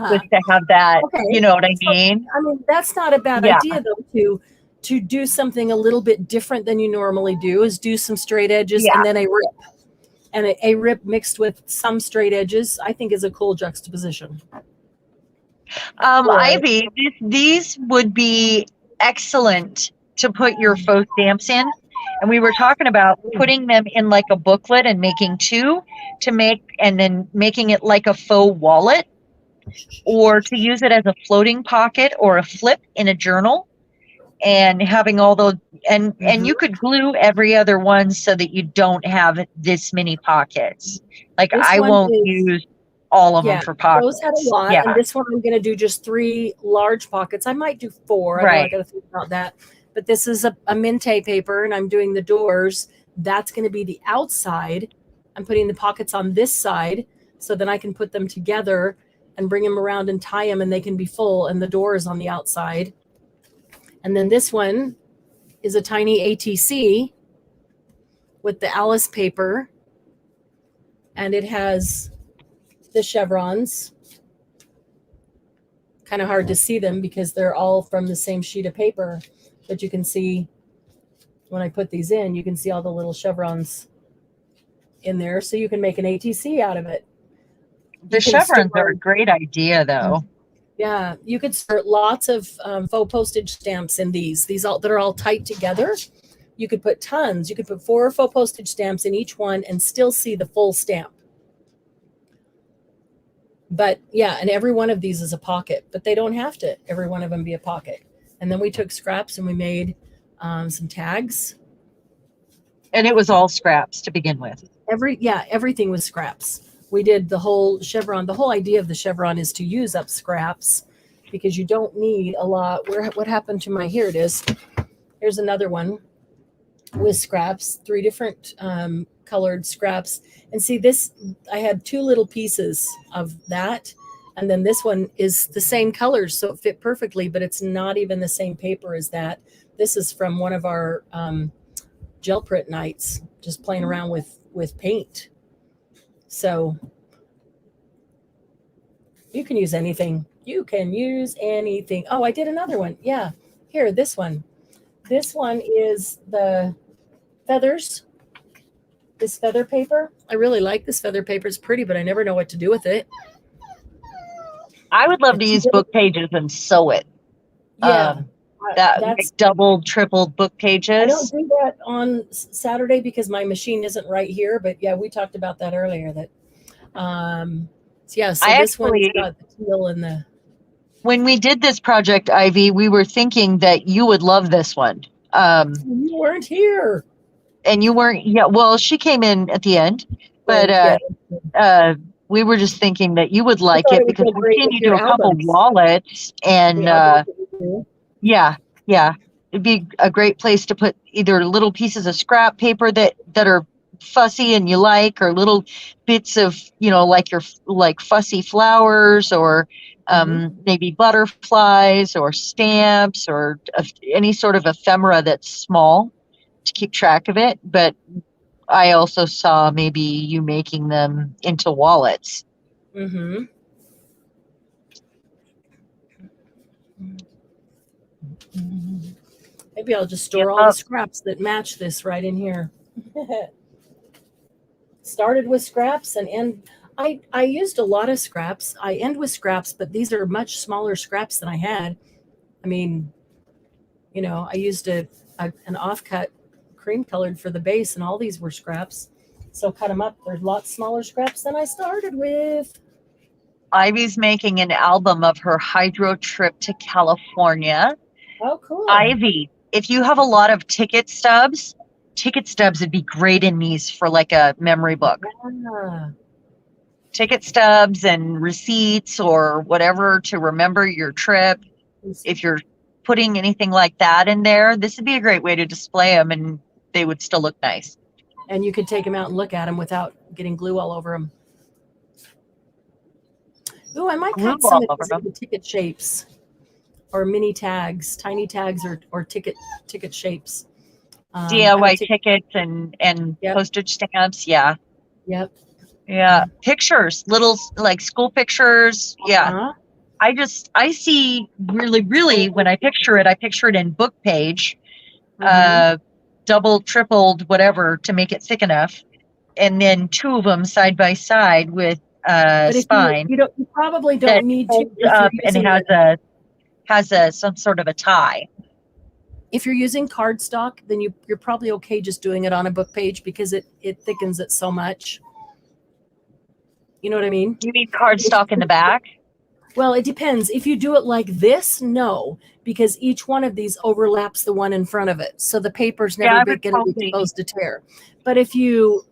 just to have that, Okay. you know what I So, mean? I mean, that's not a bad Yeah. idea though, to do something a little bit different than you normally do, is do some straight edges Yeah. and then a rip. And a rip mixed with some straight edges, I think, is a cool juxtaposition. Ivy, these would be excellent to put your faux stamps in. And we were talking about putting them in like a booklet and making two to make, and then making it like a faux wallet, or to use it as a floating pocket or a flip in a journal, and having all those, and you could glue every other one so that you don't have this many pockets. Like This I one won't is, use all of them yeah, for pockets. those had a lot, Yeah. and this one I'm going to do just 3 large pockets. I might do 4. I know I Right. got to think about that. But this is a Minte paper, and I'm doing the doors. That's going to be the outside. I'm putting the pockets on this side, so then I can put them together and bring them around and tie them, and they can be full, and the door is on the outside. And then this one is a tiny ATC with the Alice paper, and it has the chevrons. Kind of hard to see them because they're all from the same sheet of paper, but you can see when I put these in, you can see all the little chevrons in there, so you can make an ATC out of it. The chevrons are a great idea, though. Yeah, you could start lots of faux postage stamps in these all that are all tight together. You could put tons. You could put 4 faux postage stamps in each one and still see the full stamp. But yeah, and every one of these is a pocket, but they don't have to every one of them be a pocket. And then we took scraps and we made some tags. And it was all scraps to begin with. Everything was scraps. We did the whole chevron. The whole idea of the chevron is to use up scraps because you don't need a lot. What happened to my, here it is. Here's another one with scraps, 3 different colored scraps. And see this, I had 2 little pieces of that. And then this one is the same colors, so it fit perfectly, but it's not even the same paper as that. This is from one of our gel print nights, just playing around with paint. So you can use anything. You can use anything. Oh, I did another one. Yeah. Here, this one. This one is the feathers. This feather paper. I really like this feather paper. It's pretty, but I never know what to do with it. I would love to use book pages and sew it. Yeah. That's like double, triple book pages. I don't do that on Saturday because my machine isn't right here. But yeah, we talked about that earlier. That, yeah. So this one's got the teal and the. When we did this project, Ivy, we were thinking that you would love this one. You weren't here. And you weren't. Yeah. Well, she came in at the end, but we were just thinking that you would like it because we've seen you do a couple wallets, and yeah, it'd be a great place to put either little pieces of scrap paper that are fussy and you like, or little bits of, you know, like your fussy flowers, or maybe butterflies or stamps, or any sort of ephemera that's small to keep track of it. But I also saw maybe you making them into wallets. Mm-hmm. Maybe I'll just store all the scraps that match this right in here. Started with scraps and end. I used a lot of scraps. I end with scraps, but these are much smaller scraps than I had. I mean, you know, I used an offcut cream colored for the base, and all these were scraps. So cut them up. There's lots smaller scraps than I started with. Ivy's making an album of her hydro trip to California. Oh, cool. Ivy, if you have a lot of ticket stubs would be great in these for like a memory book. Yeah. Ticket stubs and receipts or whatever to remember your trip. If you're putting anything like that in there, this would be a great way to display them, and they would still look nice. And you could take them out and look at them without getting glue all over them. Ooh, I might cut some of these into ticket shapes or mini tags, tiny tags, or ticket shapes. I would DIY take, tickets and yep, postage stamps. Yeah. yep. Yeah. Pictures, little like school pictures. Yeah. Uh-huh. I see really when I picture it in book page, Mm-hmm. double, tripled, whatever to make it thick enough. And then two of them side by side with But if you spine you probably that don't need to folds if you're up and using has a some sort of a tie. if you're using cardstock, then you're probably okay just doing it on a book page because it thickens it so much. You know what I mean? You need cardstock in the back? Well, it depends. If you do it like this, no, because each one of these overlaps the one in front of it, so the paper's Yeah, never I would going to be probably. exposed to tear. But if you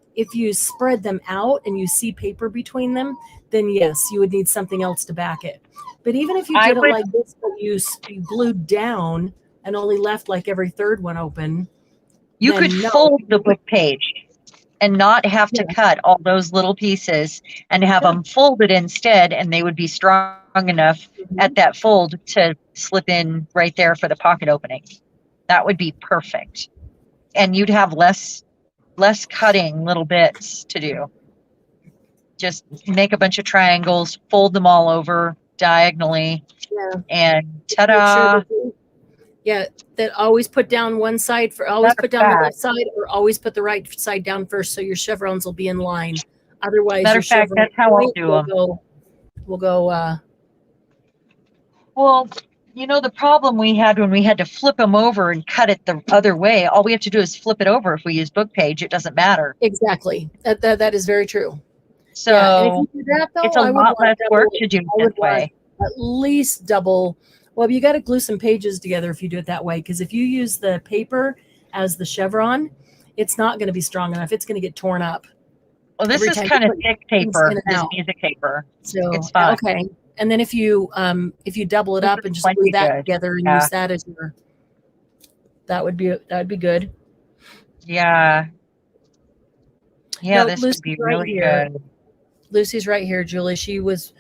spread them out and you see paper between them, then yes, you would need something else to back it. But even if you I did it would. like this, but you glued down and only left like every third one open, You could then no. fold the book page and not have to Yeah. cut all those little pieces and have them folded instead, and they would be strong enough at that fold to slip in right there for the pocket opening. That would be perfect. And you'd have less cutting little bits to do. Just make a bunch of triangles, fold them all over diagonally, Yeah. and Make ta-da! sure that always put down one side always put down the left side, or always put the right side down first, so your chevrons will be in line. Otherwise, Matter your of fact, chevron that's how I'll point do them. will go. Well, you know, the problem we had when we had to flip them over and cut it the other way, all we have to do is flip it over. If we use book page, it doesn't matter. Exactly. That is very true. So yeah, and if you do that, though, it's a I would lot less want work to do it this way. at least double. Well, you got to glue some pages together if you do it that way, because if you use the paper as the chevron, it's not going to be strong enough. It's going to get torn up. Well, this is kind of thick paper, this music paper. So it's fine. Okay. And then if you double it up and just glue that together and use that as your, that would be good. Yeah. Yeah, no, this Lucy's would be right really here. good. Lucy's right here, Julie. She was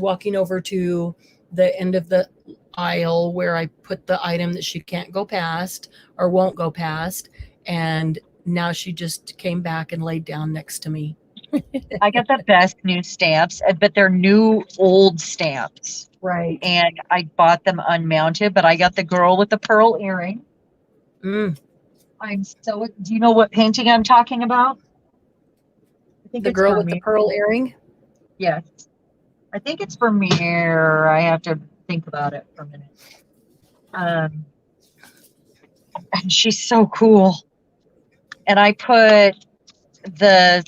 walking over to the end of the aisle where I put the item that she can't go past or won't go past, and now she just came back and laid down next to me. I got the best new stamps, but they're new old stamps. Right. And I bought them unmounted, but I got the girl with the pearl earring. Do you know what painting I'm talking about? I think the girl with the pearl earring? Yes. I think it's Vermeer. I have to think about it for a minute. And she's so cool. And I put the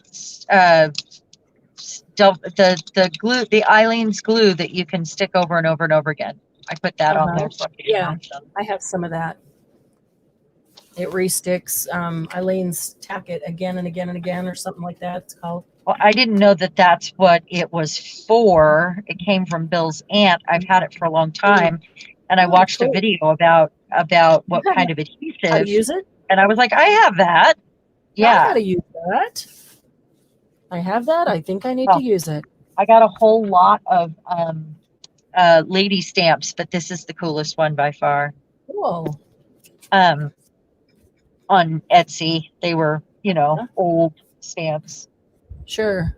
glue, the Eileen's glue that you can stick over and over and over again. I put that on there. So I have some of that. It resticks. Eileen's tack it again and again and again, or something like that. It's called. Well, I didn't know that that's what it was for. It came from Bill's aunt. I've had it for a long time, and I watched a video about what kind of adhesive. How to use it? And I was like, I have that. Yeah. I gotta use that. I have that. I think I need to use it. I got a whole lot of lady stamps, but this is the coolest one by far. Cool. On Etsy, they were, old stamps. Sure.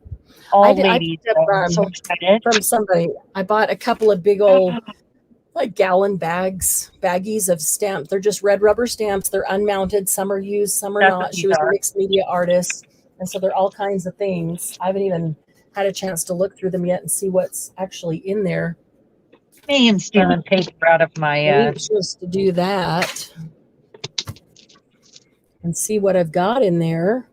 All ladies. I'm so excited. From somebody. I bought a couple of big old like gallon baggies of stamps. They're just red rubber stamps. They're unmounted. Some are used, some are not. She was a mixed media artist. And so they're all kinds of things. I haven't even had a chance to look through them yet and see what's actually in there. Me and stealing paper out of my just to do that and see what I've got in there.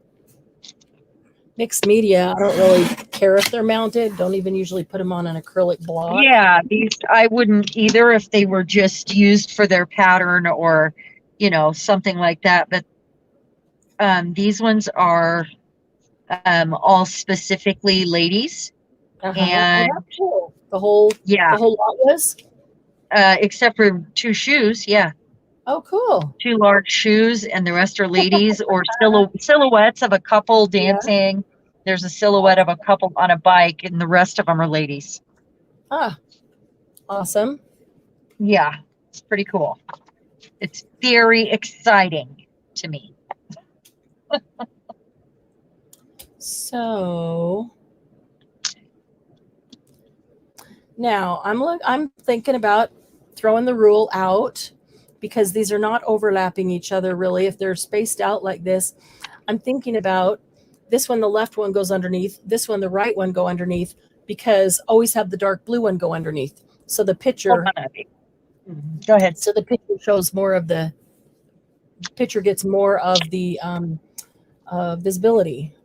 Mixed media, I don't really care if they're mounted. Don't even usually put them on an acrylic block. Yeah, these I wouldn't either if they were just used for their pattern or, something like that. But these ones are all specifically ladies. And cool. The whole lot was? Except for 2 shoes, yeah. Oh, cool. 2 large shoes, and the rest are ladies or silhouettes of a couple dancing. Yeah. There's a silhouette of a couple on a bike, and the rest of them are ladies. Ah, awesome. Yeah, it's pretty cool. It's very exciting to me. So now I'm thinking about throwing the rule out because these are not overlapping each other really. If they're spaced out like this, I'm thinking about this one, the left one goes underneath, this one, the right one go underneath, because always have the dark blue one go underneath. So the picture, go ahead. So the picture shows more of the picture gets more of the visibility.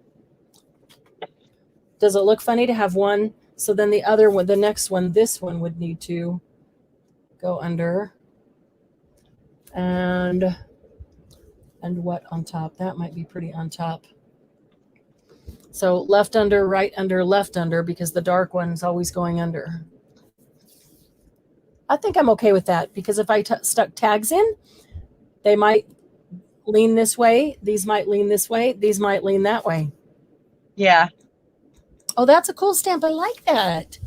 Does it look funny to have one? So then the other one, the next one, this one would need to go under. And what on top? That might be pretty on top. So left under, right under, left under, because the dark one's always going under. I think I'm okay with that, because if I stuck tags in, they might lean this way. These might lean this way. These might lean that way. Yeah. Oh, that's a cool stamp. I like that.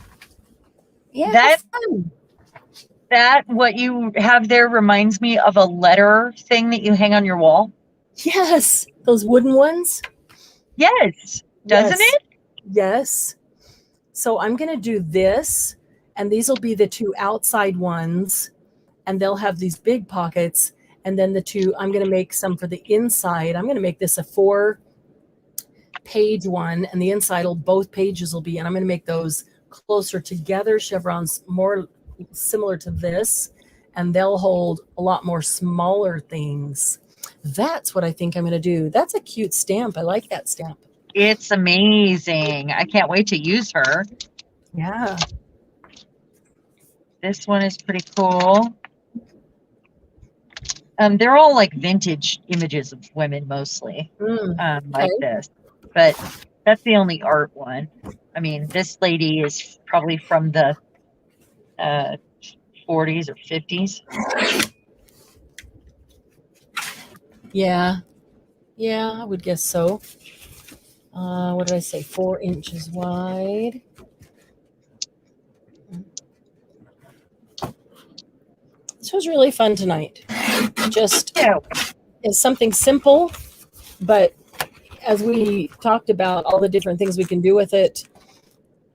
Yeah. That what you have there reminds me of a letter thing that you hang on your wall. Yes. Those wooden ones. Yes. Doesn't it? Yes. So I'm going to do this, and these will be the two outside ones, and they'll have these big pockets. And then the two, I'm going to make some for the inside. I'm going to make this a 4-page one, and the inside both pages will be, and I'm going to make those closer together. Chevrons more similar to this, and they'll hold a lot more smaller things. That's what I think I'm going to do. That's a cute stamp. I like that stamp. It's amazing. I can't wait to use her. Yeah. This one is pretty cool. They're all like vintage images of women mostly, like this. But that's the only art one. I mean, this lady is probably from the 40s or 50s. Yeah. Yeah, I would guess so. What did I say? 4 inches wide. This was really fun tonight. Just it's something simple, but as we talked about all the different things we can do with it,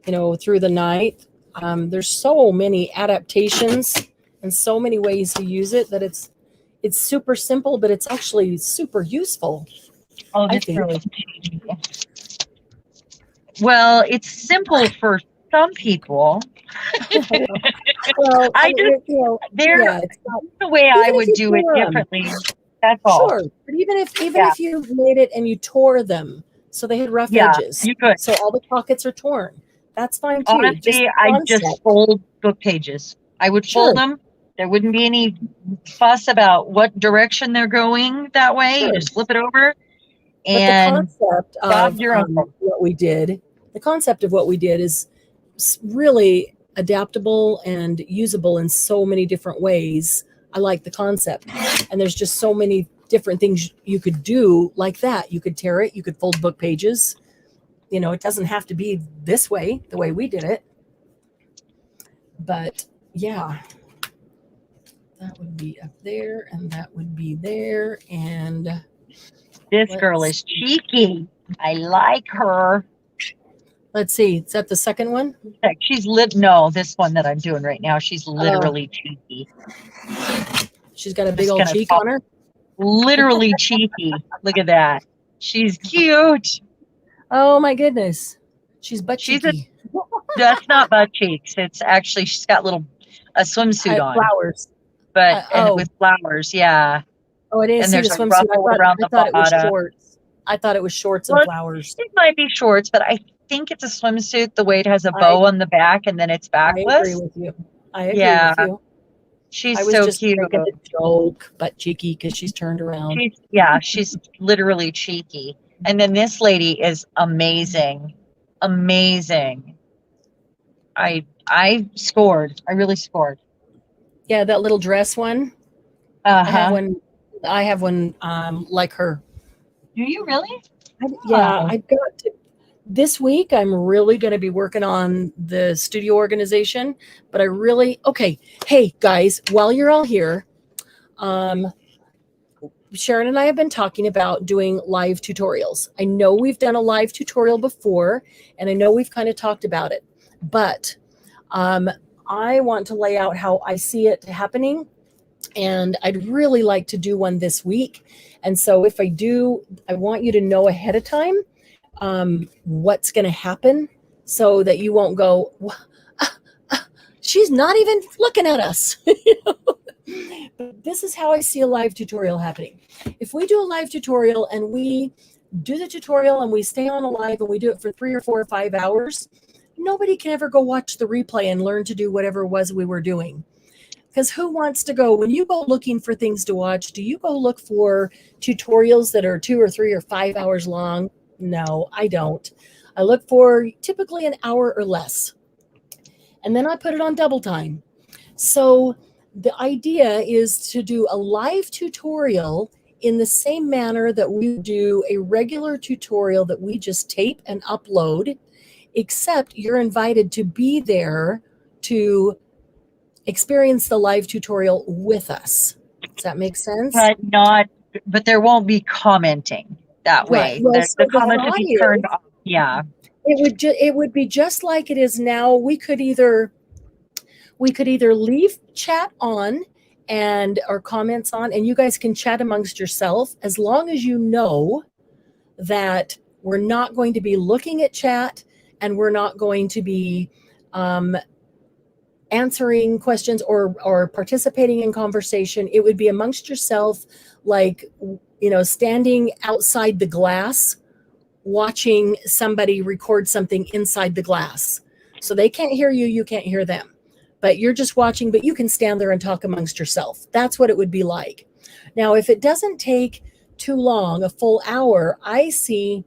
through the night, there's so many adaptations and so many ways to use it that it's super simple, but it's actually super useful. Oh, this really cheesy. Well, it's simple for some people. Well, the way I would do it differently. That's all. Sure, but even if you made it and you tore them, so they had rough edges, you could. So all the pockets are torn. That's fine too. Honestly, I just fold book pages. I would fold them. There wouldn't be any fuss about what direction they're going that way. You just flip it over. And the concept of what we did is really adaptable and usable in so many different ways. I like the concept, and there's just so many different things you could do like that. You could tear it, you could fold book pages. It doesn't have to be this way, the way we did it. But yeah, that would be up there, and that would be there, and this girl is cheeky. I like her. Let's see. Is that the second one? She's no, this one that I'm doing right now. She's literally cheeky. She's got a big old cheek on her. Literally cheeky. Look at that. She's cute. Oh my goodness. She's butt cheeky. That's not butt cheeks. It's actually she's got a swimsuit on. Flowers. But with flowers, yeah. Oh, it is. And there's a ruffle around the bottom. It was shorts. I thought it was shorts and flowers. It might be shorts, but I think it's a swimsuit, the way it has a bow on the back and then it's backless. I agree with you. With you. She's I was so just cute. Making a joke, but cheeky because she's turned around. She's literally cheeky. And then this lady is amazing. Amazing. I scored. I really scored. Yeah, that little dress one. I have one like her. Do you really? I've got to. This week, I'm really going to be working on the studio organization, but hey, guys, while you're all here, Sharon and I have been talking about doing live tutorials. I know we've done a live tutorial before, and I know we've kind of talked about it, but I want to lay out how I see it happening, and I'd really like to do one this week. And so if I do, I want you to know ahead of time what's going to happen so that you won't go, she's not even looking at us. But this is how I see a live tutorial happening. If we do a live tutorial and we do the tutorial and we stay on a live and we do it for 3 or 4 or 5 hours, nobody can ever go watch the replay and learn to do whatever it was we were doing. Because who wants to go, when you go looking for things to watch, do you go look for tutorials that are 2 or 3 or 5 hours long? No, I don't. I look for typically an hour or less. And then I put it on double time. So the idea is to do a live tutorial in the same manner that we do a regular tutorial that we just tape and upload, except you're invited to be there to experience the live tutorial with us. Does that make sense? But there won't be commenting that way. Right. Well, the comments would be turned off. Yeah. It would be just like it is now. We could either leave chat on and or comments on, and you guys can chat amongst yourself as long as you know that we're not going to be looking at chat and we're not going to be answering questions or participating in conversation. It would be amongst yourself, like, standing outside the glass, watching somebody record something inside the glass. So they can't hear you, you can't hear them. But you're just watching, but you can stand there and talk amongst yourself. That's what it would be like. Now, if it doesn't take too long, a full hour, I see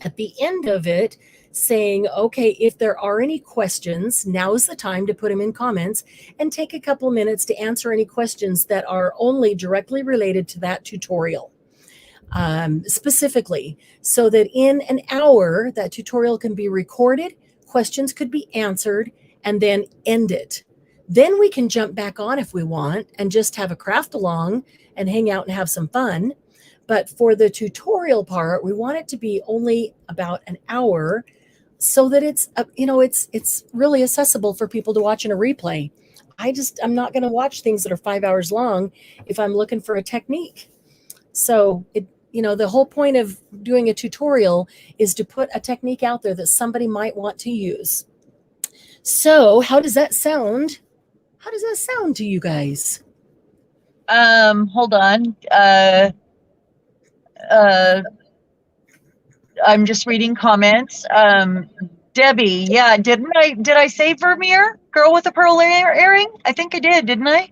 at the end of it saying, okay, if there are any questions, now is the time to put them in comments and take a couple minutes to answer any questions that are only directly related to that tutorial. Specifically, so that in an hour, that tutorial can be recorded, questions could be answered, and then end it. Then we can jump back on if we want and just have a craft along and hang out and have some fun. But for the tutorial part, we want it to be only about an hour so that it's really accessible for people to watch in a replay. I'm not going to watch things that are 5 hours long if I'm looking for a technique. So the whole point of doing a tutorial is to put a technique out there that somebody might want to use. So how does that sound? How does that sound to you guys? Hold on. I'm just reading comments. Debbie, yeah, did I say Vermeer? Girl with a pearl earring? I think I did, didn't I?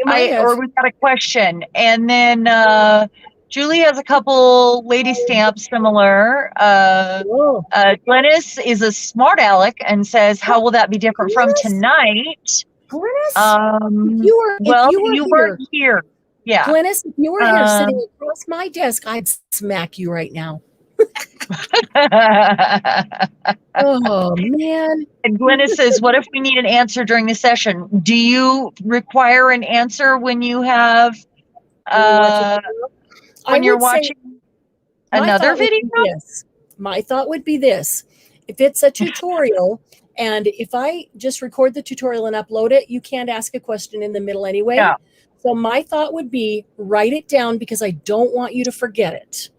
Or we got a question. And then Julie has a couple lady stamps similar. Glennis is a smart aleck and says, how will that be different from tonight? Glennis, you weren't here. Yeah. Glennis, if you were here sitting across my desk, I'd smack you right now. Oh, man. And Glennis says, what if we need an answer during the session? Do you require an answer when you have, when you're watching another video? My thought would be this. If it's a tutorial, and if I just record the tutorial and upload it, you can't ask a question in the middle anyway. Yeah. So my thought would be write it down because I don't want you to forget it.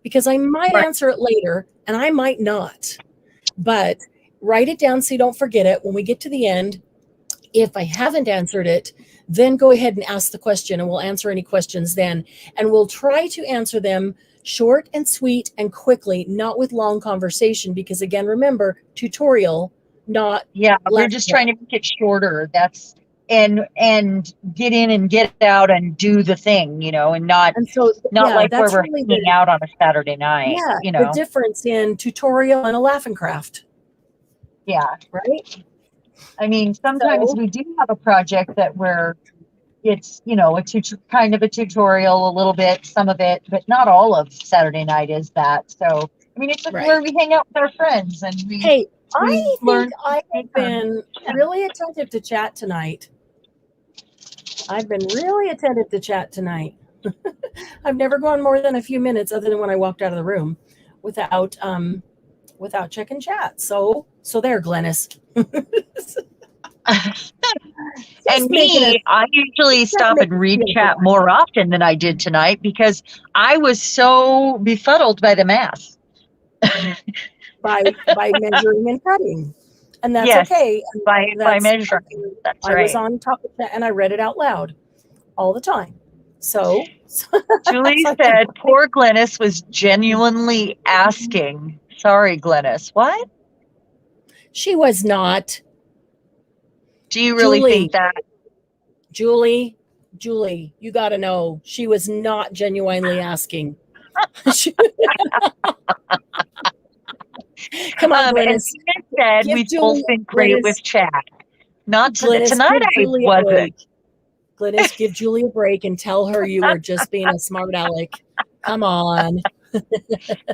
Because I might answer it later and I might not. But write it down so you don't forget it. When we get to the end, if I haven't answered it, then go ahead and ask the question and we'll answer any questions then. And we'll try to answer them short and sweet and quickly, not with long conversation. Because again, remember, tutorial, not. Yeah, we're just trying to make it shorter. That's and get in and get out and do the thing, and not like where we're hanging out on a Saturday night. Yeah, the difference in tutorial and a laughing craft. Yeah. Right. I mean, sometimes we do have a project that where it's, kind of a tutorial, a little bit, some of it, but not all of Saturday night is that. So, I mean, it's where we hang out with our friends and we. I think I have been really attentive to chat tonight. I've been really attentive to chat tonight. I've never gone more than a few minutes, other than when I walked out of the room, without checking chat. So there, Glennis. And me, I usually stop and read chat more often than I did tonight because I was so befuddled by the math. by measuring and cutting. And that's yes, okay. And by measuring. That's right. I was on top of that and I read it out loud all the time. So Julie said, poor Glennis was genuinely asking. Sorry, Glennis. What? She was not. Do you really think that? Julie, you got to know, she was not genuinely asking. Come on, Glennis. And said we've both been great with chat. Not Glennis, tonight, I wasn't. Glennis, give Julie a break and tell her you were just being a smart aleck. Come on.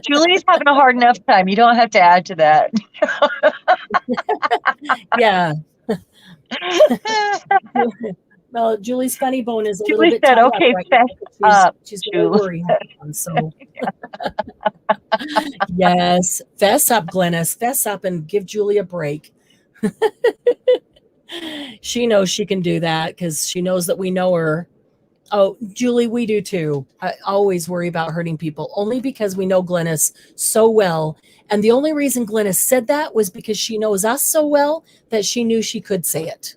Julie's having a hard enough time. You don't have to add to that. Yeah. Well, Julie's funny bone is a Julie little bit said, okay, right she's worried. So yes, fess up, Glennis. Fess up and give Julie a break. She knows she can do that because she knows that we know her. Oh, Julie, we do too. I always worry about hurting people, only because we know Glennis so well. And the only reason Glennis said that was because she knows us so well that she knew she could say it.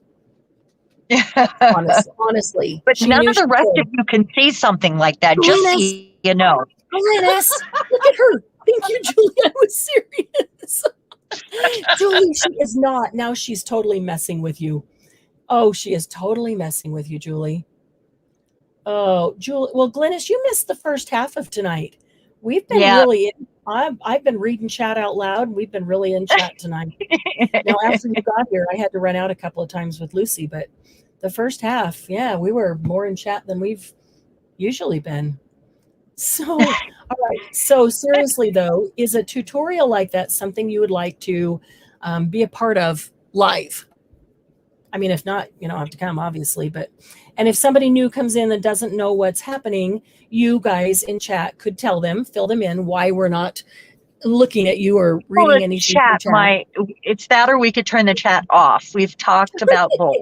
Honestly. But none of the rest of you can say something like that, Glennis, just so you know. Glennis, look at her. Thank you, Julie. I was serious. Julie, she is not. Now she's totally messing with you. Oh, she is totally messing with you, Julie. Oh, Julie. Well, Glennis, you missed the first half of tonight. We've been really I've been reading chat out loud. And we've been really in chat tonight. Now, after you got here, I had to run out a couple of times with Lucy, but the first half, we were more in chat than we've usually been. So, all right. So seriously, though, is a tutorial like that something you would like to be a part of live? I mean, if not, you don't have to come, obviously. And if somebody new comes in and doesn't know what's happening, you guys in chat could tell them, fill them in why we're not looking at you or reading anything. It's that, or we could turn the chat off. We've talked about both.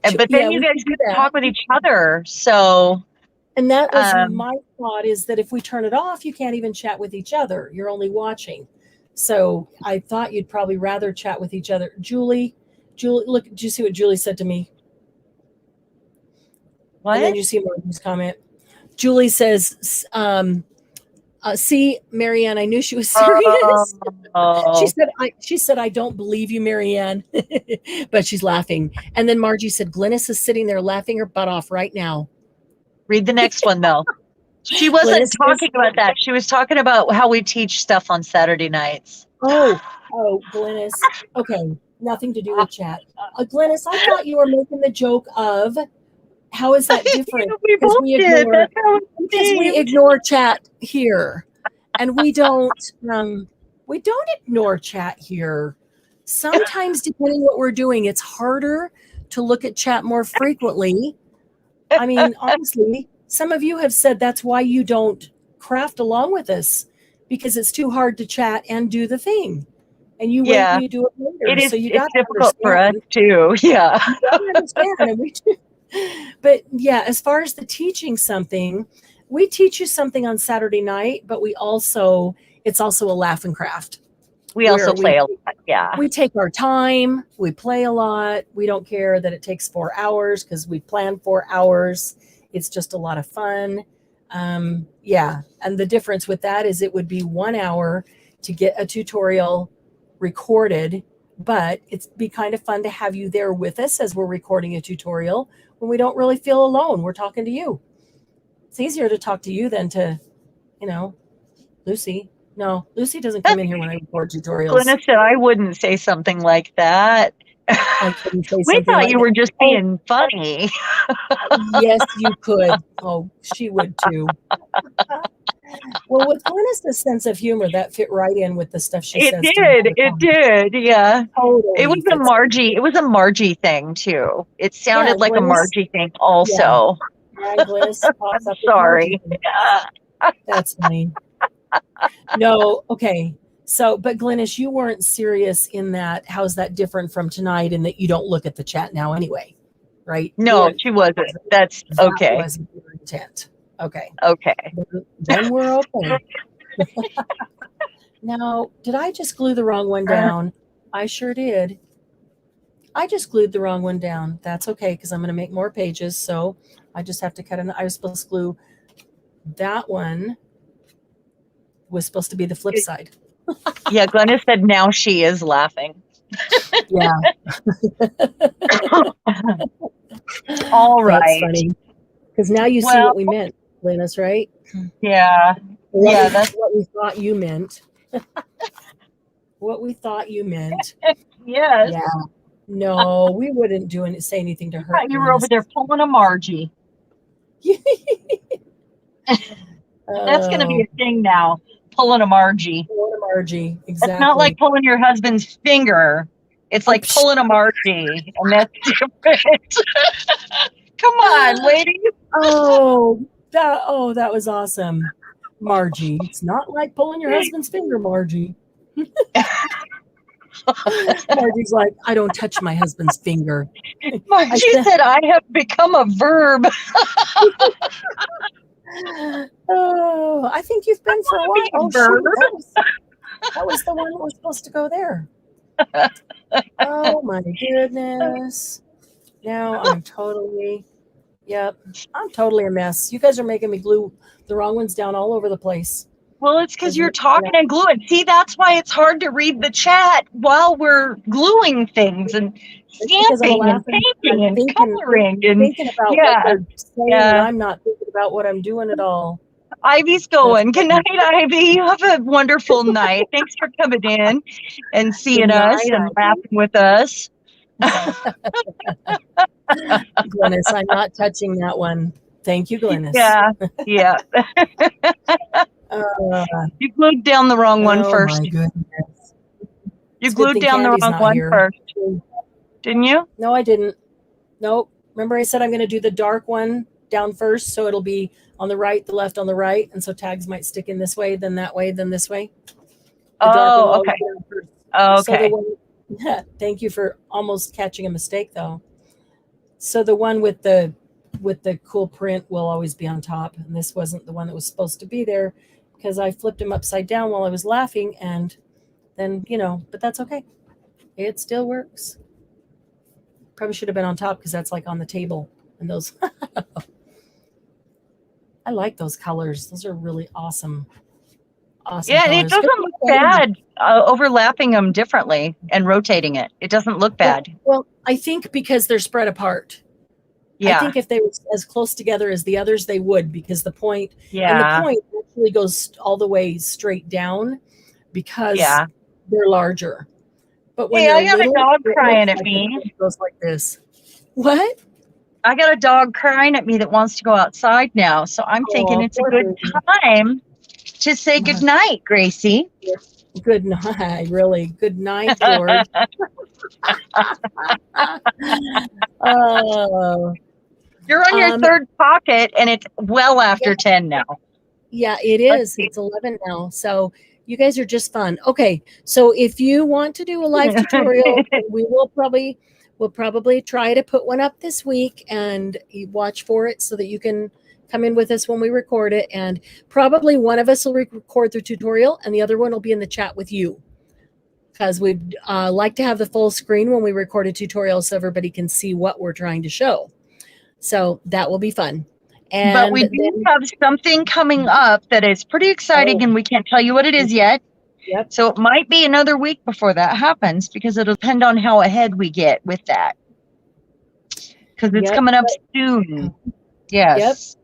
But then you guys could talk with each other. So. And that was my thought, is that if we turn it off, you can't even chat with each other. You're only watching. So I thought you'd probably rather chat with each other. Julie, look, did you see what Julie said to me? What? And then you see Martin's comment. Julie says, see, Marianne, I knew she was serious. She said, I don't believe you, Marianne. But she's laughing. And then Margie said, Glennis is sitting there laughing her butt off right now. Read the next one, though. She wasn't talking about that. She was talking about how we teach stuff on Saturday nights. Oh, Glennis. Okay, nothing to do with chat. Glennis, I thought you were making the joke of, how is that different? Because we ignore chat here, and we don't ignore chat here. Sometimes, depending what we're doing, it's harder to look at chat more frequently. I mean, honestly, some of you have said that's why you don't craft along with us, because it's too hard to chat and do the thing. And you wait and you do it later. It's difficult for us too. Yeah. You understand, and we do. But as far as the teaching something, we teach you something on Saturday night, but it's also a laugh and craft. We also play a lot. Yeah. We take our time. We play a lot. We don't care that it takes 4 hours because we plan 4 hours. It's just a lot of fun. And the difference with that is it would be 1 hour to get a tutorial recorded, but it'd be kind of fun to have you there with us as we're recording a tutorial when we don't really feel alone. We're talking to you. It's easier to talk to you than to, Lucy. No, Lucy doesn't come in here when I record tutorials. Glennis said I wouldn't say something like that. We thought you were just being funny. Yes, you could. Oh, she would too. Well, with Glennis's sense of humor, that fit right in with the stuff she It says to me all did. the It time. did. Yeah. Totally It was a fits. Margie. It was a Margie thing too. It sounded like a Glennis. Margie thing also. Yeah, Glennis pops I'm up with Margie. sorry. Yeah. That's funny. No, okay. So, but Glennis, you weren't serious in that. How's that different from tonight in that you don't look at the chat now anyway, right? No, she wasn't. That's That okay. wasn't your intent. Okay. Okay. Then we're okay. Now, did I just glue the wrong one down? I sure did. I just glued the wrong one down. That's okay because I'm going to make more pages. So I just have to cut I was supposed to glue that one. Was supposed to be the flip side. Yeah, Glennis said now she is laughing. Yeah. All right. That's funny. Because now you see what we meant, Glennis, right? Yeah. That's what we thought you meant. What we thought you meant. Yes. Yeah. No, we wouldn't say anything to her. You were over there pulling a Margie. That's going to be a thing now. Pulling a Margie. Pulling a Margie. Exactly. It's not like pulling your husband's finger. It's like pulling a Margie, and that's different. Come on, lady. That was awesome. Margie. It's not like pulling your husband's finger, Margie. Margie's like, I don't touch my husband's finger. Margie said, I have become a verb. Oh, I think you've been for a while. Oh, shoot, that was the one that was supposed to go there. Oh my goodness. Now I'm totally a mess. You guys are making me glue the wrong ones down all over the place. Well, it's because you're talking and gluing. See, that's why it's hard to read the chat while we're gluing things and stamping and painting and coloring and thinking about what they're saying, and I'm not thinking about what I'm doing at all. Ivy's going. Good night, Ivy. You have a wonderful night. Thanks for coming in and seeing us and laughing with us. Glennis, I'm not touching that one. Thank you, Glennis. Yeah. You glued down the wrong one first. My goodness. You glued down the wrong one first. Didn't you? No, I didn't. Nope. Remember I said I'm going to do the dark one down first, so it'll be on the right, the left, on the right, and so tags might stick in this way, then that way, then this way. Okay. Okay. So thank you for almost catching a mistake, though. So the one with the cool print will always be on top, and this wasn't the one that was supposed to be there because I flipped him upside down while I was laughing, and then but that's okay. It still works. Probably should have been on top because that's like on the table, and those. I like those colors. Those are really awesome. Awesome. Yeah, colors. and it doesn't look bad overlapping them differently and rotating it. It doesn't look bad. Well, I think because they're spread apart. Yeah. I think if they were as close together as the others, they would, because the point and the point actually goes all the way straight down because they're larger. But when I got a dog crying at me. It goes like this. What? I got a dog crying at me that wants to go outside now. So I'm thinking it's a good time to say good night, Gracie. Good night, really. Good night, George. You're on your third pocket, and it's well after 10 now. Yeah, it is. It's 11 now. So you guys are just fun. Okay, so if you want to do a live tutorial, we'll probably try to put one up this week, and you watch for it so that you can come in with us when we record it. And probably one of us will record the tutorial, and the other one will be in the chat with you, because we'd like to have the full screen when we record a tutorial so everybody can see what we're trying to show. So that will be fun. But we do have something coming up that is pretty exciting, and we can't tell you what it is yet. Yep. So it might be another week before that happens, because it'll depend on how ahead we get with that. Because it's coming up soon. Yes.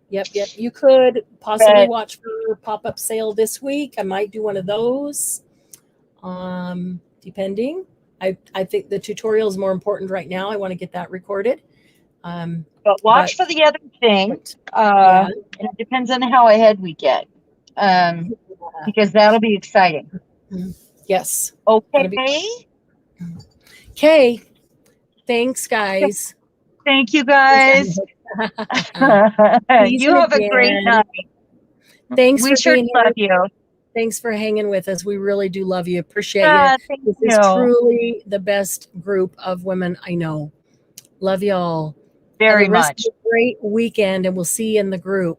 Yep. You could possibly watch for a pop-up sale this week. I might do one of those, depending. I think the tutorial is more important right now. I want to get that recorded. But watch for the other thing. And it depends on how ahead we get. because that'll be exciting. Yes. Okay. Okay. Thanks, guys. Thank you, guys. You have a great night. Thanks we for sure being love here. you. Thanks for hanging with us. We really do love you. Appreciate you. This is truly the best group of women I know. Love y'all. Very Have the rest much. of a great weekend, and we'll see you in the group.